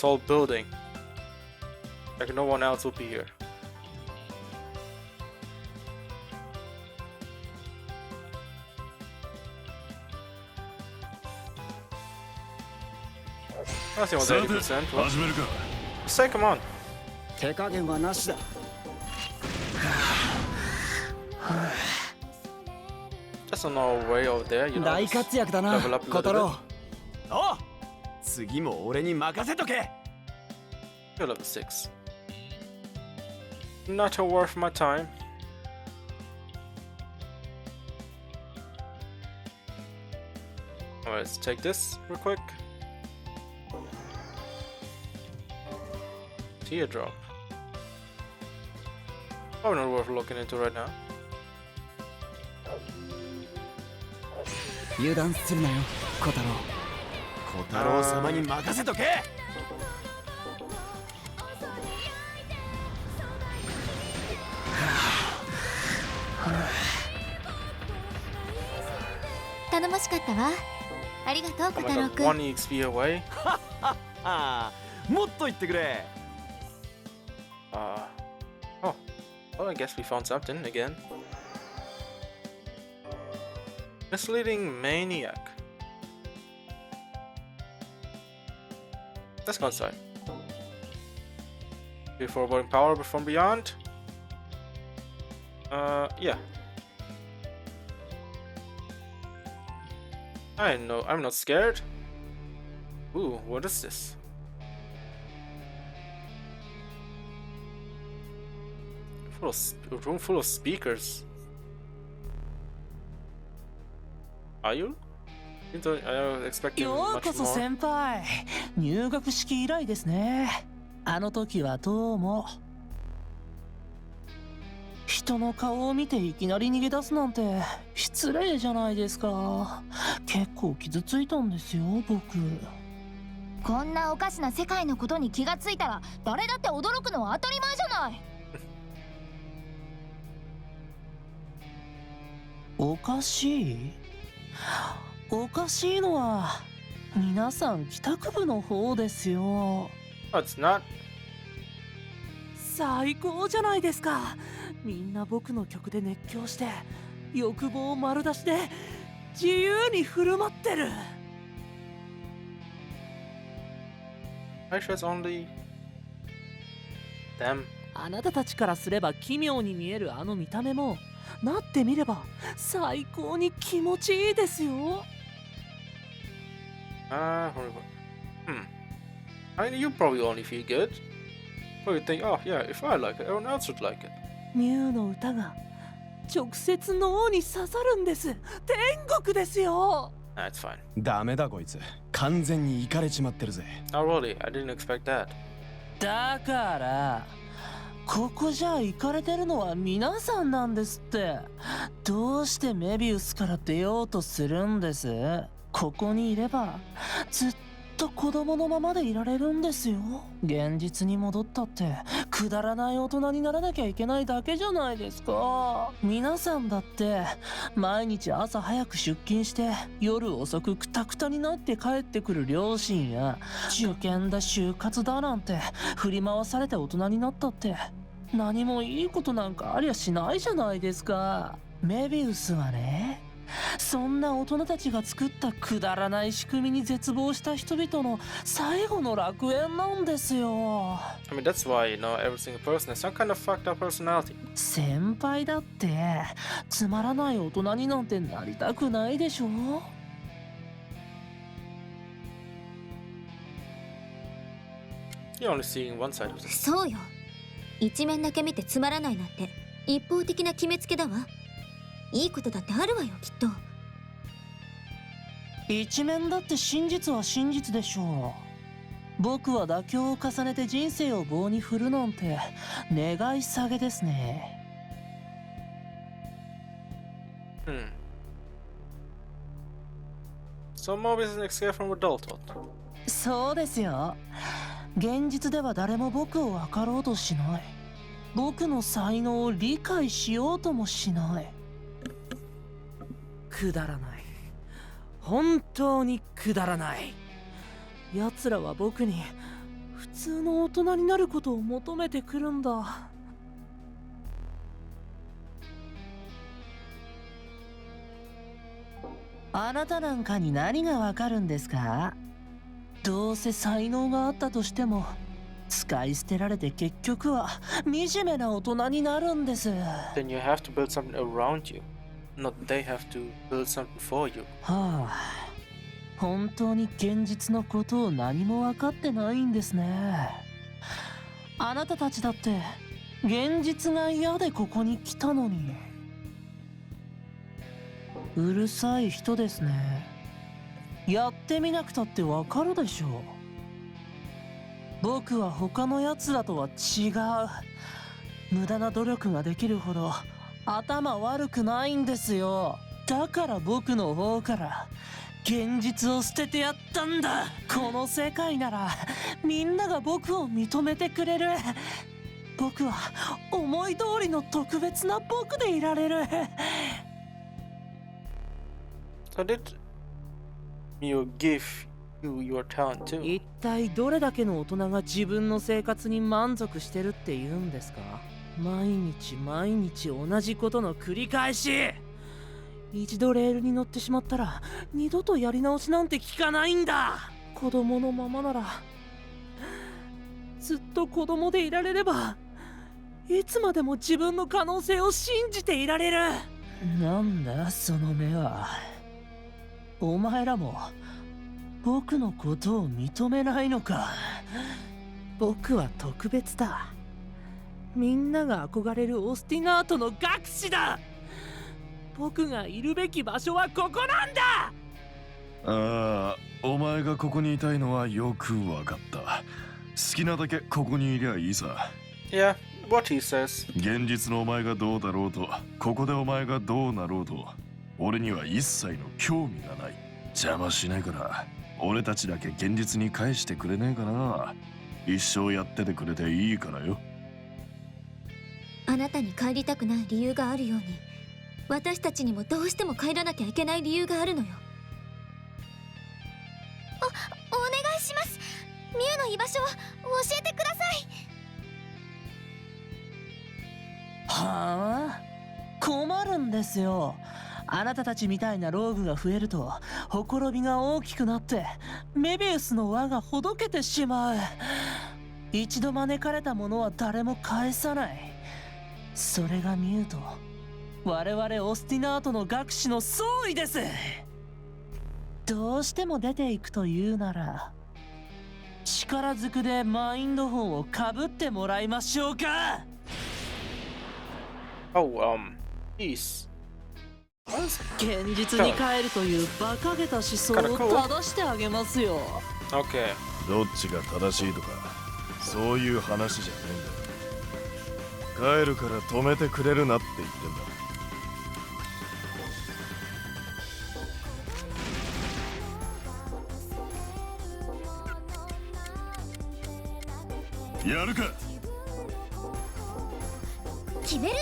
whole building. Like no one else will be here. That's the 80%. Well, let's take him on. 手加減はなしだ。 Just on our way over there, you know. 大活躍だな、 level up a 小太 little 郎 bit.。おう、次も俺に任せとけ。 You're level 6. Not worth my time. Alright, let's take this real quick. Teardrop. Probably not worth looking into right now. 油断するなよ、小太郎。小太郎様に任せとけ。頼もしかったわ。ありがとう、小 I'm 太郎 like くん。 1 XP away. もっと言ってくれ。 Oh, well, I guess we found something again. Misleading maniac. Let's go inside. Before foreboding power from beyond. Yeah. I know, I'm not scared. Ooh, what is this? A room full of speakers. Are you? I was expecting よう much こそ more. 先輩。入学式以来ですね。あの時はどうも。人の顔を見ていきなり逃げ出すなんて失礼じゃないですか。結構傷ついたんですよ、僕。こんなおかしな世界のことに気がついたら誰だって驚くのは当たり前じゃない。おかしい？おかしいのは皆さん帰宅部の方ですよ。 Oh, it's not. 最高じゃないですか。みんな僕の曲で熱狂して欲望丸出しで自由に振る舞ってる。 I sure it's only them. あなたたちからすれば奇妙に見えるあの見た目もなってみれば最高に気持ちいいですよ。I mean, you probably only feel good. Probably think, oh yeah, if I like it, everyone else would like it. ミュウの歌が直接脳に刺さるんです。天国ですよ。 Nah, it's fine. ダメだこいつ。完全にイカれちまってるぜ。Oh really? I didn't expect that. だからここじゃ行かれてるのは皆さんなんですって。どうしてメビウスから出ようとするんです？ここにいればずっと子供のままでいられるんですよ。現実に戻ったってくだらない大人にならなきゃいけないだけじゃないですか。皆さんだって毎日朝早く出勤して夜遅くクタクタになって帰ってくる両親や、受験だ就活だなんて振り回されて大人になったって何もいいことなんかありゃしないじゃないですか。メビウスはね、そんな大人たちが作ったくだらない仕組みに絶望した人々の最後の楽園なんですよ。I mean, that's why, every single person has some kind of fucked up personality. 先輩だってつまらない大人になんてなりたくないでしょ。You're only seeing one side of this. そうよ。一面だけ見てつまらないなんて一方的な決めつけだわ。いいことだってあるわよ、きっと。一面だって真実は真実でしょう。僕は妥協を重ねて人生を棒に振るなんて願い下げですね。So Mobius is an escape from adulthood. そうですよ。現実では誰も僕を分かろうとしない。僕の才能を理解しようともしない。くだらない。本当にくだらない。奴らは僕に普通の大人になることを求めてくるんだ。あなたなんかに何がわかるんですか？どうせ才能があったとしても使い捨てられて結局は惨めな大人になるんです。Then you have to build something around you. Not they have to build something for you. はあ、本当に現実のことを何も分かってないんですね。あなたたちだって現実が嫌でここに来たのに。うるさい人ですね。やってみなくたってわかるでしょう。僕は他の奴らとは違う。無駄な努力ができるほど頭悪くないんですよ。だから僕の方から現実を捨ててやったんだ。この世界ならみんなが僕を認めてくれる。僕は思い通りの特別な僕でいられる。So did you give you your talent too? 一体どれだけの大人が自分の生活に満足してるって言うんですか？毎日毎日同じことの繰り返し。一度レールに乗ってしまったら二度とやり直しなんて聞かないんだ。子供のままならずっと子供でいられればいつまでも自分の可能性を信じていられる。なんだその目は。お前らも僕のことを認めないのか？僕は特別だ。みんなが憧れるオスティナートの学士だ。僕がいるべき場所はここなんだ。ああ、お前がここにいたいのはよくわかった。好きなだけここにいりゃいいさ。Yeah, what he says. 現実のお前がどうだろうと、ここでお前がどうなろうと、俺には一切の興味がない。邪魔しないから俺たちだけ現実に返してくれねえかな。一生やっててくれていいからよ。あなたに帰りたくない理由があるように、私たちにもどうしても帰らなきゃいけない理由があるのよ。お願いします。ミュウの居場所を教えてください。はあ、困るんですよ。あなたたちみたいなローグが増えるとほころびが大きくなってメビウスの輪がほどけてしまう。一度招かれたものは誰も返さない。それがミュウと我々オスティナートの学士の総意です。どうしても出ていくというなら力ずくでマインドフォンをかぶってもらいましょうか。Oh, peace. 現実に帰るという馬鹿げた思想を正してあげますよ。Okay. どっちが正しいとかそういう話じゃねえんだ。帰るから止めてくれるなって言ってんだ。やるか。決める。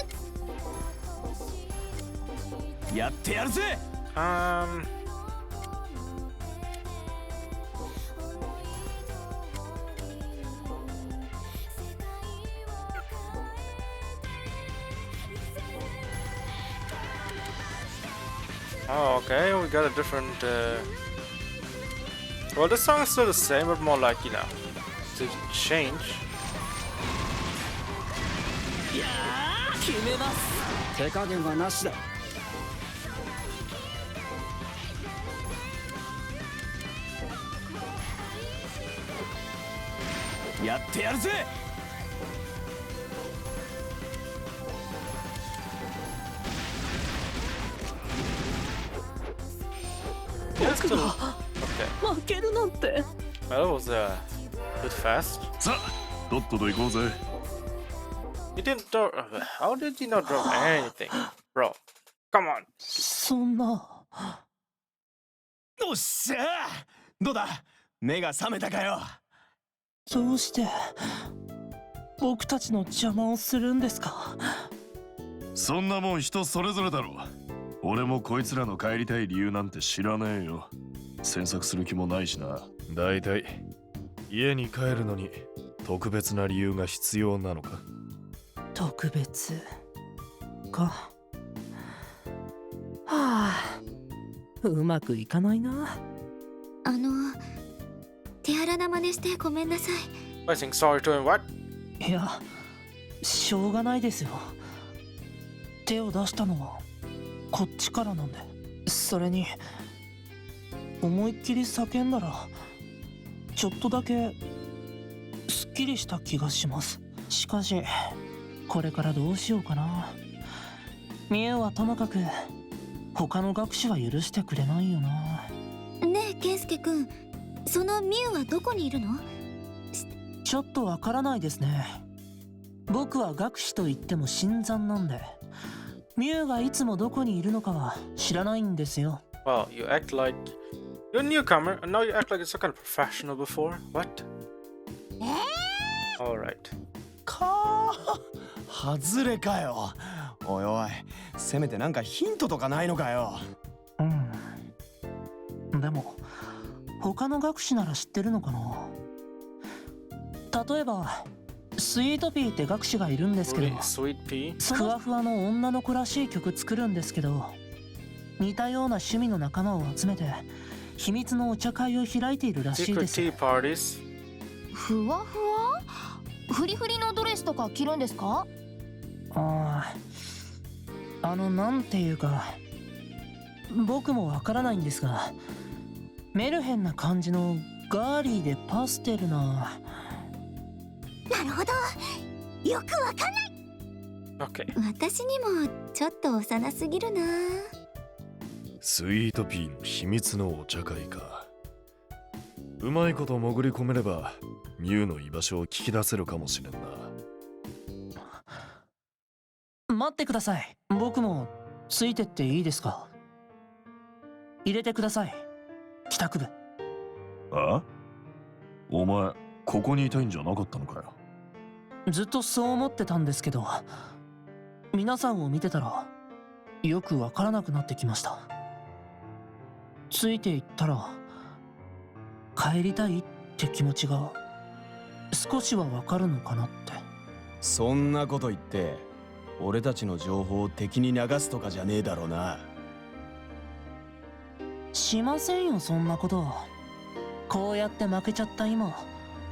やってやるぜ。Oh, okay, we got a different. Well, this song is still the same, but more like, you know, to change. いやー、決めます。手加減はなしだ。やってやるぜ。Just a, okay. 負けるなんて。 Well, that was a bit fast. さあ、とっとと行こうぜ。You didn't drop. How did you not drop anything, bro? Come on. そんな。よっしゃー。どうだ、目が覚めたかよ。どうして僕たちの邪魔をするんですか。そんなもん人それぞれだろう。俺もこいつらの帰りたい理由なんて知らねえよ。詮索する気もないしな。だいたい家に帰るのに特別な理由が必要なのか。特別か。はあ、うまくいかないな。手荒な真似してごめんなさい。 I think sorry to him. What? いや、しょうがないですよ。手を出したのはこっちからなんで。それに思いっきり叫んだらちょっとだけすっきりした気がします。しかしこれからどうしようかな。ミュウはともかく他の学士は許してくれないよな。ねえケンスケ君、そのミュウはどこにいるの？ちょっとわからないですね。僕は学士と言っても新参なんで、ミュウがいつもどこにいるのかは知らないんですよ。Well, you act like you're a newcomer, and now you act like you're some kind of professional before. What? All right. かー、外れかよ。おいおい、せめてなんかヒントとかないのかよ。でも他の学士なら知ってるのかな。例えばスイートピーって学士がいるんですけど、 Sweet pea. ふわふわの女の子らしい曲作るんですけど、似たような趣味の仲間を集めて秘密のお茶会を開いているらしいです。 Secret tea parties. ふわふわ？フリフリのドレスとか着るんですか？なんていうか僕もわからないんですが、メルヘンな感じのガーリーでパステルな。なるほど、よくわかんない。 Okay. 私にもちょっと幼すぎるな。スイートピーの秘密のお茶会か。うまいこと潜り込めればミュウの居場所を聞き出せるかもしれんな。待ってください。僕もついてっていいですか？入れてください、帰宅部。あ？お前ここにいたいんじゃなかったのかよ。ずっとそう思ってたんですけど、皆さんを見てたらよくわからなくなってきました。ついていったら帰りたいって気持ちが少しはわかるのかなって。そんなこと言って俺たちの情報を敵に流すとかじゃねえだろうな。しませんよ、そんなこと。こうやって負けちゃった今、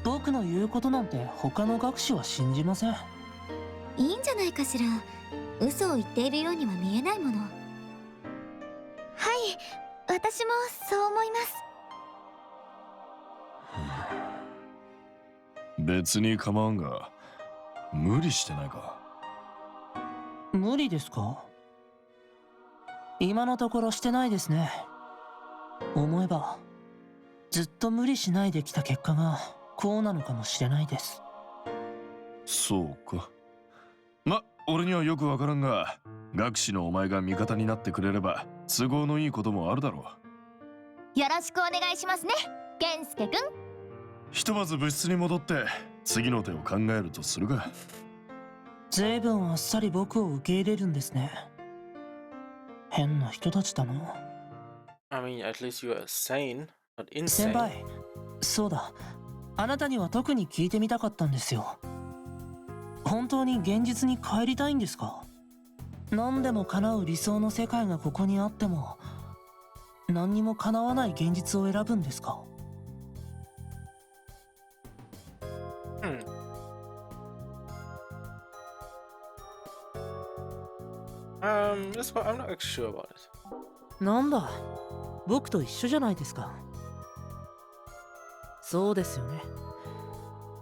僕の言うことなんて他の学士は信じません。いいんじゃないかしら。嘘を言っているようには見えないもの。はい、私もそう思います。別に構わんが、無理してないか？無理ですか？今のところしてないですね。思えばずっと無理しないできた結果がこうなのかもしれないです。そうか。俺にはよくわからんが、学士のお前が味方になってくれれば都合のいいこともあるだろよろしくお願いしますね、ケンスケくん。ひとまず部室に戻って次の手を考えるとするか。随分あっさり僕を受け入れるんですね。変な人たちだな。I mean, at least you are sane, not insane. 先輩、そうだ。あなたには特に聞いてみたかったんですよ。本当に現実に帰りたいんですか？何でも叶う理想の世界がここにあっても、何にも叶わない現実を選ぶんですか？That's why I'm not sure about it. なんだ、僕と一緒じゃないですか。そうですよね。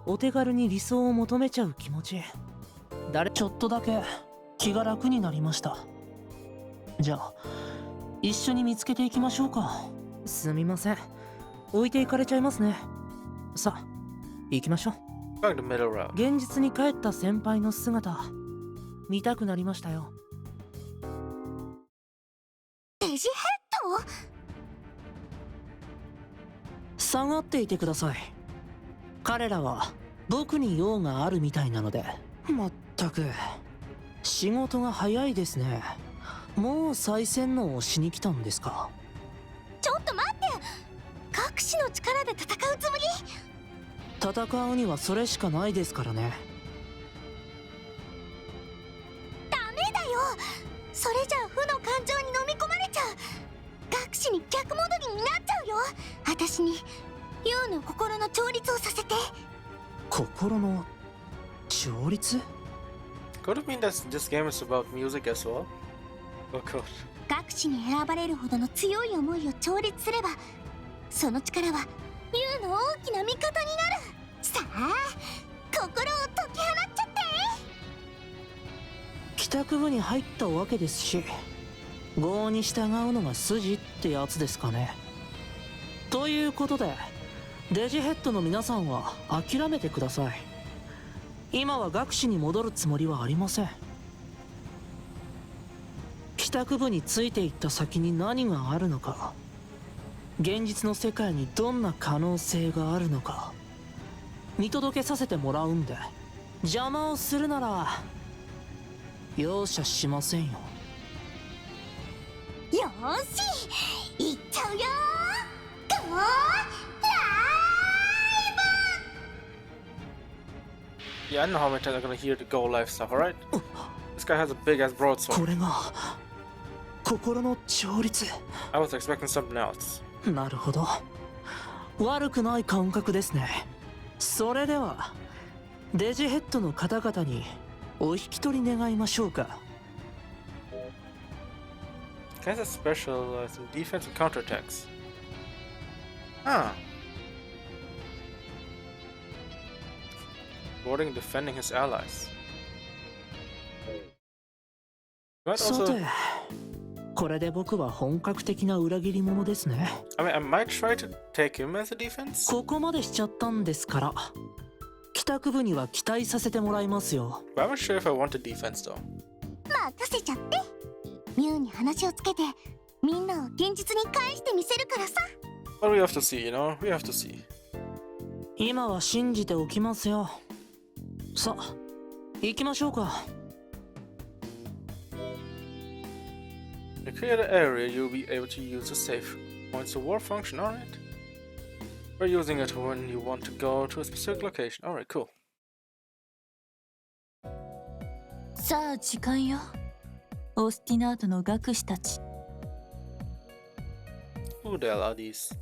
お手軽に理想を求めちゃう気持ち、ちょっとだけ気が楽になりました。じゃあ一緒に見つけていきましょうか。すみません、置いていかれちゃいますね。さあ行きましょう。 Going the middle route. 現実に帰った先輩の姿見たくなりましたよ。デジヘッド？下がっていてください。彼らは僕に用があるみたいなので。まったく仕事が早いですね。もう再洗脳をしに来たんですか？ちょっと待って、隠しの力で戦うつもり？戦うにはそれしかないですからね。ダメだよ、それじゃ負の感情に飲み込まれちゃう。隠しに逆戻りになっちゃうよ。私にユウの心の調律をさせて。心の調律？ Could it mean that this game is about music as well? Oh god. 隠しに選ばれるほどの強い思いを調律すれば、その力はユウの大きな味方になる。さあ心を解き放っちゃって。帰宅部に入ったわけですし、業に従うのが筋ってやつですかね。ということでデジヘッドの皆さんは諦めてください。今は学士に戻るつもりはありません。帰宅部についていった先に何があるのか、現実の世界にどんな可能性があるのか見届けさせてもらうんで、邪魔をするなら容赦しませんよ。よーし、行っちゃうよー。ゴーライブ。 Yeah, I know how many times I'm gonna hear the go live stuff, alright? This guy has a big ass こ broadsword. れが心の調律。 I was expecting something else. なるほど、悪くない感覚ですね。それではデジヘッドの方々にお引き取り願いましょうか。Guys has special some defense and counterattacks. Huh. Boarding and defending his allies. Might さ also, て、これで僕は本格的な裏切り者ですね。I mean, I might try to take him as a defense. ここまでしちゃったんですから、帰宅部には期待させてもらいますよ。 But I'm not sure if I want a defense though. 任せちゃって。ミュウに話をつけてみんなを現実に返してみせるからさ。 But we have to see, you know? We have to see. 今は信じておきますよ。さあ、行きましょうか。To clear the area, you'll be able to use the save points to warp function, alright? We're using it when you want to go to a specific location. Alright, cool. さあ時間よ。オスティナートの学士たち。Who the hell are these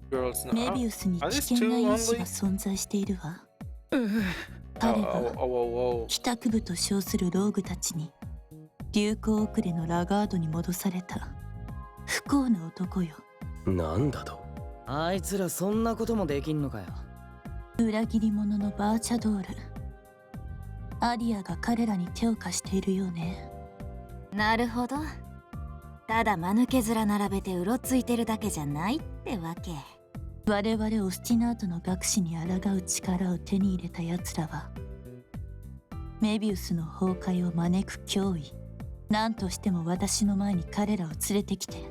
girls now? メビウスに Are 危 these 険な two 因子 only? が存在しているわ。 Oh, 彼 oh, が oh, oh, oh. 帰宅部と称するローグたちに流行遅れのラガードに戻された不幸な男よ。なんだと？あいつらそんなこともできんのかよ。裏切り者のバーチャドール、アリアが彼らに手を貸しているようね。なるほど。ただ間抜け面並べてうろついてるだけじゃないってわけ。我々オスティナートの学士に抗う力を手に入れた奴らはメビウスの崩壊を招く脅威、何としても私の前に彼らを連れてきて。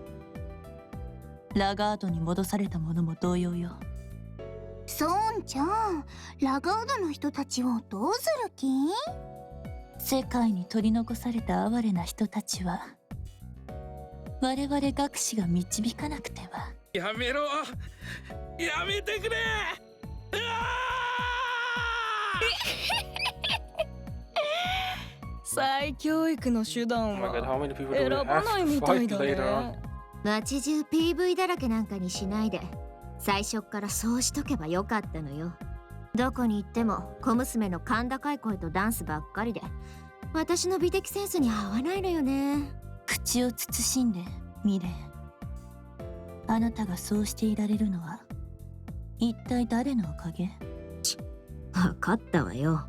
ラガードに戻された者も同様よ。そうじゃん。ラガードの人たちをどうする気？世界に取り残された哀れな人たちは我々学士が導かなくては。やめろ、やめてくれ。再教育の手段は Oh my god, how many people 選 do we ば have ない to みたい fight だ later on? ね。街中 PV だらけなんかにしないで、最初っからそうしとけばよかったのよ。どこに行っても小娘の甲高い声とダンスばっかりで、私の美的センスに合わないのよね。口を慎んでミレー。あなたがそうしていられるのは一体誰のおかげ？分かったわよ。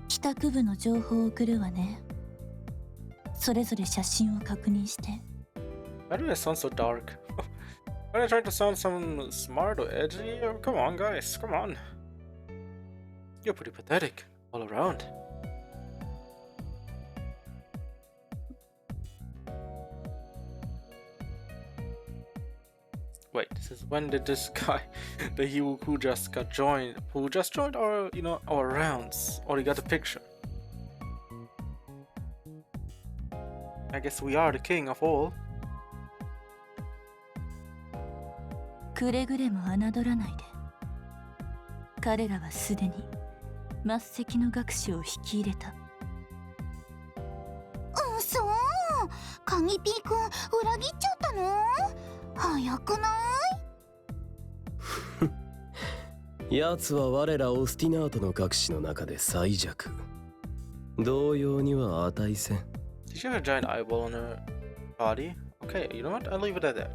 帰宅部の情報を送るわね。それぞれ写真を確認して。Why do I sound so dark? When I try to sound some smart or edgy, come on guys, come on. You're pretty pathetic all around. Wait, when did this guy, the who just joined our, you know, our rounds, already got a picture? I guess we are the king of all. くれぐれも侮らないで。彼らはすでに末席の学士を引き入れた。そう。鍵ピーくん裏切っちゃったの？早くない？奴は我らオスティナートの学士の中で最弱。同様には値せん。Did she have a giant eyeball on her body? Okay, you know what? I'll leave it at that.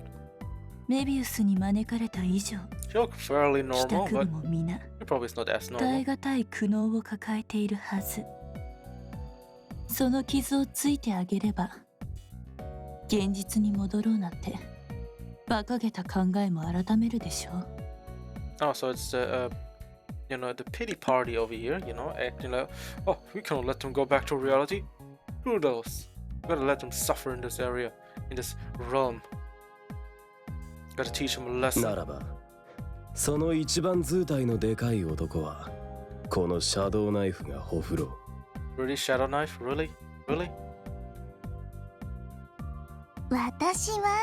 メビウスに招かれた以上、 She looked fairly 帰 normal, 宅部 but も皆 it probably is not as 耐え normal. 難い苦悩を抱えているはず。その傷をついてあげれば現実に戻ろうなんて馬鹿げた考えも改めるでしょう。 Oh, so it's you know, the pity party over here, you know, acting like, oh, we cannot let them go back to reality. Screw those. We gotta let them suffer in this area, in this realm. Gotta teach them a lesson. ならば、その一番図体のでかい男は、このシャドウナイフがほふろ。Really, Shadow Knife? Really? Really? 私は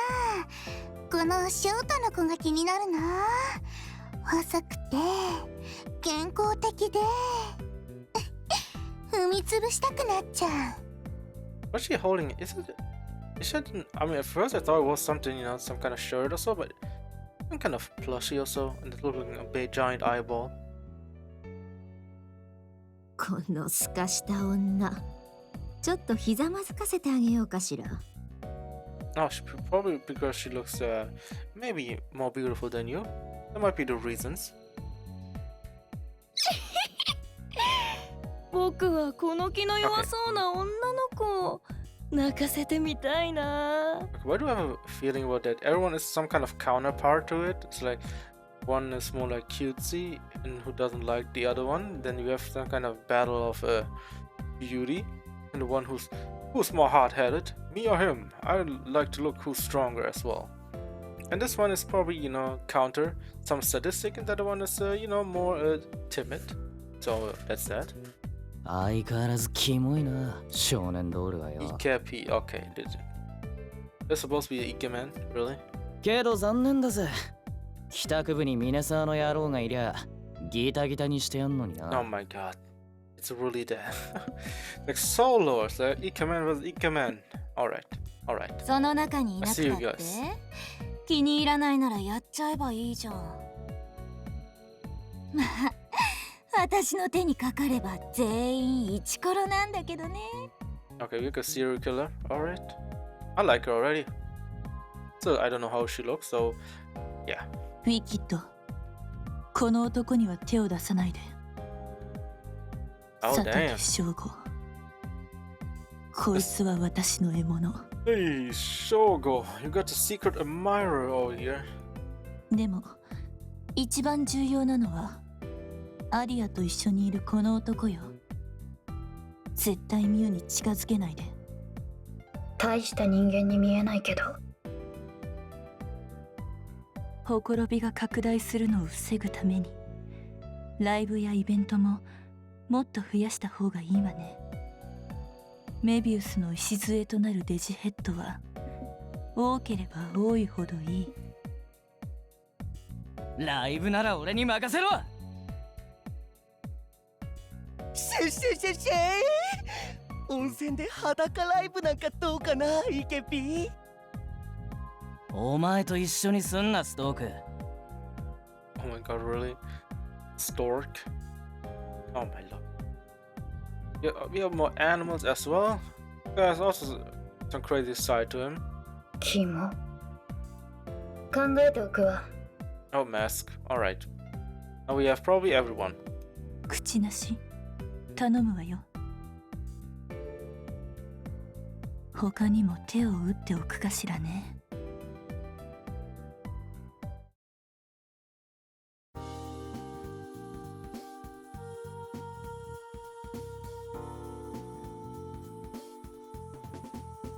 このショートの子が気になるな。細くて健康的で踏みつぶしたくなっちゃう。 What's she holding? Is it? I mean, at first I thought it was something, you know, some kind of shirt or so, but some kind of plushie or so, and it looked like a big giant eyeball. このすかした女、ちょっとひざまずかせてあげようかしら。No, probably because she looks maybe more beautiful than you. That might be the reasons. 僕はこの気の弱そうな女の子を泣かせてみたいな。 Why do I have a feeling about that? Everyone is some kind of counterpart to it. It's like one is more like cutesy and who doesn't like the other one. Then you have some kind of battle of beauty, and the one who's more hard-headed, me or him. I like to look who's stronger as well. And this one is probably, you know, counter, some sadistic, and the other one is, you know, more timid. So that's that. 相変わらずキモいな、少年ドールはよ。Ikepi, okay, did you? They're supposed to be an Ikemen, really? けど残念だぜ。帰宅部にミネサーの野郎がいりゃ、ギタギタにしてやんのにな。Oh my god. It's really that. Like Soul Lords, Ikemen was Ikemen. Alright, alright. その中にいなくた I see you って guys. 気に入らないならやっちゃえばいいじゃん。まあ私の手にかかれば全員イチコロなんだけどね。 Okay, we got a serial killer. Alright. I like her already. So I don't know how she looks, so yeah. ウィキッド、この男には手を出さないで。Oh 佐竹 damn. 翔吾、こいつは私の獲物。 Hey, Shogo, you got a secret admirer over here. でも一番重要なのはアリアと一緒にいるこの男よ。絶対ミュウに近づけないで。大した人間に見えないけど。ほころびが拡大するのを防ぐためにライブやイベントももっと増やした方がいいわね。メビウスの礎となるデジヘッドは多ければ多いほどいい。ライブなら俺に任せろ。シェシェシェシェ温泉で裸ライブなんかどうかな、イケピー。お前と一緒にすんな、ストーク。Oh my god, really? Stork? Oh my lord. Yeah, we have more animals as well. There's also some crazy side to him. キモ。考えておくわ。Oh, mask. Alright. Now we have probably everyone. 口なし頼むわよ。他にも手を打っておくかしらね。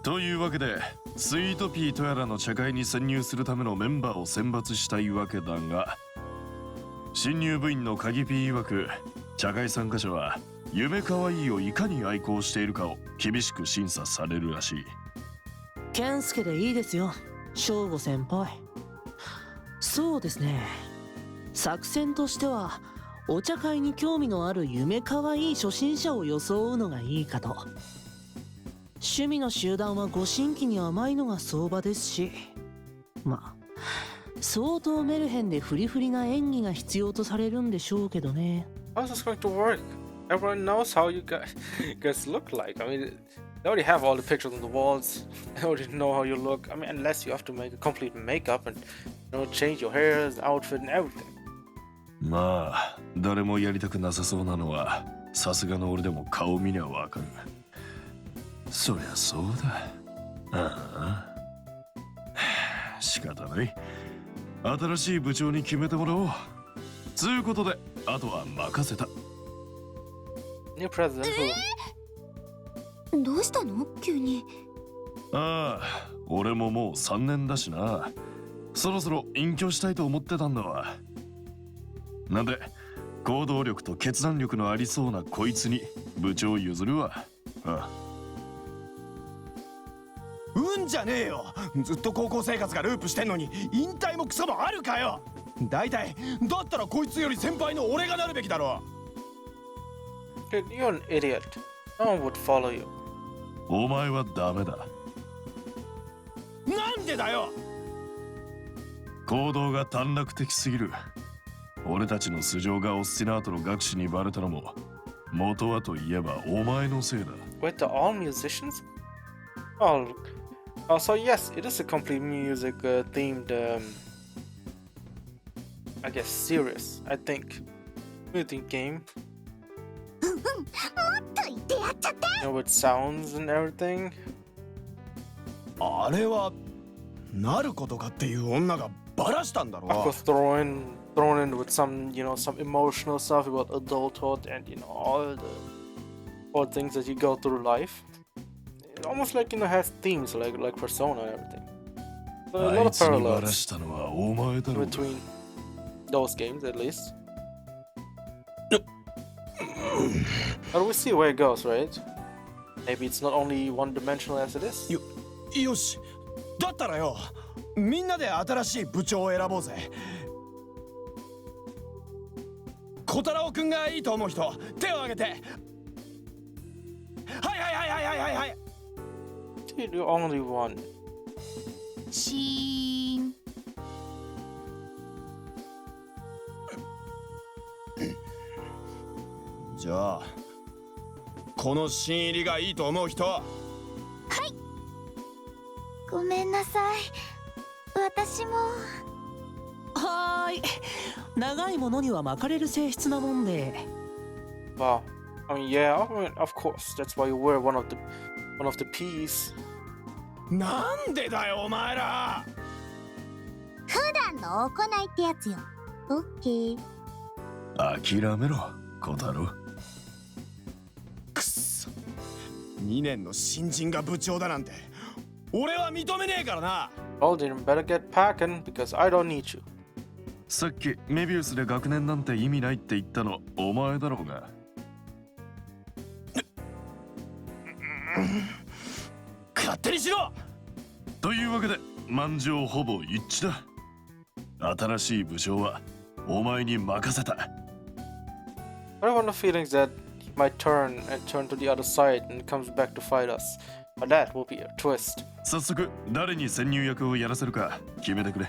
というわけで、スイートピーとやらの茶会に潜入するためのメンバーを選抜したいわけだが、新入部員の鍵ピー曰く、茶会参加者は夢かわいいをいかに愛好しているかを厳しく審査されるらしい。健介でいいですよ、翔吾先輩。そうですね、作戦としてはお茶会に興味のある夢かわいい初心者を装うのがいいかと。趣味の集団はご新規に甘いのが相場ですし、まあ相当メルヘンでフリフリな演技が必要とされるんでしょうけどね。 How's this going to work? Everyone knows how you guys look like. I mean, they already have all the pictures on the walls. They already know how you look. I mean, unless you have to make a complete makeup and, change your hair, outfit and everything. まあ、誰もやりたくなさそうなのは、さすがの俺でも顔見りゃわかる。そりゃそうだ。ああ。仕方ない。新しい部長に決めてもらおう。つうことで、あとは任せた。New president who? どうしたの急に。ああ、俺ももう3年だしな。そろそろ隠居したいと思ってたんだわ。なんで、行動力と決断力のありそうなこいつに部長譲るわ。ああ。うんじゃねえよ。ずっと高校生活がループしてんのに引退もクソもあるかよ。だいたいだったらこいつより先輩の俺がなるべきだろ。Dude, you're an idiot. No one would follow you. お前はダメだ。なんでだよ。行動が短絡的すぎる。俺たちの素性がオスティナートの学士にバレたのも元はといえばお前のせいだ。Wait, they're all musicians? So yes, it is a complete music themed, I guess, series. I think music game. With sounds and everything. あれはなることかっていう女がバラしたんだろう。Of course, thrown in with some, some emotional stuff about adulthood and all things that you go through life. It almost like has themes like Persona and everything. So a lot of parallels between those games, at least. But we'll see where it goes, right? Maybe it's not only one-dimensional as it is. よし、だったらよ、みんなで新しい部長を選ぼうぜ。小太郎くんがいいと思う人、手を挙げて。はい。Dude, you're only one. シーン。じゃあこの新入りがいいと思う人。はい。ごめんなさい、私も。はーい、長いものには巻かれる性質なもんで。Wow. I mean, yeah, of course. That's why you were one of the P's. なんでだよお前ら。普段の行いってやつよ。オッケー。諦めろ、小太郎。くっそ。2年の新人が部長だなんて俺は認めねえからな。Well, then better get packing because I don't need you. さっきメビウスで学年なんて意味ないって言ったのお前だろうが。勝手にしろ。というわけで満場ほぼ一致だ。新しい部長はお前に任せた。I have no feelings that he might turn to the other side and comes back to fight us. But that will be a twist. 早速誰に潜入役をやらせるか決めてくれ。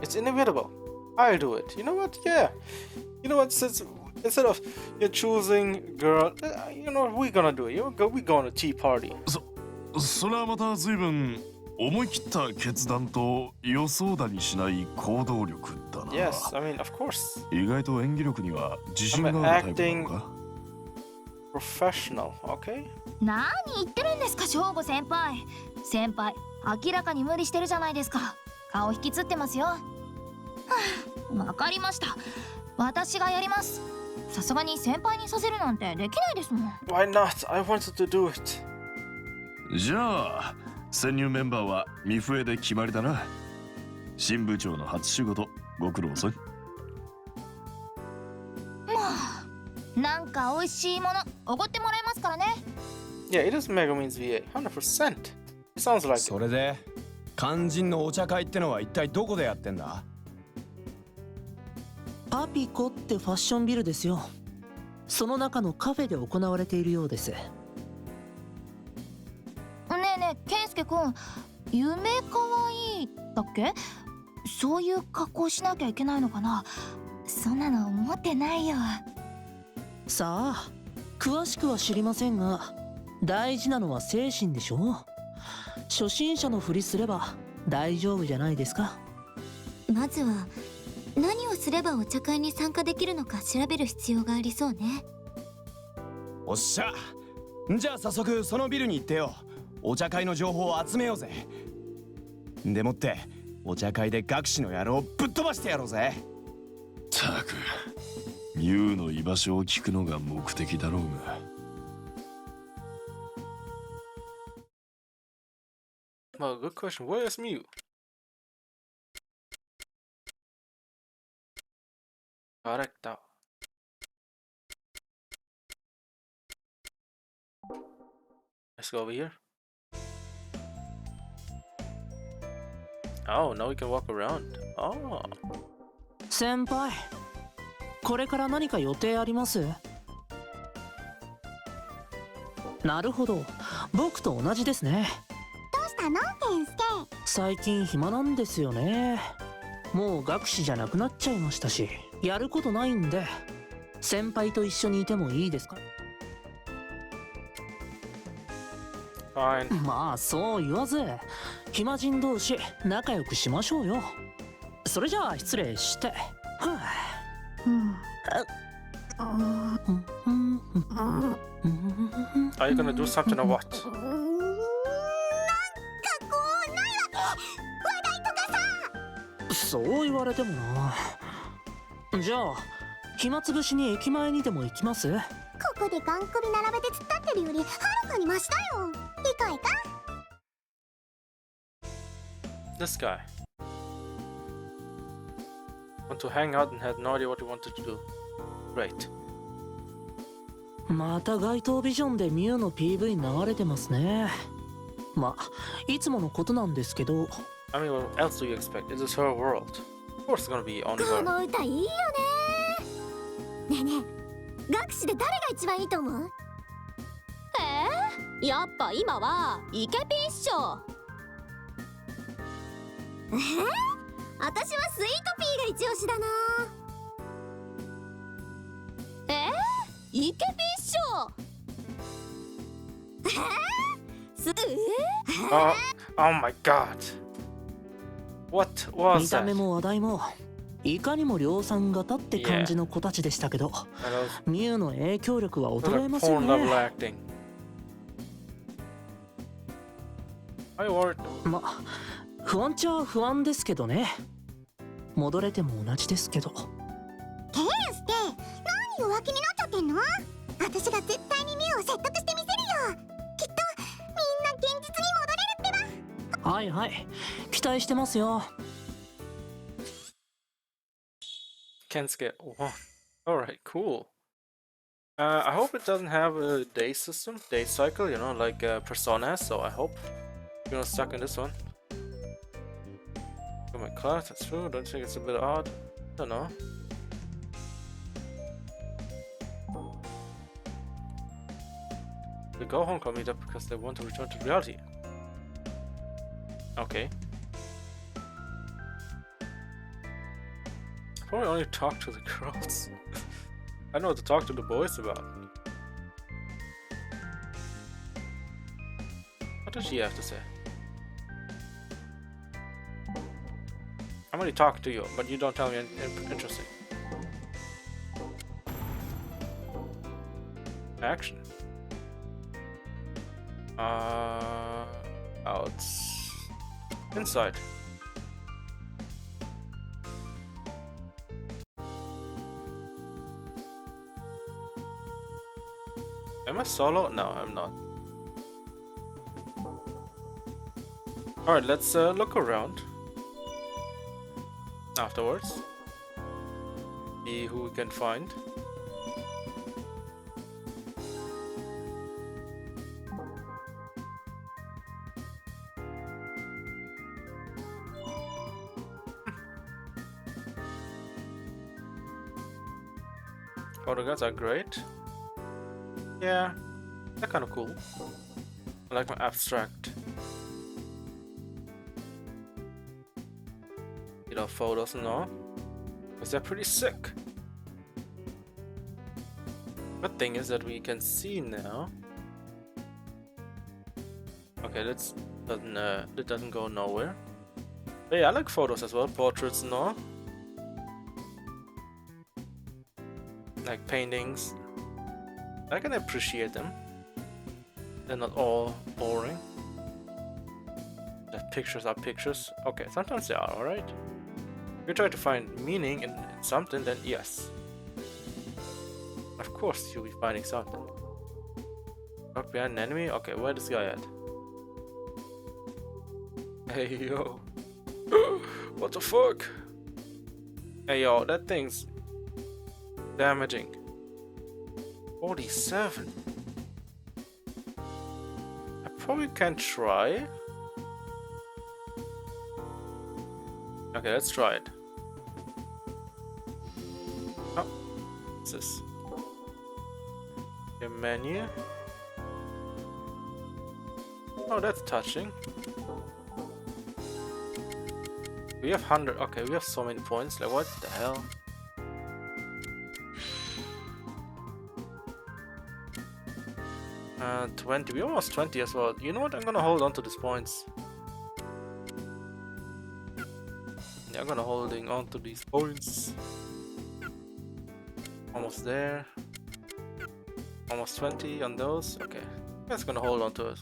It's inevitable. I'll do it. You know what? Yeah. You know what? Instead of you choosing girl, you know what we're gonna do? We're going to tea party. それはまた随分思い切った決断と予想だにしない行動力だな。Yes, I mean, of course. 意外と演技力には自信 I'm があるタイプな acting のか。 professional, okay? 何言ってるんですか、翔吾先輩。先輩、明らかに無理してるじゃないですか。顔引きつってますよ。はあ、わかりました。私がやります。さすがに先輩にさせるなんてできないですもん。Why not? I wanted to do it. じゃあ潜入メンバーはミフエで決まりだな。新部長の初仕事ご苦労さん。もうなんか美味しいものおごってもらいますからね。Yeah, it is Megumin's VA, 100%. It sounds like それで肝心のお茶会ってのは一体どこでやってんだ？パピコってファッションビルですよ。その中のカフェで行われているようです。ねえねえ、ケンスケくん、夢かわいいだっけ？そういう格好しなきゃいけないのかな？そんなの思ってないよ。さあ、詳しくは知りませんが、大事なのは精神でしょ。初心者のふりすれば大丈夫じゃないですか。まずは何をすればお茶会に参加できるのか調べる必要がありそうね。おっしゃ。じゃあ早速そのビルに行ってよ。お茶会の情報を集めようぜ。でもってお茶会で学士の野郎をぶっ飛ばしてやろうぜ。たくミュウの居場所を聞くのが目的だろうが。Well, good question. Where is Mew? Correct. Let's go over here. Oh, now we can walk around. Oh. 先輩、これから何か予定あります？なるほど、僕と同じですね。どうしたのケンスケ？最近暇なんですよね。もう学士じゃなくなっちゃいましたし、やることないんで、先輩と一緒にいてもいいですか？ Fine. まあそう言わず、暇人同士仲良くしましょうよ。それじゃあ失礼して。はあ、Are you gonna do something or what? そう言われてもな。じゃあ暇つぶしに駅前にでも行きます？ここでガン首並べて突っ立ってるよりはるかにマシだよ。行こう行か。 This guy. Want to hang out and had no idea what he wanted to do. Great. また街頭ビジョンでミュウの PV 流れてますね。まあいつものことなんですけど。I mean, what else do you expect? It is her world. Of course, it's gonna be only こ her. の歌いいよね。ねえねえ、学士で誰が一番いいと思う？やっぱ今はイケピンっしょ。私はスイートピーが一押しだな。イケピンっしょ。Oh my god. What 見 was た that? 目も話題もいかにも量産型って感じの子たちでしたけど、ミュウの影響力は衰えません Porn level ね。 acting. I worried. まあ不安っちゃ不安ですけどね。戻れても同じですけど。ケンスケ、何弱気になっちゃってんの？私が絶対にミュウを説得してみせるよ。きっとみんな現実にはいはい、期待してますよ。Kensuke 1. Alright, cool. I hope it doesn't have a day system, day cycle, you know, like Persona has, so I hope you're not stuck in this one. Oh my class, that's true. Don't you think it's a bit odd? I don't know. They go Hong Kong meetup because they want to return to reality. Okay. Probably only talk to the girls. I know what to talk to the boys about. What does she have to say? I'm only talking to you, but you don't tell me anything interesting. Action. Out. Inside. Am I solo? No, I'm not. Alright, let's look around. Afterwards. See who we can find. Photographs are great. Yeah, they're kind of cool. I like my abstract, you know, photos and all, because they're pretty sick. Good thing is that we can see now. Okay, that doesn't go nowhere. But yeah, I like photos as well, portraits and all, like paintings. I can appreciate them. They're not all boring. The pictures are pictures. Okay, sometimes they are, alright. If you try to find meaning in something, then yes. Of course you'll be finding something. Look behind an enemy? Okay, where this guy at? Hey yo. What the fuck? Hey yo, that thing's damaging. 47. I probably can try. Okay, let's try it. Oh, what's this? Your menu. Oh, that's touching. We have 100. Okay, we have so many points. Like, what the hell? Uh, 20. We almost 20 as well. You know what? I'm gonna hold on to these points. Yeah, I'm gonna holding on to these points. Almost there. Almost 20 on those. Okay. I'm just gonna hold on to it.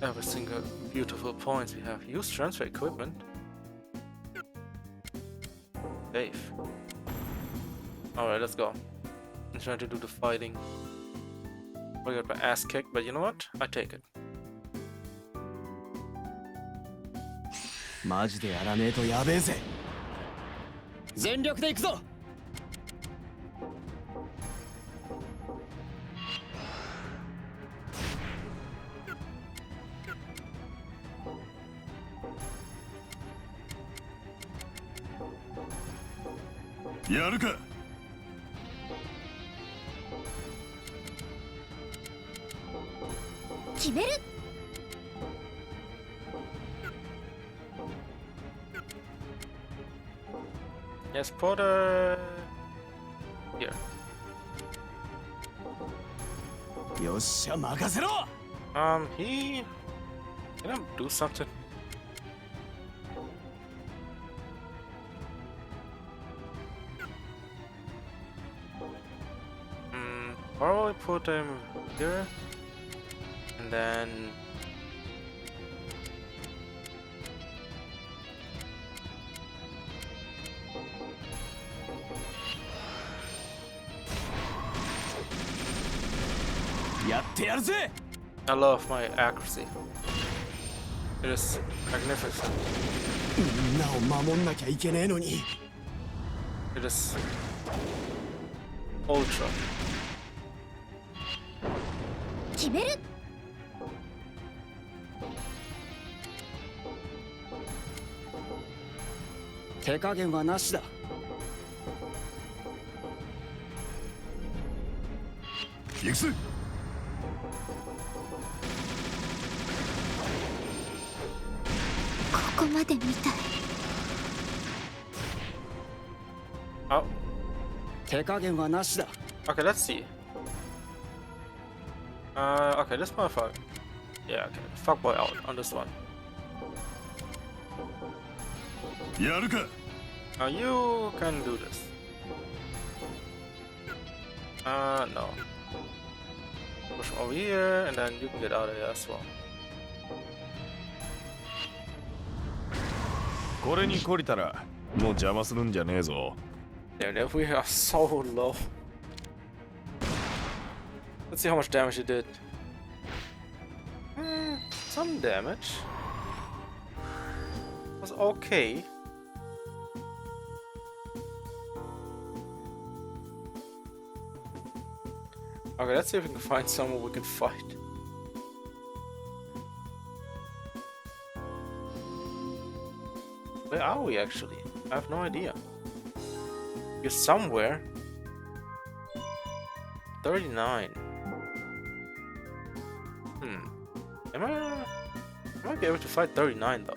Every single beautiful points we have. Use transfer equipment. Safe. Alright, let's go. I'm trying to do the fighting. I got my ass kicked, but you know what? I take it. マジでやらねえとやべえぜ。全力で行くぞ。やるか。決める。Yes, Porter. Here. よっしゃ、任せろ。He can I do something? Probably put him here, and thenやってやるぜ。 I love my accuracy. It is magnificent. みんなを守んなきゃいけねえのに。 It is ultra. 決める。手加減はなしだ。行くぜ。ここまで見たい。 Oh. 手加減はなしだ。 Okay, let's see. Okay, this motherfucker. Yeah, okay. Fuckboy out on this one. やるか。 Now you can do this. No. Push from over here, and then you can get out of here as well. これに懲りたらもう邪魔するんじゃねえぞ。 Damn, that we are so low. Let's see how much damage it did. Some damage. Was okay. Okay, let's see if we can find someone we can fight. Where are we actually? I have no idea. We're somewhere. 39. I might be able to fight 39 though.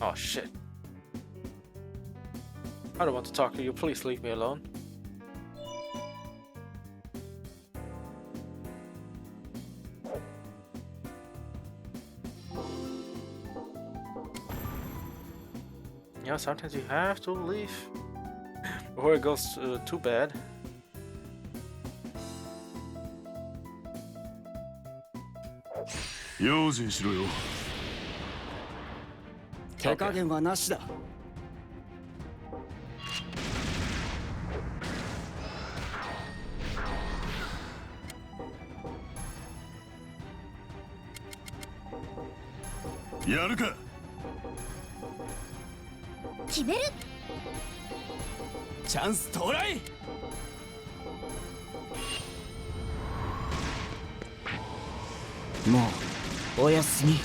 Oh shit. I don't want to talk to you, please leave me alone. Yeah, sometimes you have to leave before it goes too bad.手加減はなしだ。やるか。決める。チャンス到来。もうおやすみ。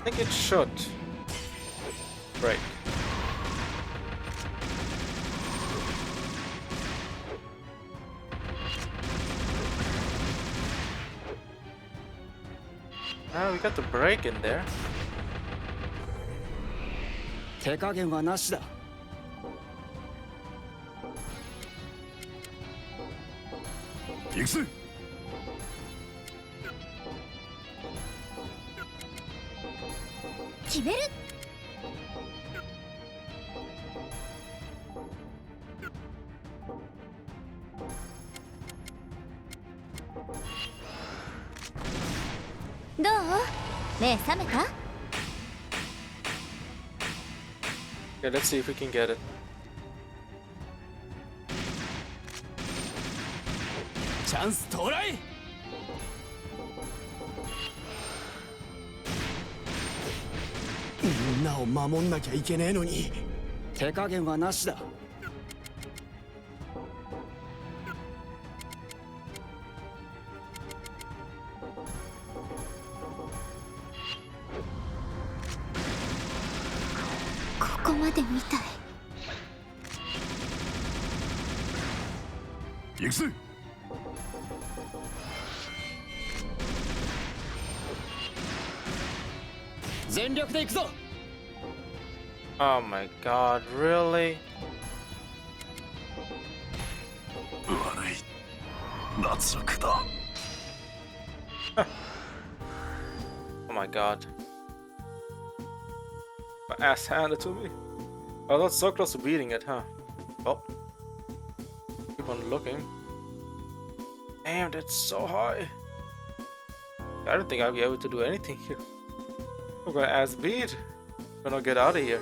I think it should break. Ah, we got the break in there. 手加減はなしだ。行くぜ。決める。どう？目覚めた？ Okay, let's see if we can get it. チャンス到来。みんなを守んなきゃいけねえのに。手加減はなしだ。ここまで見たい。行くぜ。全力で行くぞ。 Oh my god, really? 悪い。脱落だ。Oh my god. My ass handed to me. Oh, that's so close to beating it, huh? Oh. Keep on looking. Damn, that's so high. I don't think I'll be able to do anything here. We're gonna ass beat. We're gonna get out of here.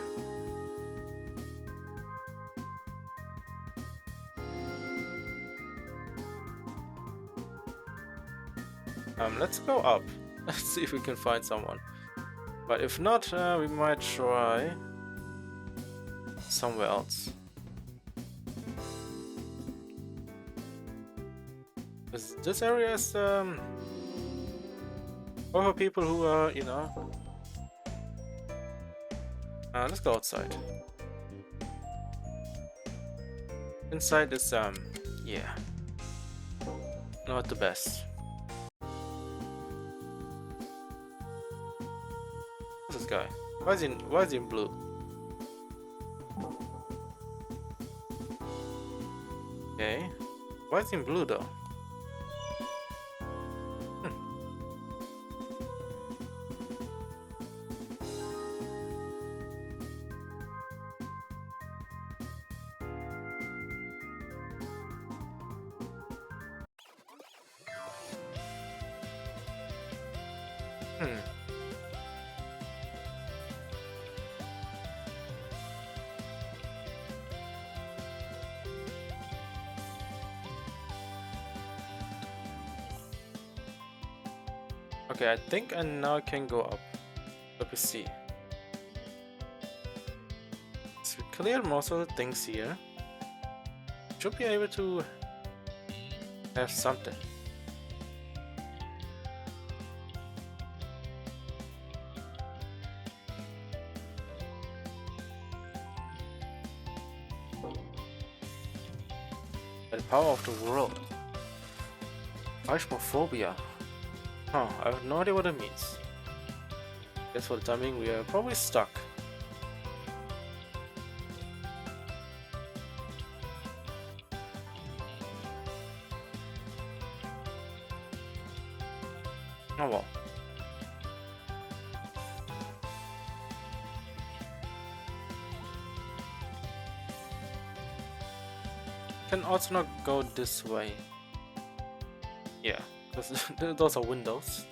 Let's go up. Let's see if we can find someone. But if not, we might try somewhere else. This area is for people who are, you know. Let's go outside. Inside is yeah, not the best. What's this guy? Why is he in blue? Okay, why is he in blue though? Okay, I think I now can go up. Let me see. So we cleared most of the things here. Should be able to have something. The power of the world. Phasmophobia. Huh, I have no idea what it means. Guess for the time being we are probably stuck. Oh well. Can also not go this way. Yeah. Those are windows.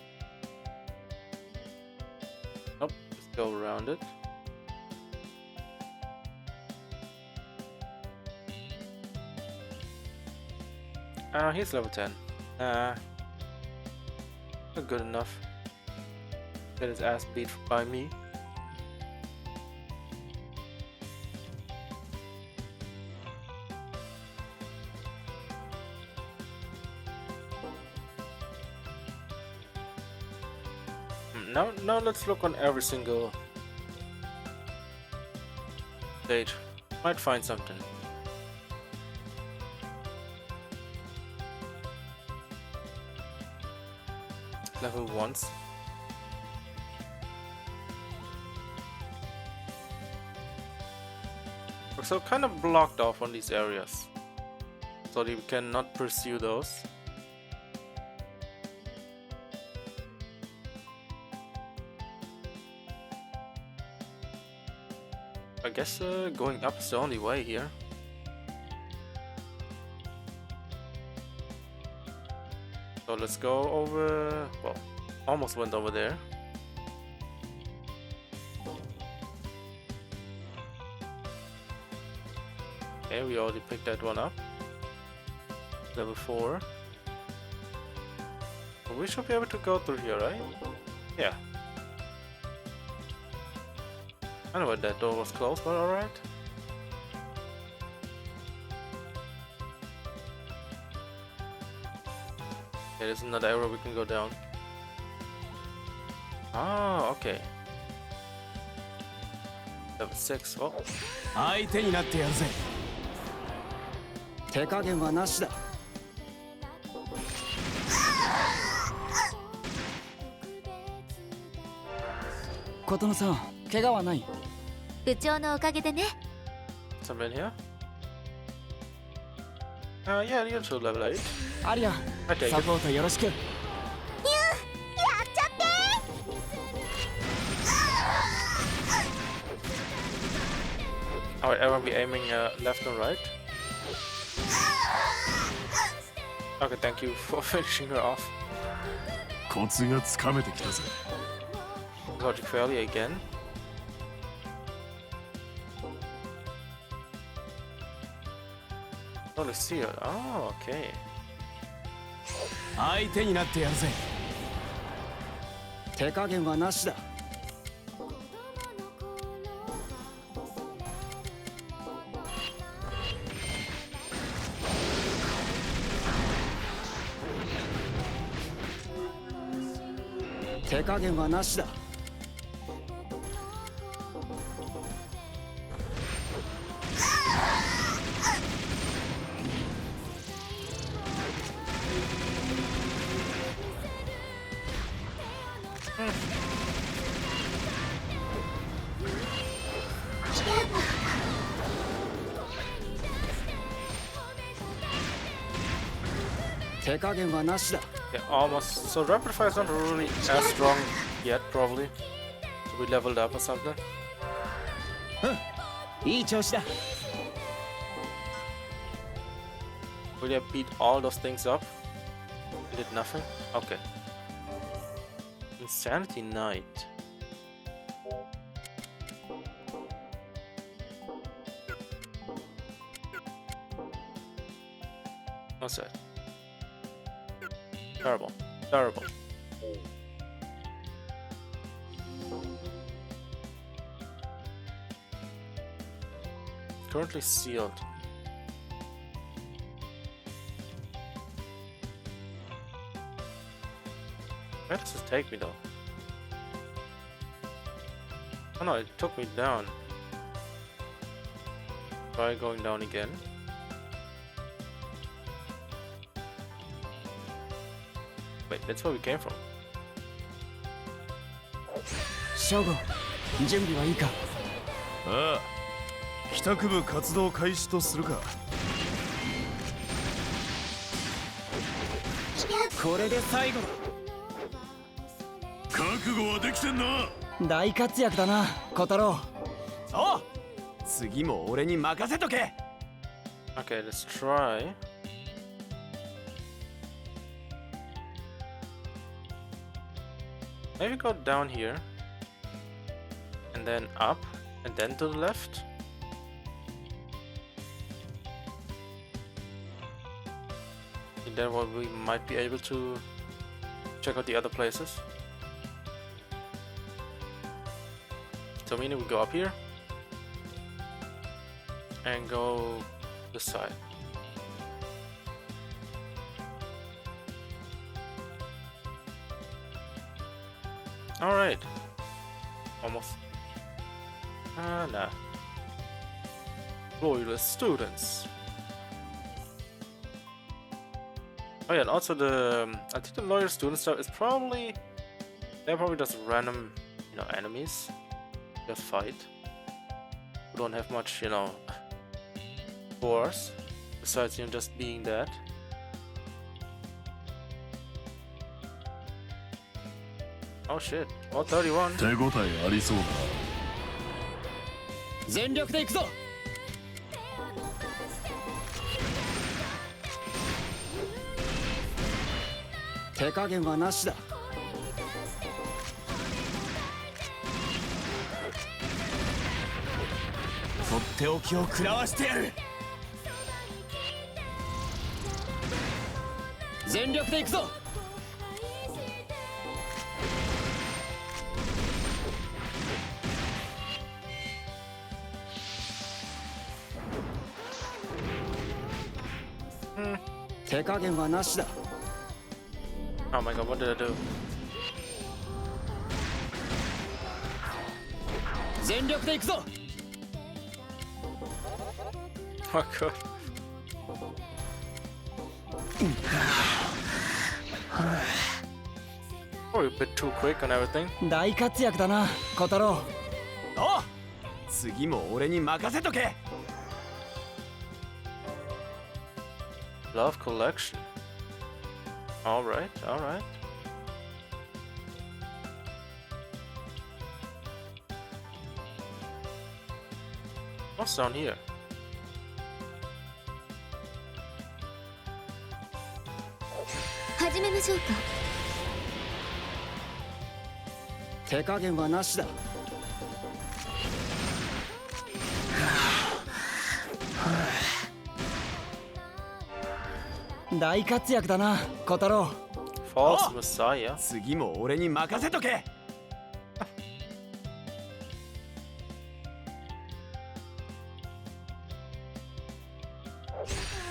Nope, let's go around it. He's level 10. Not good enough. Get his ass beat by me. Now let's look on every single stage. Might find something. Level 1s. We're so kind of blocked off on these areas, so that we cannot pursue those. I guess going up is the only way here. So let's go over, well, almost went over there. Okay, we already picked that one up. Level 4. Well, we should be able to go through here, right? Yeah. I know that door was closed, but alright. Okay, there's another arrow we can go down. Ah, okay. Level 6. Oh. 相手になってやるぜ。手加減はなしだ。琴乃さん、怪我はない？部長のおかげでね。Something here? Yeah, you're to level 8. アリア、サポートよろしく。やっちゃって Alright, everyone be aiming left and right. Okay, thank you for finishing her off. コツがつかめてきたぜ。Logic failure again. Oh, let's see. Oh, okay. 相手になってやるぜ。手加減はなしだ。手加減はなしだ。手加減はなしだ。 Yeah, almost. So rapid fire is not really as strong yet, probably. So we leveled up or something. いい調子だ。 Will I beat all those things up? We did nothing? Okay. Insanity Knight. What's that? Terrible. Terrible. Currently sealed. Where does this take me though? Oh no, it took me down. Try going down again. Wait, that's where we came from. ショゴ、準備はいいか。ああ、帰宅部活動開始とするか。これで最後だ。覚悟はできてんな。大活躍だな、小太郎。おう、次も俺に任せとけ。Okay, let's try. Maybe go down here and then up and then to the left. And then what we might be able to check out the other places. So meaning we go up here and go this side. Alright. Almost. Nah. Loyalist students. Oh yeah, and also I think the loyal student stuff is probably, they're probably just random, enemies that fight. Who don't have much, force, besides, just being that. Oh shit, all 31. 手応えありそうだ。全力で行くぞ。手加減はなしだ。とっておきを食らわしてやる。全力で行くぞ。手加減はなしだ。Oh my god, what did I do? 全力で行くぞ。Oh my god. Probably a bit too quick on everything. 大活躍だな、小太郎。おう、次も俺に任せとけ。Love collection. Alright, alright. What's down here? 始めましょうか。手加減はなしだ。大活躍だな、小太郎。False Messiah. 次も俺に任せとけ。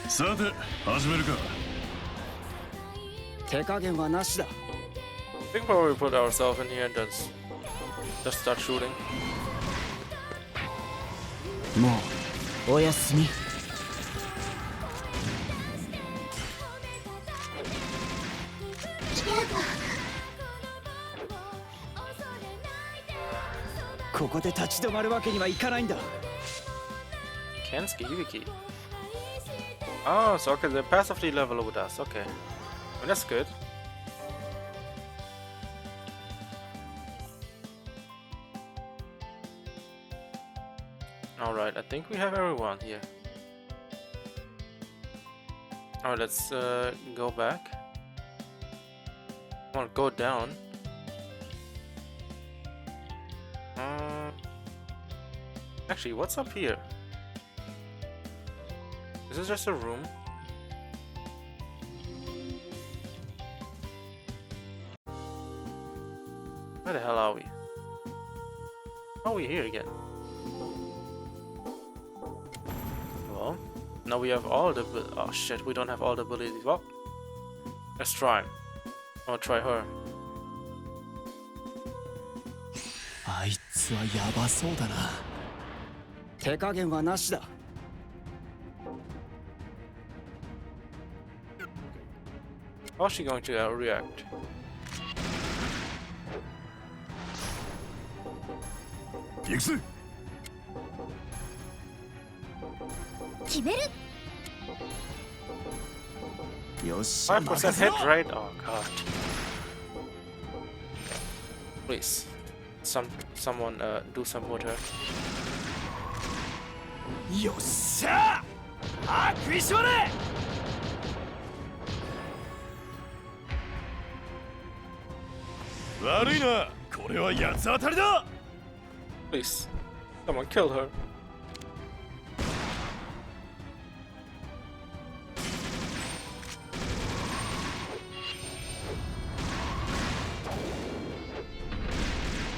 さて、始めるか。手加減はなしだ。I think probably put ourselves in here and just start shooting. もうおやすみ。ここで立ち止まるわけにはいかないんだ。Kensuke Hibiki. Oh, so okay, they're passively level with us. Okay. Well, that's good. Alright, I think we have everyone here. Alright, let's go back. I want to go down. Actually, what's up here? Is this just a room? Where the hell are we? How are we here again? Well, now we have all the... Oh shit, we don't have all the abilities. Well, let's try. I'll try her. あいつはヤバそうだな。手加減はなしだ。How's she going to react? 行くぜ。決める。よし。 5% hit rate? Oh god. Please. Someone do some with her. よっしゃー。食いしばれ。悪いな。これは八つ当たりだ。Please. Someone kill her.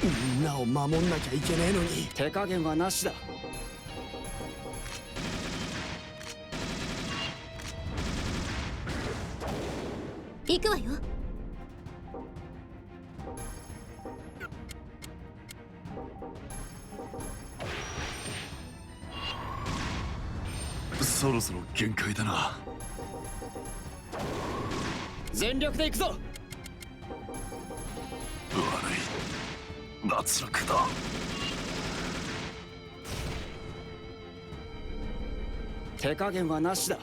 みんなを守んなきゃいけねえのに手加減はなしだ。行くわよ。そろそろ限界だな。全力で行くぞ。悪い。脱落だ。手加減はなしだ。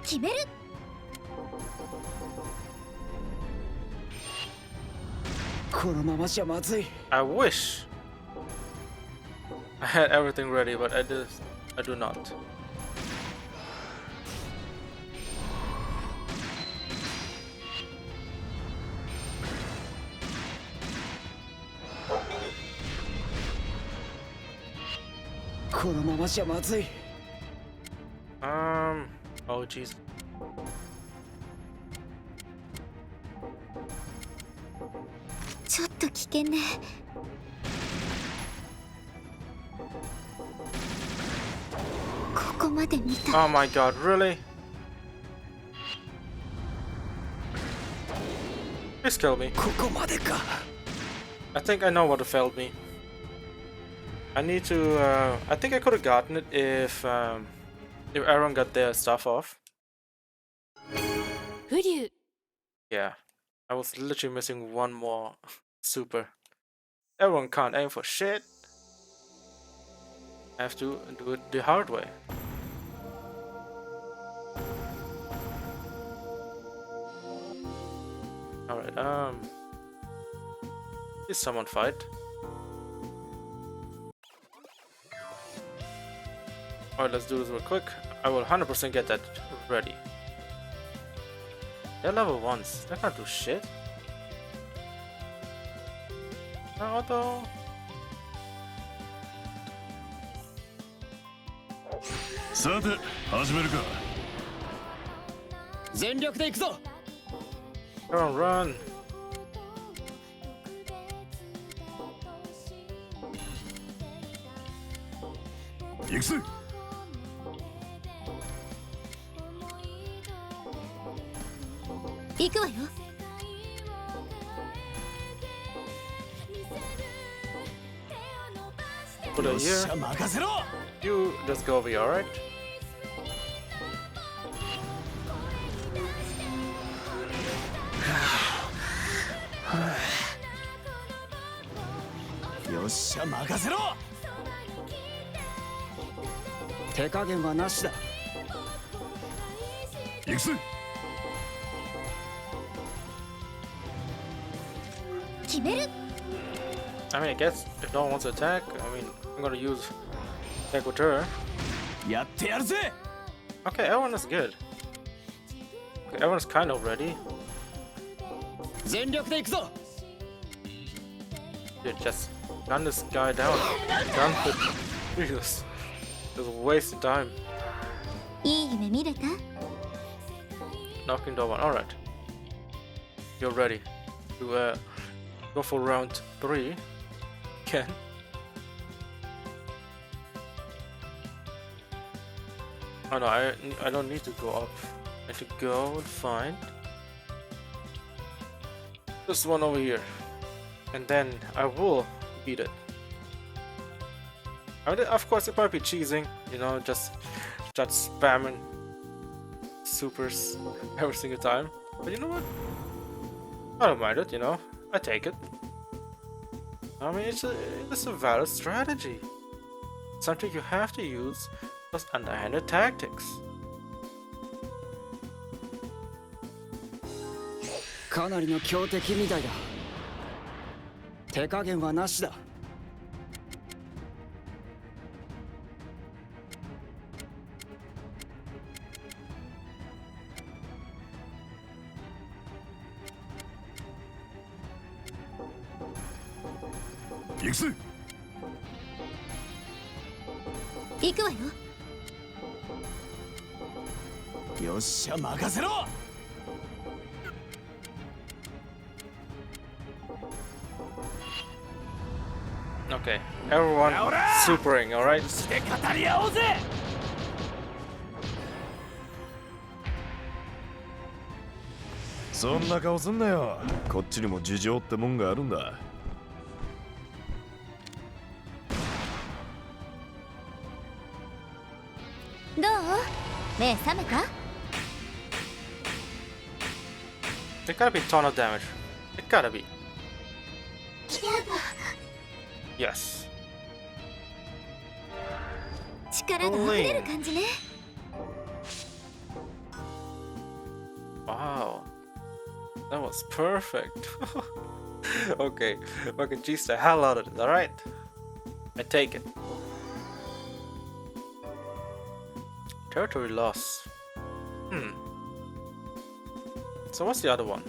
決める。このままじゃまずい。 I wish I had everything ready, but I do not. Oh jeez. ちょっと危険ね。ここまで見た。 Oh my god, really? Please kill me. ここまでか。 I think I know what failed me. I need to. I think I could have gotten it if everyone got their stuff off. フリュウ。 Yeah, I was literally missing one more super. Everyone can't aim for shit. I have to do it the hard way. Alright, did someone fight? Alright, let's do this real quick. I will 100% get that ready. They're level 1s. They can't do shit. Auto. さて始めるか。全力で行くぞ。 Run, run.行くぜ。行くわよ。Put it here. 任せろ。 You just go over here, alright? Yo, よっしゃ任せろ。手加減はなしだ。行くぜ。決める。 I mean, I guess if no one wants to attack, I mean, I'm gonna use attack with her. やってやるぜ。 Okay, everyone is good. Okay, everyone's kind of ready. 全力で行くぞ。 Dude, just gun this guy down. Gun it. Jesus. Just wasting time. いい夢見れた？ Knocking door one. Alright. You're ready to go for round 3. Ken. Oh no, I don't need to go up. I need to go and find this one over here. And then I will beat it. I mean, of course, it might be cheesing, you know, just start spamming supers every single time. But you know what? I don't mind it, you know. I take it. I mean, it's a valid strategy. Something you have to use plus underhanded tactics. かなりの強敵みたいだ。手加減はなしだ。行くぜ。行くわよ。よっしゃ任せろ。 Okay, everyone supering, alright? して語り合おうぜ。そんな顔すんなよ。こっちにも事情ってもんがあるんだ。どう？目覚めた？ It gotta be a ton of damage. It gotta be. Yes. 力が溢れる感じね。 Wow. That was perfect. Okay, fucking cheese the hell out of it, alright? I take it. Territory loss. So what's the other one?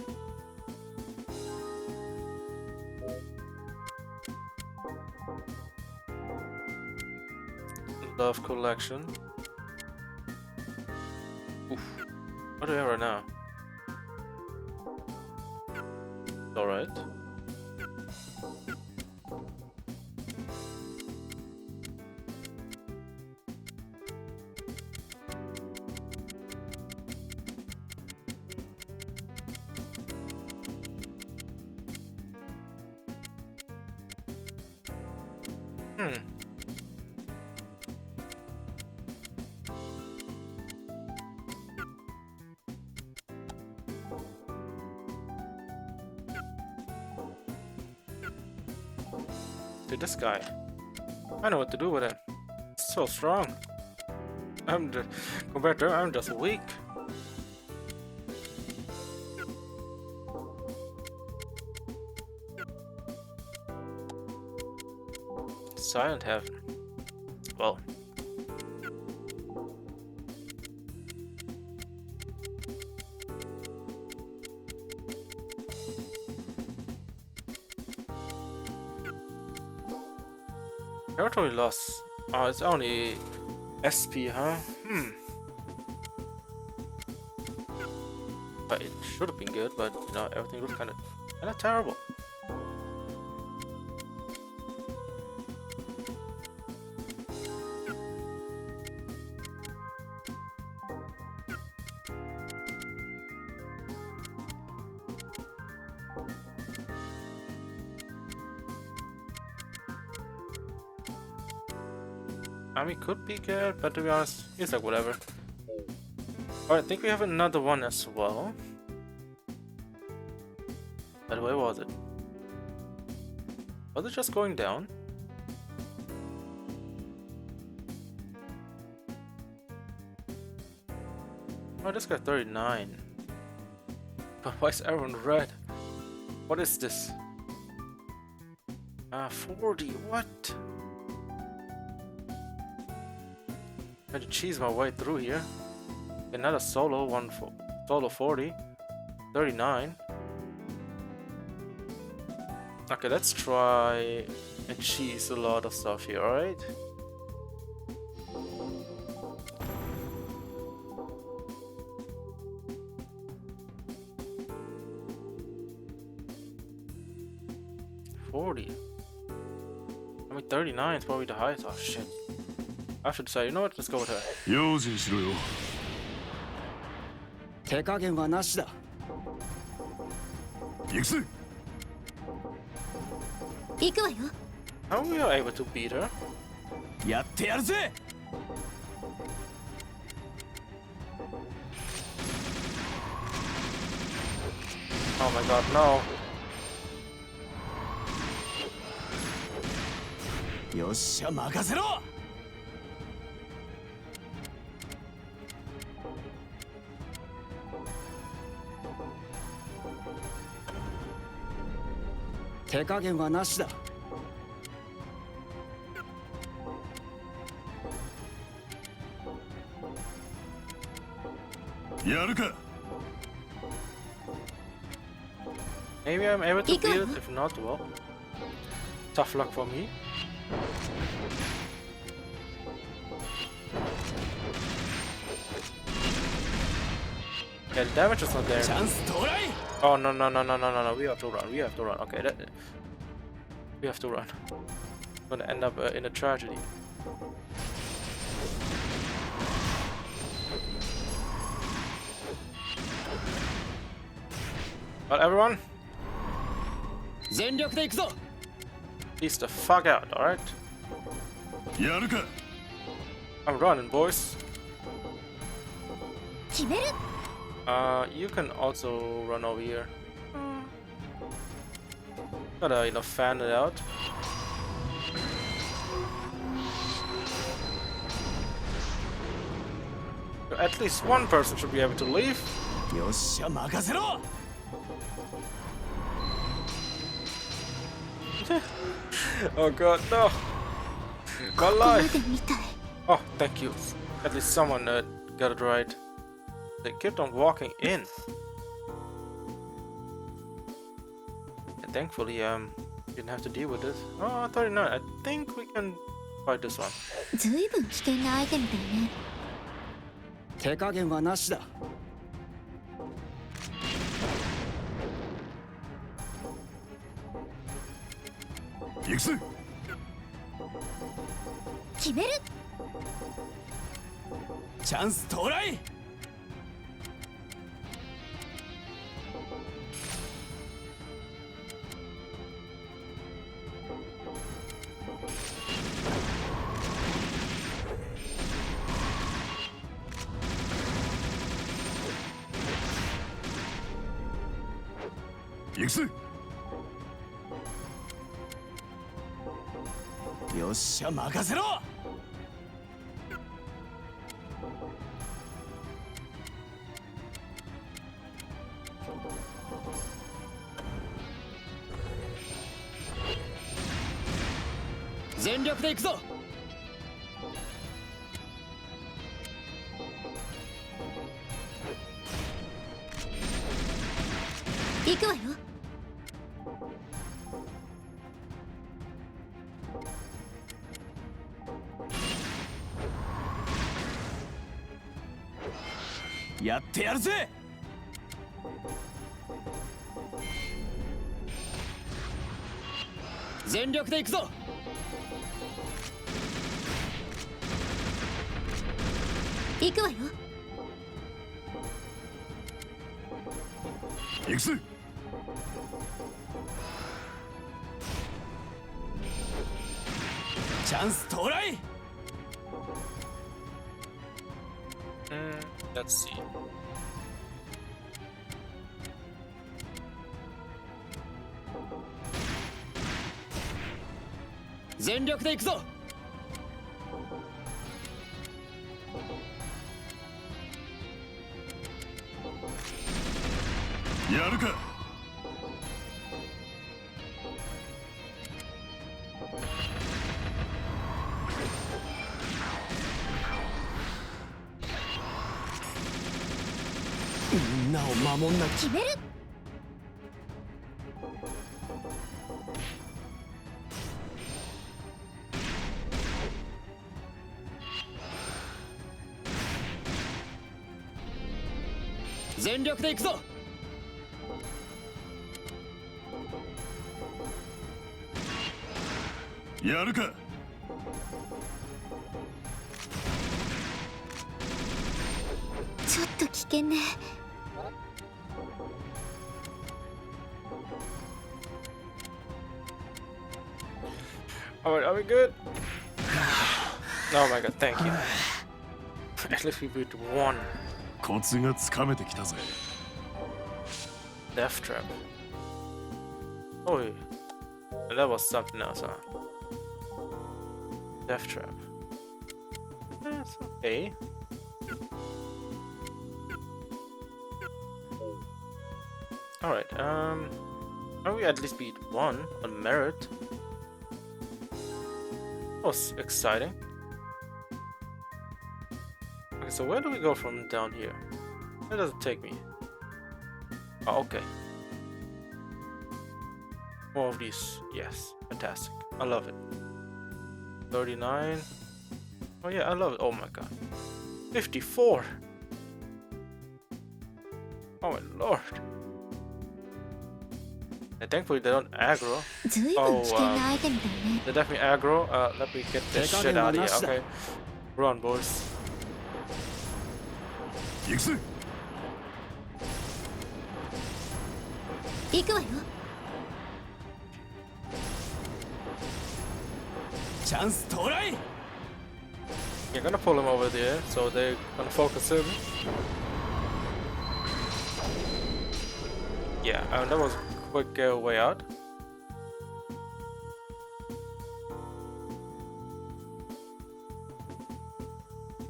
Love collection. Oof. What do we have right now? Alright. Dude, this guy. I know what to do with him. It's so strong. Compared to him, I'm just weak. Silent Heaven. Well, Territory loss. Oh, it's only SP, huh? But it should have been good, but you know, everything looks kind of terrible. I mean, could be good, but to be honest, it's like whatever. Alright, I think we have another one as well. But where was it? Was it just going down? Oh, this got 39. But why is everyone red? What is this? 40, what? Trying to cheese my way through here. Another solo, solo 40. 39. Okay, let's try and cheese a lot of stuff here, alright? I mean, 39 is probably the highest. Oh shit. I should say, you know what? Let's go with her. 用心しろよ。手加減はなしだ。行くぜ。行くわよ。 How are we able to beat her? やってやるぜ。Oh my god, no. よっしゃ任せろ。手加減はなしだ。やるか。 Maybe I'm able to beat it. If not, well, tough luck for me. Yeah, the damage is not there. Oh no no no no no no no! We have to run. We have to run. Okay, we have to run. We're gonna end up in a tragedy. But everyone, peace the fuck out, alright? I'm running, boys. You can also run over here. Gotta, you know, fan it out. At least one person should be able to leave. Oh god, no! My life! Oh, thank you. At least someone got it right. They kept on walking in. And thankfully, didn't have to deal with this. Oh, 39. I think we can fight this one. ずいぶん危険な相手みたいね。手加減はなしだ。行くぜ。決める。チャンス到来。行くぜ。よっしゃ任せろ。全力で行くぞ。行くわよ。やってやるぜ。全力で行くぞ。行くわよ。行くぜ。チャンス到来。Let's see. 全力で行くぞ。やるか。みんなを守んなきゃ。決める。全力で行くぞ。やるか。ちょっと危険ね。Alright, are we good? Oh my god, thank you. At least we beat one. コツがつかめてきたぜ。Death trap. Oh, that was something else, huh? Death trap. That's okay. Alright, we at least beat one on merit. That was exciting. Okay, so where do we go from down here? Where does it take me? Oh, okay. More of these. Yes, fantastic. I love it. 39. Oh yeah, I love it. Oh my god. 54. Oh my lord. And thankfully they don't aggro. Oh, they definitely aggro. Let me get this shit out of here. Okay. Run, boys. 行くぜ。行くわよ。チャンス到来。 You're gonna pull him over there, so they're gonna focus him. Yeah, that was a quick way out.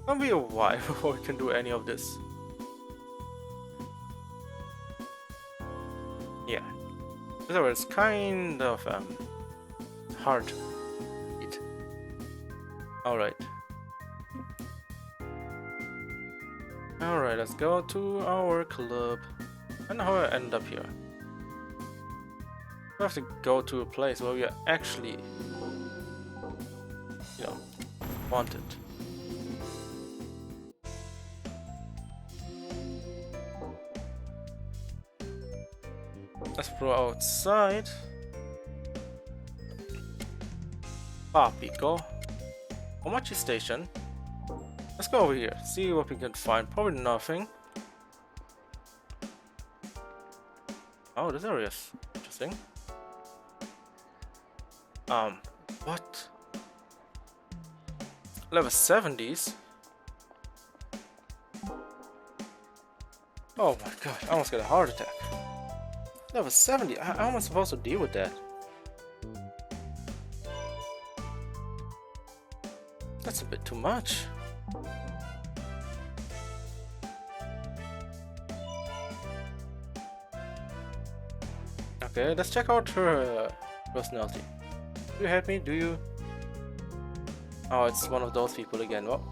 It'll be a while before we can do any of this. Yeah, it's kind of hard to eat. All right. Alright, let's go to our club. I don't know how I end up here. We have to go to a place where we are actually, you know, wanted. Let's go outside. Papico. Omachi Station. Let's go over here, see what we can find. Probably nothing. Oh, this area is interesting. What? Level 70s? Oh my god, I almost got a heart attack. Level 70, how am I supposed to deal with that? That's a bit too much. Okay, let's check out her personality. Do you hate me? Do you? Oh, it's one of those people again. Well,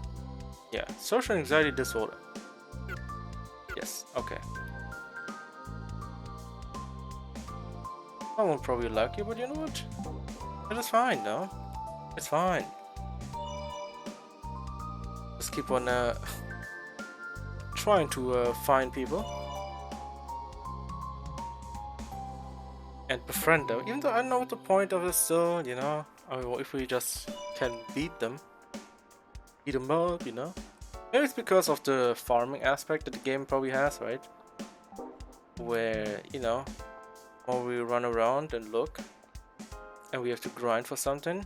yeah, social anxiety disorder. Yes, okay. I won't probably like you, but you know what? It is fine, no? It's fine. Just keep on trying to find people and befriend them, even though I know what the point of it still, you know. I mean, if we just can beat them up, you know. Maybe it's because of the farming aspect that the game probably has, right? Where, you know, when we run around and look and we have to grind for something,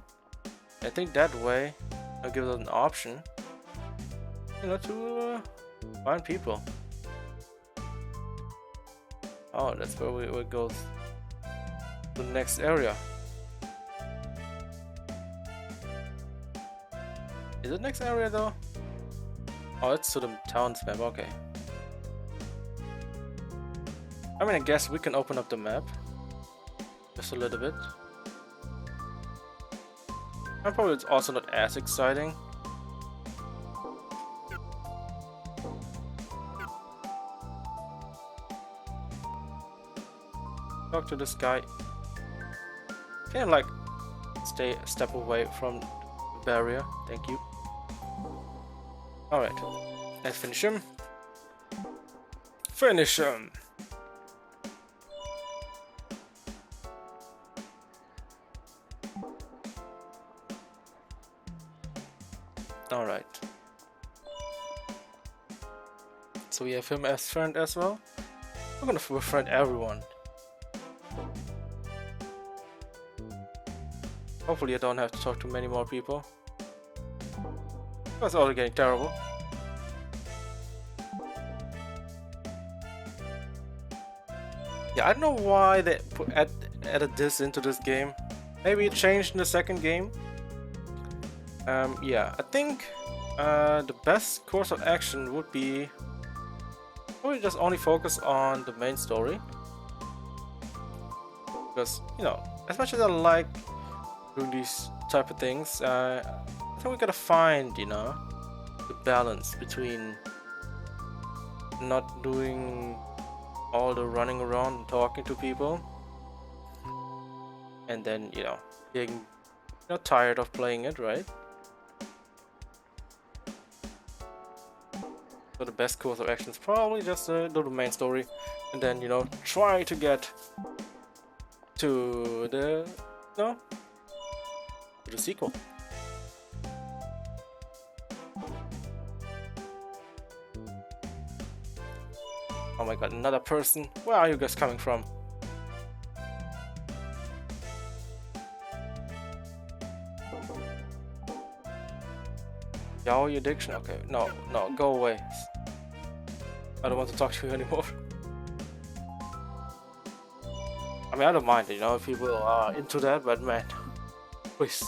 I think that way it'll give us an option, you know, to find people. Oh, that's where we go to the next area. Is it next area though? Oh, it's to the town's map, okay. I mean, I guess we can open up the map just a little bit. And probably it's also not as exciting. Talk to this guy. Can you like stay a step away from the barrier? Thank you. Alright, let's finish him. Finish him! Alright. So we have him as friend as well. We're gonna befriend everyone. Hopefully I don't have to talk to many more people. That's already getting terrible. Yeah, I don't know why they added this into this game. Maybe it changed in the second game. Yeah, I think the best course of action would be probably just only focus on the main story. Because, you know, as much as I like doing these type of things, I think we gotta find, you know, the balance between not doing all the running around and talking to people, and then, you know, being not tired of playing it, right? So the best course of action is probably just do the main story, and then, you know, try to get to the, no, to the sequel. Oh my god, another person. Where are you guys coming from? Yaoi addiction? Okay, no, go away. I don't want to talk to you anymore. I mean, I don't mind, you know, if people are into that, but man, please.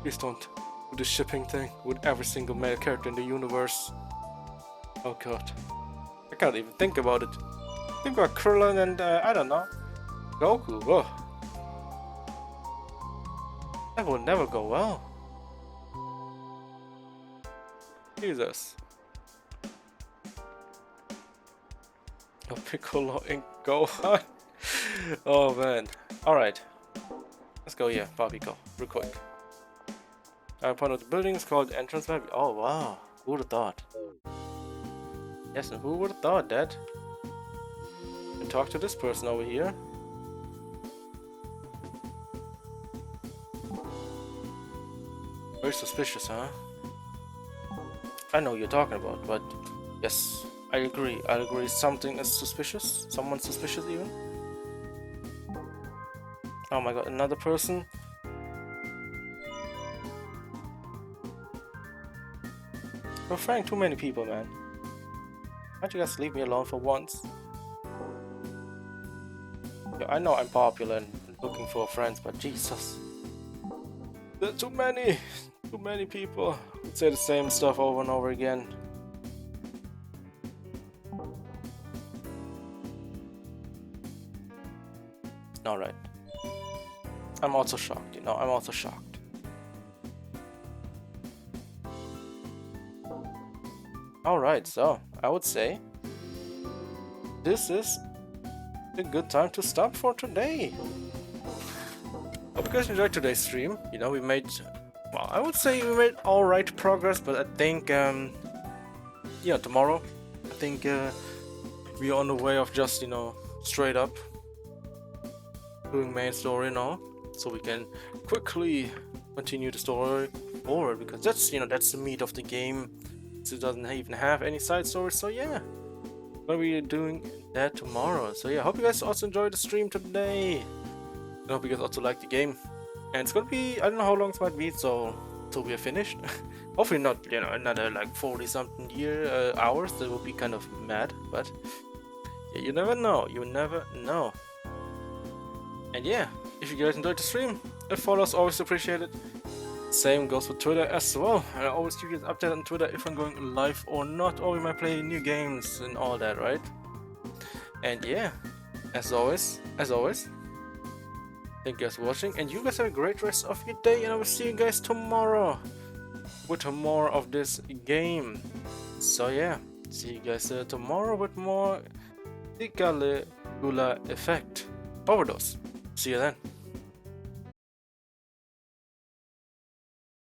Please don't do the shipping thing with every single male character in the universe. Oh god. I can't even think about it. Think about Krillin and, I don't know, Goku. Whoa. That will never go well. Jesus. Oh, Piccolo and Gohan. Oh man. Alright. Let's go here, Bobby, go. Real quick. Point of the building is called Entrance Map. Oh wow. Who would have thought? Yes, and who would have thought that? And talk to this person over here. Very suspicious, huh? I know what you're talking about, but yes, I agree. I agree. Something is suspicious. Someone's suspicious, even. Oh my god, another person. We're fighting too many people, man. Why don't you guys leave me alone for once? Yeah, I know I'm popular and looking for friends, but Jesus. There are too many people who say the same stuff over and over again. Alright. I'm also shocked, you know, I'm also shocked. Alright, so I would say this is a good time to stop for today. Hope you guys enjoyed today's stream. You know, we made well, I would say we made all right progress, but I think yeah, tomorrow I think we're on the way of just, you know, straight up doing main story and all, so we can quickly continue the story forward, because that's, you know, that's the meat of the game. It doesn't even have any side stories, so yeah, but we're doing that tomorrow. So yeah, hope you guys also enjoyed the stream today. I hope you guys also like the game, and it's gonna be, I don't know how long it might be, so till we are finished. Hopefully not, you know, another like 40 something hours. That would be kind of mad, but yeah, you never know, you never know. And yeah, if you guys enjoyed the stream, a follow is always appreciated. Same goes for Twitter as well. I always give you an update on Twitter if I'm going live or not, or we might play new games and all that, right? And yeah, as always, thank you guys for watching, and you guys have a great rest of your day, and I will see you guys tomorrow with more of this game. So yeah, see you guys tomorrow with more the Caligula effect. Overdose. See you then.